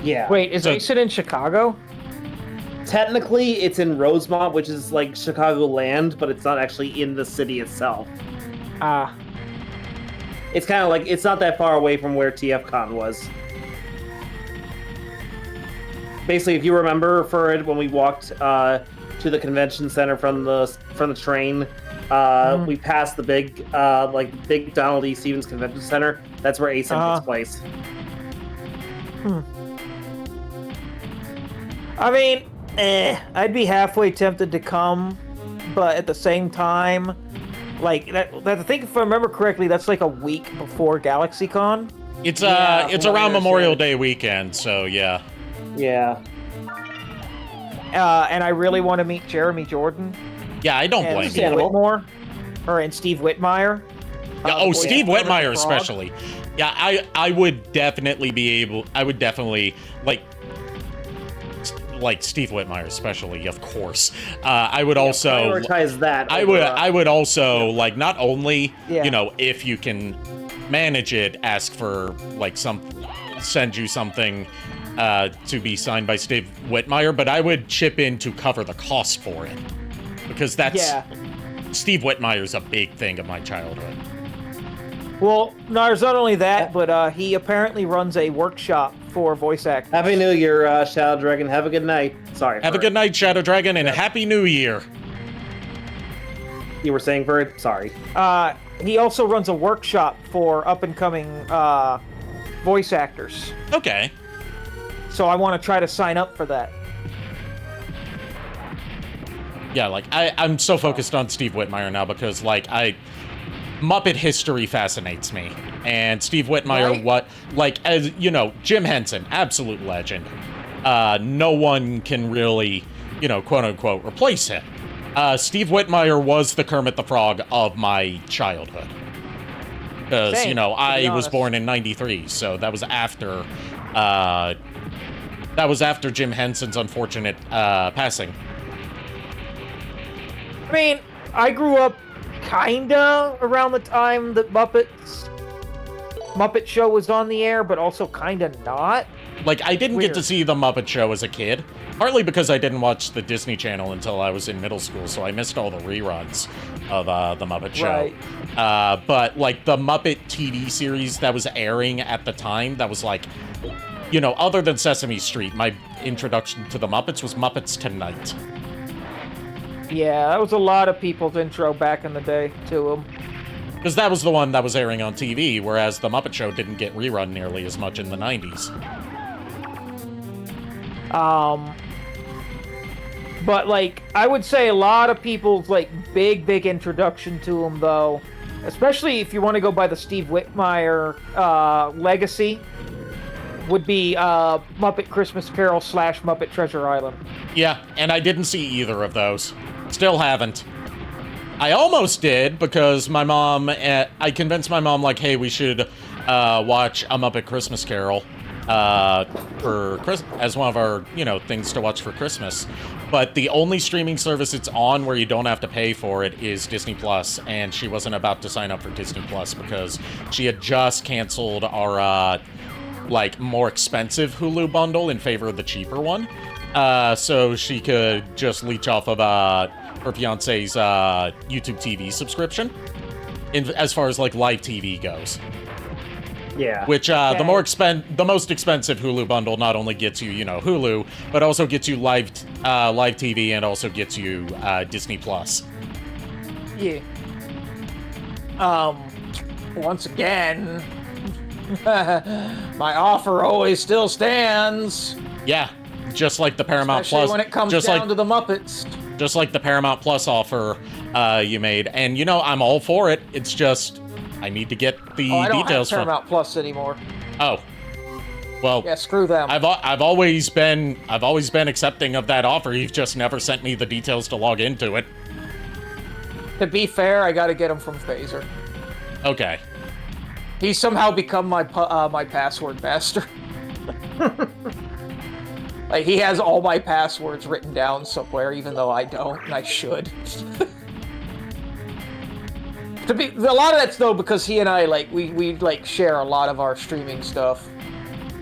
Speaker 2: Yeah.
Speaker 3: Wait, is ACEN in Chicago?
Speaker 2: Technically, it's in Rosemont, which is Chicagoland, but it's not actually in the city itself. It's kind of it's not that far away from where TFCon was. basically, if you remember for it, when we walked to the convention center from the train, we passed the big big Donald E. Stevens Convention Center. That's where ASIM takes place.
Speaker 3: I mean, I'd be halfway tempted to come, but at the same time, like that I think if I remember correctly, that's like a week before GalaxyCon.
Speaker 1: It's it's around Memorial Day weekend, so yeah.
Speaker 2: Yeah.
Speaker 3: And I really want to meet Jeremy Jordan.
Speaker 1: Yeah, I don't blame
Speaker 3: Steve
Speaker 1: you.
Speaker 3: Whitmore, and Steve Whitmire.
Speaker 1: Yeah, Steve Whitmire especially. Yeah, I would definitely like Steve Whitmire especially, of course. I would also
Speaker 2: prioritize that.
Speaker 1: I would also like not only if you can manage it, ask for send you something to be signed by Steve Whitmire, but I would chip in to cover the cost for it because Steve Whitmire's a big thing of my childhood.
Speaker 3: Well, no, there's not only that, but he apparently runs a workshop for voice actors.
Speaker 2: Happy New Year, Shadow Dragon. Have a good night. Sorry.
Speaker 1: Have a good night, Shadow Dragon, and Happy New Year.
Speaker 2: You were saying, Bird? Sorry.
Speaker 3: He also runs a workshop for up-and-coming voice actors.
Speaker 1: Okay.
Speaker 3: So I want to try to sign up for that.
Speaker 1: Yeah, I'm so focused on Steve Whitmire now because, Muppet history fascinates me. And Steve Whitmire, as you know, Jim Henson, absolute legend. No one can really, quote unquote, replace him. Steve Whitmire was the Kermit the Frog of my childhood. Because, I was born in '93, so that was after, Jim Henson's unfortunate passing.
Speaker 3: I mean, I grew up kinda around the time that Muppet Show was on the air, but also kinda not.
Speaker 1: I didn't get to see the Muppet Show as a kid, partly because I didn't watch the Disney Channel until I was in middle school, so I missed all the reruns of the Muppet Show.
Speaker 3: Right.
Speaker 1: But the Muppet TV series that was airing at the time, that was other than Sesame Street, my introduction to the Muppets was Muppets Tonight.
Speaker 3: Yeah, that was a lot of people's intro back in the day to him.
Speaker 1: Because that was the one that was airing on TV, whereas the Muppet Show didn't get rerun nearly as much in the 90s.
Speaker 3: But I would say a lot of people's big introduction to him though, especially if you want to go by the Steve Whitmire legacy, would be Muppet Christmas Carol / Muppet Treasure Island.
Speaker 1: Yeah, and I didn't see either of those. Still haven't. I almost did because my mom, I convinced my mom hey, we should watch A Muppet Christmas Carol for as one of our, things to watch for Christmas. But the only streaming service it's on where you don't have to pay for it is Disney Plus, and she wasn't about to sign up for Disney Plus because she had just canceled our more expensive Hulu bundle in favor of the cheaper one. So she could just leech off of her fiance's YouTube TV subscription as far as live TV goes.
Speaker 2: Yeah.
Speaker 1: Which the most expensive Hulu bundle not only gets you, Hulu, but also gets you live TV and also gets you Disney Plus.
Speaker 3: Yeah. Once again, my offer always still stands.
Speaker 1: Yeah. Just like the Paramount
Speaker 3: Especially
Speaker 1: Plus,
Speaker 3: when it comes down to the Muppets.
Speaker 1: Just like the Paramount Plus offer you made, and I'm all for it. It's just I need to get the
Speaker 3: I don't
Speaker 1: details
Speaker 3: have Paramount Plus anymore.
Speaker 1: Oh, well.
Speaker 3: Yeah, screw them.
Speaker 1: I've always been accepting of that offer. You've just never sent me the details to log into it.
Speaker 3: To be fair, I got to get them from Phaser.
Speaker 1: Okay.
Speaker 3: He's somehow become my password master. He has all my passwords written down somewhere, even though I don't, and I should. A lot of that's though because he and I we share a lot of our streaming stuff.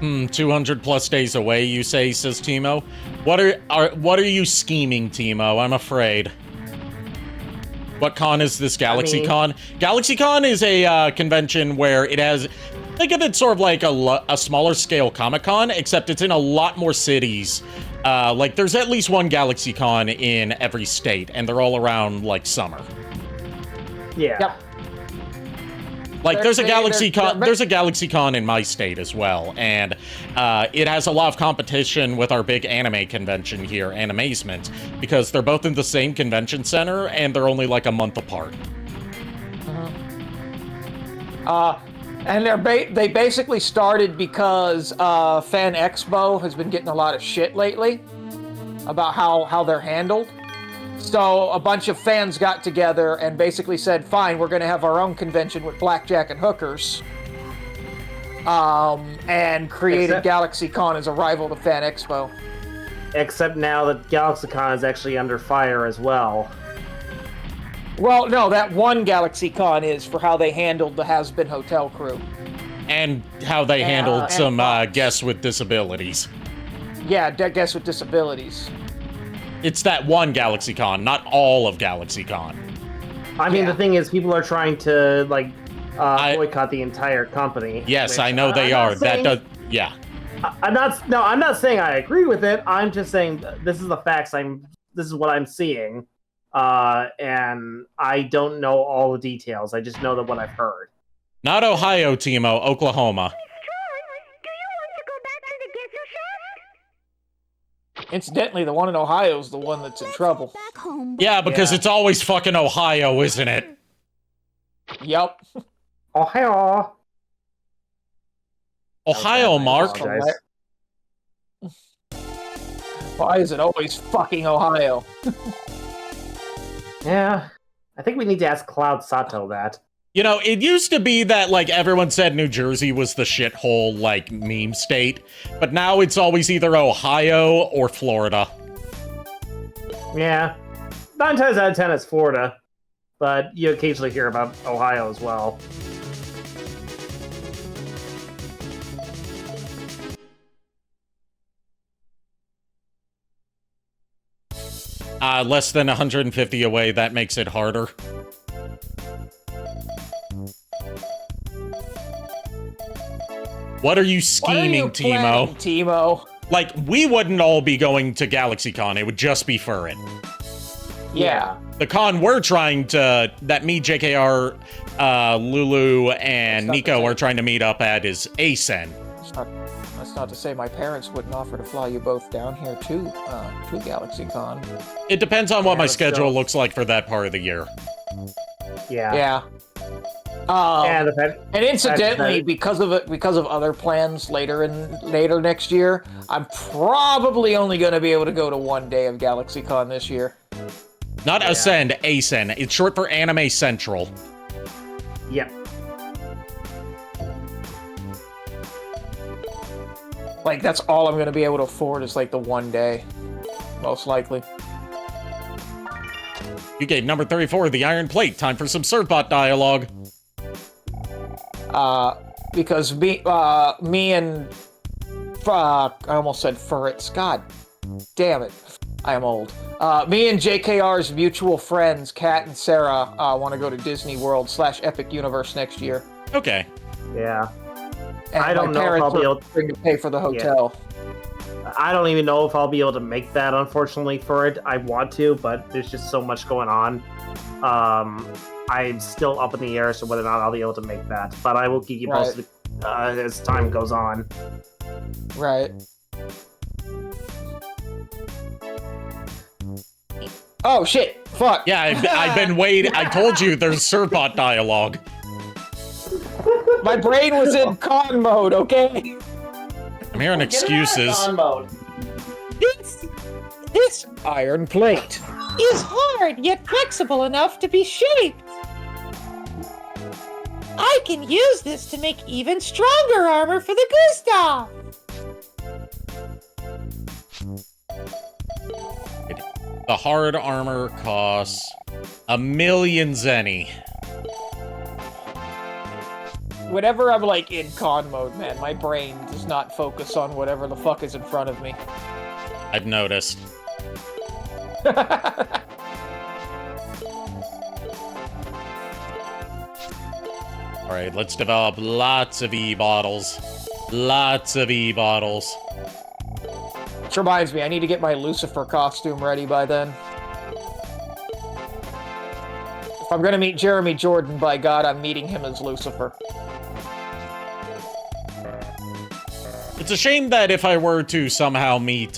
Speaker 1: 200 plus days away, you say, says Timo. What are you scheming, Timo? I'm afraid. What con is this? GalaxyCon? GalaxyCon is a convention where it has Think of it sort of like a smaller scale Comic-Con, except it's in a lot more cities. Like, there's at least one GalaxyCon in every state, and they're all around, like, summer.
Speaker 2: Yeah.
Speaker 3: Yep.
Speaker 1: Like, there's a GalaxyCon in my state as well, and it has a lot of competition with our big anime convention here, Animazement, because they're both in the same convention center, and they're only, like, a month apart.
Speaker 3: And they basically started because Fan Expo has been getting a lot of shit lately about how they're handled. So a bunch of fans got together and basically said, fine, we're going to have our own convention with blackjack and hookers. And created GalaxyCon as a rival to Fan Expo.
Speaker 2: Except now that GalaxyCon is actually under fire as well.
Speaker 3: Well, no, that one GalaxyCon is for how they handled the Has-Been Hotel crew.
Speaker 1: And how they handled some guests with disabilities.
Speaker 3: Yeah, guests with disabilities.
Speaker 1: It's that one GalaxyCon, not all of GalaxyCon.
Speaker 2: I mean, the thing is, people are trying to, like, boycott the entire company.
Speaker 1: Yes, I know they are. Yeah.
Speaker 2: I'm not saying I agree with it. I'm just saying this is the facts. This is what I'm seeing. And I don't know all the details. I just know that what I've heard.
Speaker 1: Not Ohio, Timo, Oklahoma.
Speaker 3: Incidentally, the one in Ohio is the one that's in trouble.
Speaker 1: Yeah, because it's always fucking Ohio, isn't it?
Speaker 3: Yep.
Speaker 2: Ohio.
Speaker 1: Ohio, Mark.
Speaker 3: Why is it always fucking Ohio?
Speaker 2: Yeah. I think we need to ask Cloud Sato that.
Speaker 1: You know, it used to be that, like, everyone said New Jersey was the shithole, like, meme state, but now it's always either Ohio or Florida.
Speaker 2: Yeah. 9 times out of 10 it's Florida, but you occasionally hear about Ohio as well.
Speaker 1: Less than 150 away, that makes it harder. What are you scheming, Timo?
Speaker 3: Timo?
Speaker 1: Like, we wouldn't all be going to GalaxyCon, it would just be for it.
Speaker 3: Yeah.
Speaker 1: The con we're trying to, that me, JKR, Lulu, and Nico are trying to meet up at is ASEN.
Speaker 3: That's not to say my parents wouldn't offer to fly you both down here to GalaxyCon.
Speaker 1: It depends on what my schedule looks like for that part of the year.
Speaker 2: Yeah.
Speaker 3: Yeah. And incidentally, because of other plans later next year, I'm probably only going to be able to go to one day of GalaxyCon this year.
Speaker 1: Not Ascend, ASEN. It's short for Anime Central.
Speaker 2: Yep.
Speaker 3: Like, that's all I'm going to be able to afford is, like, the one day. Most likely.
Speaker 1: You gave number 34 the Iron Plate. Time for some Servbot dialogue.
Speaker 3: Because me and... I almost said Furrits. God damn it. I am old. Me and JKR's mutual friends, Kat and Sarah, want to go to Disney World / Epic Universe next year.
Speaker 1: Okay.
Speaker 2: Yeah.
Speaker 3: And
Speaker 2: I don't know if I'll be able
Speaker 3: to pay for the hotel.
Speaker 2: Yeah. I don't even know if I'll be able to make that, unfortunately, for it. I want to, but there's just so much going on. I'm still up in the air as to whether or not I'll be able to make that. But I will keep you posted as time goes on.
Speaker 3: Right. Oh, shit. Fuck.
Speaker 1: Yeah, I've been waiting. I told you there's Servbot dialogue.
Speaker 3: My brain was in con mode, okay?
Speaker 1: I'm hearing excuses.
Speaker 2: Con mode.
Speaker 4: This
Speaker 3: Iron Plate
Speaker 4: is hard yet flexible enough to be shaped. I can use this to make even stronger armor for the Gustav.
Speaker 1: The hard armor costs 1,000,000 zenny.
Speaker 3: Whenever I'm, like, in con mode, man, my brain does not focus on whatever the fuck is in front of me.
Speaker 1: I've noticed. All right, let's develop lots of E-bottles. Lots of E-bottles.
Speaker 3: Which reminds me, I need to get my Lucifer costume ready by then. If I'm gonna meet Jeremy Jordan, by God, I'm meeting him as Lucifer.
Speaker 1: It's a shame that if I were to somehow meet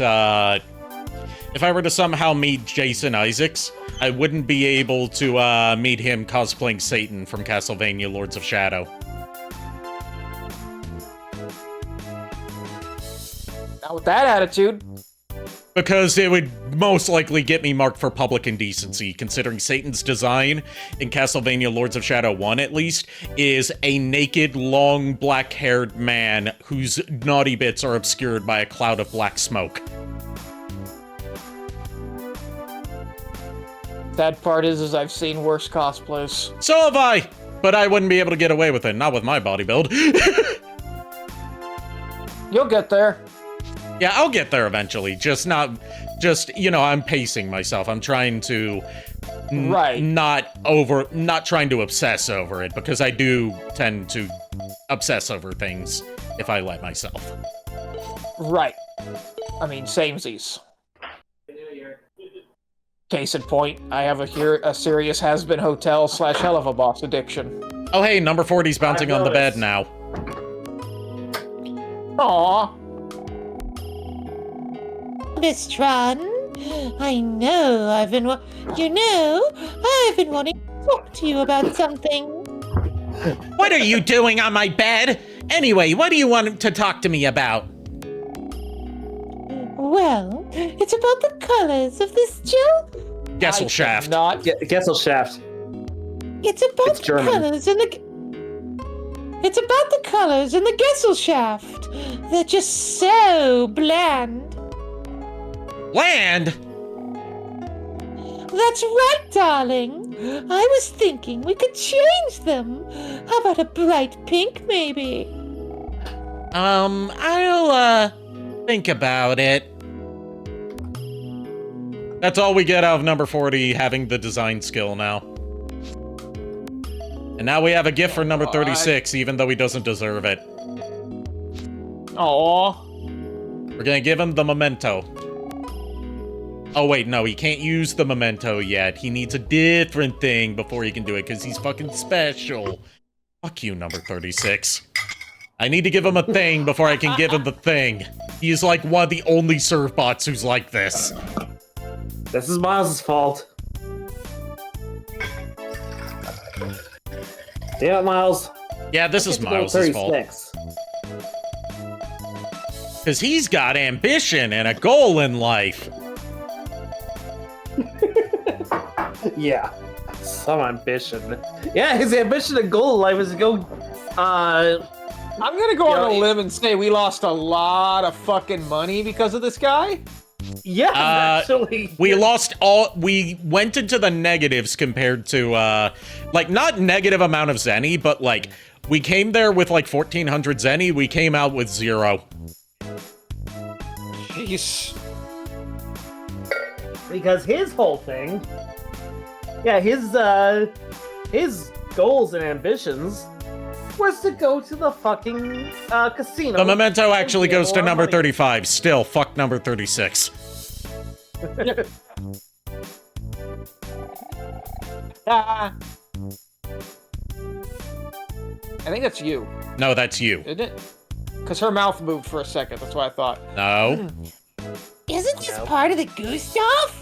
Speaker 1: Jason Isaacs, I wouldn't be able to meet him cosplaying Satan from Castlevania Lords of Shadow.
Speaker 3: Not with that attitude.
Speaker 1: Because it would most likely get me marked for public indecency, considering Satan's design in Castlevania Lords of Shadow 1, at least, is a naked, long, black-haired man whose naughty bits are obscured by a cloud of black smoke.
Speaker 3: Sad part is I've seen worse cosplays.
Speaker 1: So have I! But I wouldn't be able to get away with it, not with my body build.
Speaker 3: You'll get there.
Speaker 1: Yeah, I'll get there eventually. You know, I'm pacing myself. I'm trying to not trying to obsess over it, because I do tend to obsess over things if I let myself.
Speaker 3: Right. I mean, samesies. Case in point, I have a serious has-been hotel / hell of a boss addiction.
Speaker 1: Oh hey, number 40's bouncing on the bed now.
Speaker 3: Aww.
Speaker 4: Miss Tron, I know I've been wanting to talk to you about something.
Speaker 1: What are you doing on my bed? Anyway, what do you want to talk to me about?
Speaker 4: Well, it's about the colors of this gel.
Speaker 1: Gesellschaft.
Speaker 2: Gesellschaft.
Speaker 4: It's about
Speaker 2: It's German.
Speaker 4: It's about the colors in the Gesellschaft. They're just so bland.
Speaker 1: Bland?
Speaker 4: That's right, darling. I was thinking we could change them. How about a bright pink, maybe?
Speaker 1: I'll think about it. That's all we get out of number 40 having the design skill now. And now we have a gift for number 36, even though he doesn't deserve it.
Speaker 3: Aww.
Speaker 1: We're gonna give him the memento. Oh wait, no, he can't use the memento yet. He needs a different thing before he can do it, because he's fucking special. Fuck you, number 36. I need to give him a thing before I can give him the thing. He's like one of the only serve bots who's like this.
Speaker 2: This is Miles' fault. Yeah, Miles.
Speaker 1: Yeah, this is Miles' fault. Because he's got ambition and a goal in life.
Speaker 2: Yeah, some ambition. Yeah, his ambition and goal in life is to go,
Speaker 3: I'm gonna go on a limb and say we lost a lot of fucking money because of this guy.
Speaker 2: Yeah, actually.
Speaker 1: We went into the negatives compared to, like, not negative amount of Zenny, but, like, we came there with, like, 1,400 Zenny, we came out with 0.
Speaker 3: Jeez.
Speaker 2: Because his whole thing, yeah, his goals and ambitions was to go to the fucking casino.
Speaker 1: The memento actually goes to number 35. Still, fuck number 36.
Speaker 3: I think that's you.
Speaker 1: No, that's you.
Speaker 3: Isn't it? Because her mouth moved for a second. That's what I thought.
Speaker 1: No.
Speaker 4: Isn't this part of the Gustav?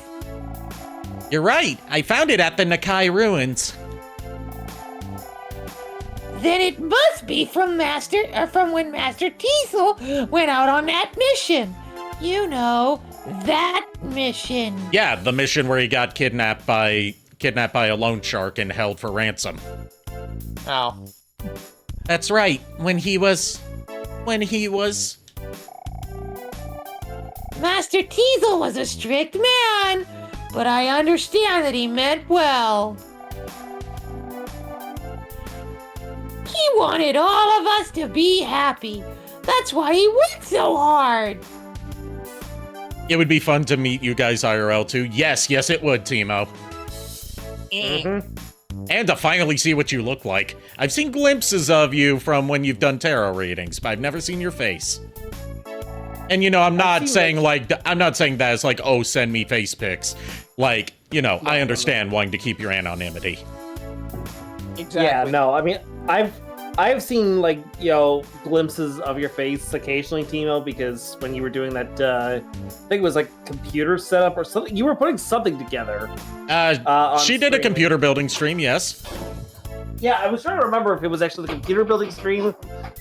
Speaker 1: You're right. I found it at the Nakai ruins.
Speaker 4: Then it must be from when Master Teasel went out on that mission. You know, that mission.
Speaker 1: Yeah, the mission where he got kidnapped by a loan shark and held for ransom.
Speaker 3: Oh.
Speaker 1: That's right. When he was
Speaker 4: Master Teasel was a strict man, but I understand that he meant well. He wanted all of us to be happy. That's why he worked so hard.
Speaker 1: It would be fun to meet you guys IRL too. Yes, it would, Timo.
Speaker 2: Mm-hmm.
Speaker 1: And to finally see what you look like. I've seen glimpses of you from when you've done tarot readings, but I've never seen your face. And, you know, I'm not saying I'm not saying that as like, oh, send me face pics. Like, you know, I understand wanting to keep your anonymity.
Speaker 3: Exactly.
Speaker 2: Yeah, no, I mean, I've seen, like, you know, glimpses of your face occasionally, Timo, because when you were doing that, I think it was like computer setup or something. You were putting something together.
Speaker 1: She did a computer building stream, yes.
Speaker 2: Yeah, I was trying to remember if it was actually the computer building stream.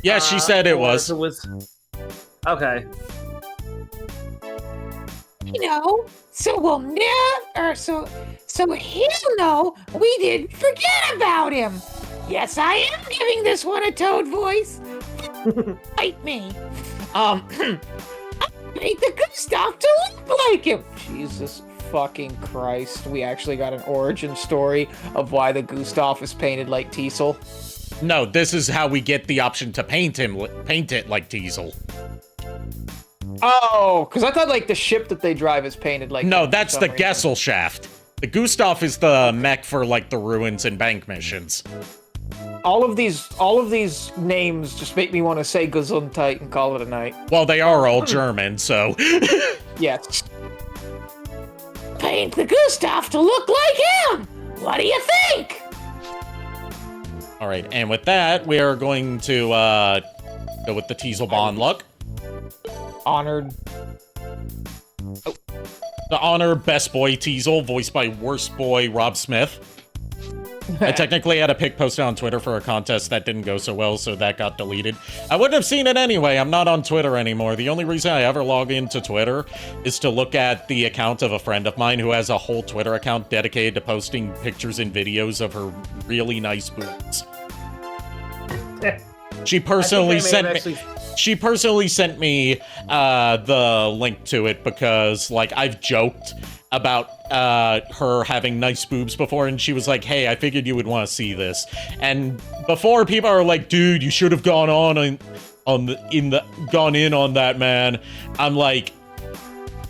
Speaker 1: Yeah, she said it was.
Speaker 2: It was. Okay.
Speaker 4: You know, so we'll never, so he'll know we didn't forget about him. Yes, I am giving this one a toad voice. Bite me. I made the Gustav to look like him. Jesus fucking Christ. We actually got an origin story of why the Gustav is painted like Teasel.
Speaker 1: No, this is how we get the option to paint it like Teasel.
Speaker 3: Oh, because I thought like the ship that they drive is painted like.
Speaker 1: No, that's the Gesellschaft. The Gustav is the mech for like the ruins and bank missions.
Speaker 3: All of these names just make me want to say Gesundheit and call it a night.
Speaker 1: Well, they are all German, so.
Speaker 3: Yes.
Speaker 4: Paint the Gustav to look like him. What do you think?
Speaker 1: All right, and with that, we are going to go with the Teasel Bonne look.
Speaker 3: Honored.
Speaker 1: The honor best boy Teasel, voiced by worst boy Rob Smith. I technically had a pic posted on Twitter for a contest that didn't go so well, so that got deleted. I wouldn't have seen it anyway. I'm not on Twitter anymore. The only reason I ever log into Twitter is to look at the account of a friend of mine who has a whole Twitter account dedicated to posting pictures and videos of her really nice boobs. She personally sent me the link to it because, like, I've joked about her having nice boobs before, and she was like, hey, I figured you would want to see this. And before, people are like, dude, you should have gone gone in on that, man. I'm like,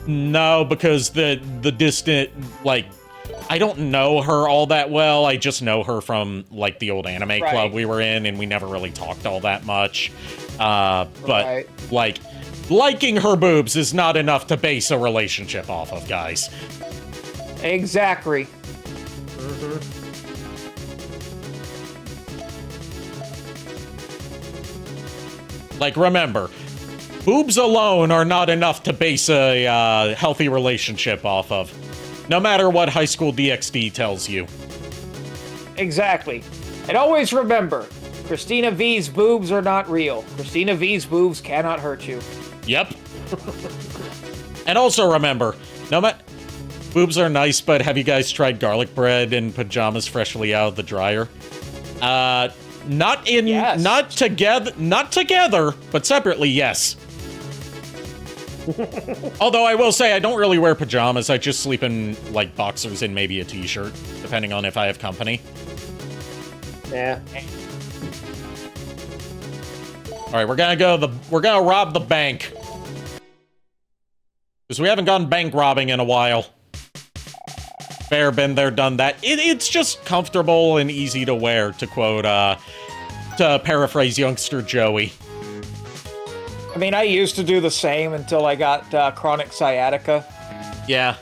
Speaker 1: no, because the distant, like, I don't know her all that well. I just know her from, like, the old anime club we were in, and we never really talked all that much. But, like, liking her boobs is not enough to base a relationship off of, guys.
Speaker 3: Exactly.
Speaker 1: Like, remember, boobs alone are not enough to base a healthy relationship off of. No matter what High School DxD tells you.
Speaker 3: Exactly. And always remember, Christina V's boobs are not real. Christina V's boobs cannot hurt you.
Speaker 1: Yep. And also remember, boobs are nice, but have you guys tried garlic bread in pajamas freshly out of the dryer? Not together, but separately, yes. Although I will say I don't really wear pajamas. I just sleep in, like, boxers and maybe a t-shirt, depending on if I have company.
Speaker 2: Yeah.
Speaker 1: All right, we're gonna rob the bank. Because we haven't gone bank robbing in a while. Fair, been there, done that. It's just comfortable and easy to wear, to quote, to paraphrase youngster Joey.
Speaker 3: I mean, I used to do the same until I got chronic sciatica.
Speaker 1: Yeah.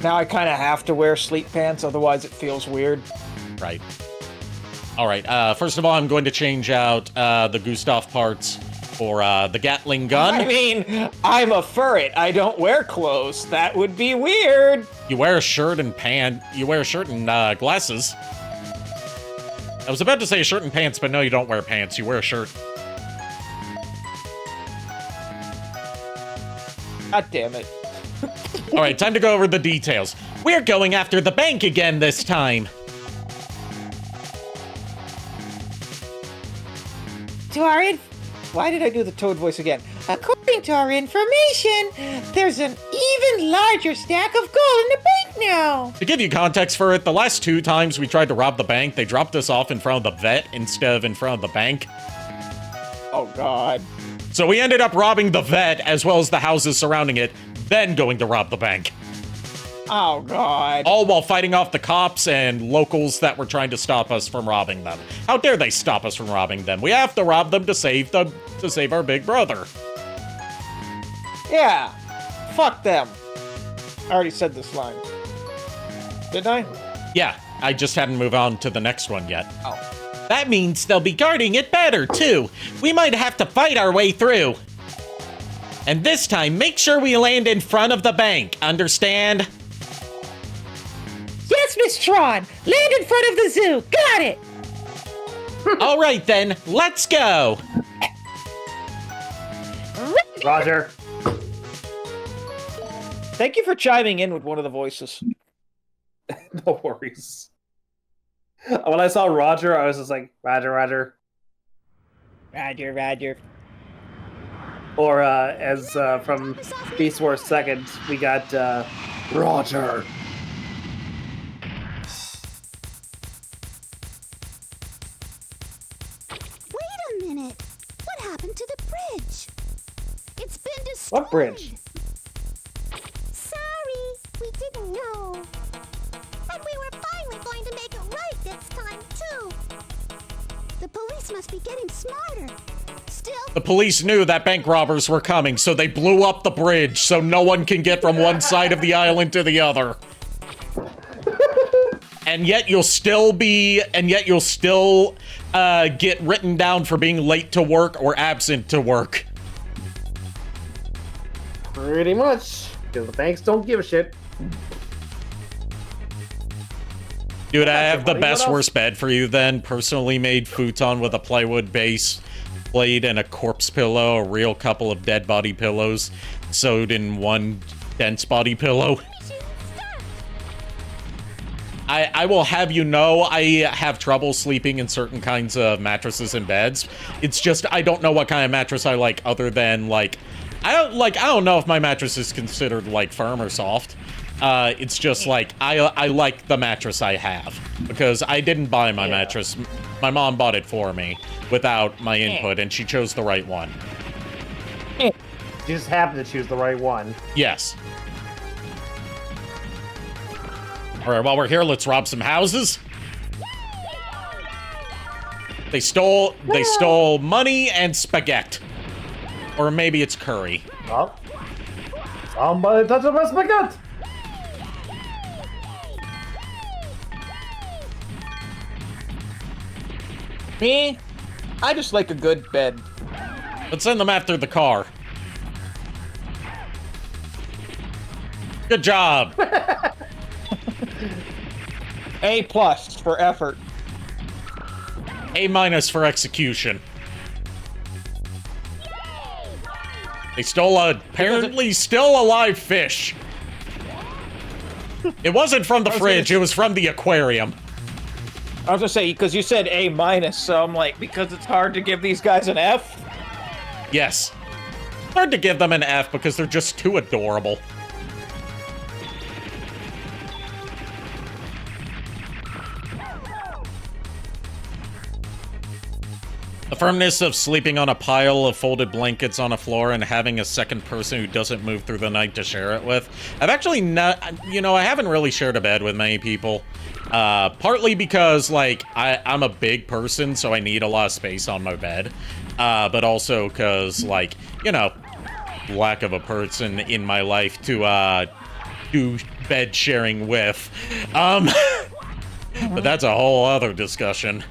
Speaker 3: Now I kind of have to wear sleep pants, otherwise it feels weird.
Speaker 1: Right. All right, first of all, I'm going to change out the Gustav parts for the Gatling gun.
Speaker 3: I mean, I'm a furret. I don't wear clothes. That would be weird.
Speaker 1: You wear a shirt and glasses. I was about to say shirt and pants, but no, you don't wear pants. You wear a shirt.
Speaker 3: God damn it.
Speaker 1: All right, time to go over the details. We're going after the bank again this time.
Speaker 4: Why did I do the toad voice again? According to our information, there's an even larger stack of gold in the bank now.
Speaker 1: To give you context for it, the last 2 times we tried to rob the bank, they dropped us off in front of the vet instead of in front of the bank.
Speaker 3: Oh, God.
Speaker 1: So we ended up robbing the vet as well as the houses surrounding it, then going to rob the bank.
Speaker 3: Oh, God.
Speaker 1: All while fighting off the cops and locals that were trying to stop us from robbing them. How dare they stop us from robbing them? We have to rob them to save our big brother.
Speaker 3: Yeah. Fuck them. I already said this line. Didn't I?
Speaker 1: Yeah, I just hadn't moved on to the next one yet.
Speaker 3: Oh.
Speaker 1: That means they'll be guarding it better, too. We might have to fight our way through. And this time, make sure we land in front of the bank, understand?
Speaker 4: Yes, Miss Tron. Land in front of the zoo. Got it.
Speaker 1: All right, then. Let's go.
Speaker 2: Roger.
Speaker 3: Thank you for chiming in with one of the voices.
Speaker 2: No worries. When I saw Roger, I was just like, Roger, Roger.
Speaker 3: Roger, Roger.
Speaker 2: Or as from Beast Wars 2nd, we got Roger.
Speaker 5: Wait a minute. What happened to the bridge? It's been destroyed.
Speaker 2: What bridge?
Speaker 5: Sorry, we didn't know. And we were finally going to make it right this time, too. The police must be getting smarter. Still,
Speaker 1: The police knew that bank robbers were coming, so they blew up the bridge so no one can get from one side of the island to the other. And yet you'll still get written down for being late to work or absent to work.
Speaker 2: Pretty much. Because the banks don't give a shit.
Speaker 1: Dude, I have the
Speaker 2: What
Speaker 1: best
Speaker 2: else?
Speaker 1: worst bed for you then. Personally made futon with a plywood base, blade, and a corpse pillow, a real couple of dead body pillows, sewed in one dense body pillow. I will have you know I have trouble sleeping in certain kinds of mattresses and beds. It's just I don't know what kind of mattress I like other than like I don't know if my mattress is considered like firm or soft. It's just like I like the mattress I have because I didn't buy my mattress. My mom bought it for me without my input and she chose the right one.
Speaker 2: You just happen to choose the right one.
Speaker 1: Yes. All right, while we're here, let's rob some houses. They stole money and spaghetti. Or maybe it's curry.
Speaker 2: Oh. Somebody touched my spaghetti!
Speaker 3: Me? I just like a good bed.
Speaker 1: Let's send them after the car. Good job.
Speaker 3: A+ for effort.
Speaker 1: A- for execution. They stole a apparently still alive fish. It wasn't from the fridge, it was from the aquarium.
Speaker 3: I was gonna say, because you said A-, so I'm like, because it's hard to give these guys an F?
Speaker 1: Yes. Hard to give them an F because they're just too adorable. The firmness of sleeping on a pile of folded blankets on a floor and having a second person who doesn't move through the night to share it with. I've actually not, I haven't really shared a bed with many people. Partly because, like, I'm a big person, so I need a lot of space on my bed. But also because, like, lack of a person in my life to, do bed sharing with. But that's a whole other discussion.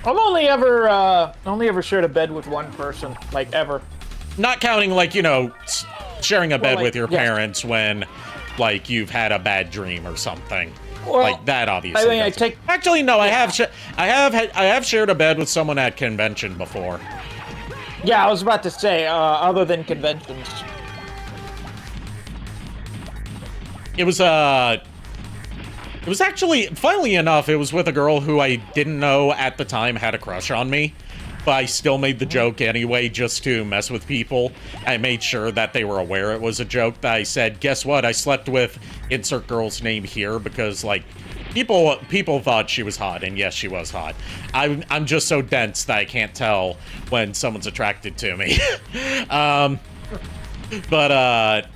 Speaker 3: I've only ever shared a bed with one person, like, ever.
Speaker 1: Not counting, like, sharing a bed
Speaker 3: like,
Speaker 1: with your
Speaker 3: yeah.
Speaker 1: parents when, like, you've had a bad dream or something.
Speaker 3: Well,
Speaker 1: like that, obviously.
Speaker 3: I mean, I take.
Speaker 1: Actually, no. I have shared a bed with someone at convention before.
Speaker 3: Yeah, I was about to say, other than conventions.
Speaker 1: It was actually, funnily enough, it was with a girl who I didn't know at the time had a crush on me. But I still made the joke anyway, just to mess with people. I made sure that they were aware it was a joke. That I said, guess what? I slept with insert girl's name here because, like, people thought she was hot, and yes, she was hot. I'm just so dense that I can't tell when someone's attracted to me. But,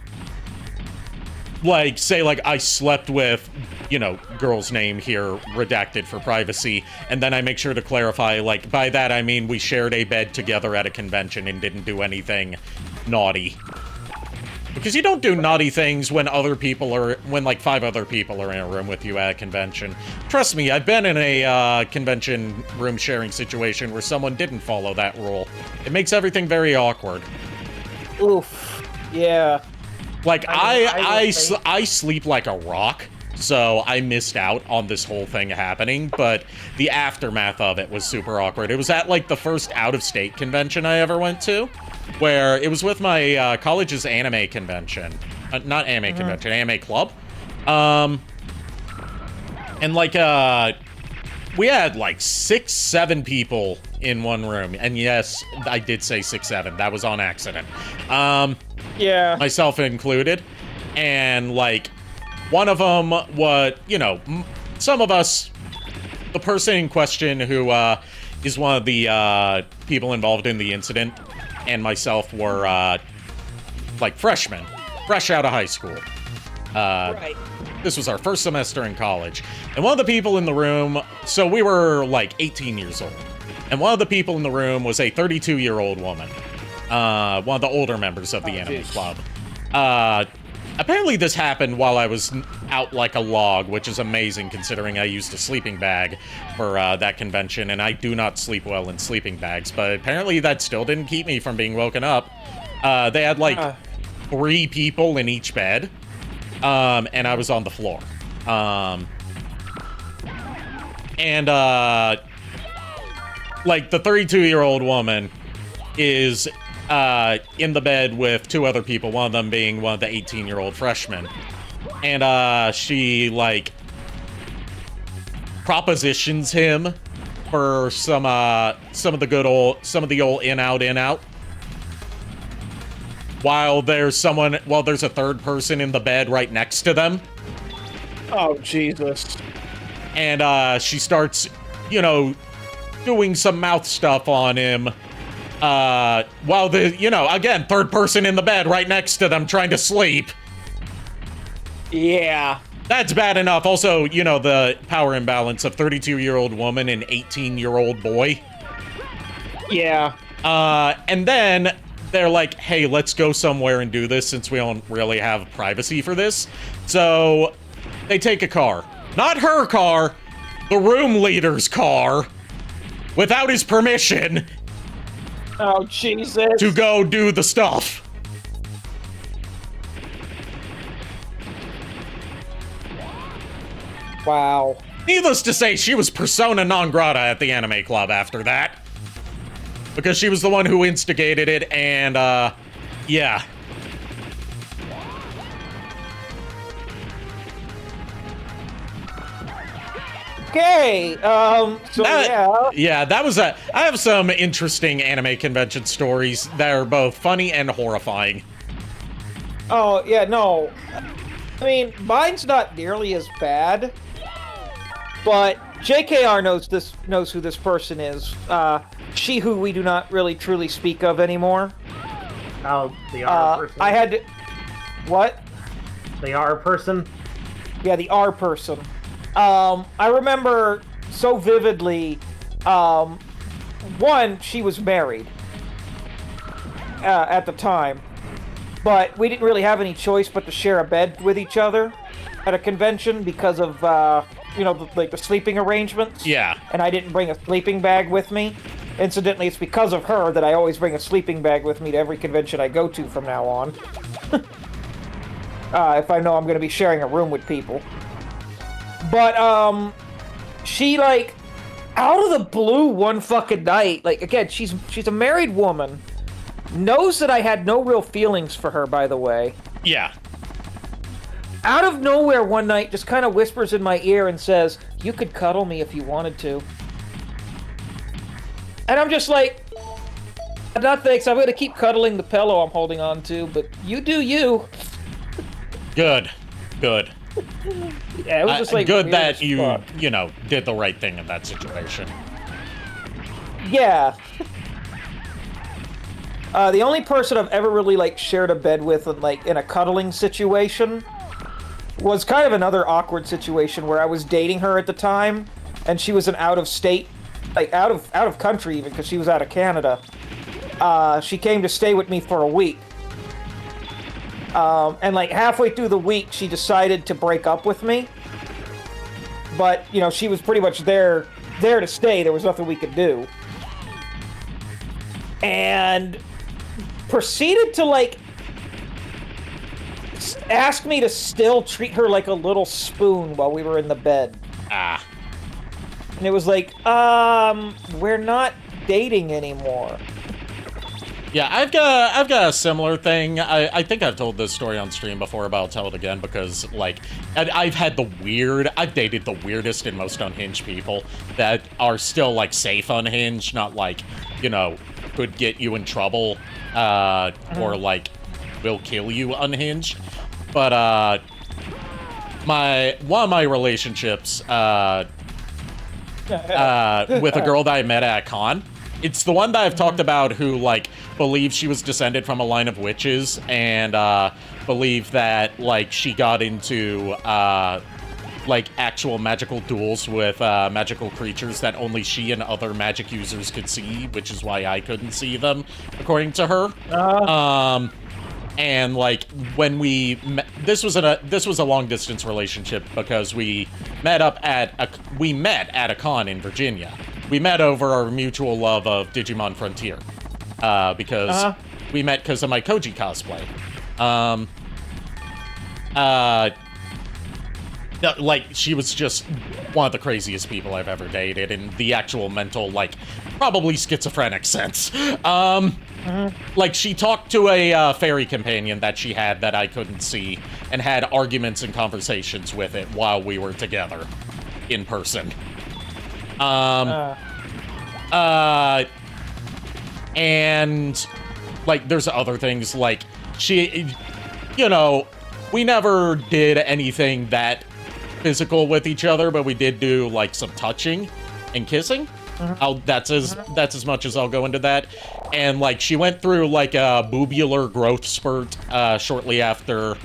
Speaker 1: like, say, like, I slept with, you know, girl's name here, redacted for privacy, and then I make sure to clarify, like, by that I mean we shared a bed together at a convention and didn't do anything naughty. Because you don't do naughty things when like 5 other people are in a room with you at a convention. Trust me, I've been in a convention room sharing situation where someone didn't follow that rule. It makes everything very awkward.
Speaker 3: Oof. Yeah.
Speaker 1: Like, I sleep like a rock, so I missed out on this whole thing happening, but the aftermath of it was super awkward. It was at, like, the first out-of-state convention I ever went to, where it was with my college's anime convention. Not anime convention, anime club. And, like, we had, like, 6, 7 people in one room. And yes, I did say 6, 7. That was on accident.
Speaker 3: Yeah.
Speaker 1: Myself included. And, like, one of them was, you know, some of us, the person in question who is one of the people involved in the incident and myself were, like, freshmen, fresh out of high school.
Speaker 3: Right.
Speaker 1: This was our first semester in college. And one of the people in the room, so we were, like, 18 years old. And one of the people in the room was a 32-year-old woman. One of the older members of the anime club. Apparently this happened while I was out like a log, which is amazing considering I used a sleeping bag for that convention, and I do not sleep well in sleeping bags, but apparently that still didn't keep me from being woken up. They had like 3 people in each bed, and I was on the floor. Like, the 32-year-old woman is in the bed with 2 other people, one of them being one of the 18-year-old freshmen. And she, like, propositions him for some of the old in-out. While there's a third person in the bed right next to them.
Speaker 3: Oh, Jesus.
Speaker 1: And she starts, you know, doing some mouth stuff on him. While again, third person in the bed right next to them trying to sleep.
Speaker 3: Yeah.
Speaker 1: That's bad enough. Also, you know, the power imbalance of 32-year-old woman and 18-year-old boy.
Speaker 3: Yeah.
Speaker 1: And then they're like, hey, let's go somewhere and do this since we don't really have privacy for this. So they take a car. Not her car, the room leader's car, without his permission.
Speaker 3: Oh, Jesus.
Speaker 1: To go do the stuff.
Speaker 3: Wow.
Speaker 1: Needless to say, she was persona non grata at the anime club after that. Because she was the one who instigated it, and, yeah.
Speaker 3: Okay,
Speaker 1: Yeah, that was I have some interesting anime convention stories that are both funny and horrifying.
Speaker 3: Oh, yeah, no. I mean, mine's not nearly as bad, but JKR knows who this person is. She who we do not really truly speak of anymore.
Speaker 2: Oh, the R person?
Speaker 3: I had to... What?
Speaker 2: The R person?
Speaker 3: Yeah, the R person. I remember so vividly, one, she was married at the time, but we didn't really have any choice but to share a bed with each other at a convention because of, the sleeping arrangements.
Speaker 1: Yeah.
Speaker 3: And I didn't bring a sleeping bag with me. Incidentally, it's because of her that I always bring a sleeping bag with me to every convention I go to from now on. If I know I'm going to be sharing a room with people. But, she, like, out of the blue one fucking night, like, again, she's a married woman, knows that I had no real feelings for her, by the way.
Speaker 1: Yeah.
Speaker 3: Out of nowhere one night, just kind of whispers in my ear and says, you could cuddle me if you wanted to. And I'm just like, no thanks, I'm gonna keep cuddling the pillow I'm holding on to, but you do you.
Speaker 1: Good.
Speaker 3: Yeah, it was just like
Speaker 1: good that you did the right thing in that situation.
Speaker 3: Yeah. The only person I've ever really like shared a bed with, and like in a cuddling situation, was kind of another awkward situation where I was dating her at the time, and she was an out of state, like out of country even, because she was out of Canada. She came to stay with me for a week, and like halfway through the week, she decided to break up with me. But you know, she was pretty much there to stay. There was nothing we could do, and proceeded to like ask me to still treat her like a little spoon while we were in the bed.
Speaker 1: Ah.
Speaker 3: And it was like, we're not dating anymore.
Speaker 1: Yeah, I've got a similar thing. I think I've told this story on stream before, but I'll tell it again because, like, I've dated the weirdest and most unhinged people that are still, like, safe unhinged, not, like, you know, could get you in trouble, or, like, will kill you unhinged. But, one of my relationships, with a girl that I met at a con, it's the one that I've talked about who, like, believes she was descended from a line of witches and, believed that, like, she got into, like, actual magical duels with, magical creatures that only she and other magic users could see, which is why I couldn't see them, according to her. And, like, when we met, this was a long-distance relationship because we met at a con in Virginia. We met over our mutual love of Digimon Frontier, because we met because of my Koji cosplay. Like, she was just one of the craziest people I've ever dated in the actual mental, like, probably schizophrenic sense. Like, she talked to a fairy companion that she had that I couldn't see and had arguments and conversations with it while we were together in person. And, like, there's other things, like, she, you know, we never did anything that physical with each other, but we did do, like, some touching and kissing. That's as much as I'll go into that. And, like, she went through, like, a boobular growth spurt, shortly after,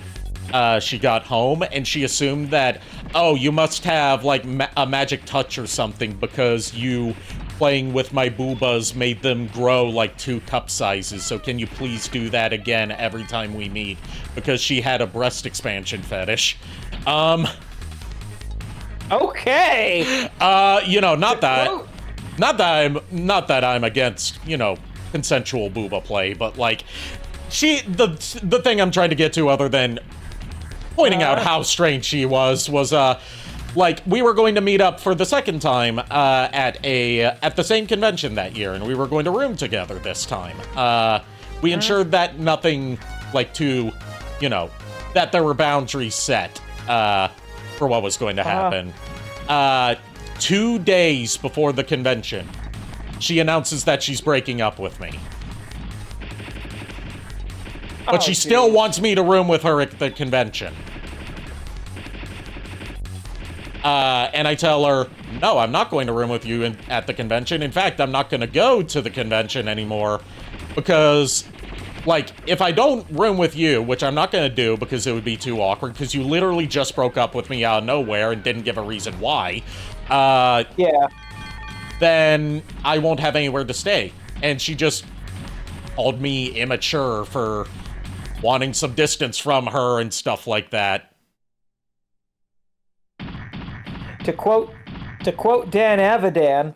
Speaker 1: she got home, and she assumed that, oh, you must have, like, a magic touch or something because you playing with my boobas made them grow, like, 2 cup sizes, so can you please do that again every time we meet? Because she had a breast expansion fetish.
Speaker 3: Okay!
Speaker 1: You know, not that I'm against, you know, consensual booba play, but, like, the thing I'm trying to get to, other than pointing out how strange she was, like, we were going to meet up for the second time, at the same convention that year, and we were going to room together this time. We ensured that nothing, like, you know, that there were boundaries set, for what was going to happen. 2 days before the convention, she announces that she's breaking up with me. But she still wants me to room with her at the convention. And I tell her, no, I'm not going to room with you at the convention. In fact, I'm not going to go to the convention anymore because, like, if I don't room with you, which I'm not going to do because it would be too awkward, because you literally just broke up with me out of nowhere and didn't give a reason why,
Speaker 3: yeah,
Speaker 1: then I won't have anywhere to stay. And she just called me immature for wanting some distance from her and stuff like that.
Speaker 3: To quote Dan Avidan,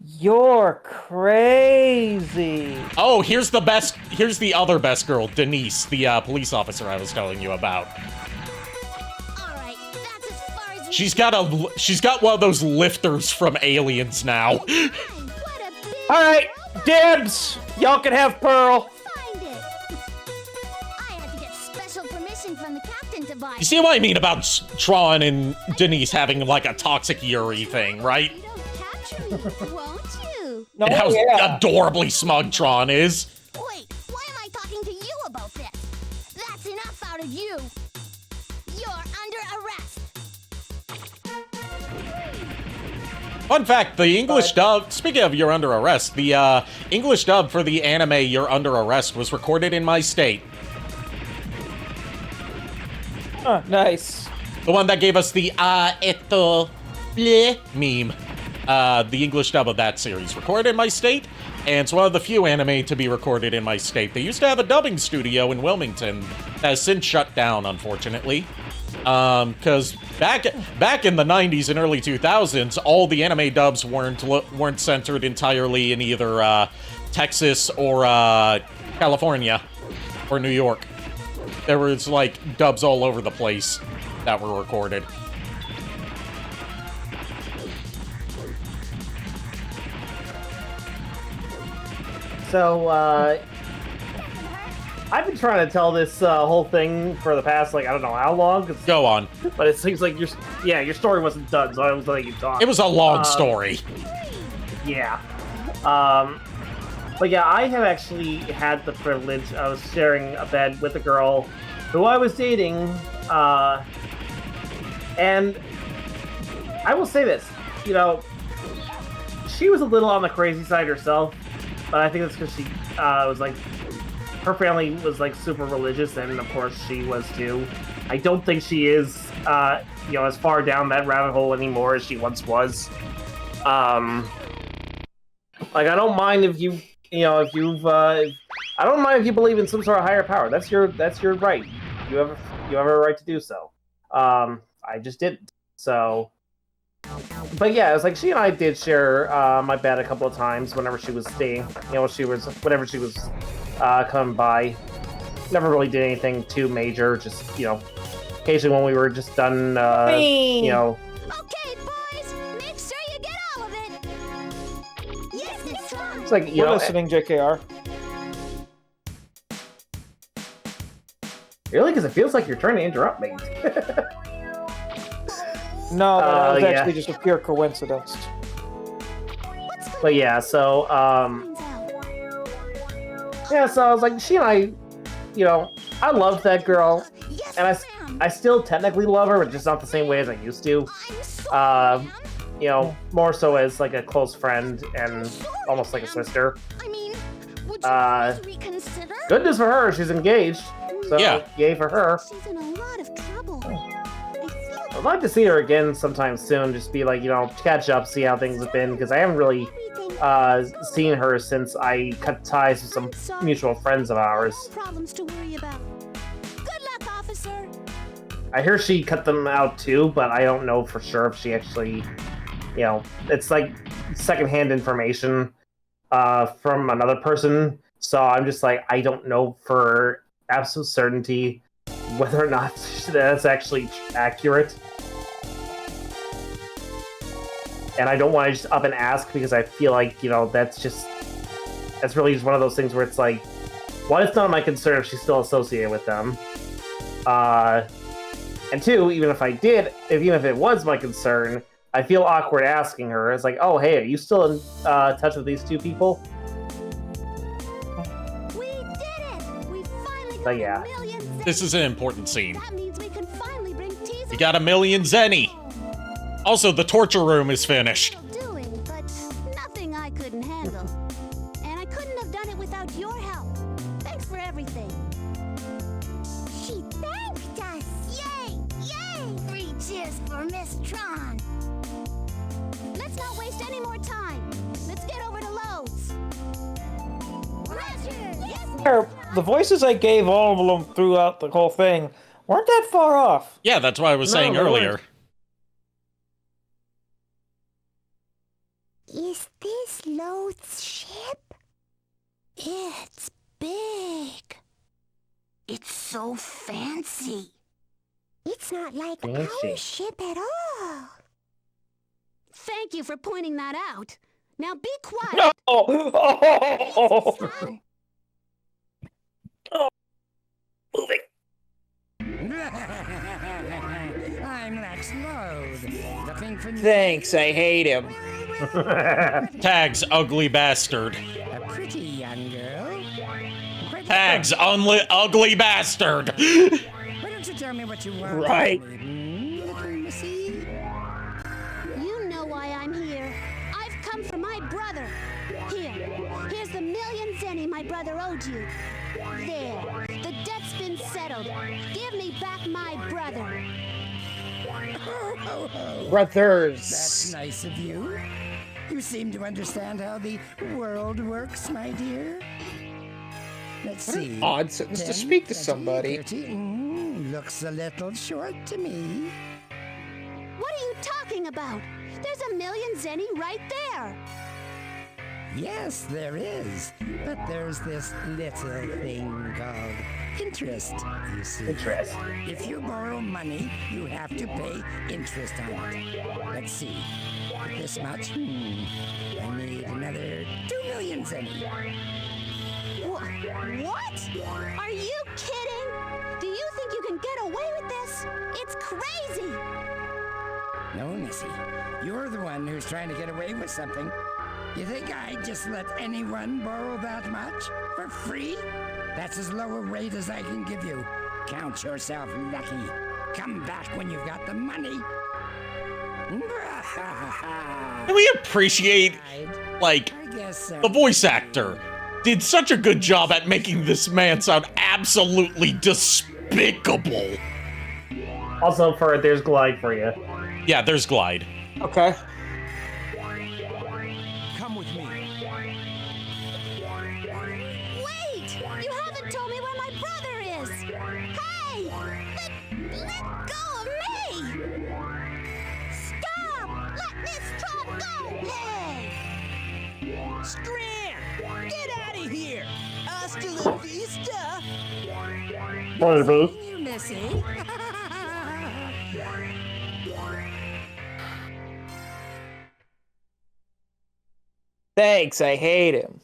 Speaker 3: you're crazy.
Speaker 1: Oh, here's the other best girl, Denise, the police officer I was telling you about. She's got one of those lifters from Aliens now.
Speaker 3: Alright, dibs! Y'all can have Pearl.
Speaker 1: You see what I mean about Tron and Denise having, like, a toxic Yuri thing, right?
Speaker 5: Won't you?
Speaker 1: And how adorably smug Tron is.
Speaker 5: Wait, why am I talking to you about this? That's enough out of you. You're under arrest.
Speaker 1: Fun fact, the English dub, speaking of You're Under Arrest, the English dub for the anime You're Under Arrest was recorded in my state.
Speaker 3: Oh, nice.
Speaker 1: The one that gave us the esto bleh meme. The English dub of that series. Recorded in my state, and it's one of the few anime to be recorded in my state. They used to have a dubbing studio in Wilmington that has since shut down, unfortunately. Because back in the 90s and early 2000s, all the anime dubs weren't centered entirely in either Texas or California or New York. There was like dubs all over the place that were recorded.
Speaker 2: So, I've been trying to tell this whole thing for the past, I don't know how long.
Speaker 1: Go on.
Speaker 2: But it seems like your story wasn't done, so I was letting you talk.
Speaker 1: It was a long story.
Speaker 2: Yeah. But yeah, I have actually had the privilege of sharing a bed with a girl who I was dating, and I will say this, she was a little on the crazy side herself, but I think that's because she was her family was super religious, and of course she was too. I don't think she is, as far down that rabbit hole anymore as she once was. I don't mind if you, I don't mind if you believe in some sort of higher power. That's your right. You have a right to do so. I just didn't. So. But yeah, it was she and I did share my bed a couple of times whenever she was staying. Whenever she was coming by. Never really did anything too major. Just occasionally when we were just done.
Speaker 5: Okay, boys, make sure you get all of it. Yes, it's fun.
Speaker 2: It's
Speaker 3: We're listening, JKR.
Speaker 2: Really? Because it feels like you're trying to interrupt me.
Speaker 3: No, that was actually just a pure coincidence.
Speaker 2: But yeah, so so I was she and I, I loved that girl, and I still technically love her, but just not the same way as I used to. More so as a close friend and almost like a sister. Good news for her, she's engaged. So
Speaker 1: yeah.
Speaker 2: Yay for her.
Speaker 5: She's in a lot of trouble.
Speaker 2: I'd like to see her again sometime soon, just be catch up, see how things have been, because I haven't really seen her since I cut ties with some mutual friends of ours.
Speaker 5: Problems to worry about. Good luck, officer.
Speaker 2: I hear she cut them out too, but I don't know for sure if she actually, it's secondhand information from another person. So I'm just I don't know for absolute certainty whether or not that's actually accurate. And I don't want to just up and ask because I feel that's really just one of those things where it's one, it's not my concern if she's still associated with them. And two, even if it was my concern, I feel awkward asking her. It's oh, hey, are you still in touch with these two people?
Speaker 5: We did it! We finally
Speaker 2: But yeah.
Speaker 1: This is an important scene.
Speaker 5: That means we can finally bring Teasel.
Speaker 1: We got 1,000,000 zenny. Also, the torture room is finished.
Speaker 5: Doing, but nothing I couldn't handle. And I couldn't have done it without your help. Thanks for everything. She thanked us. Yay! Yay! 3 cheers for Miss Tron. Let's not waste any more time. Let's get over to Lowe's. Roger! Yes,
Speaker 3: The voices I gave all of them throughout the whole thing weren't that far off.
Speaker 1: Yeah, that's what I was saying earlier.
Speaker 5: Is this Lowe's ship? It's big. It's so fancy. It's not like our ship at all. Thank you for pointing that out. Now be quiet.
Speaker 3: No!
Speaker 5: Moving.
Speaker 12: I'm Lex Load. Looking for
Speaker 3: Thanks, I hate him.
Speaker 1: Tags, ugly bastard.
Speaker 12: a pretty young girl.
Speaker 1: Tags, ugly bastard.
Speaker 12: Why don't you tell me what you want?
Speaker 3: Right.
Speaker 5: You know why I'm here. I've come for my brother. Here's the million zenny my brother owed you. There, the debt's been settled. Give me back my brother.
Speaker 3: Brothers.
Speaker 12: That's nice of you. You seem to understand how the world works, my dear. Let's
Speaker 3: What an
Speaker 12: see.
Speaker 3: odd sentence to speak to somebody.
Speaker 12: 30. Looks a little short to me.
Speaker 5: What are you talking about? There's a million zenny right there.
Speaker 12: Yes, there is. But there's this little thing called interest, you see.
Speaker 2: Interest.
Speaker 12: If you borrow money, you have to pay interest on it. Let's see. With this much, I need another 2 million zenny.
Speaker 5: What? Are you kidding? Do you think you can get away with this? It's crazy.
Speaker 12: No, Missy. You're the one who's trying to get away with something. You think I'd just let anyone borrow that much? For free? That's as low a rate as I can give you. Count yourself lucky. Come back when you've got the money.
Speaker 1: Can we appreciate, like,
Speaker 12: I guess so.
Speaker 1: the voice actor did such a good job at making this man sound absolutely despicable.
Speaker 2: Also, there's Glide for you.
Speaker 1: Yeah, there's Glide.
Speaker 3: Okay.
Speaker 6: Come with me.
Speaker 5: Wait! You haven't told me where my brother is. Hey! Let go of me! Stop! Let Miss Tron go! Hey!
Speaker 6: Scram! Get out of here! Hasta la vista!
Speaker 2: Whatever.
Speaker 12: You, Missy.
Speaker 3: Thanks, I hate him.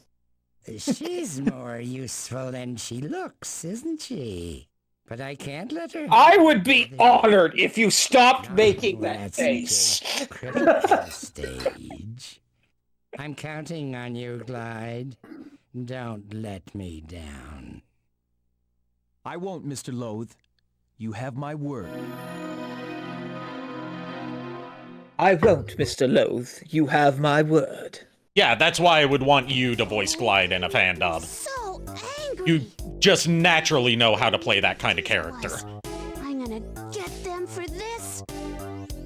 Speaker 12: She's more useful than she looks, isn't she? But I can't let her.
Speaker 3: I would be honored if you stopped making that
Speaker 12: Let's
Speaker 3: face.
Speaker 12: take the critical stage. I'm counting on you, Glide. Don't let me down.
Speaker 6: I won't, Mr. Loathe. You have my word.
Speaker 3: I won't, Mr. Loathe. You have my word.
Speaker 1: Yeah, that's why I would want you to voice Glide in a fan dub.
Speaker 5: So angry.
Speaker 1: You just naturally know how to play that kind of character.
Speaker 5: I'm gonna get them for this.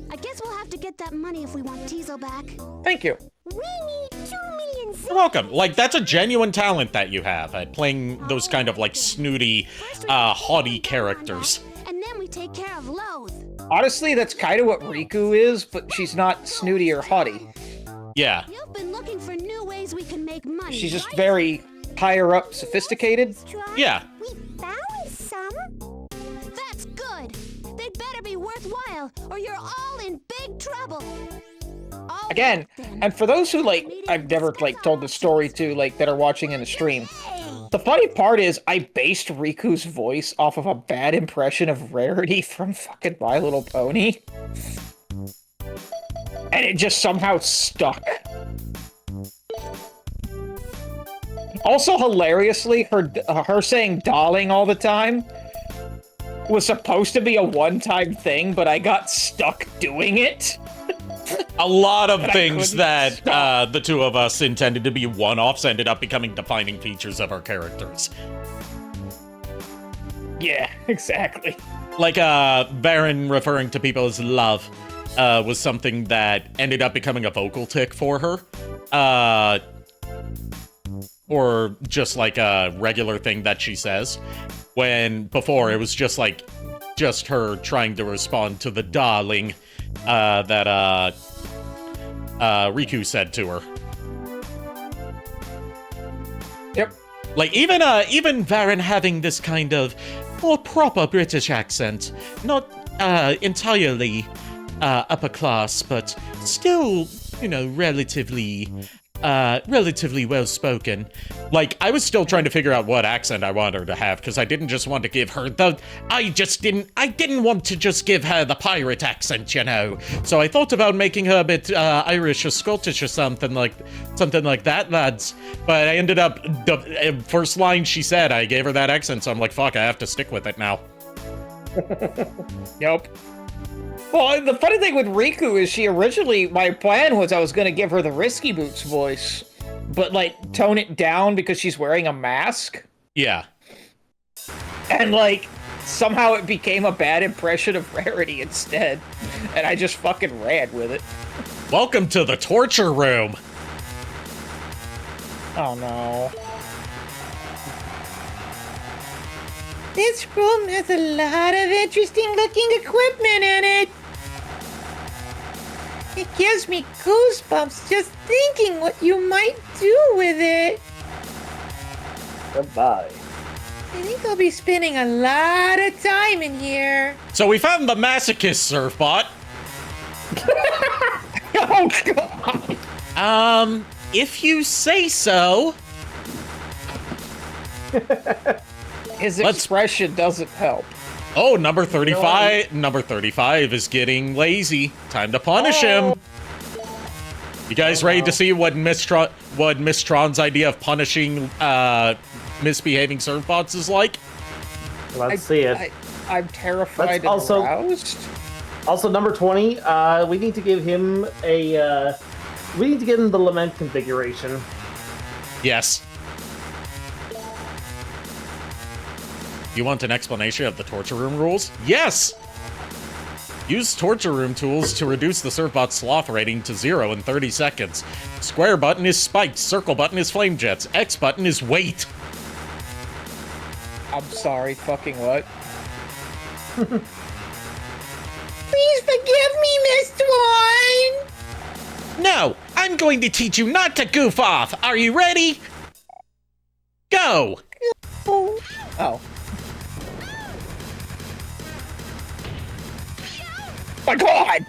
Speaker 5: I guess we'll have to get that money if we want Teasel back.
Speaker 3: Thank you.
Speaker 5: We need 2 million
Speaker 1: You're welcome. Like, that's a genuine talent that you have at playing those kind of, like, snooty, haughty characters.
Speaker 5: And then we take care of Loathe.
Speaker 3: Honestly, that's kind of what Riku is, but she's not snooty or haughty.
Speaker 1: Yeah.
Speaker 5: You've been looking for new ways we can make money.
Speaker 3: She's just
Speaker 5: right?
Speaker 3: very higher up, sophisticated.
Speaker 1: Yeah.
Speaker 5: We found some. That's good. They'd better be worthwhile, or you're all in big trouble. All
Speaker 3: Again,
Speaker 5: right, then.
Speaker 3: and for those who, like, I've never, like, told the story to, like, that are watching in the stream, the funny part is I based Riku's voice off of a bad impression of Rarity from fucking My Little Pony. And it just somehow stuck. Also, hilariously, her saying "darling" all the time was supposed to be a one-time thing, but I got stuck doing it.
Speaker 1: A lot of
Speaker 3: And I
Speaker 1: things
Speaker 3: couldn't
Speaker 1: that
Speaker 3: stop.
Speaker 1: the two of us intended to be one-offs ended up becoming defining features of our characters.
Speaker 3: Yeah, exactly.
Speaker 1: Like, Baron referring to people as love was something that ended up becoming a vocal tick for her. Or just like a regular thing that she says. When before it was just like, just her trying to respond to the darling that Riku said to her.
Speaker 3: Yep.
Speaker 1: Like, even Baron having this kind of more proper British accent. Not entirely upper class, but still, you know, relatively well spoken. Like, I was still trying to figure out what accent I wanted her to have, because I didn't just want to give her I didn't want to just give her the pirate accent, you know. So I thought about making her a bit Irish or Scottish or something like that, lads. But I ended up, the first line she said, I gave her that accent, so I'm like, fuck, I have to stick with it now.
Speaker 3: Yep. Well, the funny thing with Riku is my plan was I was going to give her the Risky Boots voice, but, like, tone it down because she's wearing a mask.
Speaker 1: Yeah.
Speaker 3: And, like, somehow it became a bad impression of Rarity instead. And I just fucking ran with it.
Speaker 1: Welcome to the torture room.
Speaker 3: Oh, no.
Speaker 4: This room has a lot of interesting looking equipment in it. It gives me goosebumps just thinking what you might do with it.
Speaker 2: Goodbye.
Speaker 4: I think I'll be spending a lot of time in here.
Speaker 1: So we found the masochist surfbot.
Speaker 3: Oh, God.
Speaker 1: If you say so.
Speaker 3: His expression doesn't help.
Speaker 1: Oh, number 35. Number 35 is getting lazy. Time to punish him. You guys ready to see what Miss Tron's idea of punishing misbehaving surfbots is like?
Speaker 2: Let's see it.
Speaker 3: I'm terrified
Speaker 2: Let's
Speaker 3: and aroused.
Speaker 2: Also, number 20, we need to give him a, we need to give him the lament configuration.
Speaker 1: Yes. You want an explanation of the torture room rules? Yes! Use torture room tools to reduce the surfbot's sloth rating to 0 in 30 seconds. Square button is spikes, circle button is flame jets, X button is weight.
Speaker 3: I'm sorry, fucking what?
Speaker 4: Please forgive me, Miss Twine!
Speaker 1: No! I'm going to teach you not to goof off! Are you ready? Go!
Speaker 3: Oh. My God!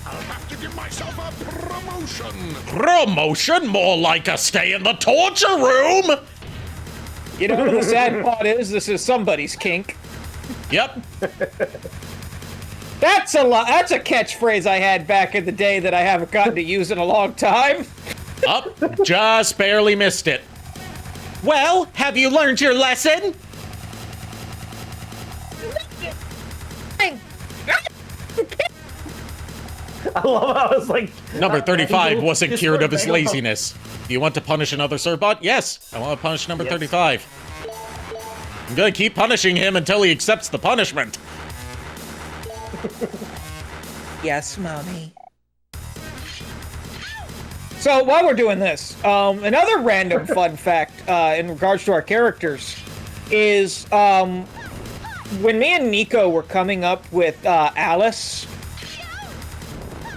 Speaker 8: I'll have to give myself a promotion.
Speaker 1: Promotion? More like a stay in the torture room!
Speaker 3: You know what the sad part is? This is somebody's kink.
Speaker 1: Yep.
Speaker 3: That's a catchphrase I had back in the day that I haven't gotten to use in a long time.
Speaker 1: Up, just barely missed it. Well, have you learned your lesson?
Speaker 2: I love how it's like...
Speaker 1: Number 35 wasn't
Speaker 2: just
Speaker 1: cured of his
Speaker 2: fail.
Speaker 1: laziness. Do you want to punish another Surbot? Yes, I want to punish number 35. I'm gonna keep punishing him until he accepts the punishment.
Speaker 4: Yes, Mommy.
Speaker 3: So while we're doing this, another random fun fact in regards to our characters is when me and Nico were coming up with Alice,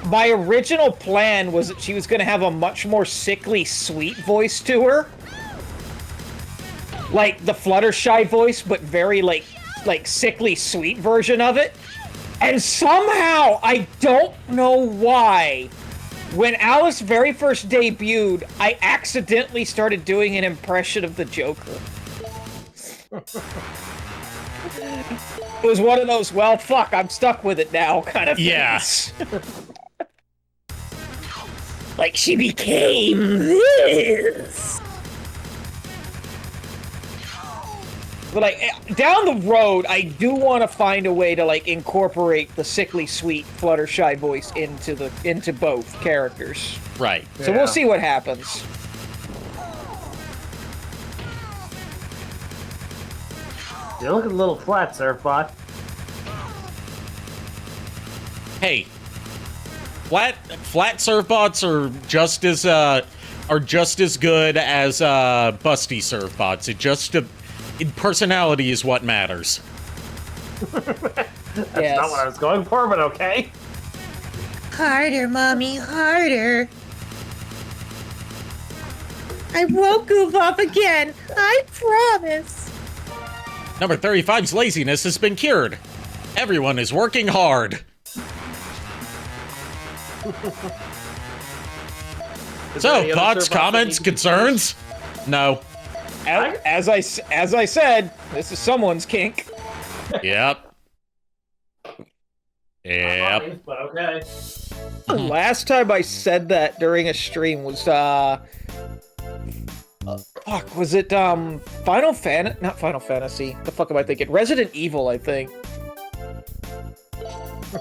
Speaker 3: my original plan was that she was going to have a much more sickly, sweet voice to her. Like the Fluttershy voice, but very like sickly, sweet version of it. And somehow, I don't know why, when Alice very first debuted, I accidentally started doing an impression of the Joker. It was one of those, well, fuck, I'm stuck with it now kind of things. Like, she became this. But, like, down the road, I do want to find a way to, like, incorporate the sickly sweet Fluttershy voice into both characters.
Speaker 1: Right.
Speaker 3: So we'll see what happens.
Speaker 2: You look a little flat, Surfbot.
Speaker 1: Hey, flat surfbots are just as good as busty surfbots. It just personality is what matters.
Speaker 2: That's not what I was going for, but okay.
Speaker 4: Harder, Mommy, harder. I won't goof off again. I promise.
Speaker 1: Number 35's laziness has been cured. Everyone is working hard. So, thoughts, comments, concerns? No.
Speaker 3: As I said, this is someone's kink.
Speaker 1: Yep. Yep.
Speaker 2: But okay.
Speaker 3: The last time I said that during a stream was Fuck, was it, not Final Fantasy. The fuck am I thinking? Resident Evil, I think.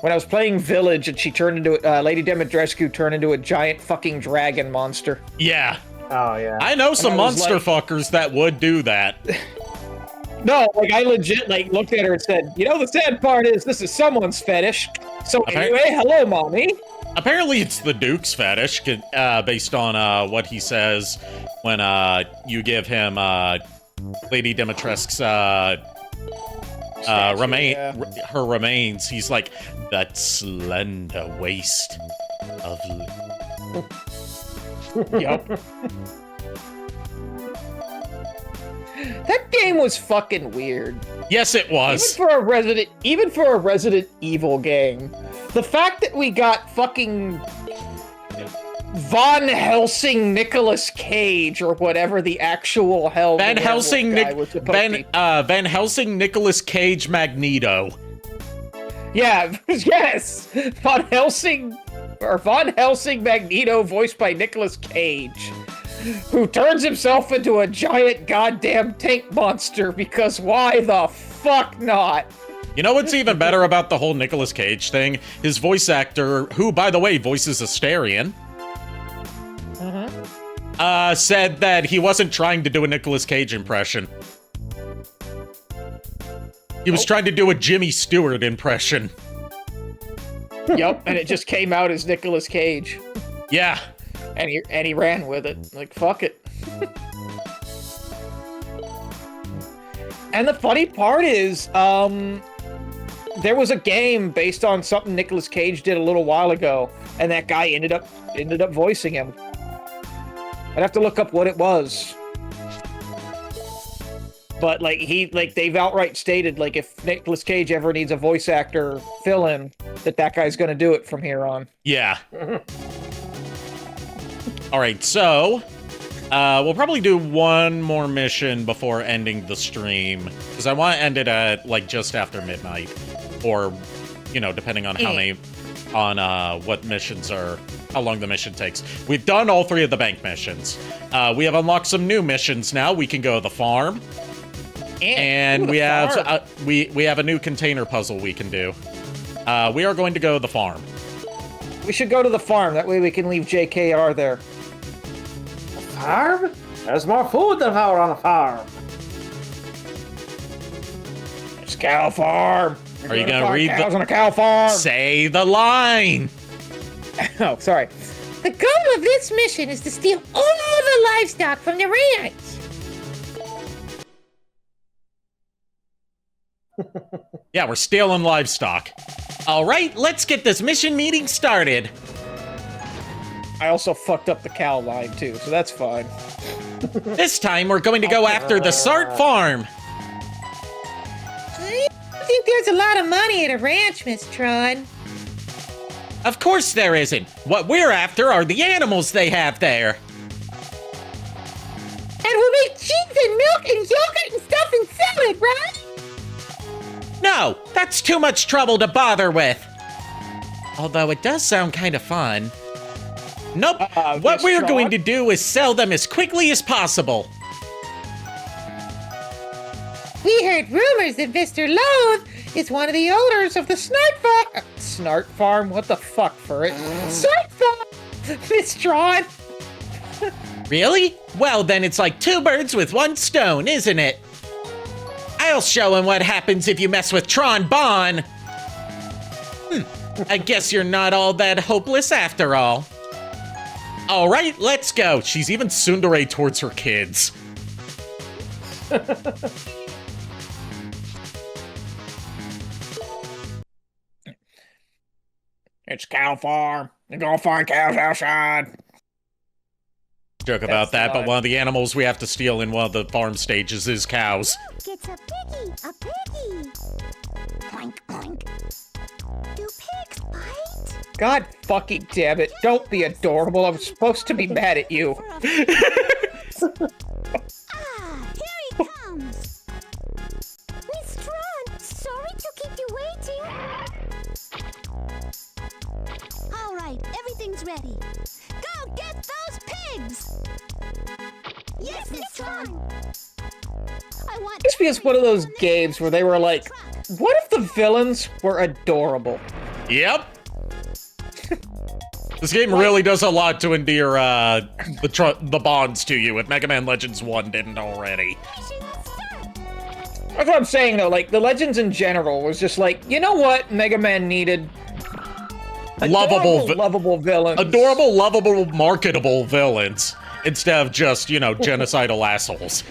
Speaker 3: When I was playing Village and she turned into, Lady Dimitrescu turned into a giant fucking dragon monster.
Speaker 1: Yeah.
Speaker 2: Oh, yeah.
Speaker 1: I know some monster
Speaker 3: like,
Speaker 1: fuckers that would do that.
Speaker 3: No, like, I legit, like, looked at her and said, you know, the sad part is this is someone's fetish. So anyway, hello, mommy.
Speaker 1: Apparently it's the Duke's fetish, based on, what he says when, you give him, Lady Dimitrescu's, her remains. He's like, that slender waist of...
Speaker 3: Yup. That game was fucking weird.
Speaker 1: Yes, it was.
Speaker 3: Even for a Resident Evil game. The fact that we got fucking Von Helsing Nicolas Cage or whatever the actual hell
Speaker 1: Van Helsing Nicolas Cage Magneto.
Speaker 3: Yeah, yes. Von Helsing Magneto voiced by Nicolas Cage, who turns himself into a giant goddamn tank monster because why the fuck not?
Speaker 1: You know what's even better about the whole Nicolas Cage thing? His voice actor, who, by the way, voices Asterion, said that he wasn't trying to do a Nicolas Cage impression. He was trying to do a Jimmy Stewart impression.
Speaker 3: Yup, and it just came out as Nicolas Cage.
Speaker 1: Yeah.
Speaker 3: And he ran with it. Like, fuck it. And the funny part is, there was a game based on something Nicolas Cage did a little while ago, and that guy ended up voicing him. I'd have to look up what it was. But they've outright stated, like, if Nicolas Cage ever needs a voice actor fill-in, that guy's gonna do it from here on.
Speaker 1: Yeah. Alright, so, we'll probably do one more mission before ending the stream, because I want to end it at, like, just after midnight, or, you know, depending on what missions are, how long the mission takes. We've done all 3 of the bank missions. We have unlocked some new missions now. We can go to the farm. And we have we have a new container puzzle we can do. We are going to go to the farm.
Speaker 3: We should go to the farm. That way we can leave JKR there.
Speaker 2: Farm? There's more food than power on a farm.
Speaker 3: It's cow farm.
Speaker 1: Are you gonna read
Speaker 3: cows on a cow farm?
Speaker 1: Say the line.
Speaker 3: Oh, sorry.
Speaker 4: The goal of this mission is to steal all the livestock from the ranch.
Speaker 1: Yeah, we're stealing livestock. All right, let's get this mission meeting started.
Speaker 3: I also fucked up the cow line too, so that's fine.
Speaker 1: This time we're going to go after the Sart farm.
Speaker 4: I think there's a lot of money at a ranch, Miss Tron.
Speaker 1: Of course there isn't. What we're after are the animals they have there.
Speaker 4: And we'll make cheese and milk and yogurt and stuff and sell it, right?
Speaker 1: No, that's too much trouble to bother with. Although it does sound kind of fun. Nope, what we're going to do is sell them as quickly as possible.
Speaker 4: We heard rumors that Mr. Loathe is one of the owners of the Snart Farm.
Speaker 3: Snart Farm? What the fuck, for it?
Speaker 4: Snart Farm! Miss Tron!
Speaker 1: Really? Well, then it's like 2 birds with 1 stone, isn't it? I'll show him what happens if you mess with Tron Bonne. I guess you're not all that hopeless after all. All right, let's go. She's even tsundere towards her kids.
Speaker 3: It's cow farm. You're gonna find cows outside.
Speaker 1: Joke about that, but one of the animals we have to steal in one of the farm stages is cows.
Speaker 5: Look, it's a piggy, a piggy. Oink, oink. Do pigs bite?
Speaker 3: God fucking damn it. Don't be adorable. I was supposed to be mad at you.
Speaker 5: Ah, here he comes. Miss Tron, sorry to keep you waiting. All right, everything's ready. Go get those pigs! Yes,
Speaker 3: me of one of those games where they were like, what if the villains were adorable?
Speaker 1: Yep. This game really does a lot to endear the bonds to you, if Mega Man Legends 1 didn't already.
Speaker 3: That's what I'm saying, though. Like, the Legends in general was just like, you know what Mega Man needed? Lovable villains.
Speaker 1: Adorable, lovable, marketable villains. Instead of just, you know, genocidal assholes.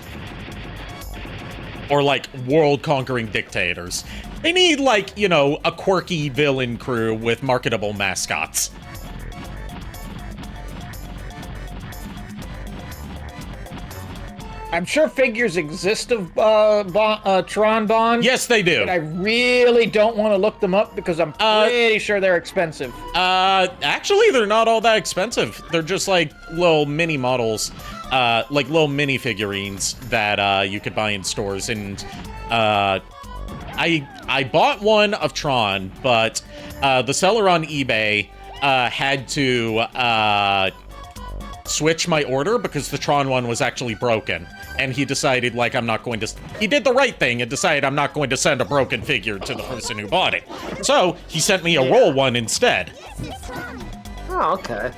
Speaker 1: Or, like, world-conquering dictators. They need, like, you know, a quirky villain crew with marketable mascots.
Speaker 3: I'm sure figures exist of Tron Bonne.
Speaker 1: Yes, they do.
Speaker 3: But I really don't want to look them up because I'm pretty sure they're expensive.
Speaker 1: Actually, they're not all that expensive. They're just like little mini models, like little mini figurines that you could buy in stores. And I bought one of Tron, but the seller on eBay had to switch my order because the Tron one was actually broken. And he decided, like, he did the right thing and decided I'm not going to send a broken figure to the person who bought it. So, he sent me a roll one instead.
Speaker 2: Oh, okay.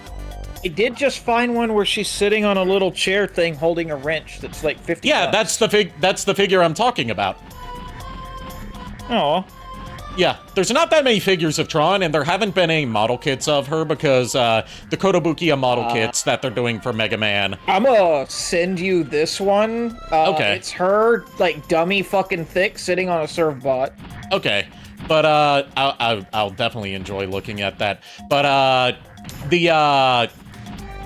Speaker 3: I did just find one where she's sitting on a little chair thing holding a wrench that's like 50
Speaker 1: Yeah,
Speaker 3: bucks.
Speaker 1: that's the figure I'm talking about.
Speaker 3: Oh.
Speaker 1: Yeah, there's not that many figures of Tron, and there haven't been any model kits of her because the Kotobukiya model kits that they're doing for Mega Man.
Speaker 3: I'm gonna send you this one.
Speaker 1: Okay.
Speaker 3: It's her, like, dummy fucking thick sitting on a serve bot.
Speaker 1: Okay, but I'll definitely enjoy looking at that. But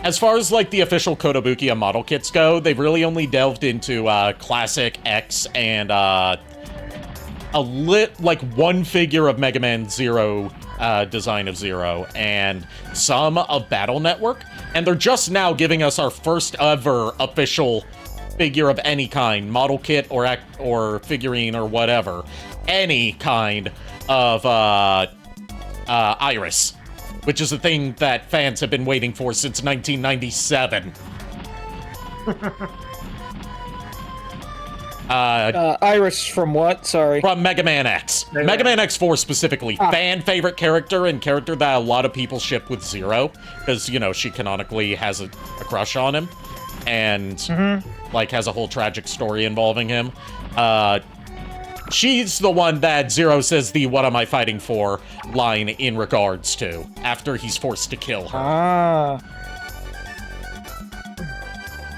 Speaker 1: as far as like the official Kotobukiya model kits go, they've really only delved into Classic X and like one figure of Mega Man Zero, design of Zero, and some of Battle Network, and they're just now giving us our first ever official figure of any kind, model kit or figurine or whatever, any kind of Iris, which is a thing that fans have been waiting for since 1997.
Speaker 3: Iris from what? Sorry.
Speaker 1: From Mega Man X. Mega Man X4 specifically. Fan favorite character and character that a lot of people ship with Zero. Because, you know, she canonically has a crush on him. And, like, has a whole tragic story involving him. She's the one that Zero says the "what am I fighting for" line in regards to. After he's forced to kill her.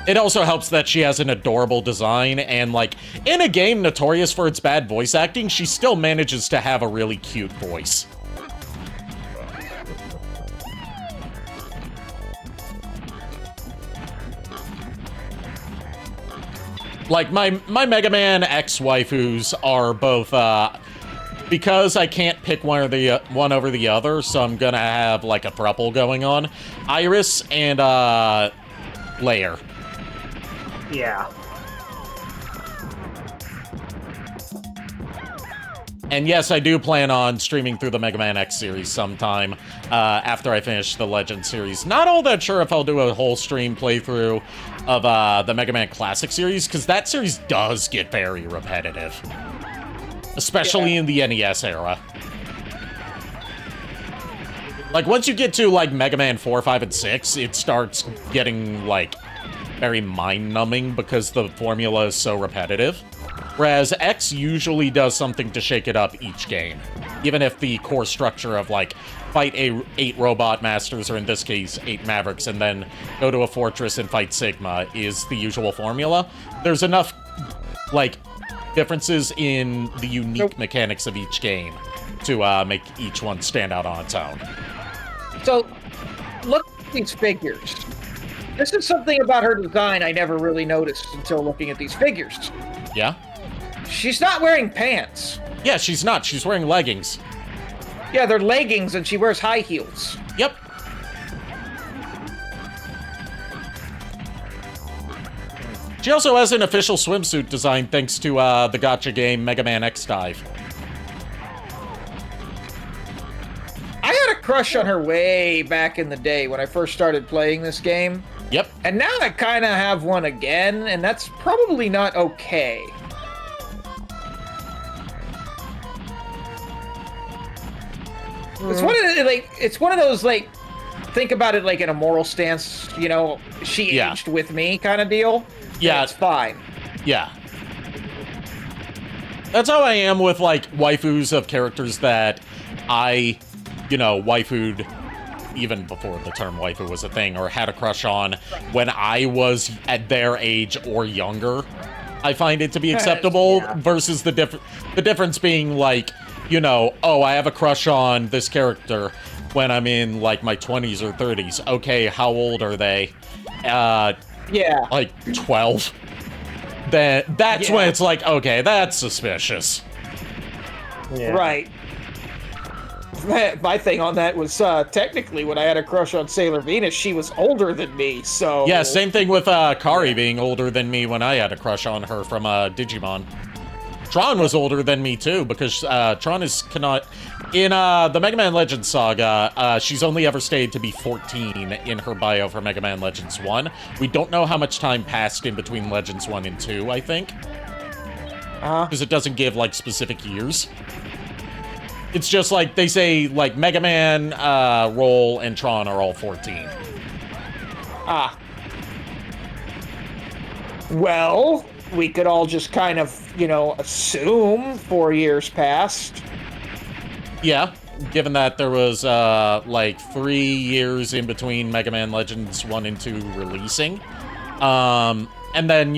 Speaker 1: It also helps that she has an adorable design, and, like, in a game notorious for its bad voice acting, she still manages to have a really cute voice. Like, my Mega Man X waifus are both, because I can't pick one over the other, so I'm gonna have, like, a throuple going on. Iris and, Lair.
Speaker 2: Yeah.
Speaker 1: And yes, I do plan on streaming through the Mega Man X series sometime after I finish the Legend series. Not all that sure if I'll do a whole stream playthrough of the Mega Man Classic series, because that series does get very repetitive. Especially in the NES era. Like, once you get to, like, Mega Man 4, 5, and 6, it starts getting, like, very mind-numbing because the formula is so repetitive. Whereas X usually does something to shake it up each game. Even if the core structure of, like, fight 8 robot masters, or in this case, 8 Mavericks, and then go to a fortress and fight Sigma is the usual formula, there's enough, like, differences in the unique mechanics of each game to make each one stand out on its own.
Speaker 3: So, look at these figures. This is something about her design I never really noticed until looking at these figures.
Speaker 1: Yeah?
Speaker 3: She's not wearing pants.
Speaker 1: Yeah, she's not. She's wearing leggings.
Speaker 3: Yeah, they're leggings and she wears high heels.
Speaker 1: Yep. She also has an official swimsuit design thanks to the gacha game Mega Man X Dive.
Speaker 3: I had a crush on her way back in the day when I first started playing this game.
Speaker 1: Yep.
Speaker 3: And now I kind of have one again, and that's probably not okay. It's one of those like, think about it like in a moral stance. You know, she aged with me kind of deal.
Speaker 1: Yeah,
Speaker 3: it's fine.
Speaker 1: Yeah. That's how I am with, like, waifus of characters that I, waifued even before the term waifu was a thing, or had a crush on when I was at their age or younger. I find it to be acceptable versus the difference being, like, oh, I have a crush on this character when I'm in, like, my 20s or 30s. Okay, how old are they? Like, 12? That's when it's like, okay, that's suspicious.
Speaker 3: Yeah. Right. My thing on that was, technically, when I had a crush on Sailor Venus, she was older than me, so...
Speaker 1: Yeah, same thing with Kari being older than me when I had a crush on her from Digimon. Tron was older than me, too, because Tron is in the Mega Man Legends saga, she's only ever stayed to be 14 in her bio for Mega Man Legends 1. We don't know how much time passed in between Legends 1 and 2, I think. Because it doesn't give, like, specific years. It's just like, they say, like, Mega Man, Roll, and Tron are all 14.
Speaker 3: Well, we could all just kind of, assume 4 years passed.
Speaker 1: Yeah, given that there was, like, 3 years in between Mega Man Legends 1 and 2 releasing. And then,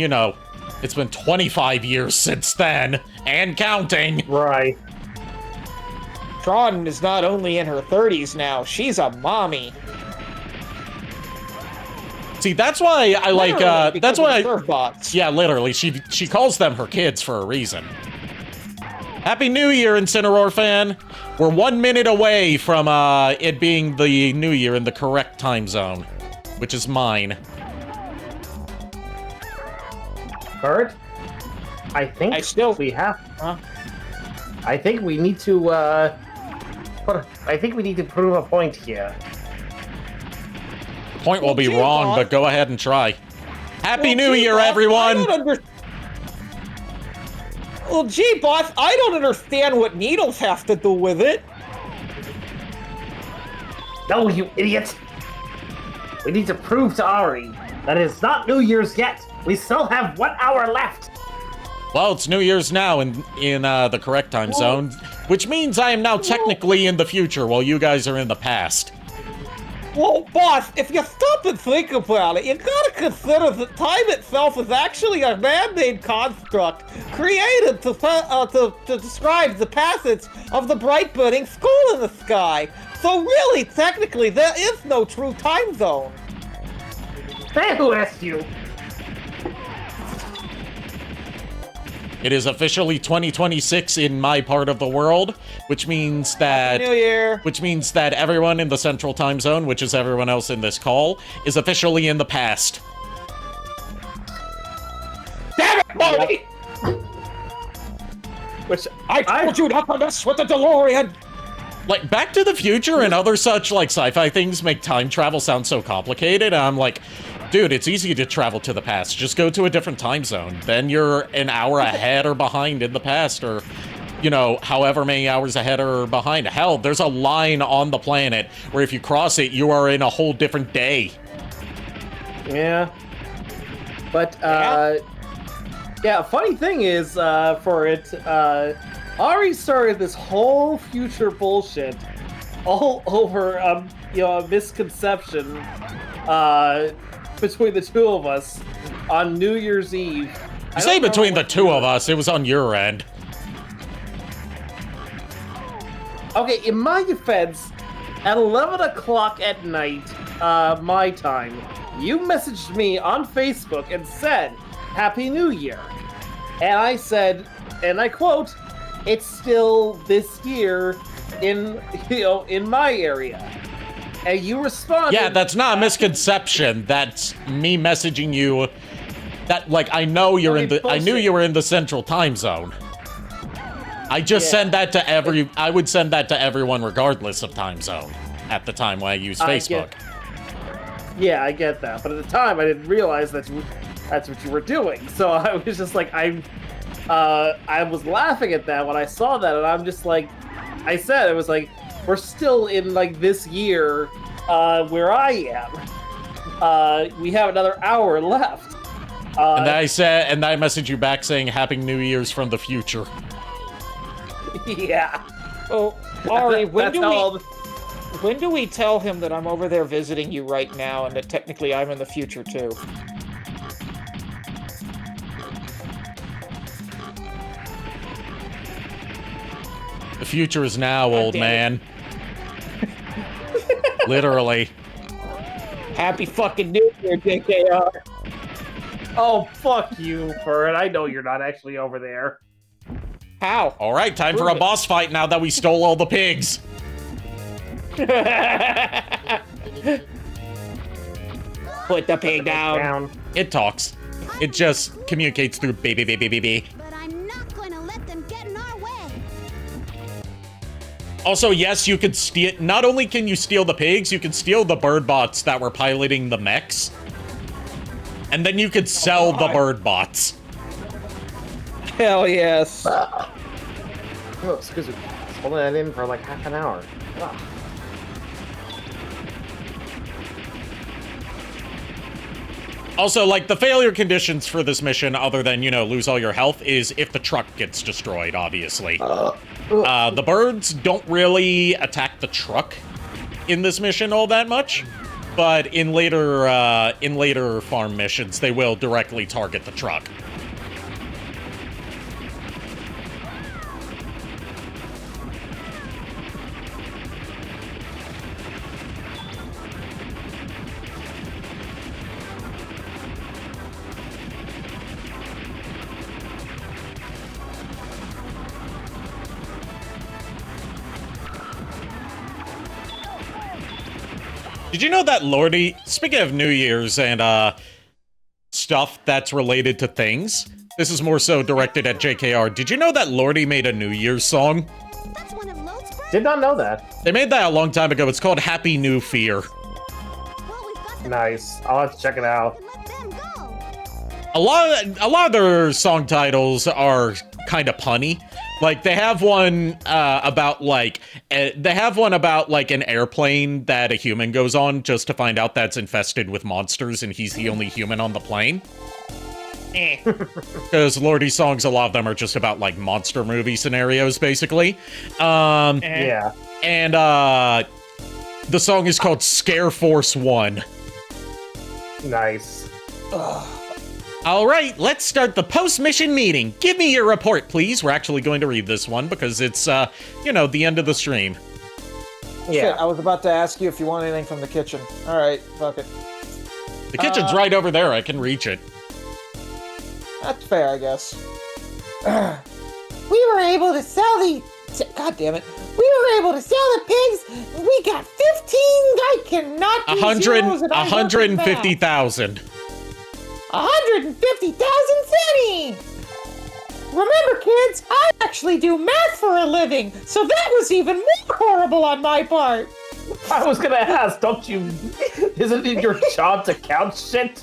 Speaker 1: it's been 25 years since then, and counting.
Speaker 2: Right.
Speaker 3: Tron is not only in her 30s now, she's a mommy.
Speaker 1: See, that's why I like, that's why
Speaker 3: Surfbots.
Speaker 1: Yeah, literally, she calls them her kids for a reason. Happy New Year, Incineroar fan! We're 1 minute away from, it being the New Year in the correct time zone, which is mine.
Speaker 2: Kurt? I think we have... I think we need to, I think we need to prove a point here.
Speaker 1: Point will be wrong, but go ahead and try. Happy New Year, everyone!
Speaker 3: Well, gee, boss, I don't understand what needles have to do with it.
Speaker 2: No, you idiot! We need to prove to Ari that it's not New Year's yet. We still have 1 hour left.
Speaker 1: Well, it's New Year's now in the correct time zone, which means I am now technically in the future while you guys are in the past.
Speaker 3: Well, boss, if you stop and think about it, you gotta consider that time itself is actually a man-made construct created to describe the passage of the bright burning skull in the sky. So really, technically, there is no true time zone.
Speaker 2: Hey, who asked you?
Speaker 1: It is officially 2026 in my part of the world, which means that
Speaker 3: Happy New Year.
Speaker 1: Which means that everyone in the Central Time Zone, which is everyone else in this call, is officially in the past.
Speaker 3: Damn it, Molly!
Speaker 2: Which
Speaker 3: I told you not to mess with the DeLorean.
Speaker 1: Like, Back to the Future and other such, like, sci-fi things make time travel sound so complicated, and I'm like, dude, it's easy to travel to the past. Just go to a different time zone. Then you're an hour ahead or behind in the past, or, however many hours ahead or behind. Hell, there's a line on the planet where if you cross it, you are in a whole different day.
Speaker 2: Yeah. But, funny thing is, for it, Ari started this whole future bullshit all over, a misconception, between the two of us on New Year's Eve.
Speaker 1: You say between the two of us, it was on your end.
Speaker 2: Okay, in my defense, at 11 o'clock at night, my time, you messaged me on Facebook and said, Happy New Year. And I said, and I quote, it's still this year in my area. And you responded...
Speaker 1: Yeah, that's not a misconception. That's me messaging you that, like, I know you're I knew you were in the Central Time Zone. I just send that to I would send that to everyone regardless of time zone at the time when I used Facebook.
Speaker 2: Yeah, I get that. But at the time, I didn't realize that's what you were doing. So I was just like, I was laughing at that when I saw that, and I'm just like, I said, it was like, we're still in like this year where I am. We have another hour left.
Speaker 1: And I messaged you back saying Happy New Year's from the future.
Speaker 2: Yeah.
Speaker 3: Oh, Ari, when do we tell him that I'm over there visiting you right now and that technically I'm in the future too?
Speaker 1: The future is now, old man. Literally.
Speaker 3: Happy fucking New Year, JKR.
Speaker 2: Oh, fuck you, Fern. I know you're not actually over there.
Speaker 3: How?
Speaker 1: All right, time for a boss fight now that we stole all the pigs.
Speaker 3: Put the pig down.
Speaker 1: It talks. It just communicates through baby, baby, baby.
Speaker 5: But I'm not going to let them get in our way.
Speaker 1: Also, yes, you could steal. Not only can you steal the pigs, you can steal the bird bots that were piloting the mechs. And then you could sell the bird bots.
Speaker 3: Hell yes.
Speaker 2: Oh, excuse me. Holding that in for like half an hour. Ugh.
Speaker 1: Also, like, the failure conditions for this mission, other than, you know, lose all your health, is if the truck gets destroyed, obviously. The birds don't really attack the truck in this mission all that much, but in later farm missions, they will directly target the truck. Did you know that Lordy, speaking of New Year's and stuff that's related to things, this is more so directed at JKR. Did you know that Lordy made a New Year's song?
Speaker 5: That's one of Lode's friends.
Speaker 2: Did not know that.
Speaker 1: They made that a long time ago. It's called Happy New Fear.
Speaker 5: Well, we've got the
Speaker 2: Nice. I'll have to check it out.
Speaker 5: let them go.
Speaker 1: A lot of their song titles are kind of punny. Like, they have one about like an airplane that a human goes on just to find out that's infested with monsters and he's the only human on the plane. Because Lordy's songs, a lot of them are just about like monster movie scenarios, basically.
Speaker 2: Yeah.
Speaker 1: And the song is called Scare Force 1.
Speaker 2: Nice.
Speaker 1: All right, let's start the post-mission meeting. Give me your report, please. We're actually going to read this one because it's, you know, the end of the stream.
Speaker 2: Yeah.
Speaker 3: Shit, I was about to ask you if you want anything from the kitchen. All right, fuck it.
Speaker 1: The kitchen's right over there. I can reach it.
Speaker 3: That's fair, I guess.
Speaker 4: We were able to sell the... God damn it. We were able to sell the pigs. We got 15... I cannot do zeros and I work in math.
Speaker 1: 150,000.
Speaker 4: 150,000 cenny! Remember, kids, I actually do math for a living, so that was even more horrible on my part.
Speaker 2: I was gonna ask, don't you... Isn't it your job to count shit?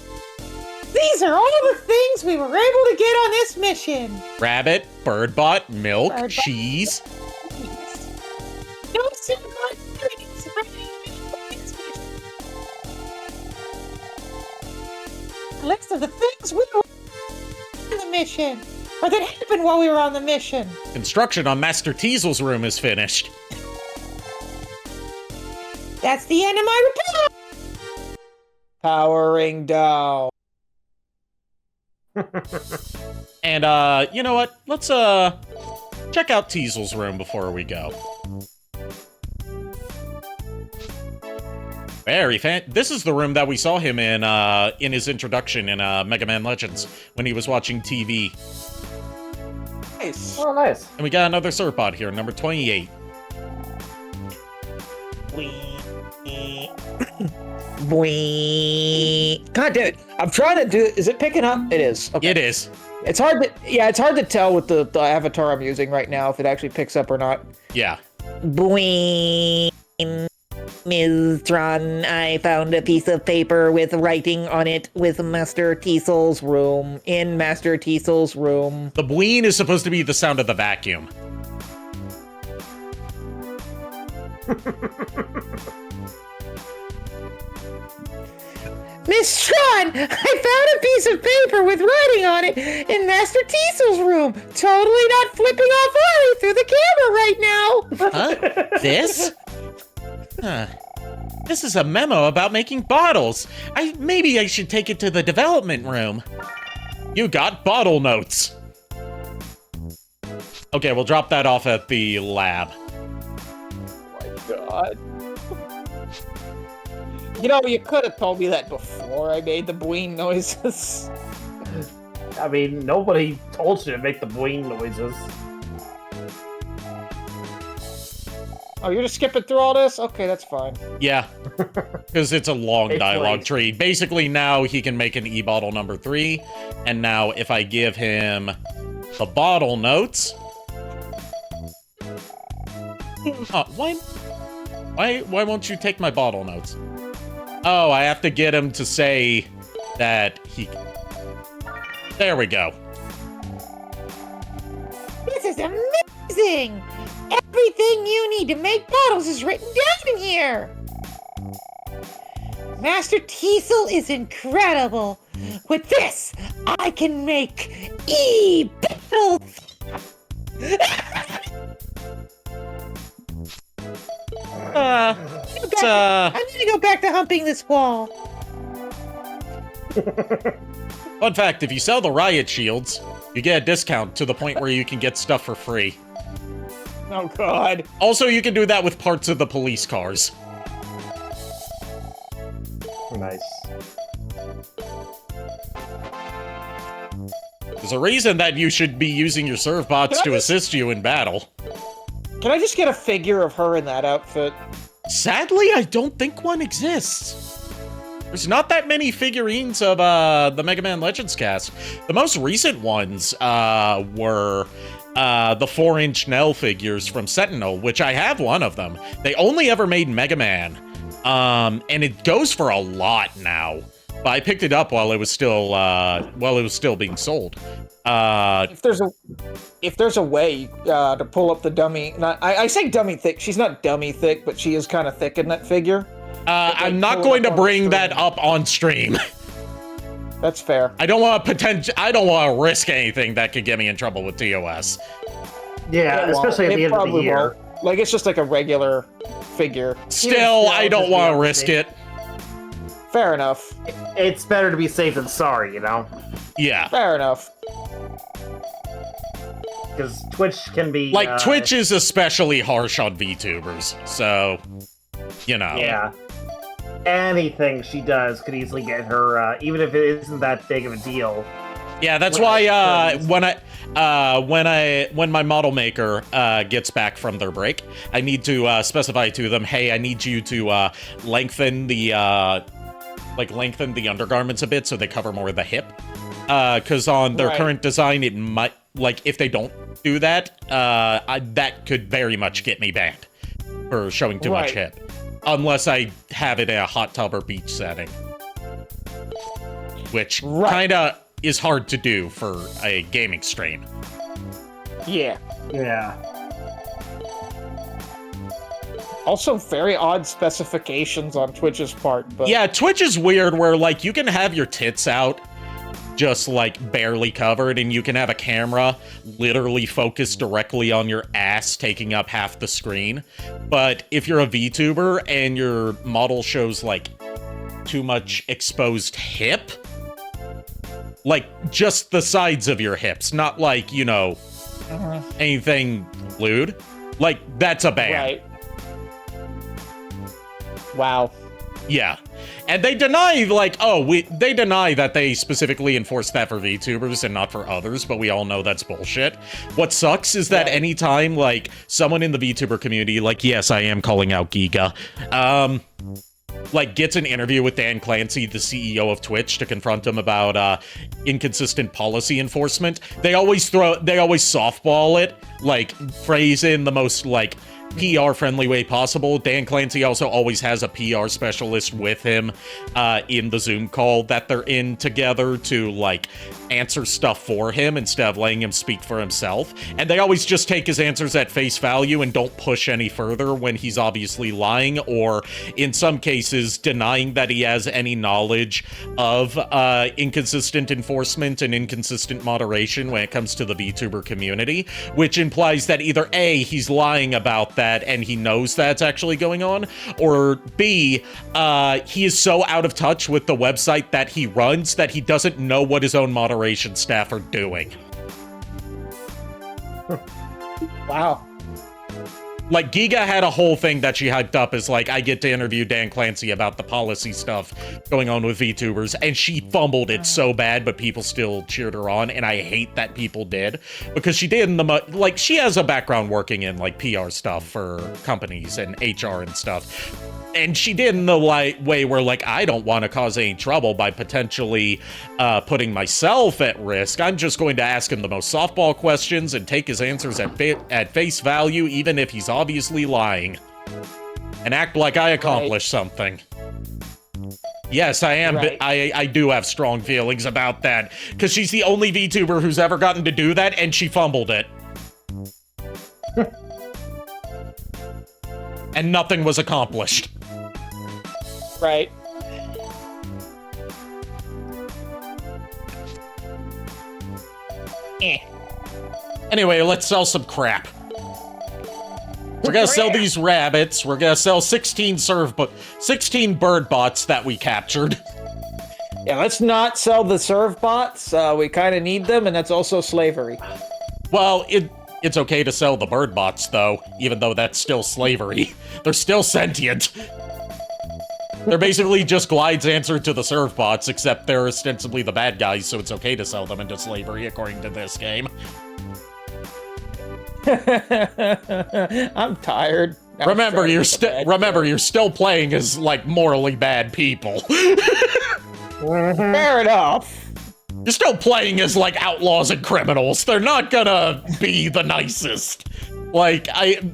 Speaker 4: These are all the things we were able to get on this mission.
Speaker 1: Rabbit, birdbot, milk,
Speaker 4: Birdbot.
Speaker 1: cheese.
Speaker 4: No supermarket things. A list of the things we were on the mission, or that happened while we were on the mission.
Speaker 1: Construction on Master Teasel's room is finished.
Speaker 4: That's the end of my report.
Speaker 3: Powering down.
Speaker 1: And, you know what? Let's, check out Teasel's room before we go. Very This is the room that we saw him in his introduction in, Mega Man Legends, when he was watching TV.
Speaker 3: Nice.
Speaker 2: Oh, nice.
Speaker 1: And we got another Serpod here, number 28.
Speaker 3: God damn it. I'm trying to do... Is it picking up? It is. Okay.
Speaker 1: It is.
Speaker 3: It's hard to... Yeah, it's hard to tell with the avatar I'm using right now if it actually picks up or not.
Speaker 1: Yeah.
Speaker 4: Boing. Ms. Tron, I found a piece of paper with writing on it with Master Teasel's room. In Master Teasel's room.
Speaker 1: The bween is supposed to be the sound of the vacuum.
Speaker 4: Miss Tron, I found a piece of paper with writing on it in Master Tiesel's room. Totally not flipping off Ari through the camera right now.
Speaker 1: Huh? This? Huh. This is a memo about making bottles. Maybe I should take it to the development room. You got bottle notes. Okay, we'll drop that off at the lab.
Speaker 3: Oh my god. You know, you could have told me that before I made the boing noises.
Speaker 2: I mean, nobody told you to make the boing noises.
Speaker 3: Oh, you're just skipping through all this? Okay, that's fine.
Speaker 1: Yeah, because it's a long
Speaker 2: It's
Speaker 1: dialogue
Speaker 2: like-
Speaker 1: tree. Basically, now he can make an e-bottle number 3, and now if I give him the bottle notes... Why won't you take my bottle notes? Oh, I have to get him to say that he... There we go.
Speaker 4: This is amazing. Everything you need to make bottles is written down in here. Master Teasel is incredible. With this, I can make e-bottles. I'm gonna go back to humping this wall.
Speaker 1: Fun fact, if you sell the riot shields, you get a discount to the point where you can get stuff for free.
Speaker 3: Oh god.
Speaker 1: Also, you can do that with parts of the police cars.
Speaker 2: Nice.
Speaker 1: There's a reason that you should be using your serve bots to assist you in battle.
Speaker 3: Can I just get a figure of her in that outfit?
Speaker 1: Sadly, I don't think one exists. There's not that many figurines of the Mega Man Legends cast. The most recent ones were the 4-inch Nell figures from Sentinel, which I have one of them. They only ever made Mega Man, and it goes for a lot now. But I picked it up while it was still being sold.
Speaker 3: If there's a way to pull up the dummy, I say dummy thick. She's not dummy thick, but she is kind of thick in that figure.
Speaker 1: I'm not going to bring that up on stream.
Speaker 3: That's fair.
Speaker 1: I don't want to risk anything that could get me in trouble with TOS.
Speaker 2: Yeah, especially at the end of the year.
Speaker 3: Won't. Like, it's just like a regular figure.
Speaker 1: Still, I don't want to risk it.
Speaker 3: Fair enough.
Speaker 2: It's better to be safe than sorry, you know?
Speaker 1: Yeah.
Speaker 3: Fair enough.
Speaker 2: Because Twitch can be...
Speaker 1: Like, Twitch is especially harsh on VTubers, so, you know.
Speaker 2: Yeah. Anything she does could easily get her, even if it isn't that big of a deal.
Speaker 1: Yeah, that's why when my model maker gets back from their break, I need to specify to them, hey, I need you to lengthen the undergarments a bit so they cover more of the hip. Because on their current design, it might, like, if they don't do that, that could very much get me banned for showing too much hip. Unless I have it in a hot tub or beach setting. Which kinda is hard to do for a gaming stream.
Speaker 3: Yeah.
Speaker 2: Yeah.
Speaker 3: Also, very odd specifications on Twitch's part, but...
Speaker 1: Yeah, Twitch is weird where, like, you can have your tits out just, like, barely covered, and you can have a camera literally focused directly on your ass, taking up half the screen. But if you're a VTuber and your model shows, like, too much exposed hip, like, just the sides of your hips, not, like, you know, anything lewd, like, that's a ban.
Speaker 3: Right. Wow.
Speaker 1: Yeah. And they deny, like, they deny that they specifically enforce that for VTubers and not for others, but we all know that's bullshit. What sucks is that anytime, like, someone in the VTuber community, like, yes, I am calling out Giga, like, gets an interview with Dan Clancy, the CEO of Twitch, to confront him about, inconsistent policy enforcement, they always softball it, like, phrase in the most, like, PR-friendly way possible. Dan Clancy also always has a PR specialist with him in the Zoom call that they're in together to, like, answer stuff for him instead of letting him speak for himself. And they always just take his answers at face value and don't push any further when he's obviously lying, or in some cases denying that he has any knowledge of inconsistent enforcement and inconsistent moderation when it comes to the VTuber community, which implies that either A, he's lying about that and he knows that's actually going on, or B, he is so out of touch with the website that he runs that he doesn't know what his own moderation staff are doing.
Speaker 3: Wow.
Speaker 1: Like, Giga had a whole thing that she hyped up as, like, I get to interview Dan Clancy about the policy stuff going on with VTubers, and she fumbled it so bad, but people still cheered her on, and I hate that people did, because she did in the, like, she has a background working in, like, PR stuff for companies and HR and stuff, and she did in the way where, like, I don't want to cause any trouble by potentially putting myself at risk. I'm just going to ask him the most softball questions and take his answers at face value, even if he's obviously lying, and act like I accomplished something. Yes, I am.
Speaker 3: Right.
Speaker 1: I do have strong feelings about that, because she's the only VTuber who's ever gotten to do that, and she fumbled it. And nothing was accomplished.
Speaker 3: Right.
Speaker 1: Anyway, let's sell some crap. We're gonna sell these rabbits. We're gonna sell 16 bird bots that we captured.
Speaker 3: Yeah, let's not sell the serve bots. We kind of need them, and that's also slavery.
Speaker 1: Well, it's okay to sell the bird bots, though, even though that's still slavery. They're still sentient. They're basically just Glide's answer to the serve bots, except they're ostensibly the bad guys, so it's okay to sell them into slavery, according to this game.
Speaker 3: I'm tired.
Speaker 1: Remember, you're still playing as, like, morally bad people.
Speaker 3: Fair enough.
Speaker 1: You're still playing as, like, outlaws and criminals. They're not gonna be the nicest. Like,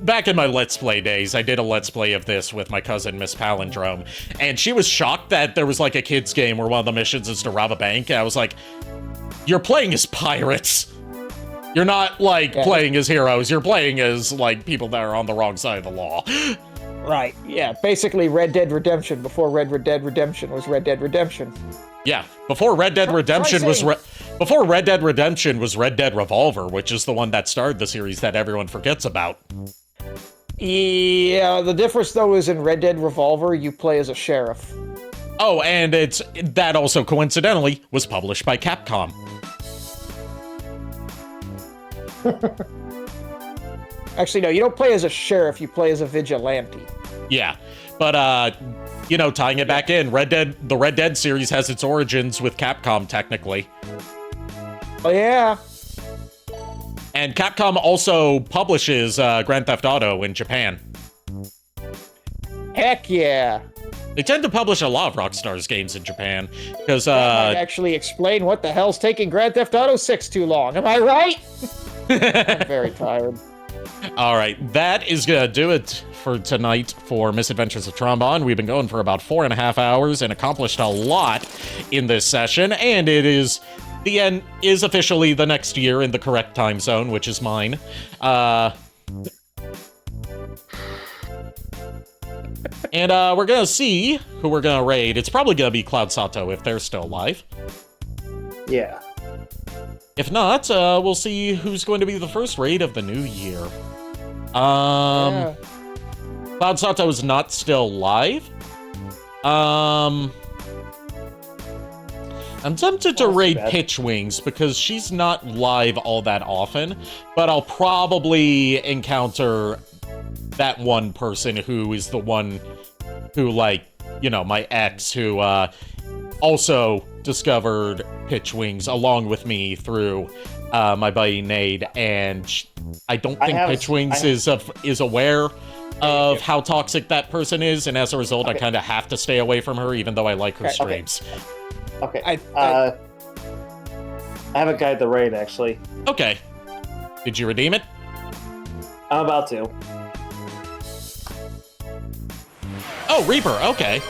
Speaker 1: back in my Let's Play days, I did a Let's Play of this with my cousin, Miss Palindrome, and she was shocked that there was, like, a kid's game where one of the missions is to rob a bank, and I was like, you're playing as pirates. You're not, like, playing as heroes. You're playing as, like, people that are on the wrong side of the law.
Speaker 3: Right, yeah, basically Red Dead Redemption before Red Dead Redemption was Red Dead Redemption.
Speaker 1: Yeah, before Red Dead Redemption was Red Dead Revolver, which is the one that started the series that everyone forgets about.
Speaker 3: Yeah, the difference though is in Red Dead Revolver you play as a sheriff.
Speaker 1: Oh, and that also coincidentally was published by Capcom.
Speaker 3: Actually, no, you don't play as a sheriff, you play as a vigilante.
Speaker 1: Yeah, but you know, tying it back in, the Red Dead series has its origins with Capcom, technically.
Speaker 3: Oh, yeah.
Speaker 1: And Capcom also publishes Grand Theft Auto in Japan.
Speaker 3: Heck yeah.
Speaker 1: They tend to publish a lot of Rockstar's games in Japan, because,
Speaker 3: That might actually explain what the hell's taking Grand Theft Auto 6 too long, am I right? I'm very tired.
Speaker 1: Alright, that is gonna do it for tonight for Misadventures of Tron Bonne. We've been going for about 4.5 hours and accomplished a lot in this session, and the end is officially the next year in the correct time zone, which is mine. And we're gonna see who we're gonna raid. It's probably gonna be Cloud Sato if they're still alive.
Speaker 2: Yeah.
Speaker 1: If not, we'll see who's going to be the first raid of the new year. Cloud Sato is not still live. I'm tempted to raid Pitch Wings because she's not live all that often, but I'll probably encounter that one person who is the one who, like, you know, my ex who also discovered Pitch Wings along with me through my buddy Nade, and I don't think Pitch Wings is aware of how toxic that person is, and as a result, I kind of have to stay away from her, even though I like her streams.
Speaker 2: Okay. I have a guide the raid, actually.
Speaker 1: Okay. Did you redeem it?
Speaker 2: I'm about to.
Speaker 1: Oh, Reaper, okay.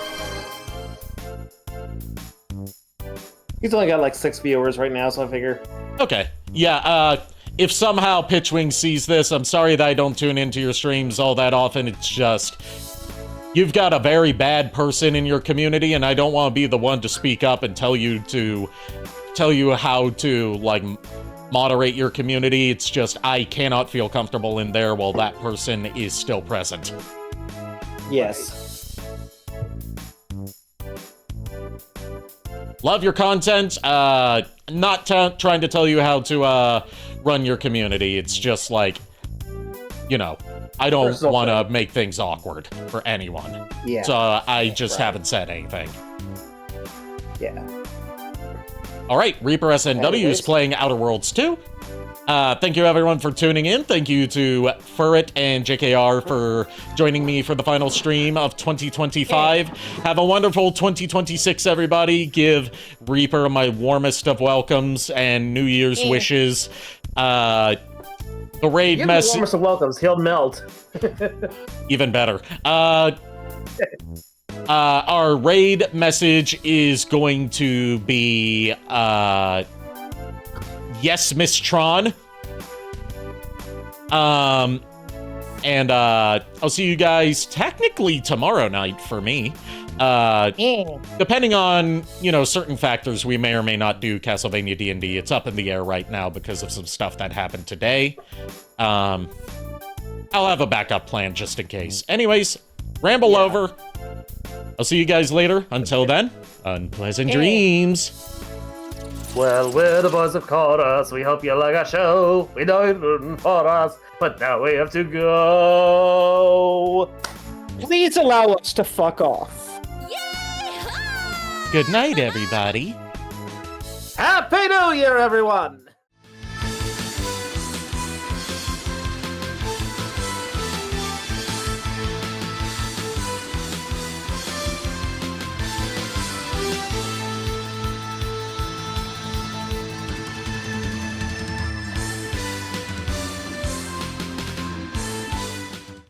Speaker 2: He's only got like 6 viewers right now, so I figure.
Speaker 1: Okay. Yeah, if somehow Pitchwing sees this, I'm sorry that I don't tune into your streams all that often. It's just, you've got a very bad person in your community, and I don't want to be the one to speak up and tell you how to, like, moderate your community. It's just, I cannot feel comfortable in there while that person is still present.
Speaker 2: Yes.
Speaker 1: Love your content. Not trying to tell you how to run your community. It's just like, you know, I don't want to make things awkward for anyone.
Speaker 2: Yeah.
Speaker 1: So I just haven't said anything.
Speaker 2: Yeah.
Speaker 1: All right, Reaper SNW is playing Outer Worlds 2. Thank you everyone for tuning in. Thank you to Furret and JKR for joining me for the final stream of 2025. Have a wonderful 2026, everybody. Give Reaper my warmest of welcomes and New Year's wishes. The raid message.
Speaker 2: Warmest of welcomes. He'll melt.
Speaker 1: Even better. Our raid message is going to be yes, Miss Tron. And I'll see you guys technically tomorrow night for me. Depending on, you know, certain factors, we may or may not do Castlevania D&D. It's up in the air right now because of some stuff that happened today. I'll have a backup plan just in case. Anyways, ramble over. I'll see you guys later. Until then, unpleasant dreams.
Speaker 2: Well, we're the boys of chorus. We hope you like our show. We know you're rooting for us, but now we have to go.
Speaker 3: Please allow us to fuck off.
Speaker 1: Good night, everybody.
Speaker 2: Happy New Year, everyone!